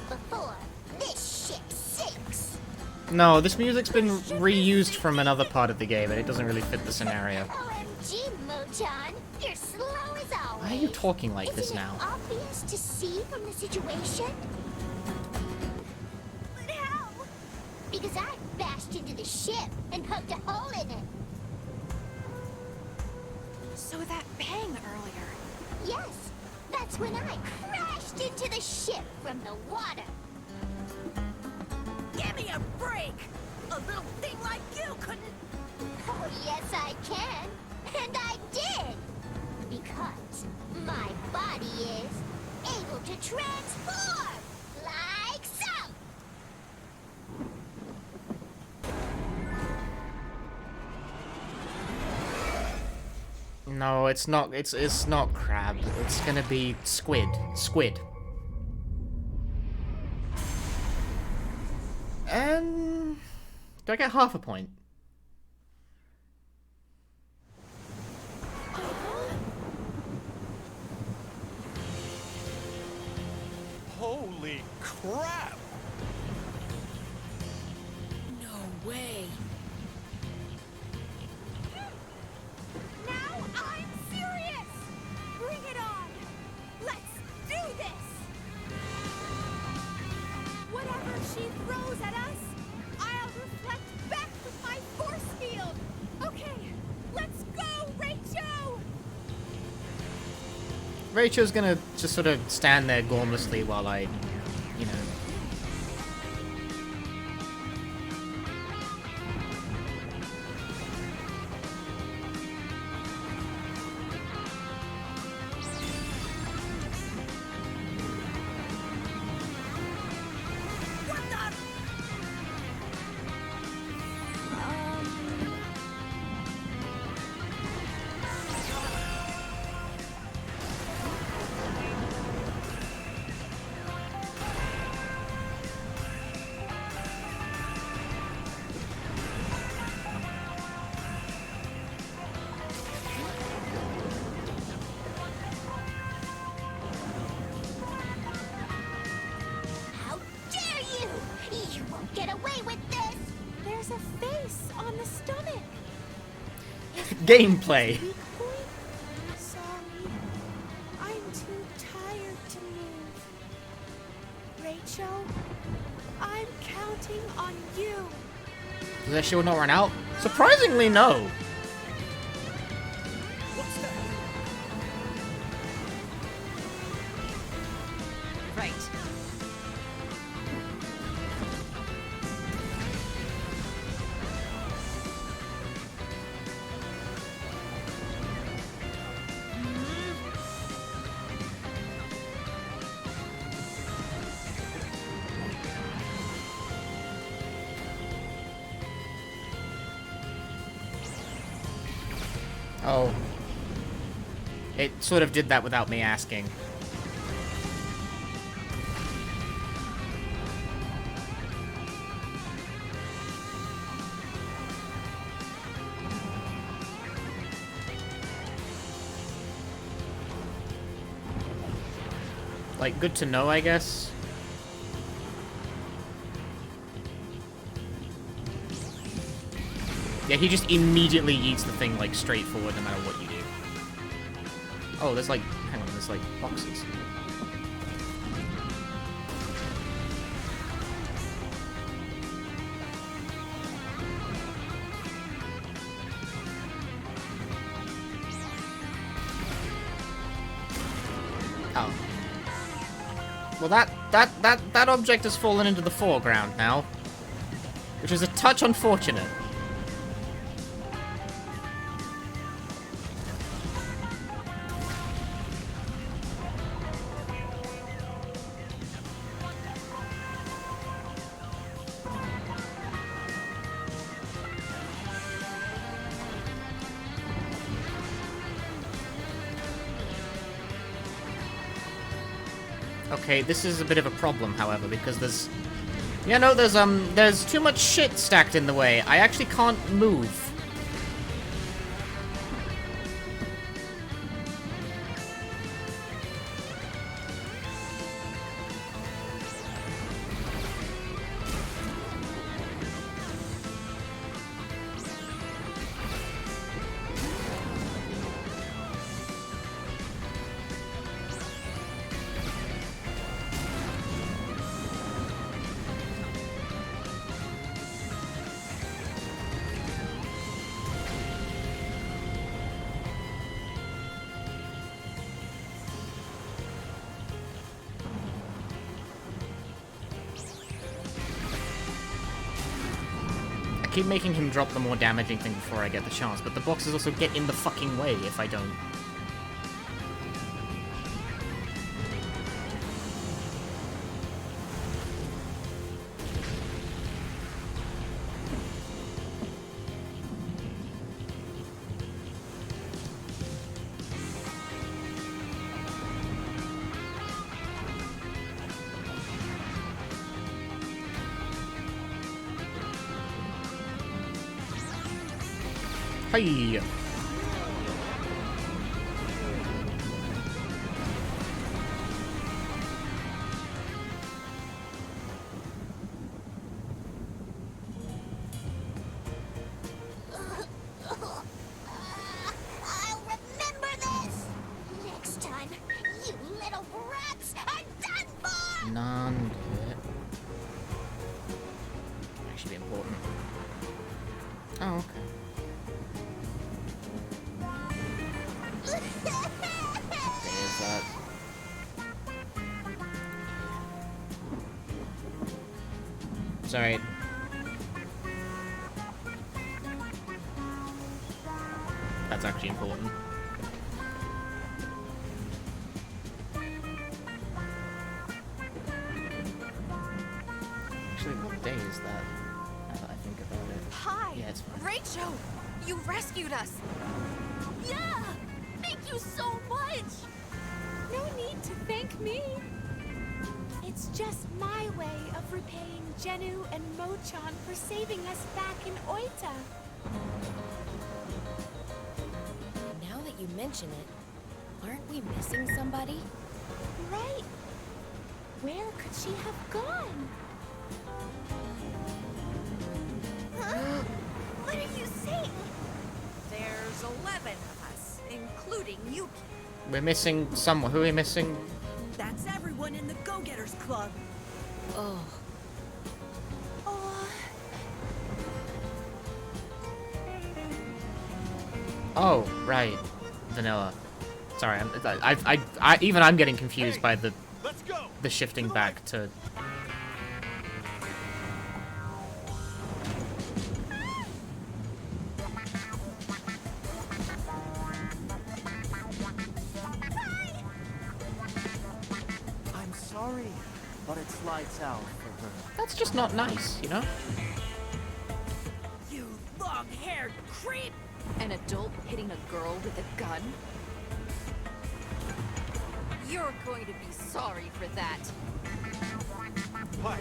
Before this ship sinks. No, this music's been reused from another part of the game, and it doesn't really fit the scenario. OMG, Mochan, you're slow as always. Why are you talking like this Isn't now? it obvious to see from the situation? But how? Because I bashed into the ship and poked a hole in it. So that bang earlier. Yes, that's when I crashed into the ship from the water. Give me a break! A little thing like you couldn't... Oh, yes, I can. And I did. Because my body is able to transform. Like so. No, it's not. It's not crab. It's gonna be squid. Squid. And do I get half a point? Holy crap! No way. Now I'm serious! Bring it on! Let's do this! Whatever she throws at us, I'll reflect back with my force field! Okay, let's go, Rachel! Rachel's gonna just sort of stand there gormlessly while I, you know. How dare you! You won't get away with this! There's a face on the stomach. Gameplay. Sorry, I'm too tired to move. Rachel, I'm counting on you. Does that shield not run out? Surprisingly, no. Right. Oh. It sort of did that without me asking. Like, good to know, I guess. Yeah, he just immediately yeets the thing, like, straight forward no matter what you do. Oh, there's, like, hang on, there's, like, boxes. Oh. Well, that object has fallen into the foreground now. Which is a touch unfortunate. Okay, this is a bit of a problem, however, because there's... Yeah, no, there's too much shit stacked in the way. I actually can't move. keep making him drop the more damaging thing before I get the chance, but the boxes also get in the fucking way if I don't. Hey! I'll remember this! Next time, you little brats are done for! None of it. Actually be important. Oh, okay. There's that. Sorry. That's actually important. Actually, what day is that? Now that I think about it. Hi! Yeah, it's fine. Rachel! You rescued us! Yeah! Thank you so much! No need to thank me. It's just my way of repaying Jenu and Mochan for saving us back in Oita. Now that you mention it, aren't we missing somebody? Right. Where could she have gone? Huh? What are you saying? There's 11 of us, including Yuki. We're missing someone. Who are we missing? That's everyone in the Go-Getters Club. Oh. Oh, right. Vanilla. Sorry, even I'm getting confused by the shifting back to. I'm sorry, but it's lights out for her. That's just not nice, you know? You long-haired creep! An adult hitting a girl with a gun? You're going to be sorry for that. Hi.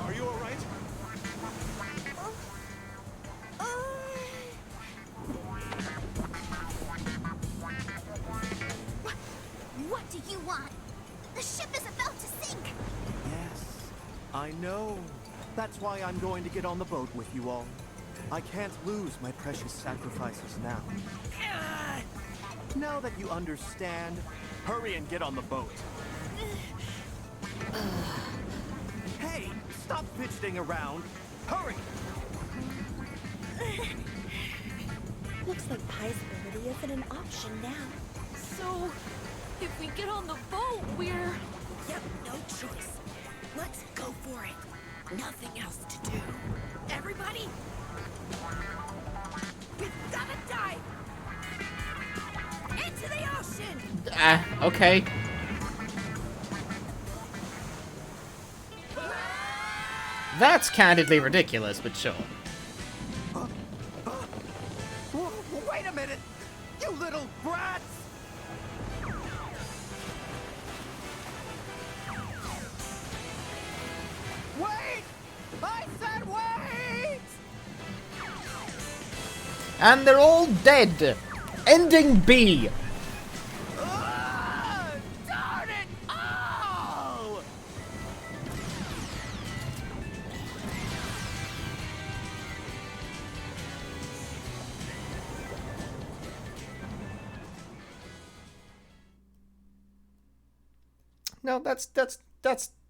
Are you alright? What do you want? The ship is about to sink! Yes, I know. That's why I'm going to get on the boat with you all. I can't lose my precious sacrifices now. Now that you understand, hurry and get on the boat. Hey, stop fidgeting around. Hurry! Looks like Pie's-ability isn't an option now. So, if we get on the boat, we're... Yep, no choice. Let's go for it. Nothing else to do. Everybody, we've gotta dive into the ocean. Okay. That's candidly ridiculous, but sure. Wait a minute! You little brats! Wait! I said wait! And they're all dead! Ending B! Darn it! Oh! No, that's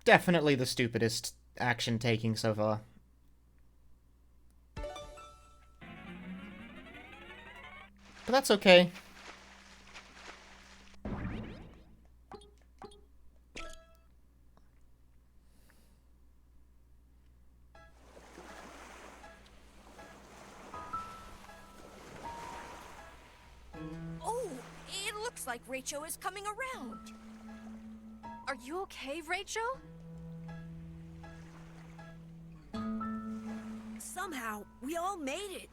definitely the stupidest action taking so far. But that's okay. looks like Rachel is coming around. Are you okay, Rachel? Somehow, we all made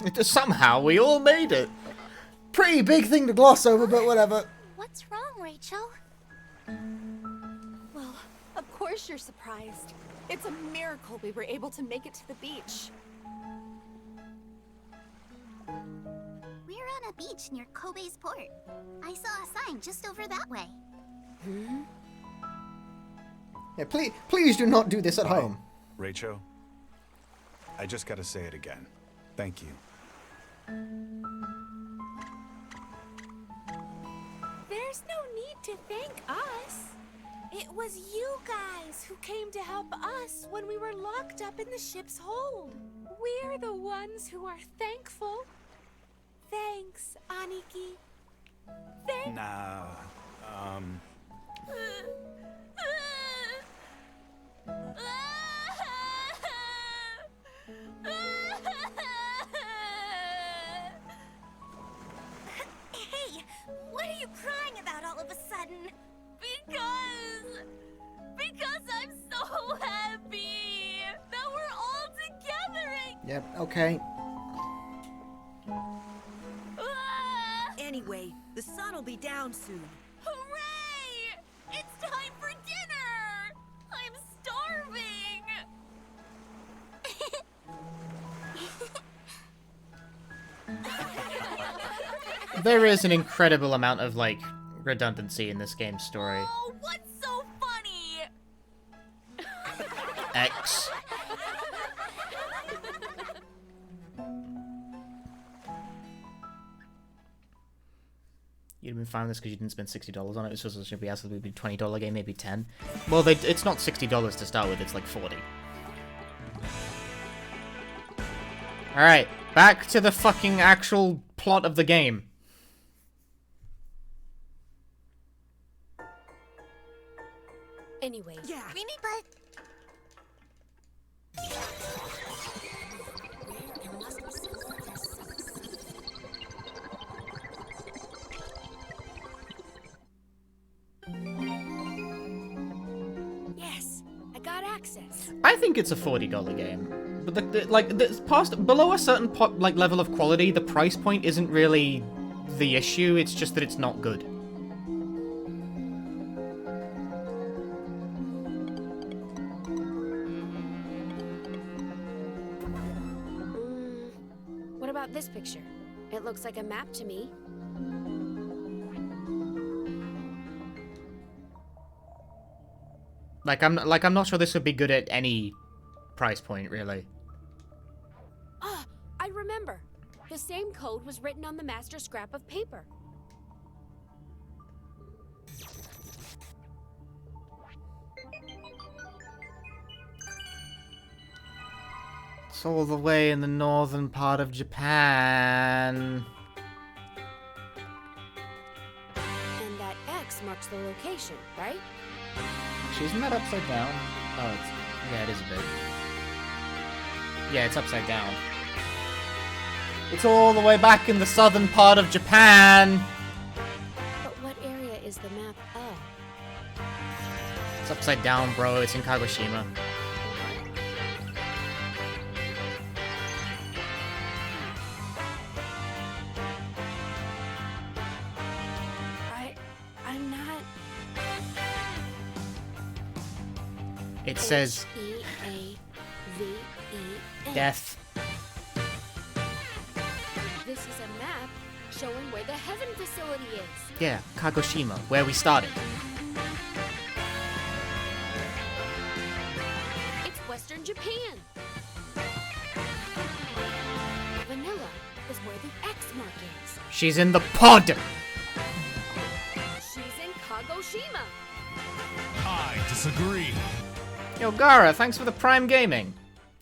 it. Somehow we all made it. Pretty big thing to gloss over, but whatever. What's wrong, Rachel? Well, of course you're surprised. It's a miracle we were able to make it to the beach. We're on a beach near Kobe's port. I saw a sign just over that way. Yeah, please do not do this at home. Rachel, I just gotta say it again. Thank you. There's no need to thank us. It was you guys who came to help us when we were locked up in the ship's hold. We're the ones who are thankful. Thanks, Aniki. Nah, Hey, what are you crying about all of a sudden? Because I'm so happy that we're all together again. Yep, okay. Anyway, the sun'll be down soon. Hooray! It's time for dinner! I'm starving! There is an incredible amount of, like, redundancy in this game's story. Oh, what's so funny? X. You'd have been fine with this because you didn't spend $60 on it. It's just should be absolutely $20 game, maybe 10. Well, it's not $60 to start with. It's like 40. All right, back to the fucking actual plot of the game. Anyway, yeah. Yes, I got access. I think it's a $40 game. But below a certain level of quality, the price point isn't really the issue. It's just that it's not good. What about this picture? It looks like a map to me. I'm not sure this would be good at any price point, really. Ah, I remember. The same code was written on the master scrap of paper. It's all the way in the northern part of Japan. And that X marks the location, right? Actually, isn't that upside down? Oh, yeah, it is a bit. Yeah, it's upside down. It's all the way back in the southern part of Japan. But what area is the map of? It's upside down, bro. It's in Kagoshima. I'm not... It says... H-E-A-V-E-N. Death. This is a map showing where the Heaven facility is. Yeah, Kagoshima, where we started. It's Western Japan. Vanilla is where the X mark is. She's in the pod! She's in Kagoshima. I disagree. Yo, Gara, thanks for the Prime Gaming.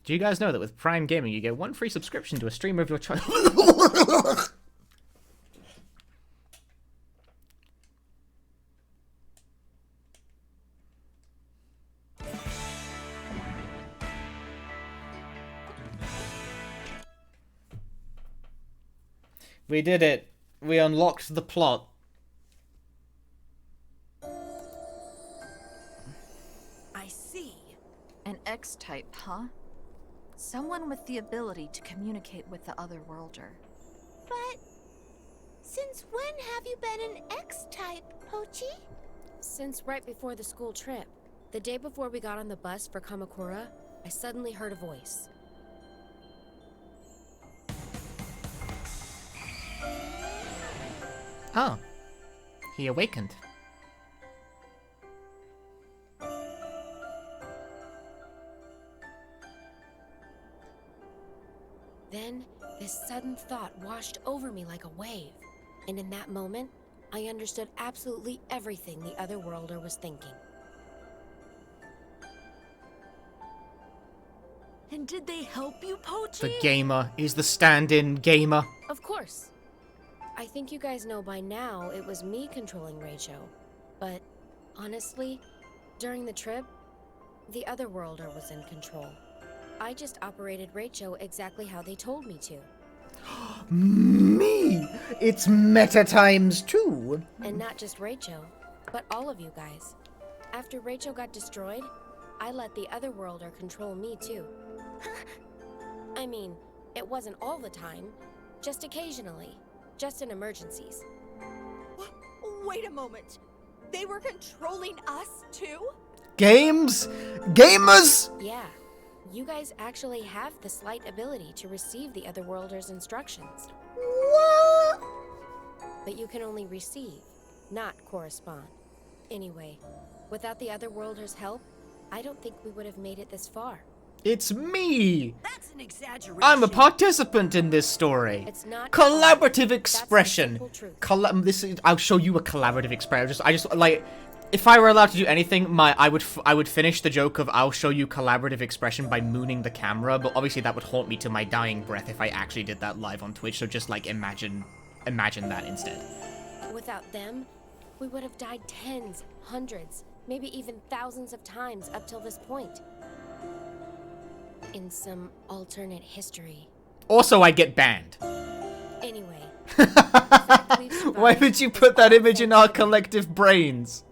Do you guys know that with Prime Gaming you get one free subscription to a streamer of your choice? We did it. We unlocked the plot. I see. An X-type, huh? Someone with the ability to communicate with the Otherworlder. But since when have you been an X-type, Pochi? Since right before the school trip. The day before we got on the bus for Kamakura, I suddenly heard a voice. Oh. He awakened. Then, this sudden thought washed over me like a wave. And in that moment, I understood absolutely everything the Otherworlder was thinking. And did they help you, Pochi? The gamer is the stand-in gamer. Of course. I think you guys know by now it was me controlling Rachel. But, honestly, during the trip, the Otherworlder was in control. I just operated Rachel exactly how they told me to. Me! It's meta times 2. And not just Rachel, but all of you guys. After Rachel got destroyed, I let the Otherworlder control me too. I mean, it wasn't all the time, just occasionally, just in emergencies. Wait a moment. They were controlling us too? Games? Gamers? Yeah. You guys actually have the slight ability to receive the Otherworlder's instructions. What? But you can only receive, not correspond. Anyway, without the Otherworlder's help, I don't think we would have made it this far. It's me! That's an exaggeration. I'm a participant in this story. It's not collaborative expression. That's I'll show you a collaborative expression. I just like, if I were allowed to do anything, I would finish the joke of I'll show you collaborative expression by mooning the camera, but obviously that would haunt me to my dying breath if I actually did that live on Twitch. So just like imagine that instead. Without them, we would have died tens, hundreds, maybe even thousands of times up till this point. In some alternate history. Also, I'd get banned. Anyway. Why did you put that image in our collective brains?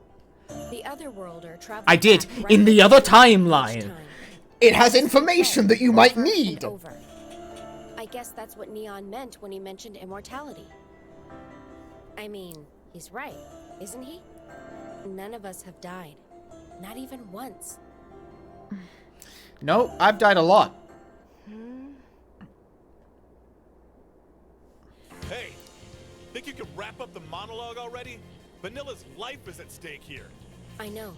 The Otherworlder traveled. I did, back in the other timeline. It has information that you might need. Over. I guess that's what Neon meant when he mentioned immortality. I mean, he's right, isn't he? None of us have died. Not even once. No, I've died a lot. Hey, think you could wrap up the monologue already? Vanilla's life is at stake here. I know.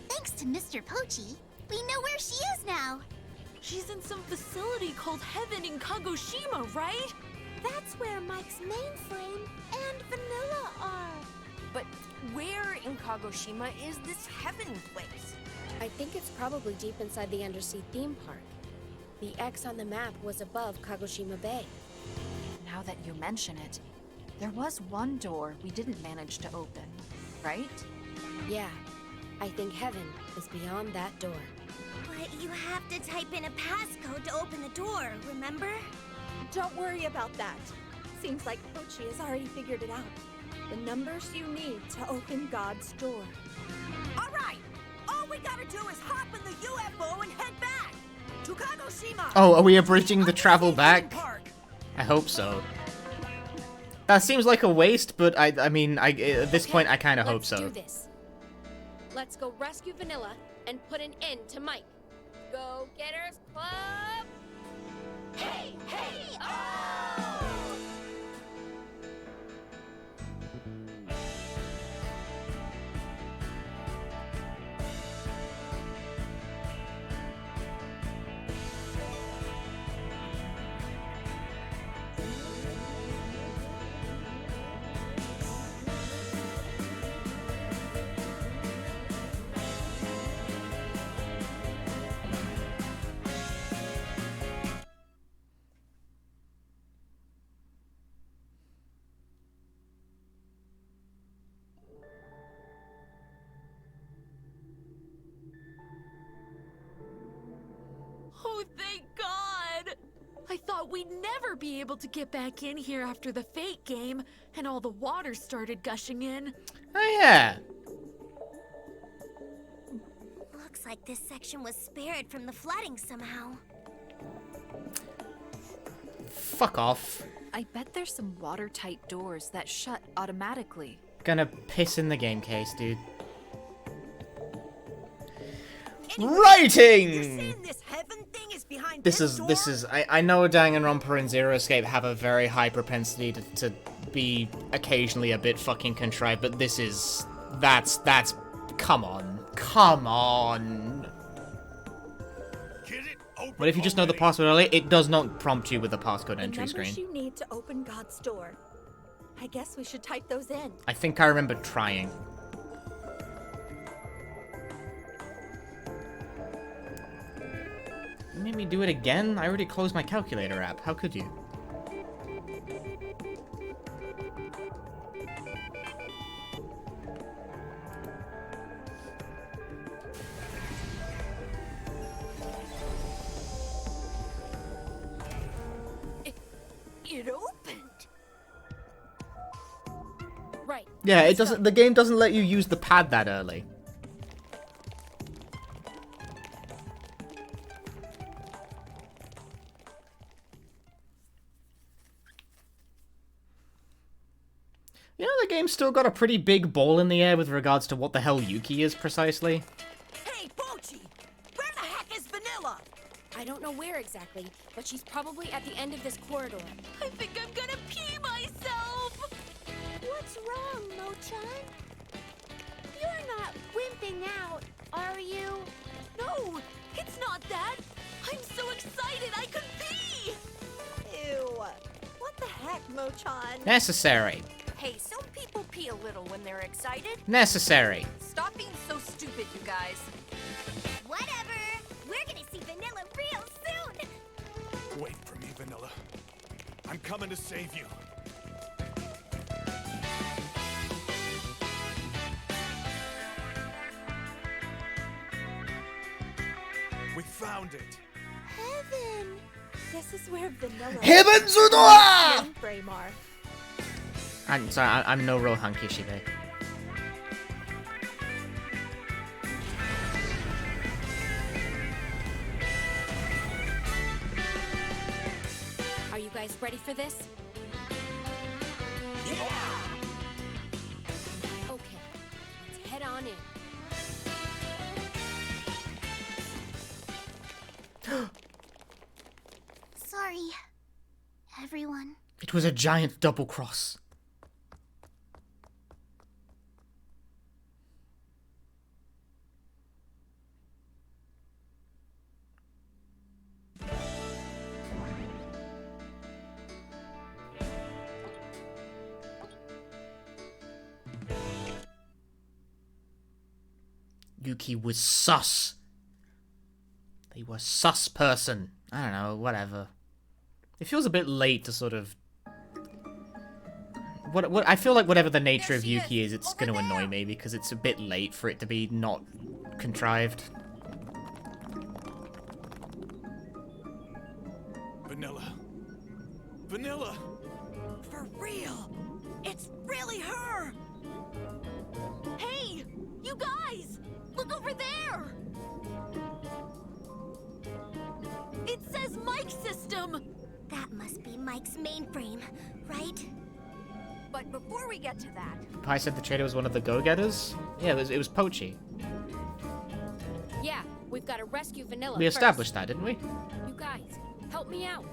Thanks to Mr. Pochi, we know where she is now. She's in some facility called Heaven in Kagoshima, right? That's where Mike's mainframe and Vanilla are. But where in Kagoshima is this Heaven place? I think it's probably deep inside the undersea theme park. The X on the map was above Kagoshima Bay. Now that you mention it, there was one door we didn't manage to open, right? Yeah, I think Heaven is beyond that door. But you have to type in a passcode to open the door, remember? Don't worry about that. Seems like Pochi has already figured it out. The numbers you need to open God's door. All right! All we gotta do is hop in the UFO and head back to Kagoshima. Oh, are we abridging the travel back? I hope so. That seems like a waste, but I mean, at this point, I kind of hope so. Let's do this. Let's go rescue Vanilla and put an end to Mike. Go Getters Club! Hey, hey, oh! thought we'd never be able to get back in here after the Fate game and all the water started gushing in. Oh, yeah. Looks like this section was spared from the flooding somehow. Fuck off. I bet there's some watertight doors that shut automatically. Gonna piss in the game case, dude. Writing! This is I know Danganronpa and Zero Escape have a very high propensity to be occasionally a bit fucking contrived, but this is that's come on. But if you just know the password early, it does not prompt you with the passcode entry screen. The numbers you need to open God's door. I guess we should type those in. I think I remember trying. You made me do it again? I already closed my calculator app. How could you? It opened. Right. Yeah, it doesn't. The game doesn't let you use the pad that early. You know, the game's still got a pretty big ball in the air with regards to what the hell Yuki is precisely. Hey, Pochi! Where the heck is Vanilla? I don't know where exactly, but she's probably at the end of this corridor. I think I'm gonna pee myself! What's wrong, Mochan? You're not wimping out, are you? No, it's not that! I'm so excited I could pee! Ew. What the heck, Mochan? Necessary. Hey, some people pee a little when they're excited. Necessary. Stop being so stupid, you guys. Whatever. We're gonna see Vanilla real soon. Wait for me, Vanilla. I'm coming to save you. We found it. Heaven. This is where Vanilla Heaven to the and Frame are. I'm sorry, I'm no real hunky Shibe. Are you guys ready for this? Yeah! Okay, let's head on in. Sorry, everyone. It was a giant double cross. Yuki was sus. They were sus person. I don't know, whatever. It feels a bit late to sort of... What I feel like whatever the nature of Yuki is, it's going to annoy me because it's a bit late for it to be not contrived. Vanilla. Vanilla! For real! It's really her! Hey! You guys! Look over there! It says Mike System! That must be Mike's mainframe, right? But before we get to that... Pi said the trader was one of the go-getters? Yeah, it was Pochi. Yeah, we've got to rescue Vanilla We first. established that, didn't we? You guys, help me out.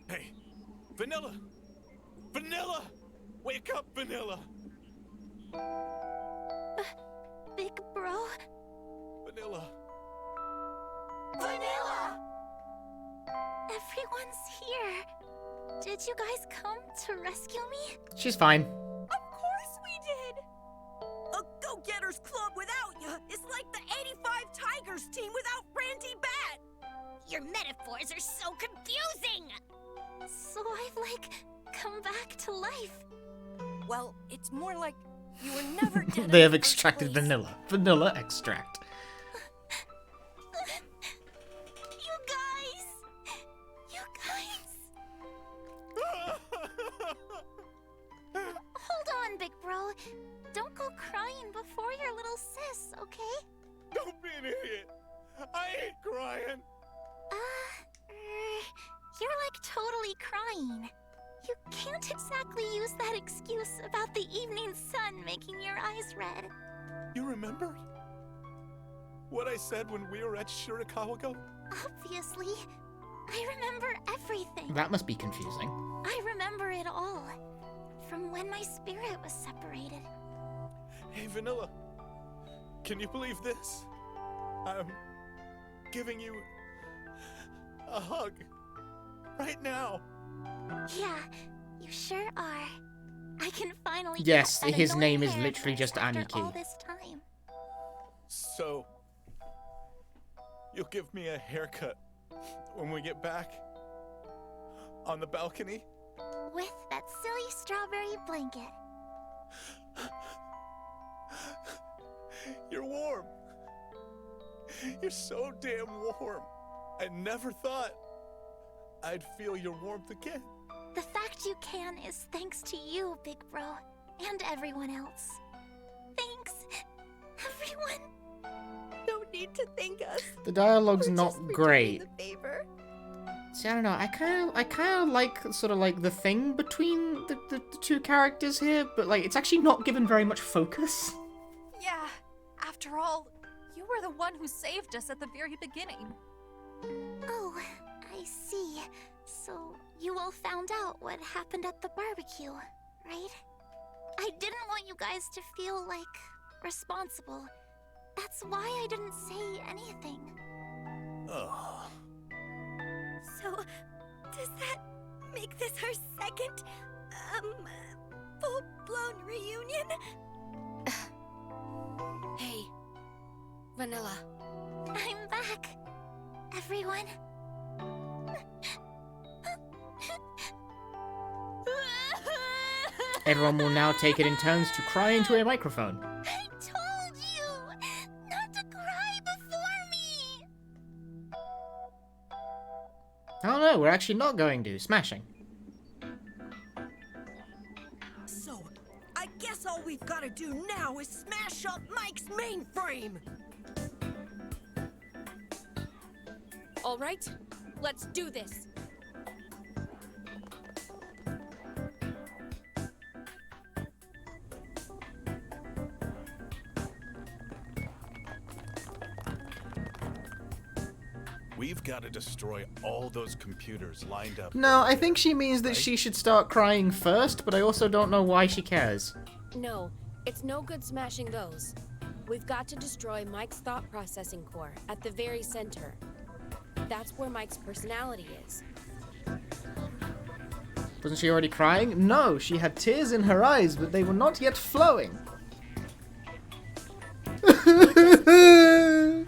Hey, Vanilla! Vanilla! Wake up, Vanilla! Big bro? Vanilla! Vanilla! Everyone's here. Did you guys come to rescue me? She's fine. Of course we did! A go-getters club without you is like the 85 Tigers team without Randy Bat! Your metaphors are so confusing! So I've, like, come back to life. Well, it's more like you were never dead. They have extracted vanilla. Vanilla extract. You guys! Hold on, big bro. Don't go crying before your little sis, okay? Don't be an idiot. I ain't crying. You're like totally crying. You can't exactly use that excuse about the evening sun making your eyes red. You remember what I said when we were at Shirakawa-go? Obviously. I remember everything. That must be confusing. I remember it all. From when my spirit was separated. Hey, Vanilla. Can you believe this? I'm giving you a hug. Right now. Yeah, you sure are. I can finally Yes, get that his annoying name is hair literally just after Aniki. all this time. So, you'll give me a haircut when we get back? On the balcony? With that silly strawberry blanket. You're warm. You're so damn warm. I never thought I'd feel your warmth again. The fact you can is thanks to you, big bro, and everyone else. Thanks, everyone. No need to thank us. The dialogue's We're not just returning great. the favor. See, I don't know. I kind of like sort of like the thing between the two characters here, but like it's actually not given very much focus. Yeah, after all, you were the one who saved us at the very beginning. Oh, I see. So you all found out what happened at the barbecue, right? I didn't want you guys to feel like responsible. That's why I didn't say anything. Oh. So, does that make this our second, full-blown reunion? Hey, Vanilla. I'm back, everyone. Everyone will now take it in turns to cry into a microphone. I told you not to cry before me. Oh no, we're actually not going to. Smashing. So, I guess all we've got to do now is smash up Mike's mainframe. All right, let's do this. We've got to destroy all those computers lined up. No, I think she means that she should start crying first, but I also don't know why she cares. No, it's no good smashing those. We've got to destroy Mike's thought processing core at the very center. That's where Mike's personality is. Wasn't she already crying? No, she had tears in her eyes, but they were not yet flowing.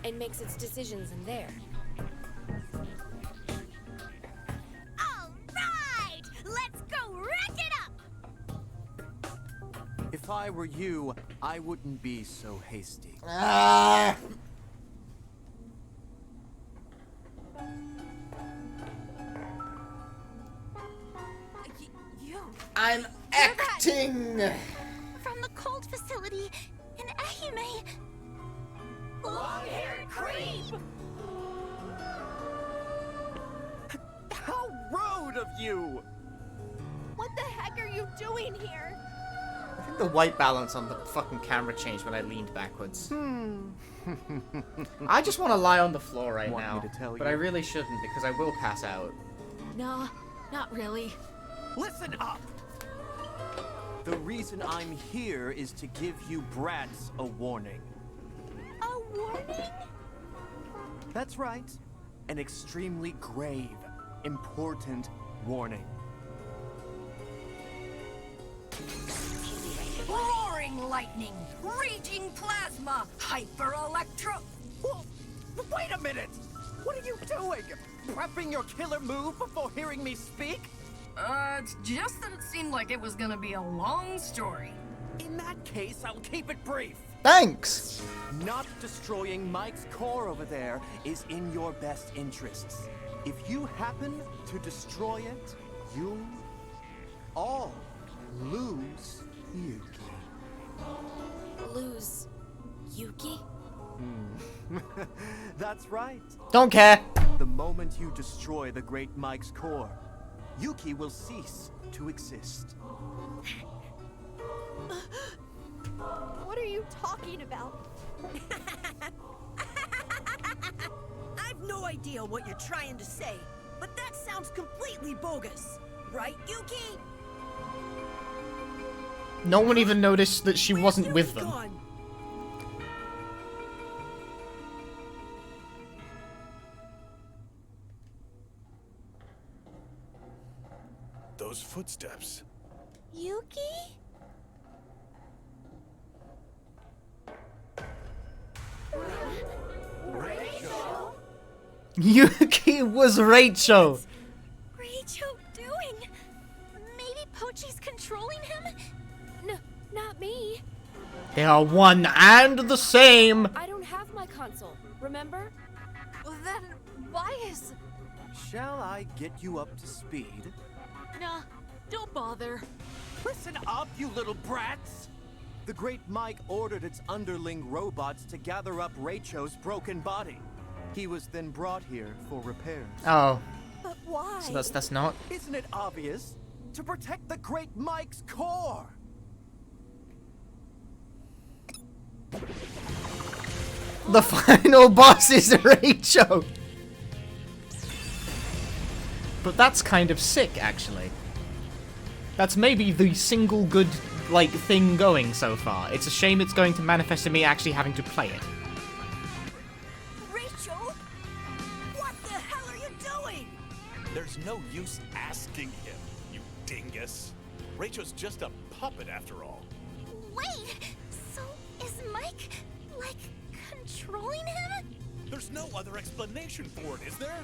And makes its decisions in there. Alright! Let's go wreck it up! If I were you, I wouldn't be so hasty. Ah! You. I'm acting! From the cold facility in Ehime. Long-haired creep! How rude of you! What the heck are you doing here? I think the white balance on the fucking camera changed when I leaned backwards. I just want to lie on the floor right Want now, me to tell but you? I really shouldn't because I will pass out. Nah, not really. Listen up! The reason I'm here is to give you brats a warning. A warning? That's right. An extremely grave, important warning. Roaring lightning, raging plasma, hyper electro. Whoa, wait a minute! What are you doing? Prepping your killer move before hearing me speak? It's just that it seemed like it was gonna be a long story. In that case, I'll keep it brief. Thanks! Not destroying Mike's core over there is in your best interests. If you happen to destroy it, you'll all lose Yuki. Lose Yuki? That's right. Don't care. The moment you destroy the Great Mike's core, Yuki will cease to exist. What are you talking about? I've no idea what you're trying to say, but that sounds completely bogus. Right, Yuki? No one even noticed that she wasn't with them. Those footsteps. Yuki? Rachel? Yuki was Rachel! Rachel doing? Maybe Pochi's controlling him? No, not me. They are one and the same! I don't have my console, remember? Then why is... Shall I get you up to speed? Nah, don't bother. Listen up, you little brats! The Great Mike ordered its underling robots to gather up Raicho's broken body. He was then brought here for repairs. Oh. But why? So that's not... Isn't it obvious? To protect the Great Mike's core! The final boss is Rachel! But that's kind of sick, actually. That's maybe the single good, like, thing going so far. It's a shame it's going to manifest in me actually having to play it. Rachel? What the hell are you doing? There's no use asking him, you dingus. Rachel's just a puppet after all. Wait, so is Mike, like, controlling him? There's no other explanation for it, is there?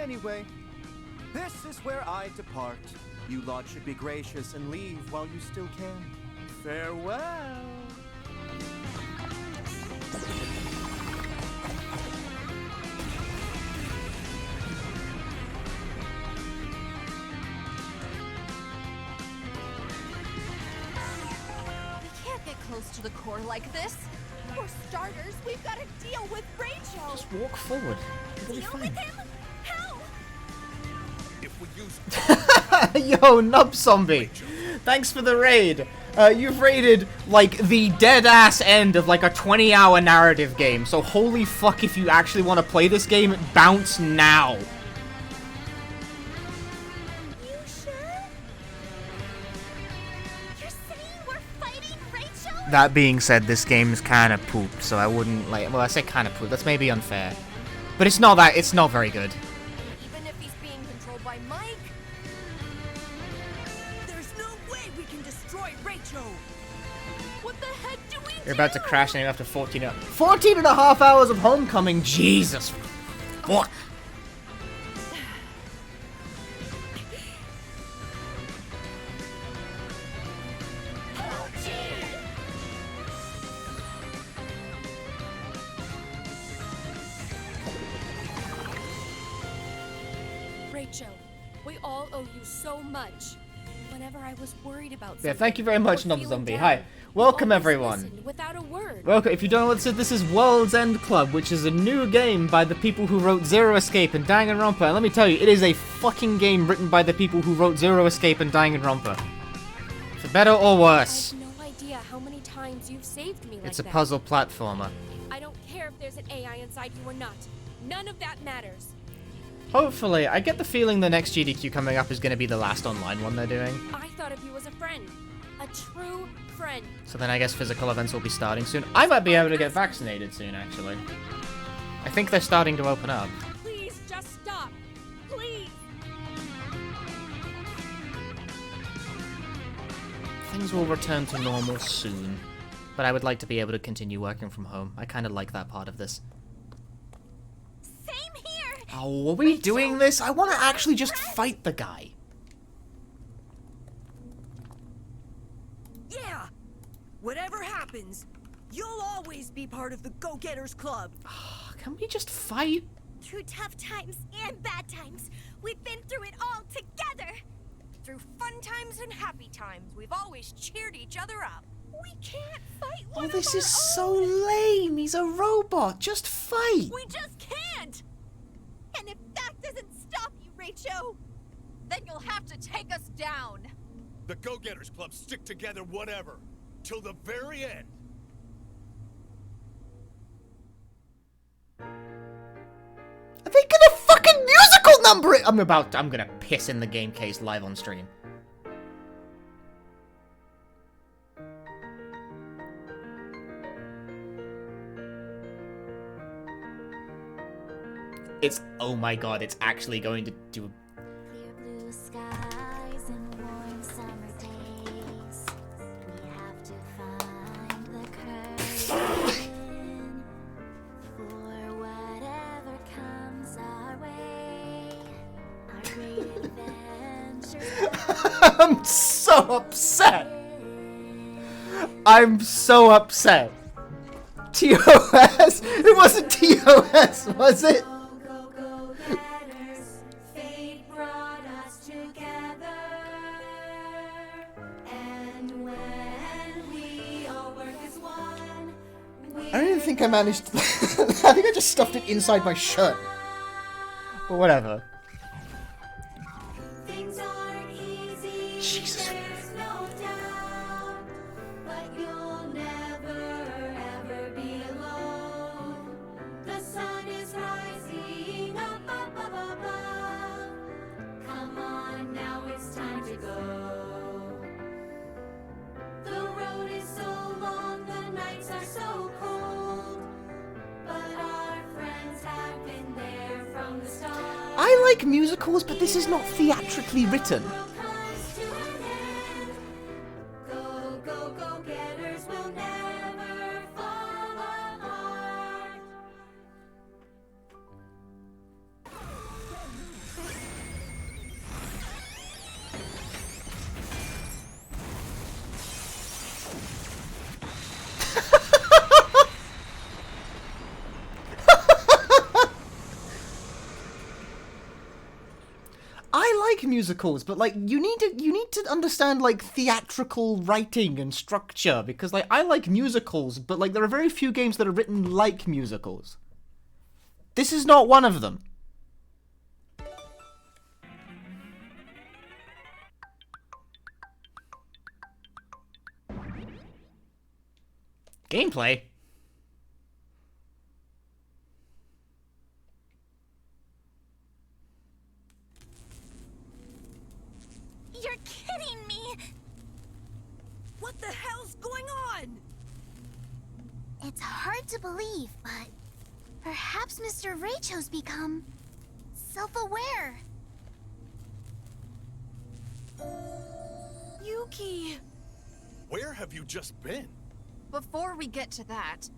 Anyway, this is where I depart. You lot should be gracious and leave while you still can. Farewell. We can't get close to the core like this. For starters, we've got to deal with Rachel. Just walk forward. It'll be Deal fine. with him? How? If we use... Yo, Nub Zombie! Thanks for the raid! You've raided, like, the dead-ass end of, like, a 20-hour narrative game, so holy fuck if you actually want to play this game, bounce now! You sure? You're saying we're fighting Rachel? That being said, this game's kinda poop, so I wouldn't, like, well, I say kinda poop, that's maybe unfair. But it's not very good. Even if he's being controlled by Mike. There's no way we can destroy Rachel. What the heck do we You're about to crash and after 14 and a half hours of Homecoming, Jesus! Fuck! Rachel, we all owe you so much. Whenever I was worried about Yeah, something, thank you very much, or Nub feeling Zombie. down, Hi. Welcome, you always everyone. listened without a word. Welcome. If you don't know what this is World's End Club, which is a new game by the people who wrote Zero Escape and Danganronpa. And let me tell you, it is a fucking game written by the people who wrote Zero Escape and Danganronpa. For better or worse. I have no idea how many times you've saved me like It's a that. puzzle platformer. I don't care if there's an AI inside you or not. None of that matters. Hopefully, I get the feeling the next GDQ coming up is going to be the last online one they're doing. I thought of you as a friend. A true friend. So then I guess physical events will be starting soon. I might be able to get vaccinated soon, actually. I think they're starting to open up. Please, just stop. Please. Things will return to normal soon. But I would like to be able to continue working from home. I kind of like that part of this. Same here. Oh, are we doing this? I want to actually just fight the guy. Yeah! Whatever happens, you'll always be part of the Go-Getters Club. Can we just fight? Through tough times and bad times, we've been through it all together. Through fun times and happy times, we've always cheered each other up. We can't fight Oh, one this of our is so lame. He's a robot. Just fight. We just can't! And if that doesn't stop you, Rachel, then you'll have to take us down. The Go-Getters Club stick together whatever. Till the very end. Are they gonna fucking musical number it? I'm gonna piss in the game case live on stream. It's, oh my god, it's actually going to do. Clear blue skies and warm summer days. We have to find the curtain for whatever comes our way. Our great adventures. I'm so upset. I'm so upset. TOS? It wasn't TOS, was it? Fate brought us together, and when we all work as one, I don't even think I managed. I think I just stuffed it inside my shirt. But whatever. things aren't easy. Jesus. There's no doubt, but you'll never ever be alone. The sun is rising up, up, up, up, up. Come on, now it's time to go. The road is so long, the nights are so cold, but our friends have been there from the start. I like musicals, but this is not theatrically written. Go, go, go getters will never fall apart. I like musicals, but like you need to understand like theatrical writing and structure, because like I like musicals, but like there are very few games that are written like musicals. This is not one of them. Gameplay. You're kidding me! What the hell's going on? It's hard to believe, but perhaps Mr. Raicho's become self-aware. Yuki! Where have you just been? Before we get to that,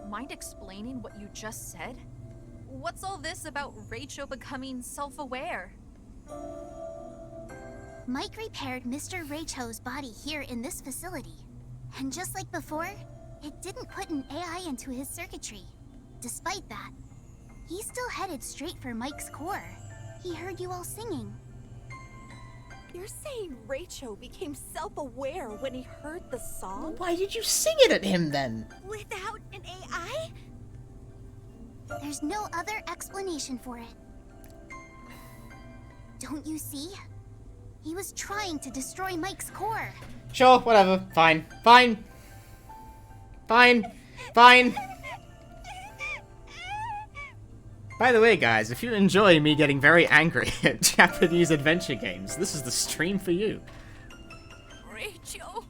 mind explaining what you just said? What's all this about Raicho becoming self-aware? Mike repaired Mr. Raicho's body here in this facility. And just like before, it didn't put an AI into his circuitry. Despite that, he still headed straight for Mike's core. He heard you all singing. You're saying Raicho became self-aware when he heard the song? Why did you sing it at him then? Without an AI? There's no other explanation for it. Don't you see? He was trying to destroy Mike's core. Sure, whatever. Fine. Fine. Fine. Fine. By the way, guys, if you enjoy me getting very angry at Japanese adventure games, this is the stream for you. Rachel.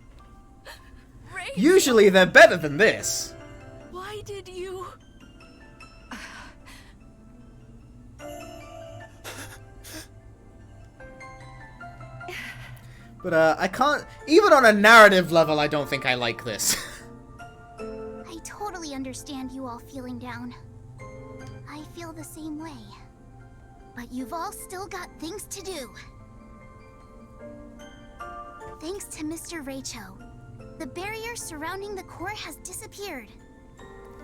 Usually they're better than this. Why did you? But I can't, even on a narrative level, I don't think I like this. I totally understand you all feeling down. I feel the same way. But you've all still got things to do. Thanks to Mr. Raicho, The barrier surrounding the core has disappeared.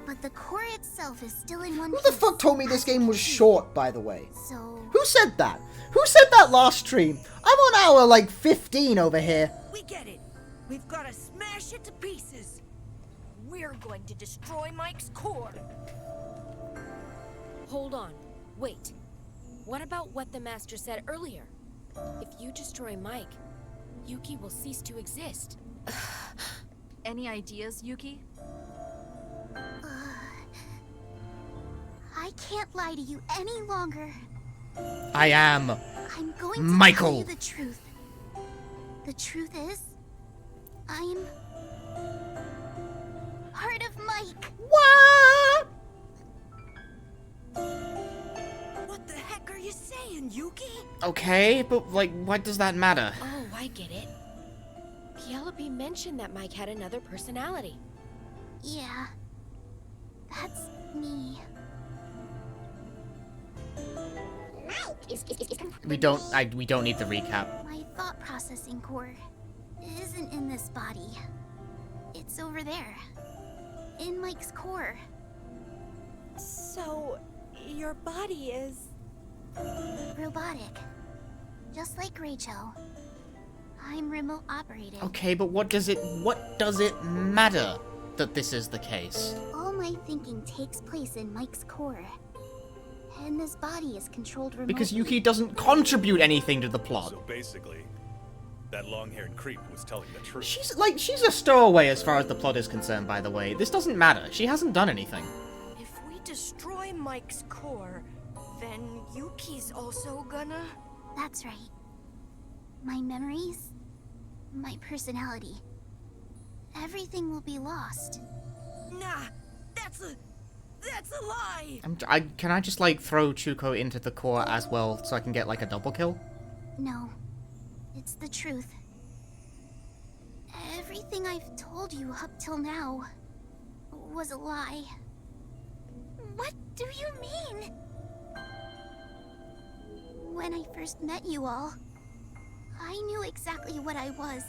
But the core itself is still in one Who piece. the fuck told me this game was short, by the way? So... Who said that? Who said that last stream? I'm on hour, like, 15 over here. We get it. We've got to smash it to pieces. We're going to destroy Mike's core. Hold on. Wait. What about what the Master said earlier? If you destroy Mike, Yuki will cease to exist. Any ideas, Yuki? I can't lie to you any longer. I am I'm going to Michael. tell you the truth. The truth is, I'm part of Mike. What? What the heck are you saying, Yuki? Okay, but like, what does that matter? Oh, I get it. Penelope mentioned that Mike had another personality. Yeah, that's me. We don't need the recap. My thought processing core isn't in this body. It's over there. In Mike's core. So, your body is... robotic. Just like Rachel. I'm remote operated. Okay, but what does it matter that this is the case? All my thinking takes place in Mike's core. And this body is controlled remotely. Because Yuki doesn't contribute anything to the plot. So basically, that long-haired creep was telling the truth. She's a stowaway as far as the plot is concerned, by the way. This doesn't matter. She hasn't done anything. If we destroy Mike's core, then Yuki's also gonna... That's right. My memories, my personality, everything will be lost. Nah, that's a lie. Can I just like throw Chuko into the core as well so I can get like a double kill? No, it's the truth. Everything I've told you up till now was a lie. What do you mean? When I first met you all, I knew exactly what I was.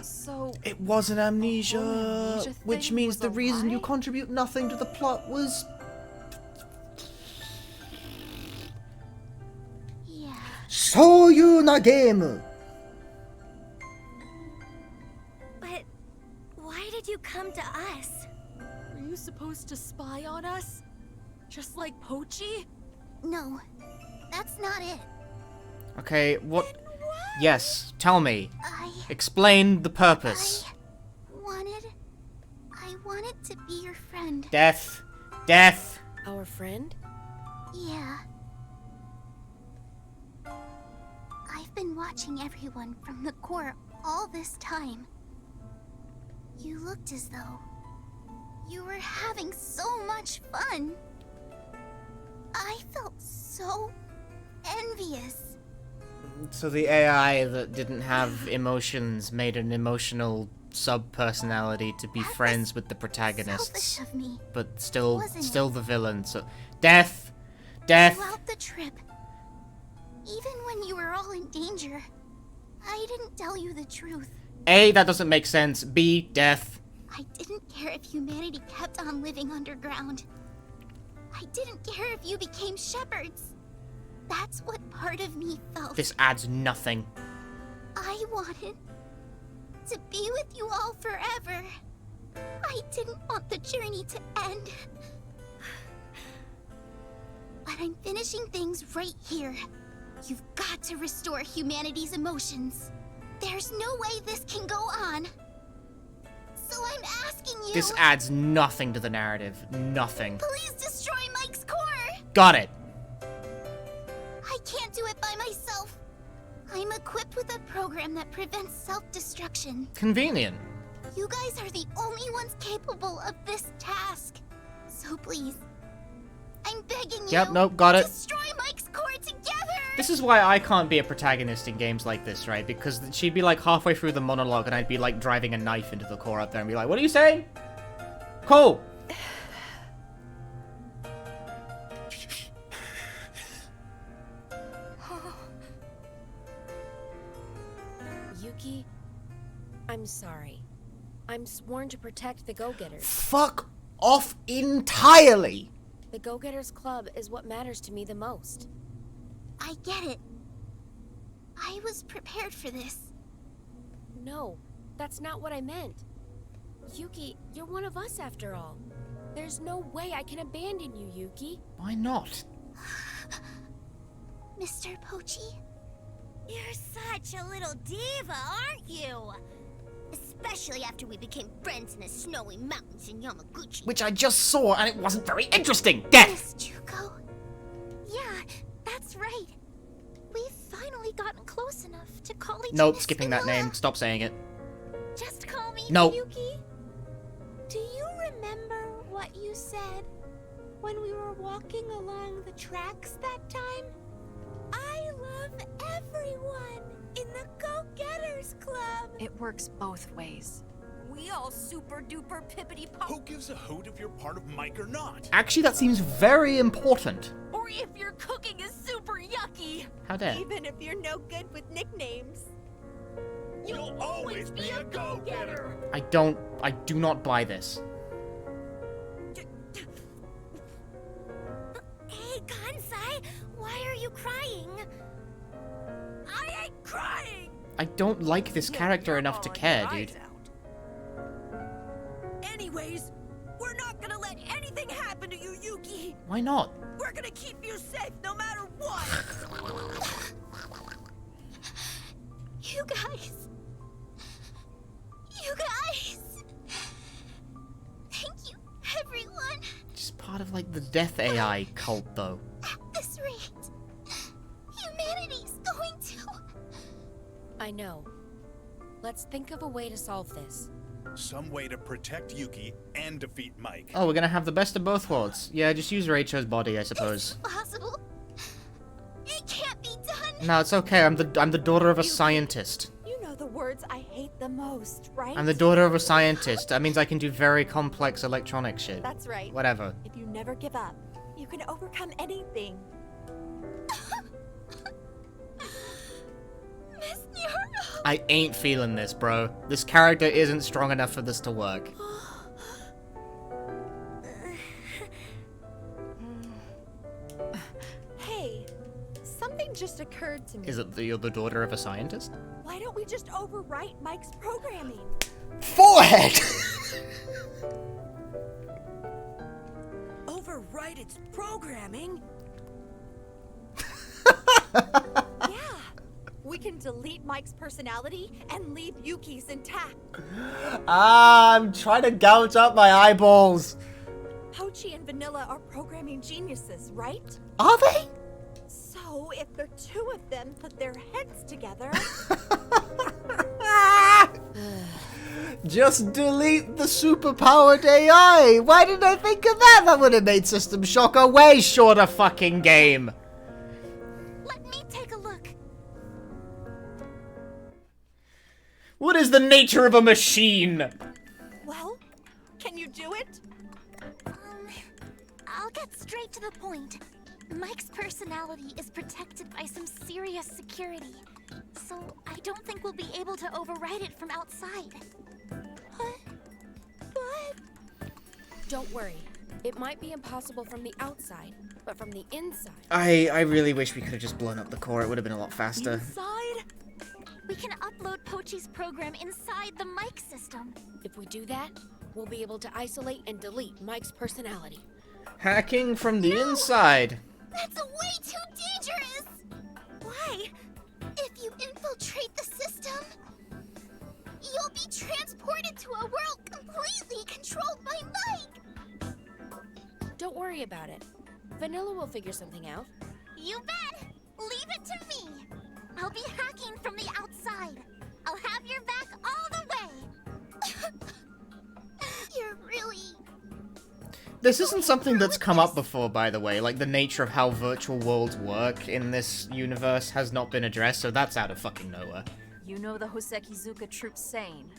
So It was an amnesia, which thing means was the a reason you lie? contribute nothing to the plot was... Yeah. So you na game. But why did you come to us? Were you supposed to spy on us? Just like Pochi? No, that's not it. Okay, what... Yes, tell me. Explain the purpose. I wanted to be your friend. Death. Death. Our friend? Yeah. I've been watching everyone from the core all this time. You looked as though you were having so much fun. I felt so envious. So the AI that didn't have emotions made an emotional sub-personality to be friends with the protagonists. Selfish of me. But still Wasn't it? the villain, so... Death! Death! Throughout the trip, even when you were all in danger, I didn't tell you the truth. A, that doesn't make sense. B, death. I didn't care if humanity kept on living underground. I didn't care if you became shepherds. That's what part of me felt. This adds nothing. I wanted to be with you all forever. I didn't want the journey to end. But I'm finishing things right here. You've got to restore humanity's emotions. There's no way this can go on. So I'm asking you... This adds nothing to the narrative. Nothing. Please destroy Mike's core! Got it. I can't do it by myself. I'm equipped with a program that prevents self-destruction. Convenient. You guys are the only ones capable of this task. So please, I'm begging you. Yep, nope, got it. Destroy Mike's core together. This is why I can't be a protagonist in games like this, right? Because she'd be like halfway through the monologue and I'd be like driving a knife into the core up there and be like, what are you saying? Cool. Yuki, I'm sorry. I'm sworn to protect the Go-Getters. Fuck off entirely! The Go-Getters Club is what matters to me the most. I get it. I was prepared for this. No, that's not what I meant. Yuki, you're one of us after all. There's no way I can abandon you, Yuki. Why not? Mr. Pochi? You're such a little diva, aren't you? Especially after we became friends in the snowy mountains in Yamaguchi. Which I just saw and it wasn't very interesting. Death! Miss Juko? Yeah, that's right. We've finally gotten close enough to call each other. Nope, skipping that name. Stop saying it. Just call me Nope. Yuki. Do you remember what you said when we were walking along the tracks that time? I love everyone in the Go-Getters Club. It works both ways. We all super duper pippity pop. Who gives a hoot if you're part of Mike or not? Actually, that seems very important. Or if your cooking is super yucky. How dare. Even if you're no good with nicknames. You'll always be a go-getter. I do not buy this. Hey, Kansai, why are you crying? I ain't crying. I don't like this character enough to care, dude. Anyways, we're not gonna let anything happen to you, Yuki. Why not? We're gonna keep you safe no matter what. You guys. You guys. Thank you, everyone. Just part of like the death AI cult, though. At this rate, humanity's going to. I know. Let's think of a way to solve this. Some way to protect Yuki and defeat Mike. Oh, we're gonna have the best of both worlds. Yeah, just use Rachel's body, I suppose. Possible. It can't be done. No, it's okay. I'm the daughter of a scientist. You know the words I hate the most, right? I'm the daughter of a scientist. That means I can do very complex electronic shit. That's right. Whatever. If you never give up, you can overcome anything. Miss Nero. I ain't feeling this, bro. This character isn't strong enough for this to work. Hey, something just occurred to me. Is it that you're the daughter of a scientist? Why don't we just overwrite Mike's programming? Forehead! Overwrite its programming? Yeah. We can delete Mike's personality and leave Yuki's intact. I'm trying to gouge up my eyeballs. Pochi and Vanilla are programming geniuses, right? Are they? So, if the two of them put their heads together... Just delete the superpowered AI. Why didn't I think of that? That would have made System Shock a way shorter fucking game. Let me take a look. What is the nature of a machine? Well, can you do it? I'll get straight to the point. Mike's personality is protected by some serious security, so I don't think we'll be able to override it from outside. But... Don't worry. It might be impossible from the outside, but from the inside... I really wish we could have just blown up the core. It would have been a lot faster. Inside? We can upload Pochi's program inside the Mike system. If we do that, we'll be able to isolate and delete Mike's personality. Hacking from the inside. That's way too dangerous! Why? If you infiltrate the system, you'll be transported to a world completely controlled by Mike! Don't worry about it. Vanilla will figure something out. You bet! Leave it to me! I'll be hacking from the outside. I'll have your back all the way! You're really... This isn't something that's come up before, by the way. Like, the nature of how virtual worlds work in this universe has not been addressed, so that's out of fucking nowhere. You know the Hosekizuka troop saying.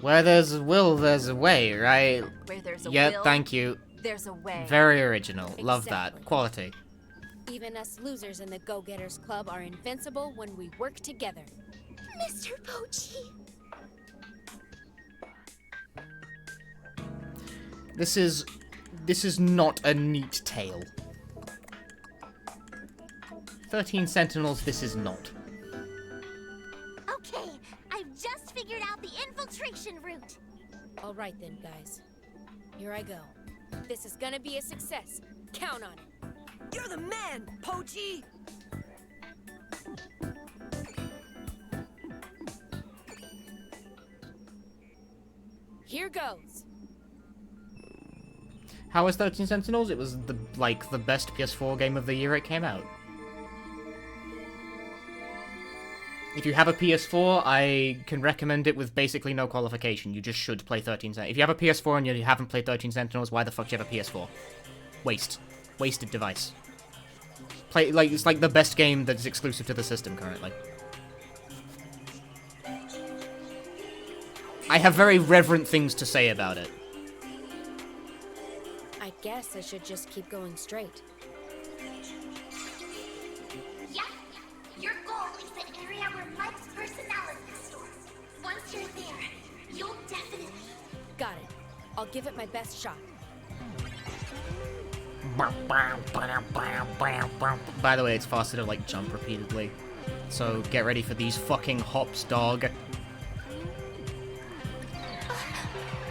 Where there's a will, there's a way, right? Where there's a Yep, will, thank you. there's a way. Very original. Love that. Exactly. Quality. Even us losers in the Go-Getters Club are invincible when we work together. Mr. Pochi. This is not a neat tale. 13 Sentinels, this is not. Okay, I've just figured out the infiltration route. All right then, guys. Here I go. This is gonna be a success. Count on it. You're the man, Pochi! Here goes. How was 13 Sentinels? It was the best PS4 game of the year it came out. If you have a PS4, I can recommend it with basically no qualification. You just should play 13 Sentinels. If you have a PS4 and you haven't played 13 Sentinels, why the fuck do you have a PS4? Wasted device. It's like the best game that's exclusive to the system currently. I have very reverent things to say about it. I guess I should just keep going straight. Yeah, your goal is the area where Mike's personality is stored. Once you're there, you'll definitely... Got it. I'll give it my best shot. By the way, it's faster to like jump repeatedly. So get ready for these fucking hops, dog.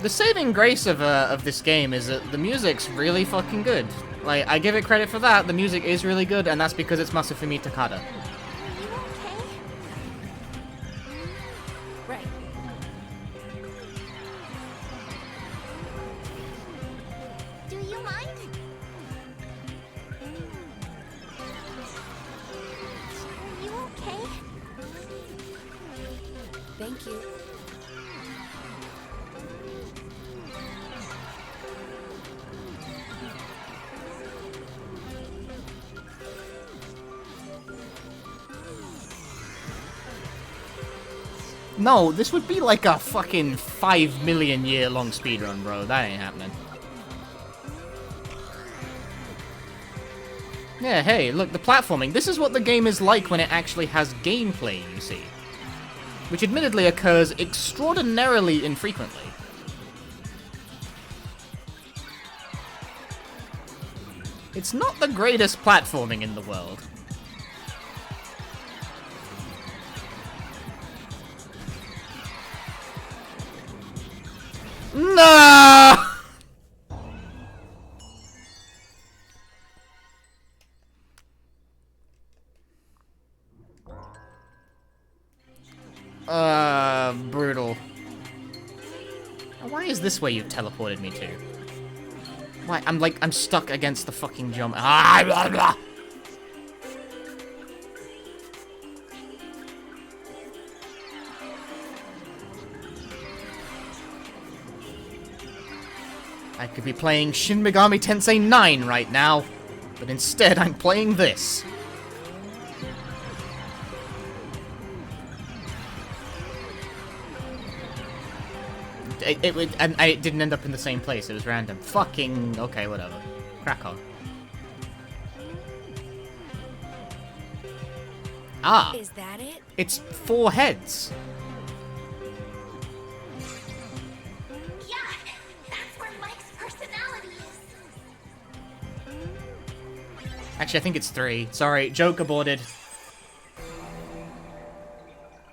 The saving grace of this game is that the music's really fucking good. Like, I give it credit for that, the music is really good, and that's because it's Masafumi Takada. Right. Do you mind? Are you okay? Thank you. No, this would be like a fucking 5 million year long speedrun, bro. That ain't happening. Yeah, hey, look, the platforming. This is what the game is like when it actually has gameplay, you see. Which admittedly occurs extraordinarily infrequently. It's not the greatest platforming in the world. No! Brutal. Why is this where you've teleported me to? Why? I'm stuck against the fucking jump. Ah, blah, blah. I could be playing Shin Megami Tensei 9 right now, but instead I'm playing this. And it didn't end up in the same place, it was random. Fucking, okay, whatever. Crack on. Ah! Is that it? It's 4 heads. Yeah, that's where Mike's personality is. Actually, I think it's 3. Sorry, joke aborted.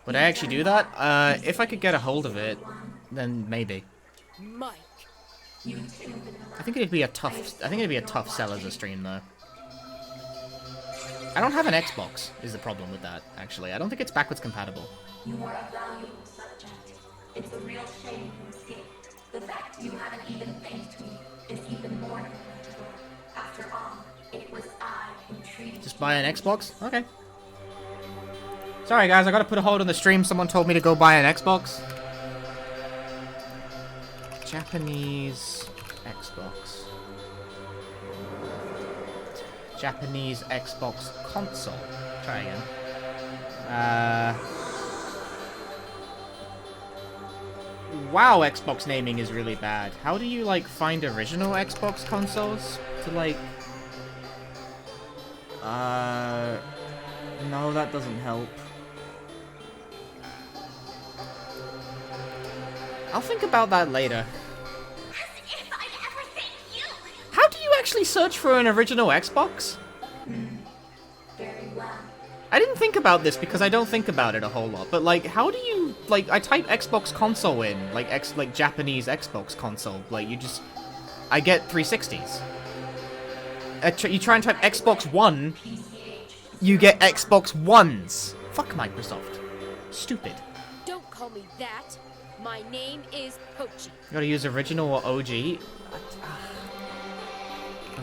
Would I actually do that? If I could get a hold of it, then maybe. Mike. I think it'd be a tough sell as a stream though. I don't have an Xbox, is the problem with that, actually. I don't think it's backwards compatible. You are a valuable subject. It's a real shame you escaped. The fact you haven't even thanked me is even more lamentable. After all, it was I who treated Just buy an Xbox? Okay. Sorry guys, I gotta put a hold on the stream. Someone told me to go buy an Xbox. Japanese Xbox. Japanese Xbox console. Try again. Wow, Xbox naming is really bad. How do you, like, find original Xbox consoles to, like... No, that doesn't help. I'll think about that later. As if I'd ever actually search for an original Xbox? Very well. I didn't think about this because I don't think about it a whole lot, but like, how do you, like, I type Xbox console in, like, Japanese Xbox console, like, I get 360s. You try and type Xbox One, you get Xbox Ones. Fuck Microsoft. Stupid. Don't call me that. My name is Pochi. You gotta use original or OG.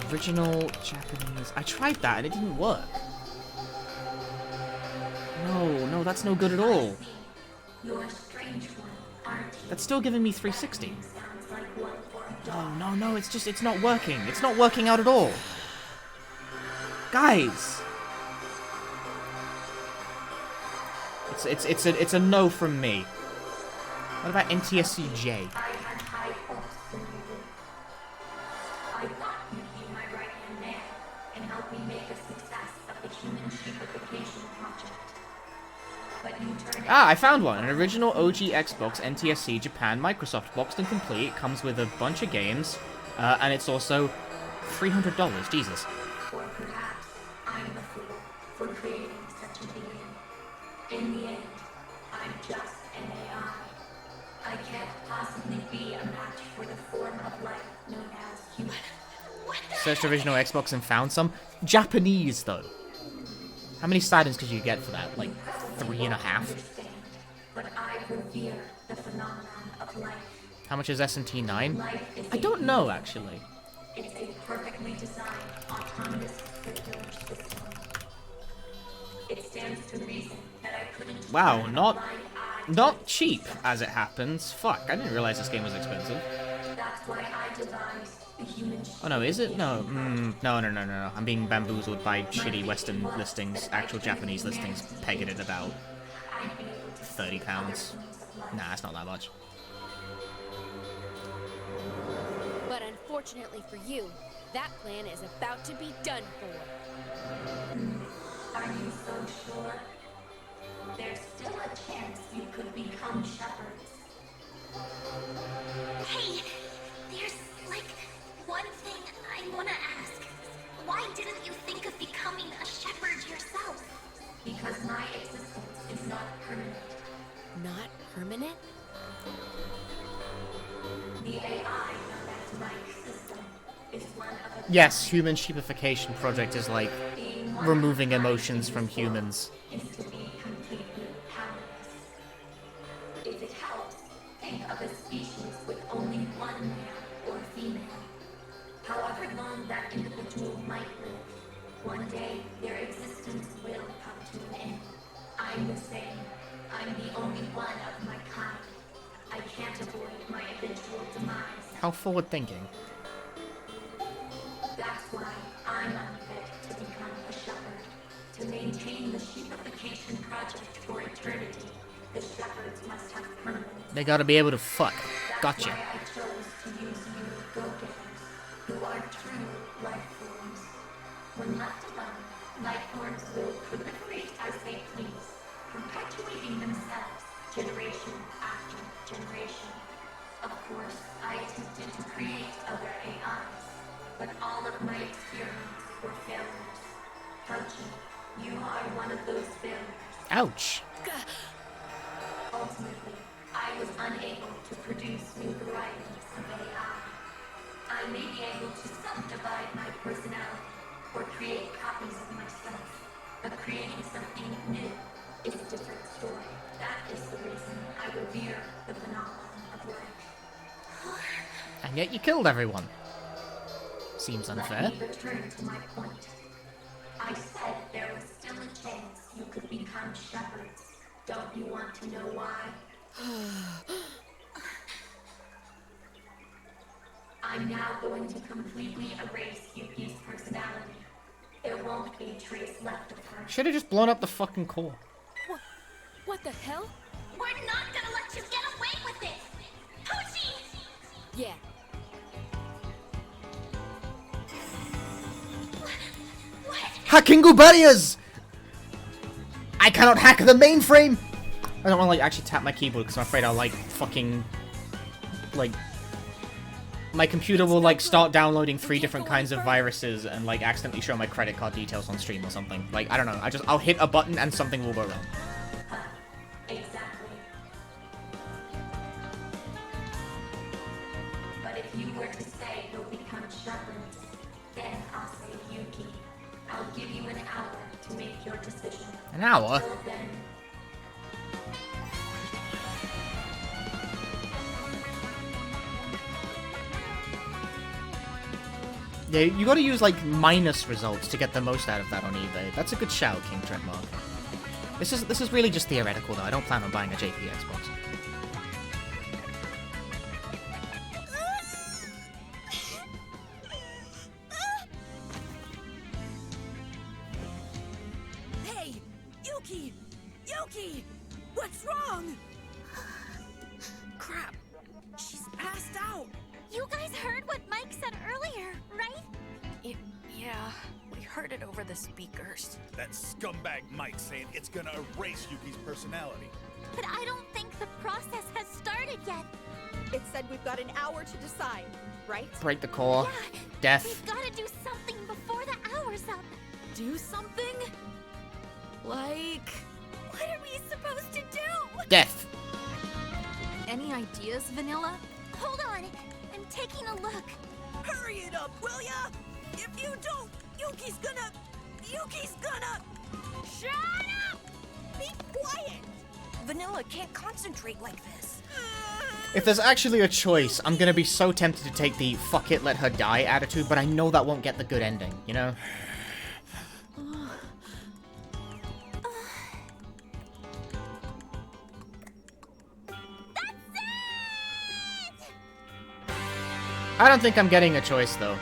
Original Japanese. I tried that and it didn't work. No, that's no good at all. You're a strange one, aren't you? That's still giving me 360. Sounds like one for a dog. No, it's not working. It's not working out at all. Guys! It's a no from me. What about NTSC-J? I had high hopes for you. I thought you'd be my right-hand man and help me make a success of the human sheepification project. But you turned out... I found one. An original OG Xbox NTSC Japan Microsoft boxed and complete. It comes with a bunch of games, and it's also $300. Jesus. Or perhaps I'm the fool for creating such a being. In the end, I'm just an AI. I can't possibly be a match for the form of life known as human. Searched original Xbox and found some. Japanese, though. How many sightings could you get for that? Like, 3.5? But I revere the phenomenon of life. How much is SMT9? I don't know, actually. It's a perfectly designed autonomous circular system. It stands to reason that I couldn't... Wow, not cheap, as it happens. Fuck, I didn't realize this game was expensive. That's why I devised the human... Oh no, is it? No, no. I'm being bamboozled by shitty Western listings. Actual Japanese listings peg it at about £30. Nah, it's not that much. But unfortunately for you, that plan is about to be done for. Are you so sure? There's still a chance you could become shepherds. Hey, there's, like, one thing I want to ask. Why didn't you think of becoming a shepherd yourself? Because my existence is not permanent. Not permanent? The AI known as my system is one of a... Yes, human sheepification project is like removing emotions from humans. Is to be completely powerless. If it helps, think of a species with only one male or female. However long that individual might live, one day their existence will come to an end. I'm the same. I'm the only one of my kind. I can't avoid my eventual demise. How forward thinking. That's why I'm unfit to become a shepherd. To maintain the sheepification project for eternity, the shepherds must have permanence. They gotta be able to fuck. Gotcha. That's why I chose to use you go-getters, who are true life forms. When left alone, life forms will proliferate as they please, perpetuating themselves generation after generation. Of course, I attempted to create other AIs, but all of my experiments were failures. Pochi, you are one of those failures. Ouch. Ultimately, I was unable to produce new varieties of AI. I may be able to subdivide my personality or create copies of myself, but creating something new is a different story. That is the reason I revere the phenomenon of life. And yet you killed everyone. Seems unfair. Let me return to my point. I said there was still a chance you could become shepherds. Don't you want to know why? I'm now going to completely erase Yuki's personality. There won't be a trace left of her. Should have just blown up the fucking core. What the hell? We're not gonna let you get away with it! Pochi! Yeah. Hacking barriers! I cannot hack the mainframe! I don't want to, like, actually tap my keyboard because I'm afraid I'll, like, fucking, like, my computer will like start downloading 3 different kinds of viruses and like accidentally show my credit card details on stream or something. Like, I don't know. I'll hit a button and something will go wrong. Exactly. But if you were to say you'll become sharpened, then I'll say Yuki. I'll give you an hour to make your decision. An hour? Till then, Yeah, you gotta use, like, minus results to get the most out of that on eBay. That's a good shout, King Trentmark. This is really just theoretical, though. I don't plan on buying a JP Xbox. Hey, Yuki! Yuki! What's wrong? Crap. She's passed out. You guys heard what Mike said earlier, right? Yeah, we heard it over the speakers. That scumbag Mike saying it's gonna erase Yuki's personality. But I don't think the process has started yet. It said we've got an hour to decide, right? Break the core. Yeah, Death. We've got to do something before the hour's up. Do something? Like... What are we supposed to do? Death. Any ideas, Vanilla? Hold on. I'm taking a look. Hurry it up, will ya? If you don't, Yuki's gonna... Shut up! Be quiet! Vanilla can't concentrate like this. If there's actually a choice, I'm gonna be so tempted to take the fuck it, let her die attitude, but I know that won't get the good ending, you know? I don't think I'm getting a choice, though. I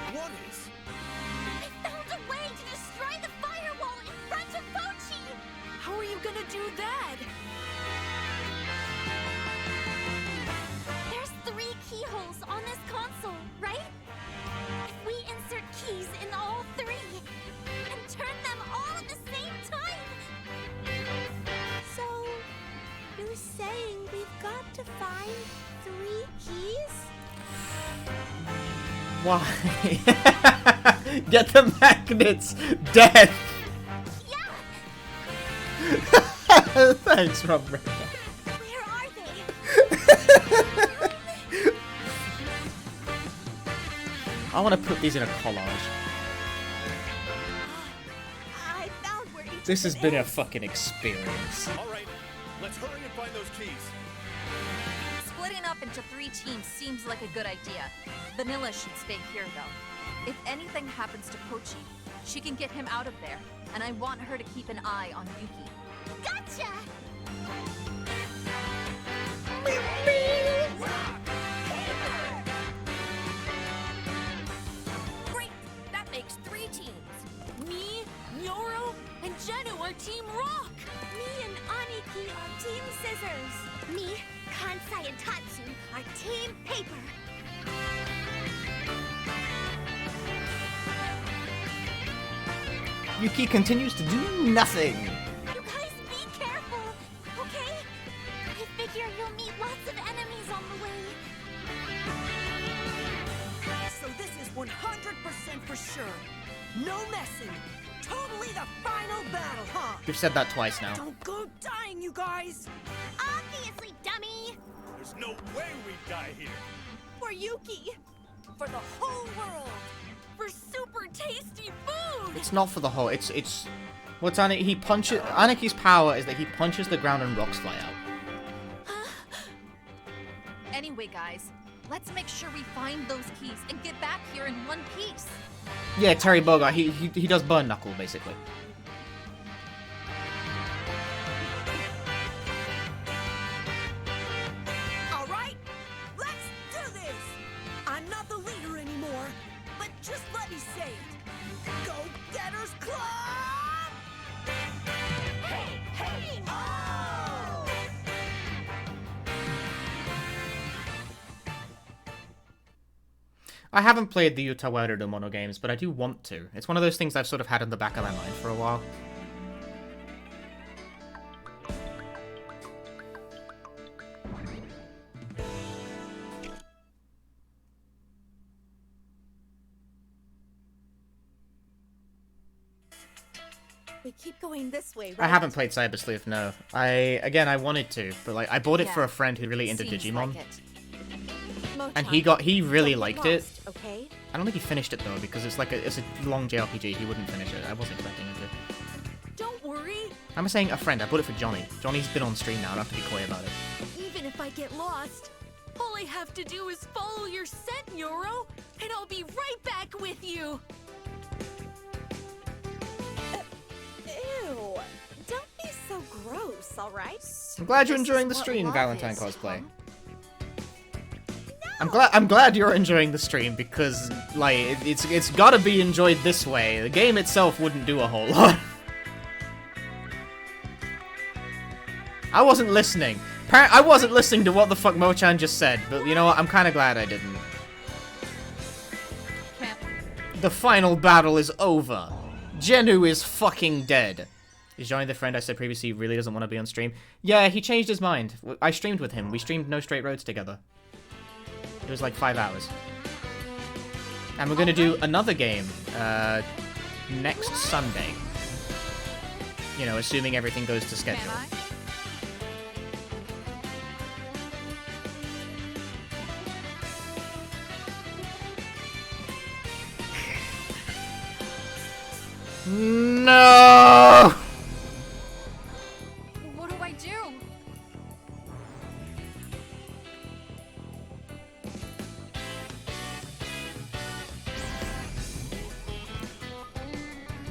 found a way to destroy the firewall in front of Pochi! How are you gonna do that? There's 3 keyholes on this console, right? If we insert keys in all 3 and turn them all at the same time. So, you're saying we've got to find 3 keys? Why? Get the magnets! Death! Yeah! Thanks, Rob. Where are they? I want to put these in a collage. I found where each This has been a fucking experience. Alright, let's hurry and find those keys. Splitting up into 3 teams seems like a good idea. Vanilla should stay here, though. If anything happens to Pochi, she can get him out of there, and I want her to keep an eye on Yuki. Gotcha! Great! That makes 3 teams. Me, Nyoro, and Genu are Team Rock! Me and Aniki are Team Scissors. Me, Kansai and Tatsu are Team Paper. Yuki continues to do nothing. You guys be careful, okay? I figure you'll meet lots of enemies on the way. So this is 100% for sure. No messing. Totally the final battle, huh? You've said that twice now. Don't go dying, you guys! Obviously, dummy! There's no way we die here. For Yuki! For the whole world! For super tasty food! It's not for the whole. It's. What's Aniki? He punches. Aniki's power is that he punches the ground and rocks fly out. Anyway, guys, let's make sure we find those keys and get back here in one piece. Yeah, Terry Bogard. He does burn knuckle basically. All right, let's do this. I'm not the leader anymore, but just let me say it. Go Getters Club! Hey, hey, oh! I haven't played the Yuta Warudo Mono games, but I do want to. It's one of those things I've sort of had in the back of my mind for a while. We keep going this way, right? I haven't played Cyber Sleuth, no. I wanted to, but like I bought it for a friend who's really into seems Digimon. like it. And Mochan, he really don't get liked it. lost, okay? I don't think he finished it though, because it's a long JRPG. He wouldn't finish it. I wasn't expecting him to. Don't worry. I'm saying a friend. I bought it for Johnny. Johnny's been on stream now. I don't have to be coy about it. Even if I get lost, all I have to do is follow your scent, Nyoro, and I'll be right back with you. Ew. Don't be so gross, alright? I'm glad you're This is enjoying the what stream, love Valentine is, cosplay. I'm glad you're enjoying the stream because like it's got to be enjoyed this way. The game itself wouldn't do a whole lot. I wasn't listening. I wasn't listening to what the fuck Mochan just said, but you know what? I'm kind of glad I didn't. The final battle is over. Genu is fucking dead. Is Johnny the friend I said previously really doesn't want to be on stream? Yeah, he changed his mind. I streamed with him. We streamed No Straight Roads together. It was like 5 hours. And we're gonna do another game next Sunday. You know, assuming everything goes to schedule. No! What do I do?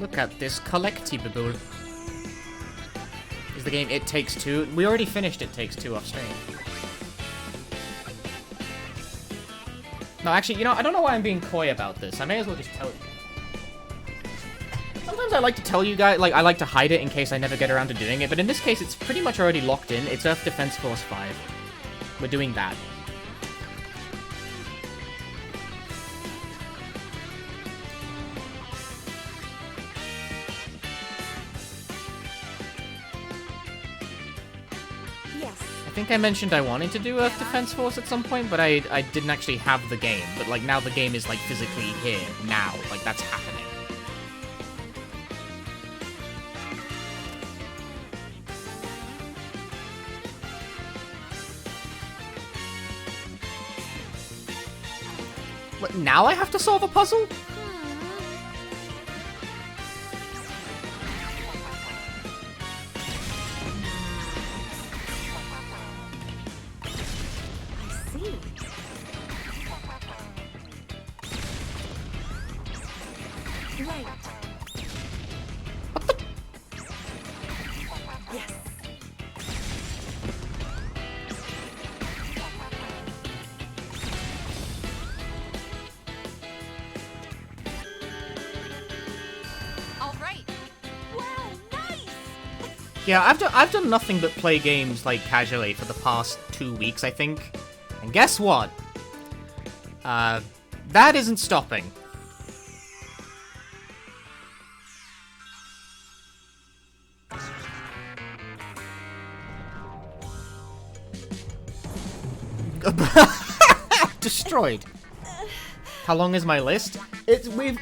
Look at this collectible. Is the game It Takes Two? We already finished It Takes Two off stream. No, actually, you know, I don't know why I'm being coy about this. I may as well just tell you. Sometimes I like to tell you guys, like, I like to hide it in case I never get around to doing it, but in this case, it's pretty much already locked in. It's Earth Defense Force 5. We're doing that. Yes. I think I mentioned I wanted to do Earth Defense Force at some point, but I didn't actually have the game. But, like, now the game is, like, physically here, now. Like, that's happening. What, now I have to solve a puzzle? I see. Right. Yes. All right. Wow, nice! Yeah, I've done nothing but play games, like, casually for the past 2 weeks, I think. And guess what? That isn't stopping. Destroyed. How long is my list?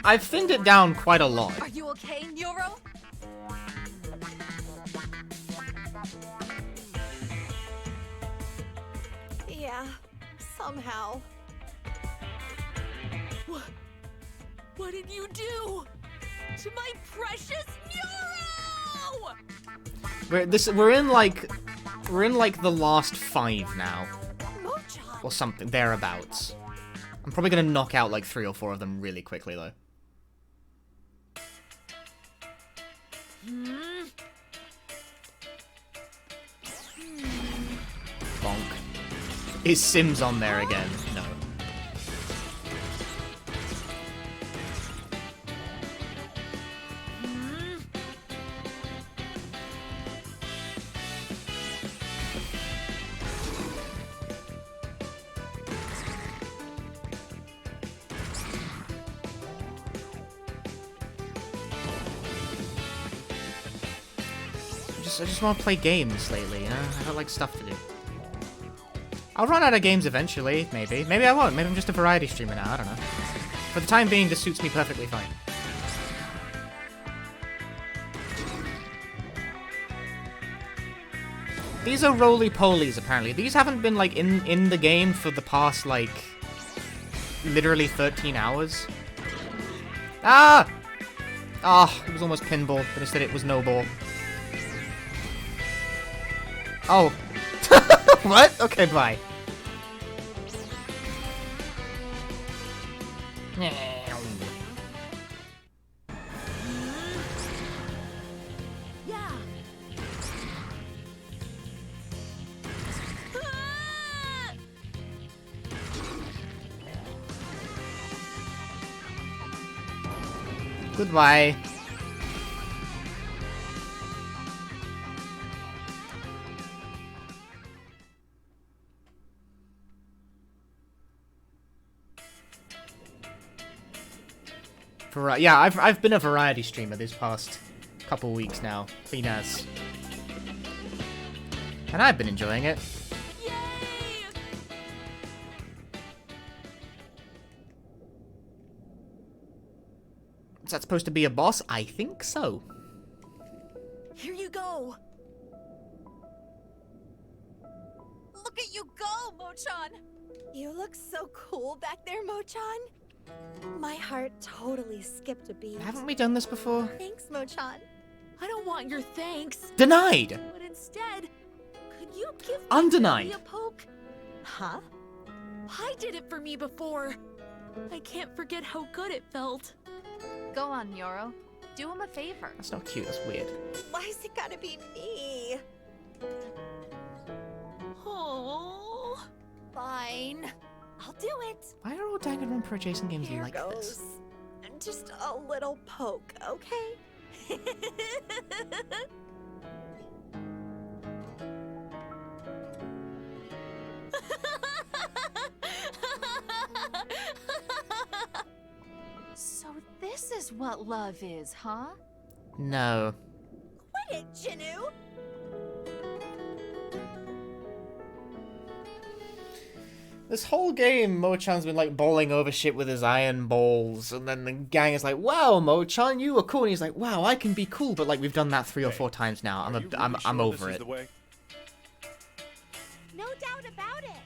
I've thinned it down quite a lot. Are you okay, Nyoro? Yeah, somehow. What did you do to my precious Nyoro? We're in like the last 5 now. Or something, thereabouts. I'm probably gonna knock out like 3 or 4 of them really quickly though. Bonk. Is Sims on there again? No. I just want to play games lately, you know? I got like stuff to do. I'll run out of games eventually, maybe. Maybe I won't. Maybe I'm just a variety streamer now, I don't know. For the time being, this suits me perfectly fine. These are roly-polies, apparently. These haven't been, like, in the game for the past, like, literally 13 hours. Ah! Ah, it was almost pinball, but instead it was no ball. Oh. What? Okay, bye. Yeah. Goodbye. Yeah, I've been a variety streamer this past couple weeks now, clean as, and I've been enjoying it. Is that supposed to be a boss? I think so. Here you go. Look at you go, Mochan! You look so cool back there, Mochan. My heart totally skipped a beat. Haven't we done this before? Thanks, Mochan. I don't want your thanks. Denied! But instead, could you give me Undenied. a poke? Huh? I did it for me before. I can't forget how good it felt. Go on, Nyoro. Do him a favor. That's not cute, that's weird. Why's it gotta be me? Oh, fine. I'll do it. Why are all Danganronpa adjacent games Here like goes. this? Just a little poke, okay? So this is what love is, huh? No. Quit it, Jinnu! This whole game, Mochan's been like bowling over shit with his iron balls, and then the gang is like, "Wow, Mochan, you were cool." And he's like, "Wow, I can be cool," but like we've done that 3 or 4 times now. I'm over it. No doubt about it.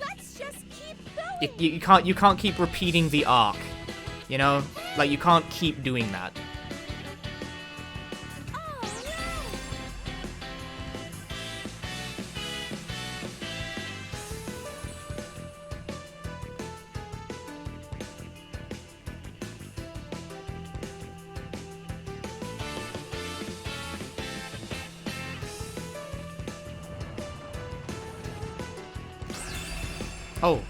Let's just keep going. You can't keep repeating the arc, you know? Like you can't keep doing that. Oh.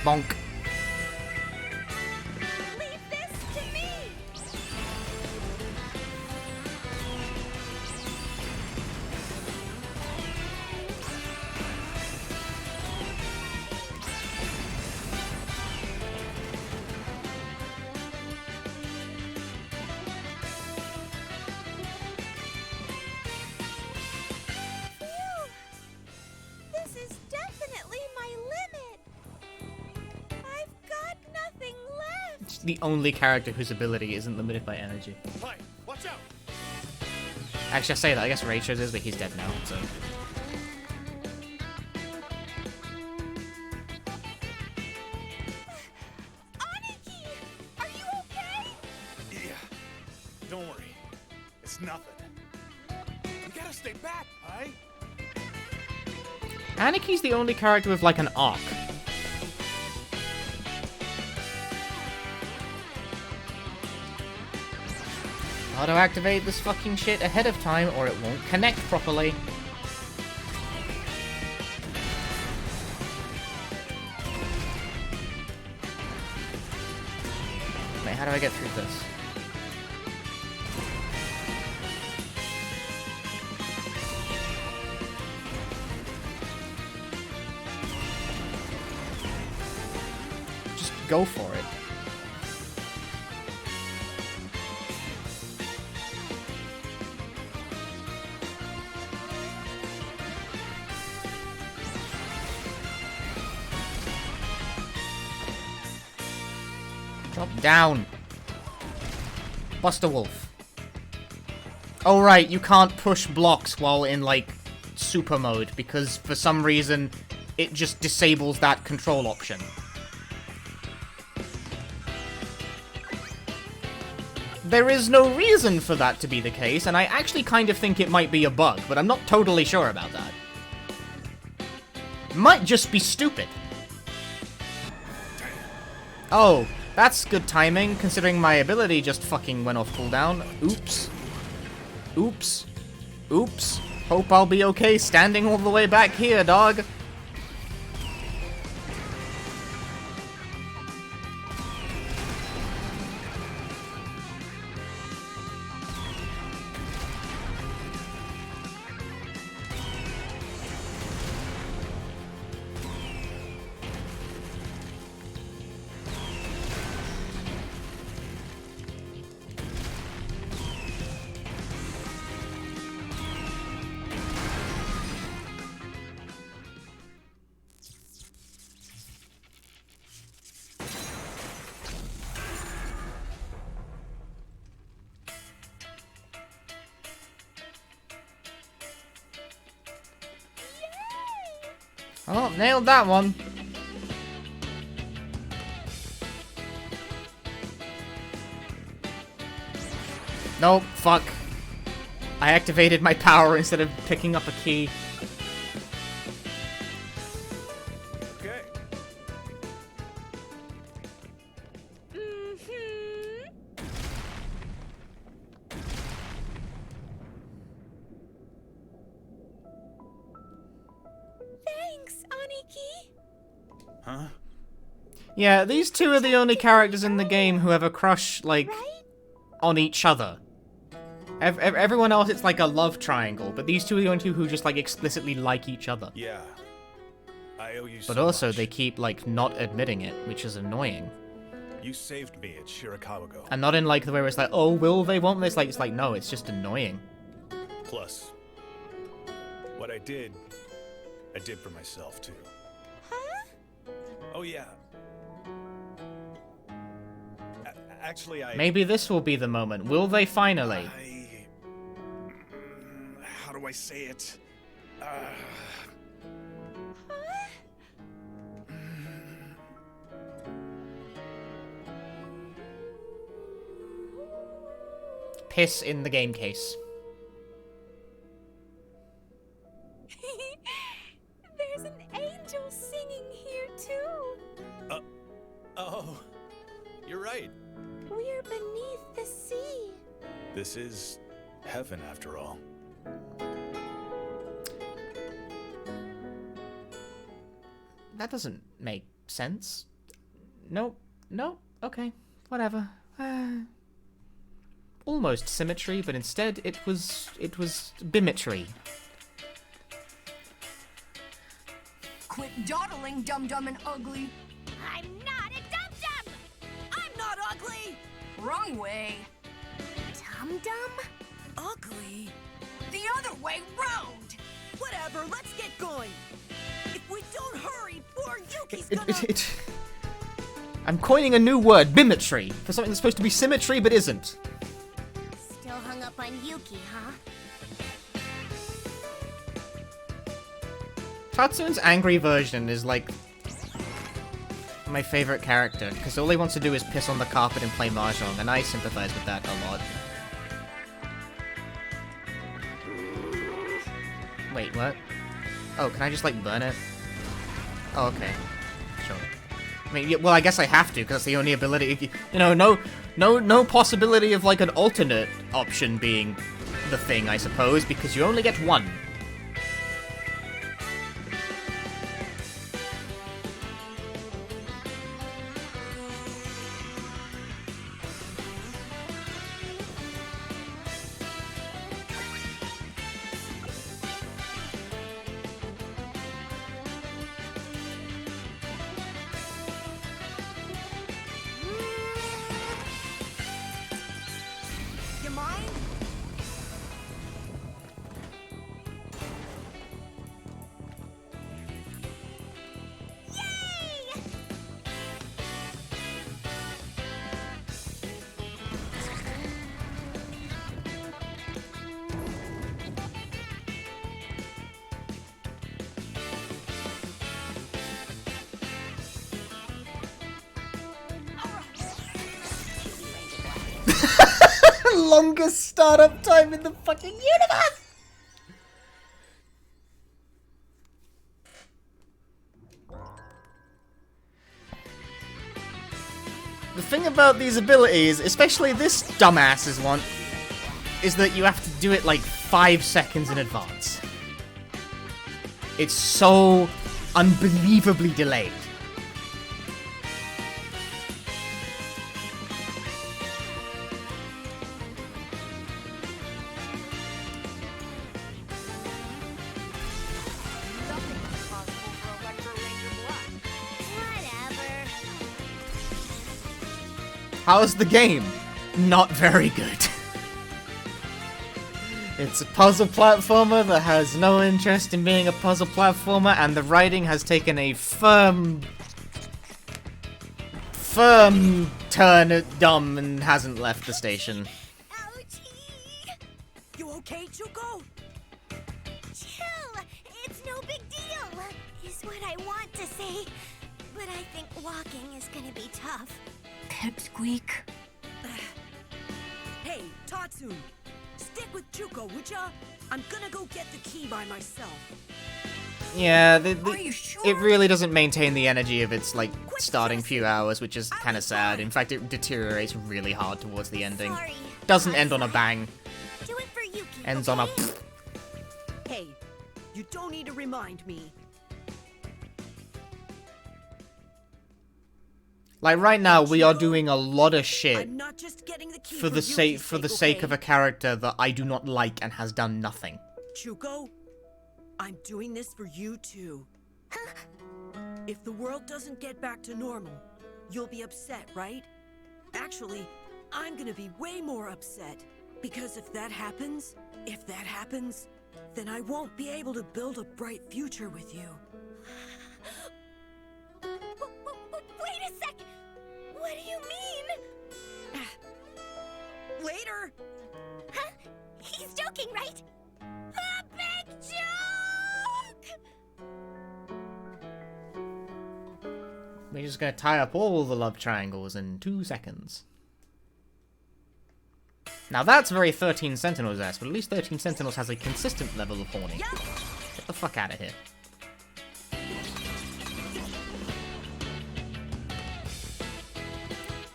Bonk. Leave this to me. This is definitely my limit. I've got nothing left. It's the only character whose ability isn't limited by energy. Hi, watch out! Actually, I say that. I guess Rachel's is, but he's dead now, so. Aniki, are you okay? Yeah. Don't worry. It's nothing. We gotta stay back, Pi. Aniki's the only character with like an arc. Auto activate this fucking shit ahead of time or it won't connect properly. Wait, how do I get through this? go for it. Drop down. Buster Wolf. Oh right, you can't push blocks while in, like, super mode, because for some reason it just disables that control option. There is no reason for that to be the case, and I actually kind of think it might be a bug, but I'm not totally sure about that. Might just be stupid. Oh, that's good timing, considering my ability just fucking went off cooldown. Oops. Oops. Oops. Hope I'll be okay standing all the way back here, dog. Oh, nailed that one. Nope, fuck. I activated my power instead of picking up a key. Okay. Thanks, Aniki. Huh? Yeah, these two are the only characters in the game who have a crush, like, on each other. Everyone else, it's like a love triangle, but these two are the only two who just, like, explicitly like each other. Yeah. I owe you But so also, much. they keep, like, not admitting it, which is annoying. You saved me at Shirakawa. And not in, like, the way where it's like, oh, will they, won't they? It's like, no, it's just annoying. Plus, what I did for myself, too. Huh? Oh, yeah. Actually, Maybe this will be the moment. Will they finally? How do I say it? Piss in the game case. There's an angel singing here, too. Oh, you're right. We're beneath the sea. This is heaven, after all. That doesn't make sense. Nope. Nope. Okay. Whatever. Almost symmetry, but instead it was bimetry. Quit dawdling, dum-dum and ugly. I'm not a dum-dum! I'm not ugly! Wrong way. Dum-dum? Ugly? The other way round! Whatever, let's get going. If we don't hurry, poor Yuki's gonna... I'm coining a new word, bimetry, for something that's supposed to be symmetry but isn't. Still hung up on Yuki, huh? Tatsun's angry version is like my favorite character, because all he wants to do is piss on the carpet and play mahjong, and I sympathize with that a lot. Wait, what? Oh, can I just, like, burn it? Oh, okay. Sure. I mean, yeah, well, I guess I have to, because that's the only ability... You know, no possibility of, like, an alternate option being the thing, I suppose, because you only get one. longest startup time in the fucking universe! The thing about these abilities, especially this dumbass's one, is that you have to do it like 5 seconds in advance. It's so unbelievably delayed. How's the game? Not very good. It's a puzzle platformer that has no interest in being a puzzle platformer, and the writing has taken a firm turn at dumb and hasn't left the station. You okay, Chuko? Chill. It's no big deal. Is what I want to say. But I think walking is gonna be tough. Pipsqueak. Hey, Tatsum. Stick with Chuko, would ya? I'm gonna go get the key by myself. Yeah, Are you sure? it really doesn't maintain the energy of its, like, starting few hours, which is kind of sad. In fact, it deteriorates really hard towards the ending. Sorry. Doesn't end on a bang. Do it for Yuki. Ends on a... Hey, you don't need to remind me. Like, right now, we are doing a lot of shit I'm not just getting the key for the sake of a character that I do not like and has done nothing. Chuko, I'm doing this for you too. If the world doesn't get back to normal, you'll be upset, right? Actually, I'm gonna be way more upset. Because if that happens, then I won't be able to build a bright future with you. Wait a sec! What do you mean? Later! Huh? He's joking, right? A big joke! We're just gonna tie up all the love triangles in 2 seconds. Now that's very 13 Sentinels-esque, but at least 13 Sentinels has a consistent level of horny. Get the fuck out of here.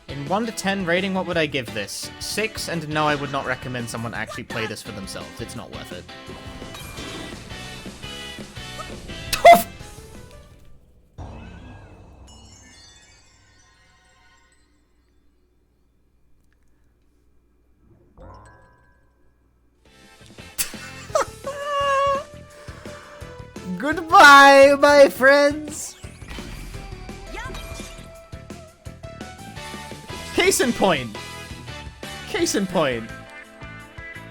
In 1 to 10 rating, what would I give this? 6, and no, I would not recommend someone actually play this for themselves. It's not worth it. Goodbye, my friends! Case in point.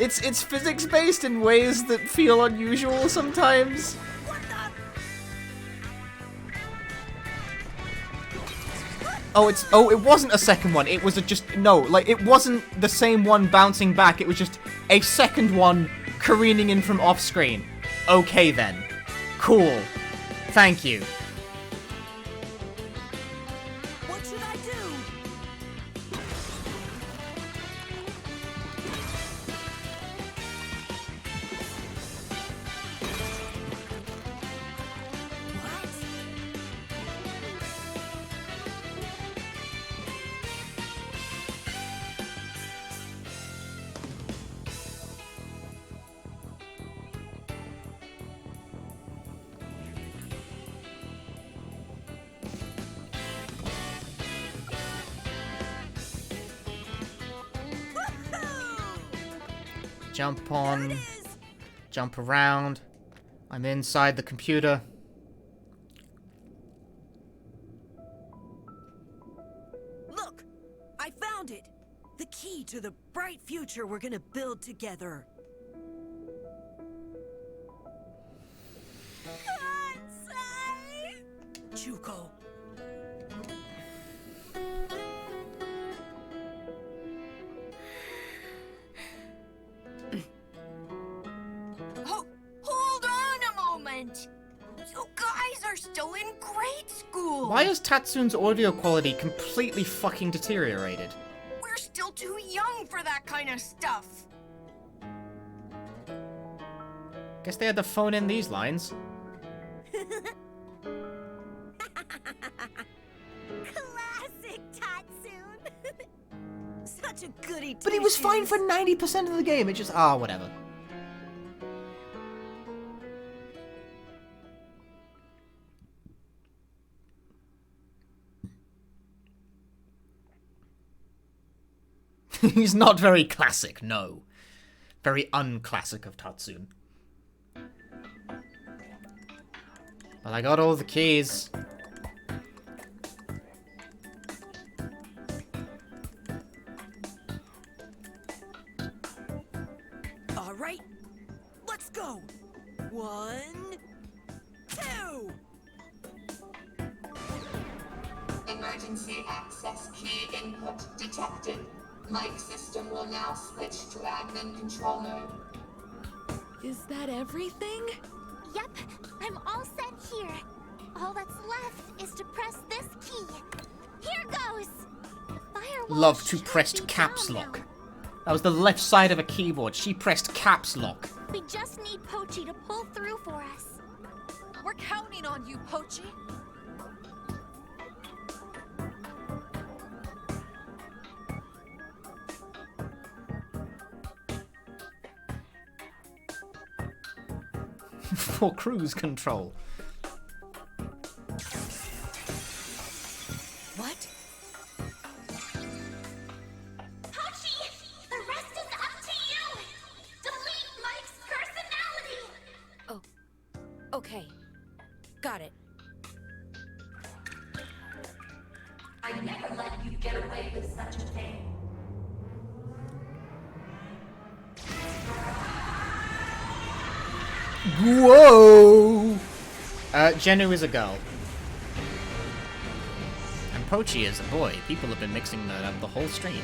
It's physics-based in ways that feel unusual sometimes. Oh, it wasn't a second one. It was it wasn't the same one bouncing back. It was just a second one careening in from off-screen. Okay then. Cool. Thank you. What should I do? Jump on. Jump around. I'm inside the computer. Look! I found it! The key to the bright future we're gonna build together. Chuko. Hold on a moment! You guys are still in grade school! Why is Tatsun's audio quality completely fucking deteriorated? We're still too young for that that kind of stuff. Guess they had to phone in these lines. Classic Tatsun. Such a goody But he was fine for 90% of the game. It just whatever. He's not very classic, no. Very unclassic of Tatsun. Well, I got all the keys. All right, let's go. 1, 2. Emergency access key input detected. Mic system will now switch to admin control mode. Is that everything? Yep, I'm all set here. All that's left is to press this key. Here goes. Firewall Love to should press be caps down lock. That was the left side of a keyboard. She pressed caps lock. now. We just need Pochi to pull through for us. We're counting on you, Pochi. For cruise control. What? Pochi, the rest is up to you. Delete Mike's personality. Oh, okay. Got it. I never let you get away with such a thing. Whoa! Genu is a girl. And Pochi is a boy. People have been mixing that up the whole stream.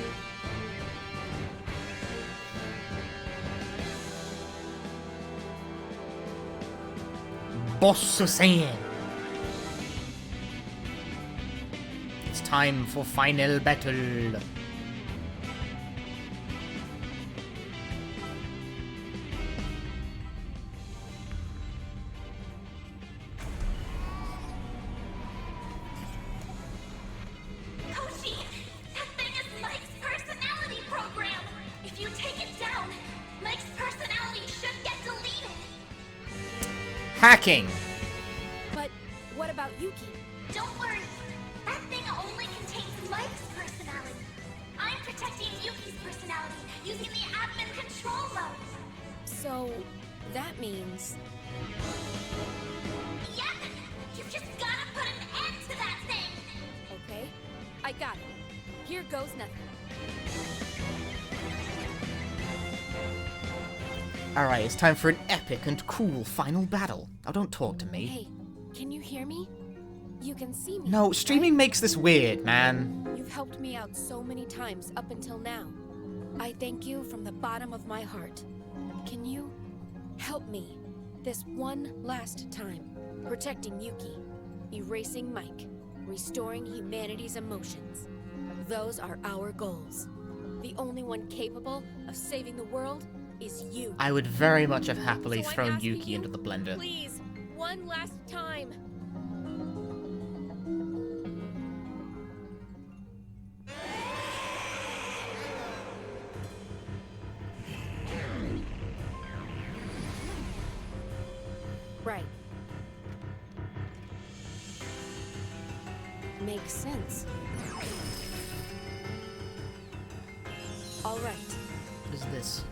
Boss Susan! It's time for final battle. Pochi, that thing is Mike's personality program. If you take it down, Mike's personality should get deleted. Hacking! But what about Yuki? Don't worry. That thing only contains Mike's personality. I'm protecting Yuki's personality using the admin control mode. So, that means... Yep. You've just gotta put an end to that thing. Okay, I got it. Here goes nothing. Alright, it's time for an epic and cool final battle. Now don't talk to me. Hey, can you hear me? You can see me. No, streaming makes this weird, man. You've helped me out so many times up until now. I thank you from the bottom of my heart. Can you help me this one last time? Protecting Yuki, erasing Mike, restoring humanity's emotions. Those are our goals. The only one capable of saving the world is you. I would very much have happily So I'm thrown asking Yuki you, into the blender. Please, one last time. Right. Makes sense. All right. What is this?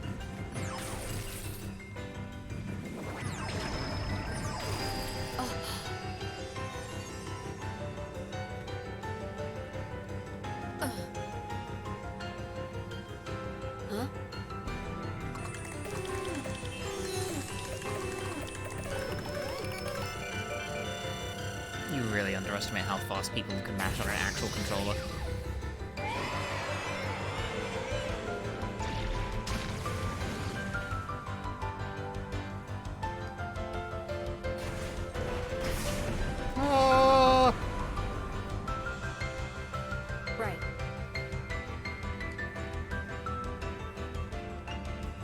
Huh? You really underestimate how fast people can mash on an actual controller. Oh. Right.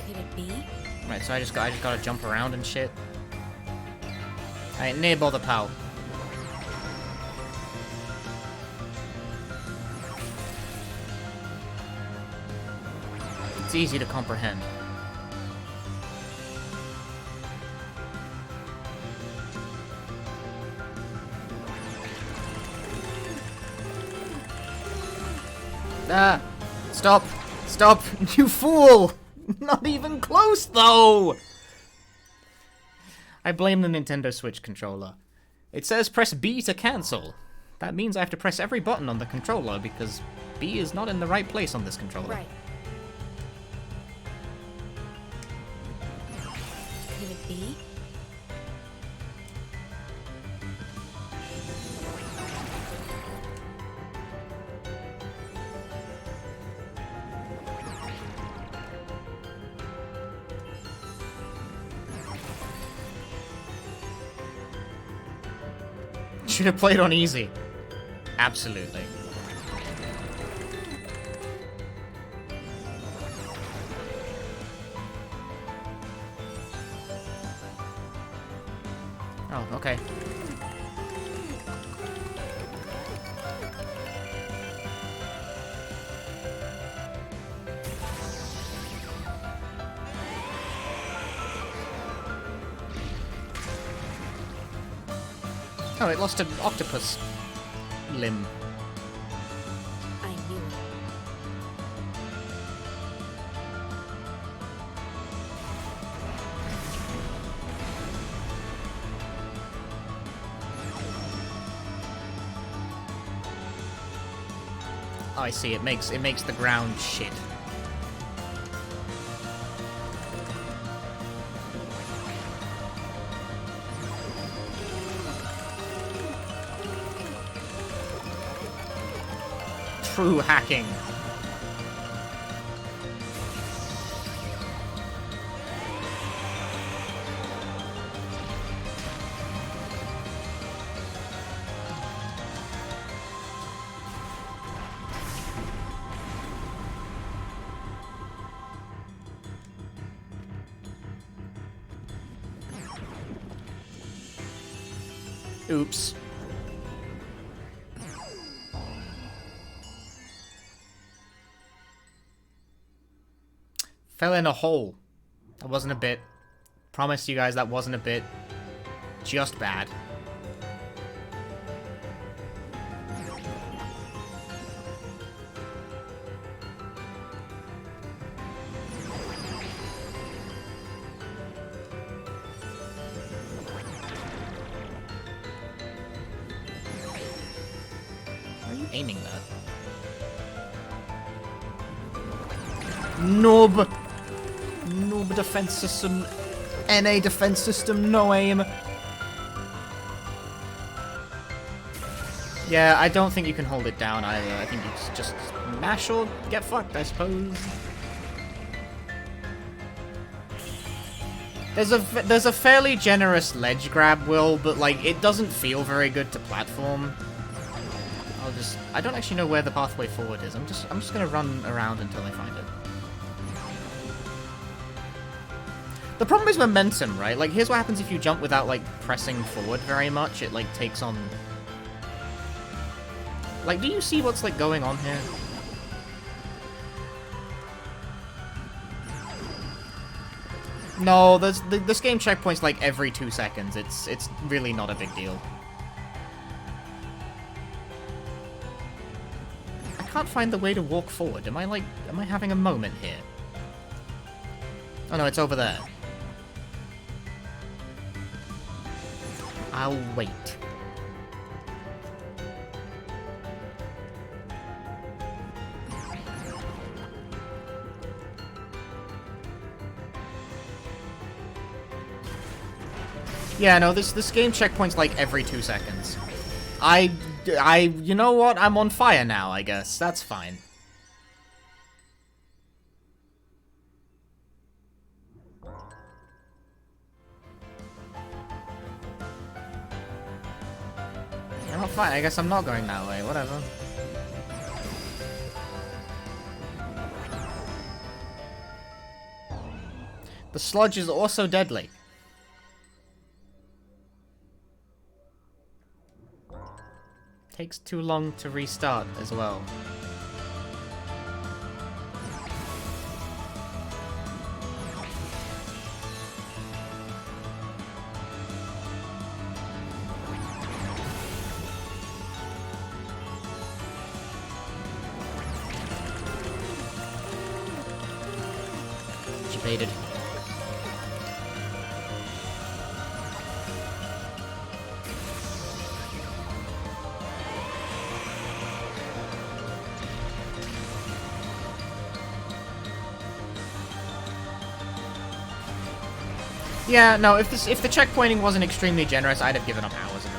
Could it be? Right, so I just gotta jump around and shit. Alright, near bother, pal. It's easy to comprehend. Ah! Stop! Stop! You fool! Not even close, though! I blame the Nintendo Switch controller. It says press B to cancel. That means I have to press every button on the controller because B is not in the right place on this controller. Right. Could it be? Should have played on easy. Absolutely. Oh, okay. Oh, it lost an octopus limb. I knew it. Oh, I see. It makes the ground shit. True hacking. Oops. Fell in a hole. That wasn't a bit. Promise you guys that wasn't a bit. Just bad. Why are you aiming that? Noob! Noob defense system. NA defense system, no aim. Yeah, I don't think you can hold it down either. I think you just mash or get fucked, I suppose. There's a fairly generous ledge grab, Will, but like it doesn't feel very good to platform. I don't actually know where the pathway forward is. I'm just gonna run around until I find it. The problem is momentum, right? Like, here's what happens if you jump without, like, pressing forward very much. It, like, takes on... Like, do you see what's, like, going on here? No, this game checkpoints, like, every 2 seconds. It's really not a big deal. I can't find the way to walk forward. Am I having a moment here? Oh, no, it's over there. I'll wait. Yeah, no, this game checkpoints like every 2 seconds. You know what? I'm on fire now, I guess. That's fine. Oh, fine. I guess I'm not going that way. Whatever. The sludge is also deadly. Takes too long to restart as well. Debated. Yeah, no, if the checkpointing wasn't extremely generous, I'd have given up hours ago.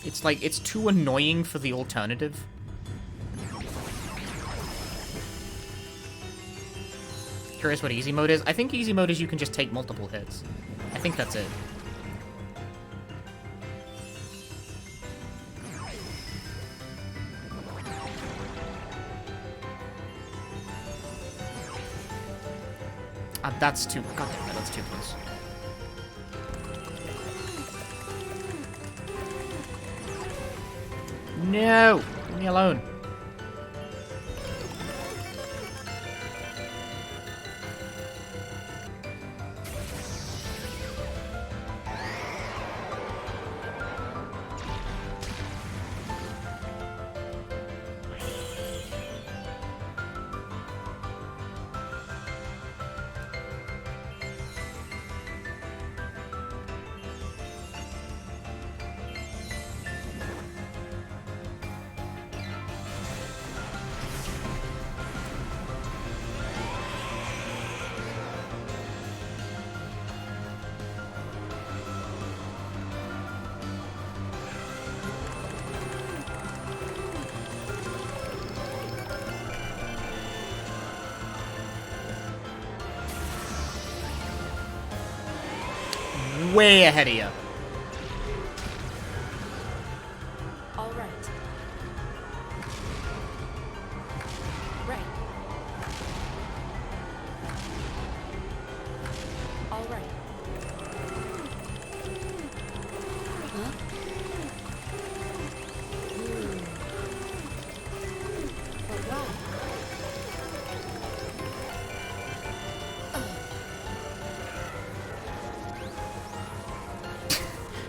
It's like, it's too annoying for the alternative. Curious what easy mode is? I think easy mode is you can just take multiple hits. I think that's it. That's too... God damn it, that's too close. No! Leave me alone. Way ahead of you. All right. Right. All right. Huh? Oh, wow.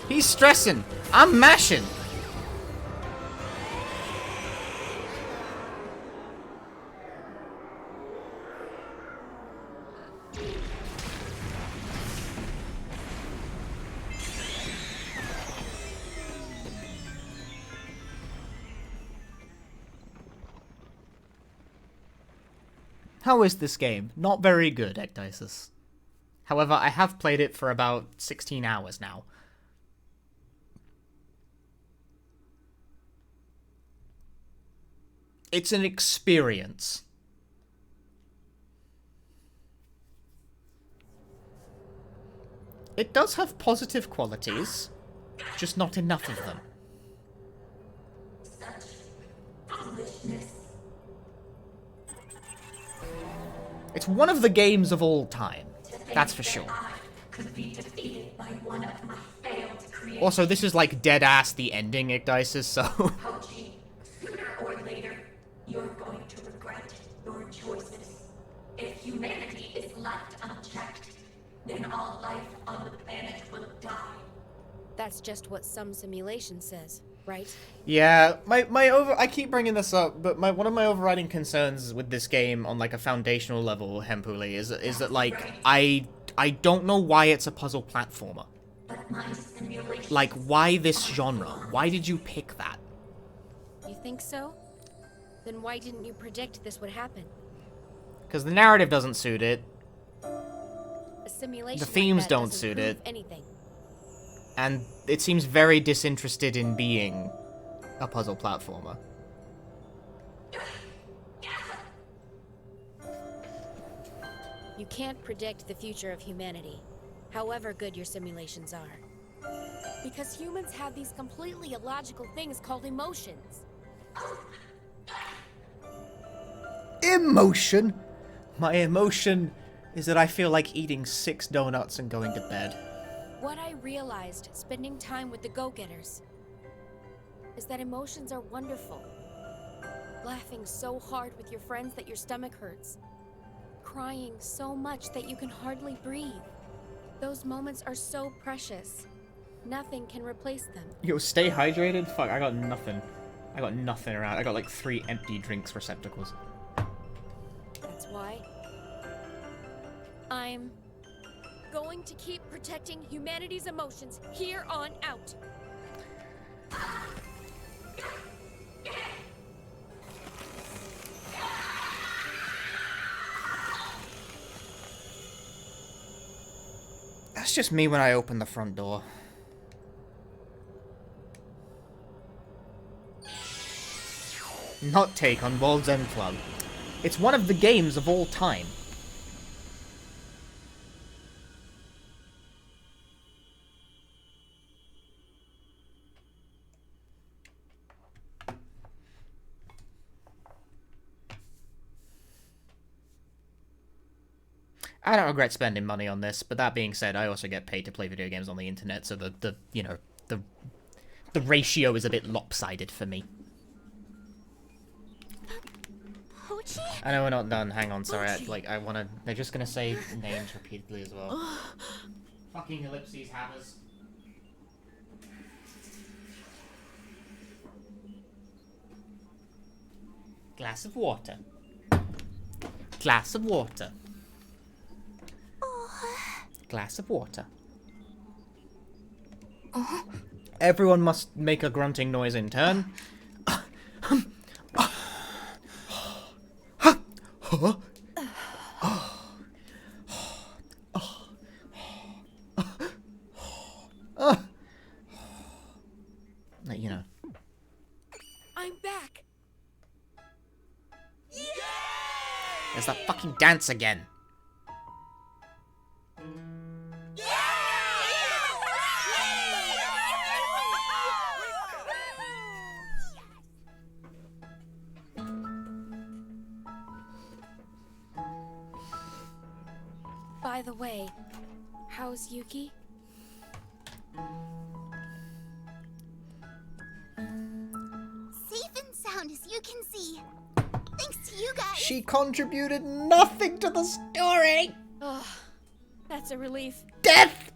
He's stressing. I'm mashing. How is this game? Not very good, Ecdysis. However, I have played it for about 16 hours now. It's an experience. It does have positive qualities, just not enough of them. It's one of the games of all time, that's for sure. Also, this is like dead-ass the ending, Ecdysis, so... You're going to regret your choices. If humanity is left unchecked, then all life on the planet will die. That's just what some simulation says, right? Yeah, I keep bringing this up, but one of my overriding concerns with this game on like a foundational level, Hempuli, is that like I don't know why it's a puzzle platformer. Like, why this genre? Why did you pick that? You think so? Then why didn't you predict this would happen? Because the narrative doesn't suit it. A simulation The themes like that don't doesn't suit prove it. Anything. And it seems very disinterested in being a puzzle platformer. You can't predict the future of humanity, however good your simulations are. Because humans have these completely illogical things called emotions. emotion? My emotion is that I feel like eating 6 donuts and going to bed. What I realized spending time with the go-getters is that emotions are wonderful. Laughing so hard with your friends that your stomach hurts. Crying so much that you can hardly breathe. Those moments are so precious. Nothing can replace them. Yo, stay hydrated? Fuck, I got nothing. I got nothing around. I got like 3 empty drinks receptacles. That's why I'm going to keep protecting humanity's emotions here on out. That's just me when I open the front door. Not take on World's End Club. It's one of the games of all time. I don't regret spending money on this, but that being said, I also get paid to play video games on the internet, so the ratio is a bit lopsided for me. Pochi? I know we're not done. Hang on, sorry. I wanna. They're just gonna say names repeatedly as well. Fucking ellipses hammers. Glass of water. Glass of water. Glass of water. Everyone must make a grunting noise in turn. You know. I'm back. There's that fucking dance again. By the way, how's Yuki? Safe and sound as you can see. Thanks to you guys. She contributed nothing to the story. Oh, that's a relief. Death!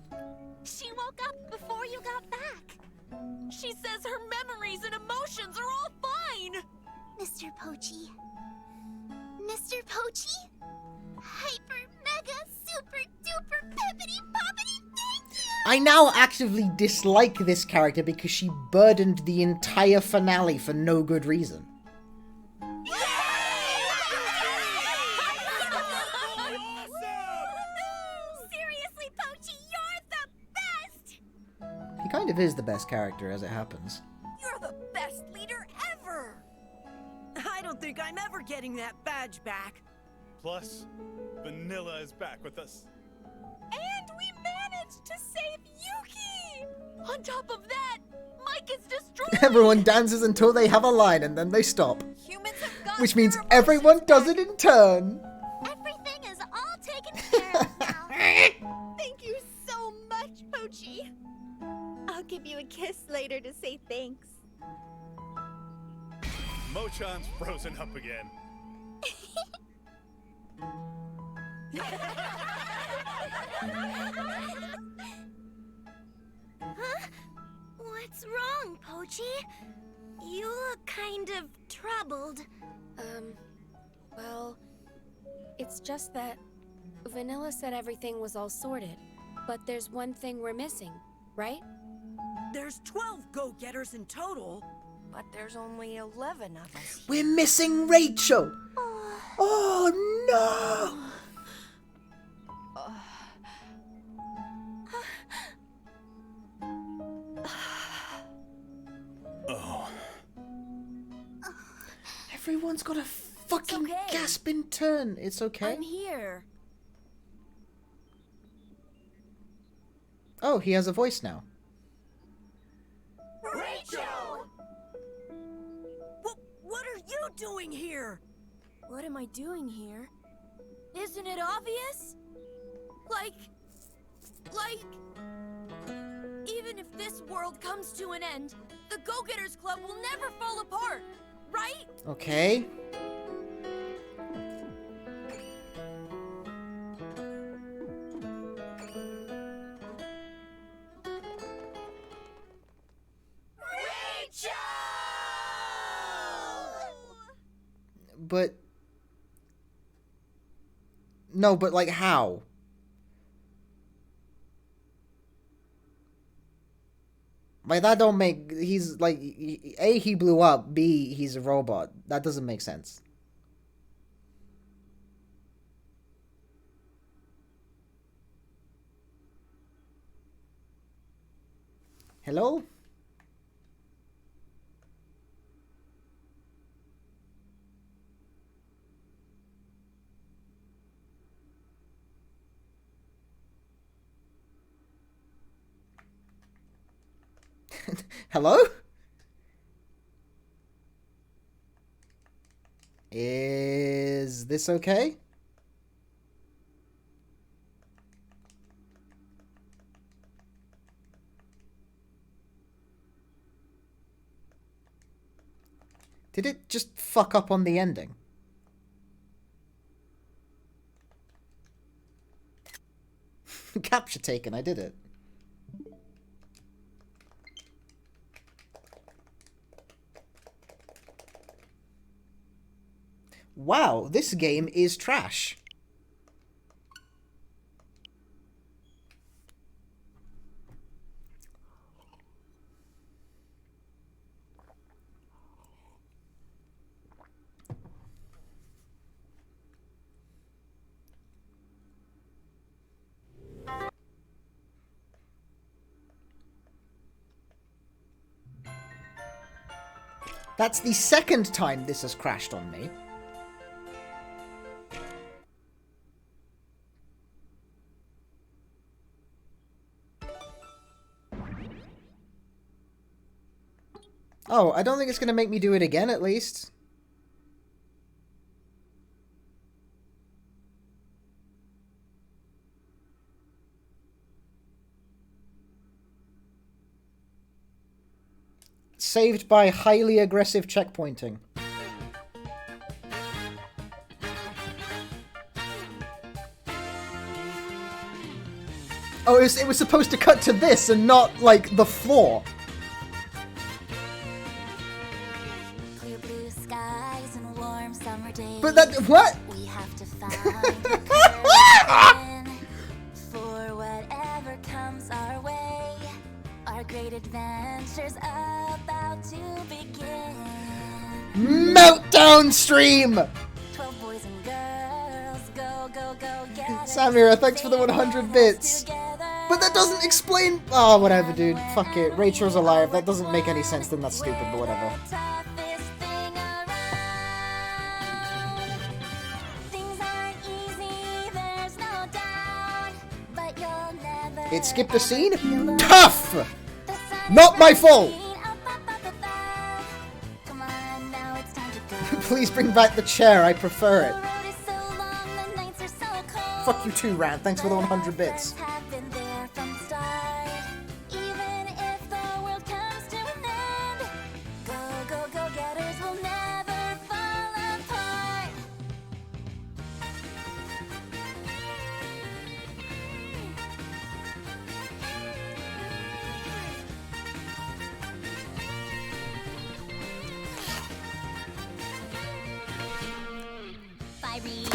She woke up before you got back. She says her memories and emotions are all fine. Mr. Pochi. Mr. Pochi? Hyper, mega, super, duper, pippity, poppity, thank you! I now actively dislike this character because she burdened the entire finale for no good reason. Seriously, Pochi, you're the best! He kind of is the best character as it happens. You're the best leader ever. I don't think I'm ever getting that badge back. Plus, Vanilla is back with us. And we managed to save Yuki! On top of that, Mike is destroyed! Everyone dances until they have a line and then they stop. Humans have got Which means everyone does it in turn. Everything is all taken care of now. Thank you so much, Pochi. I'll give you a kiss later to say thanks. Mochan's frozen up again. Huh? What's wrong, Pochi? You look kind of troubled. Well, it's just that Vanilla said everything was all sorted, but there's one thing we're missing, right? There's 12 go-getters in total, but there's only 11 of us. We're missing Rachel! Oh no! Oh. Everyone's got a fucking gasp in turn. It's okay. I'm here. Oh, he has a voice now. Rachel! What are you doing here? What am I doing here? Isn't it obvious? Like, even if this world comes to an end, the Go-Getters Club will never fall apart, right? Okay. But... No, but like how? Like that don't make... He's like... A, he blew up. B, he's a robot. That doesn't make sense. Hello? Hello? Is this okay? Did it just fuck up on the ending? Capture taken, I did it. Wow, this game is trash. That's the second time this has crashed on me. Oh, I don't think it's going to make me do it again, at least. Saved by highly aggressive checkpointing. Oh, it was supposed to cut to this and not, like, the floor. Clear blue skies and warm summer days. But that... What? We have to find a for whatever comes our way. Our great adventure's about to begin. Meltdown stream! 12 boys and girls, go, go, go, get it. Samira, thanks for the 100 bits. But that doesn't explain... Oh, whatever, dude. Fuck it. Rachel's alive. That doesn't make any sense, then that's stupid, but whatever. It skipped a scene? Tough! Not my fault! Please bring back the chair, I prefer it. Fuck you too, Rand. Thanks for the 100 bits.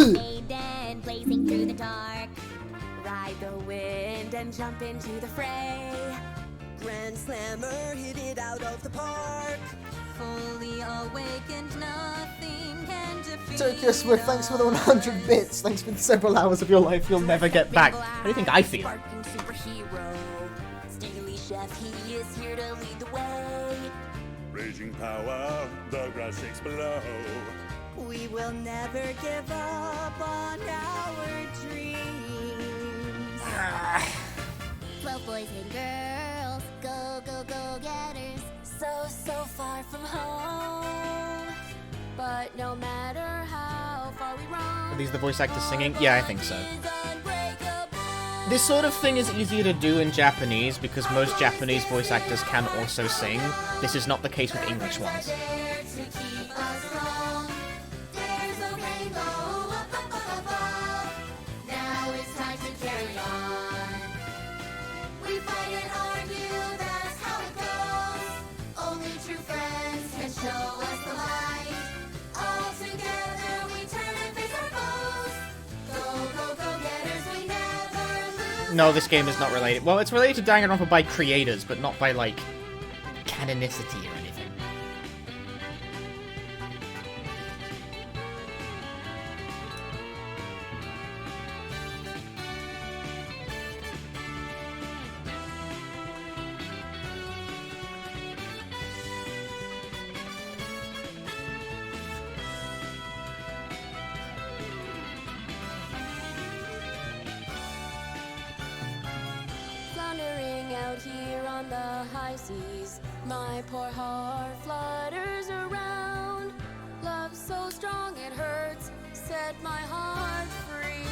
And blazing through the dark, ride the wind and jump into the fray. Grand Slammer hit it out of the park. Fully awakened, nothing can defeat. Tokyo Swift, thanks for the 100 bits. Thanks for the several hours of your life you'll never get back. How do you think I feel? Superhero, Steely Chef, he is here to lead the way. Raging power, the grass shakes below. We will never give up on our dreams. 12 boys and girls, go, go, go getters. So, so far from home. But no matter how Are these the voice actors singing? Yeah, I think so. This sort of thing is easier to do in Japanese because most Japanese voice actors can also sing. This is not the case with English ones. No, this game is not related. Well, it's related to Danganronpa by creators, but not by, like, canonicity or anything. Thundering out here on the high seas, my poor heart flutters around. Love so strong it hurts, set my heart free.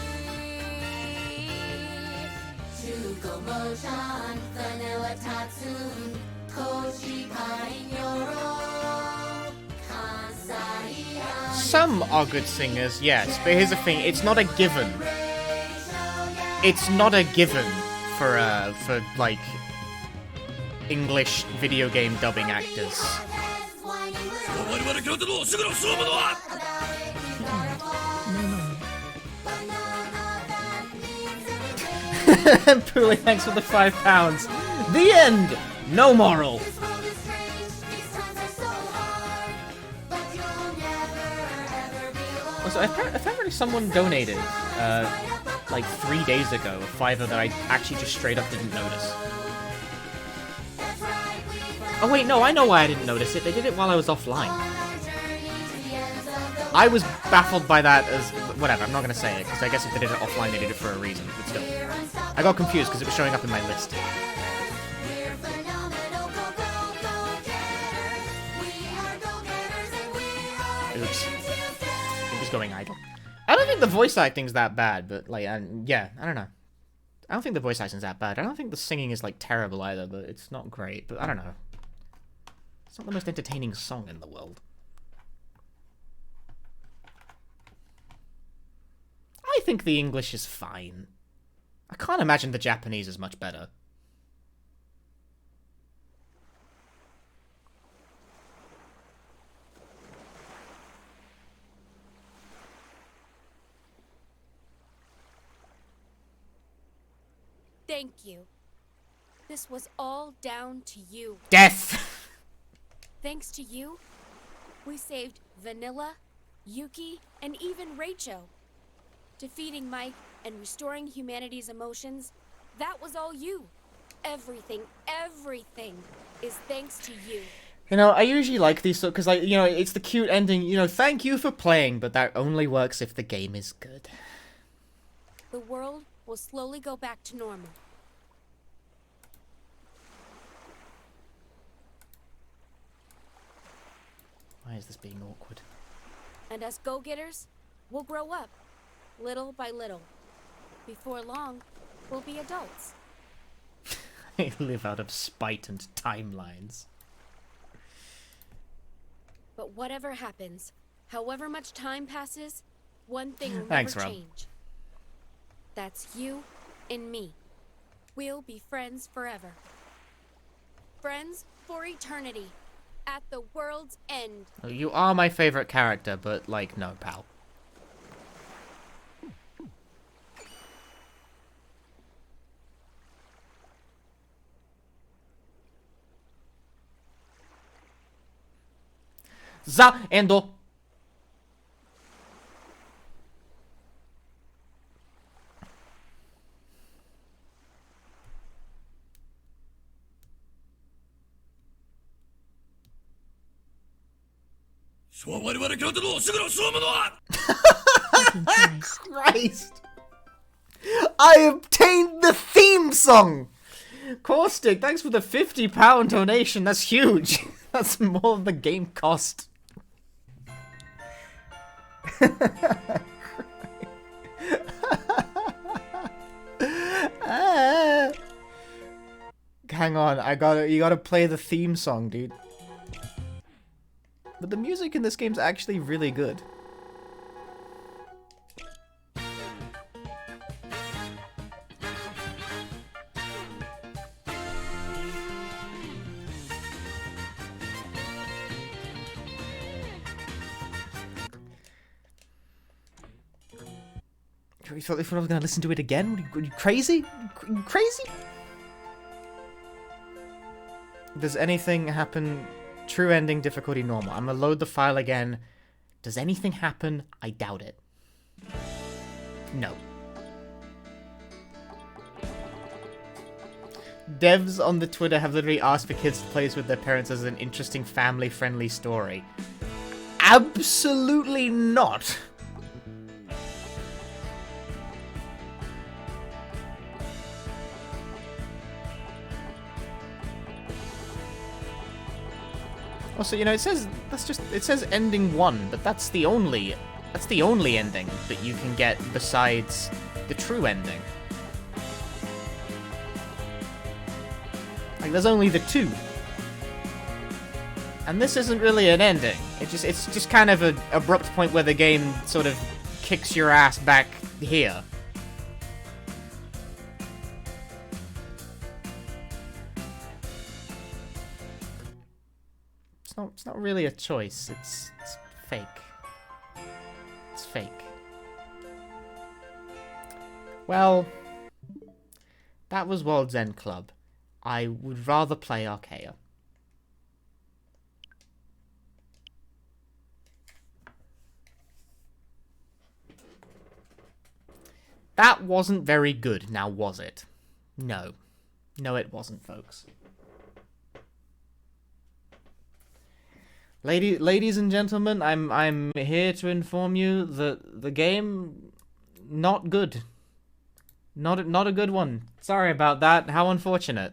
Shuko Mochan, Vanilla Tatsun, Kochi Kainyoro, Kansai. Some are good singers, yes, but here's the thing, it's not a given. It's not a given for like, English video game dubbing actors. Pooly, thanks for the £5. The end! No moral! Also, apparently someone donated, like 3 days ago, a $5 that I actually just straight up didn't notice. Oh wait, no, I know why I didn't notice it. They did it while I was offline. I was baffled by that as... Whatever, I'm not gonna say it, because I guess if they did it offline, they did it for a reason, but still. I got confused because it was showing up in my list. Oops. It was going idle. I don't think the voice acting's that bad, but, like, yeah, I don't know. I don't think the voice acting's that bad. I don't think the singing is, like, terrible either, but it's not great. But I don't know. It's not the most entertaining song in the world. I think the English is fine. I can't imagine the Japanese is much better. Thank you. This was all down to you. Death! Thanks to you, we saved Vanilla, Yuki, and even Rachel. Defeating Mike and restoring humanity's emotions, that was all you. Everything is thanks to you. You know, I usually like these, because, like, you know, it's the cute ending, you know, thank you for playing, but that only works if the game is good. The world will slowly go back to normal. Why is this being awkward? And us go-getters, we'll grow up, little by little. Before long, we'll be adults. They live out of spite and timelines. But whatever happens, however much time passes, one thing will Thanks, never Rob. change. That's you and me. We'll be friends forever. Friends for eternity. At the world's end. You are my favorite character, but, like, no, pal. Za Endo. Christ! I obtained the theme song! Caustic, thanks for the £50 donation. That's huge. That's more than the game cost. hang on. You gotta play the theme song, dude. But the music in this game's actually really good. You thought if I was gonna listen to it again? Are you crazy? Are you crazy? Does anything happen? True ending, difficulty normal. I'm gonna load the file again. Does anything happen? I doubt it. No. Devs on the Twitter have literally asked for kids to play this with their parents as an interesting family-friendly story. Absolutely not. Also, you know, it says ending 1, but that's the only ending that you can get besides the true ending. Like, there's only the 2. And this isn't really an ending. It's just kind of an abrupt point where the game sort of kicks your ass back here. It's not really a choice. It's fake. It's fake. Well, that was World's End Club. I would rather play Archaea. That wasn't very good, now was it? No. No, it wasn't, folks. Ladies and gentlemen, I'm here to inform you that the game, not good. Not a good one. Sorry about that. How unfortunate.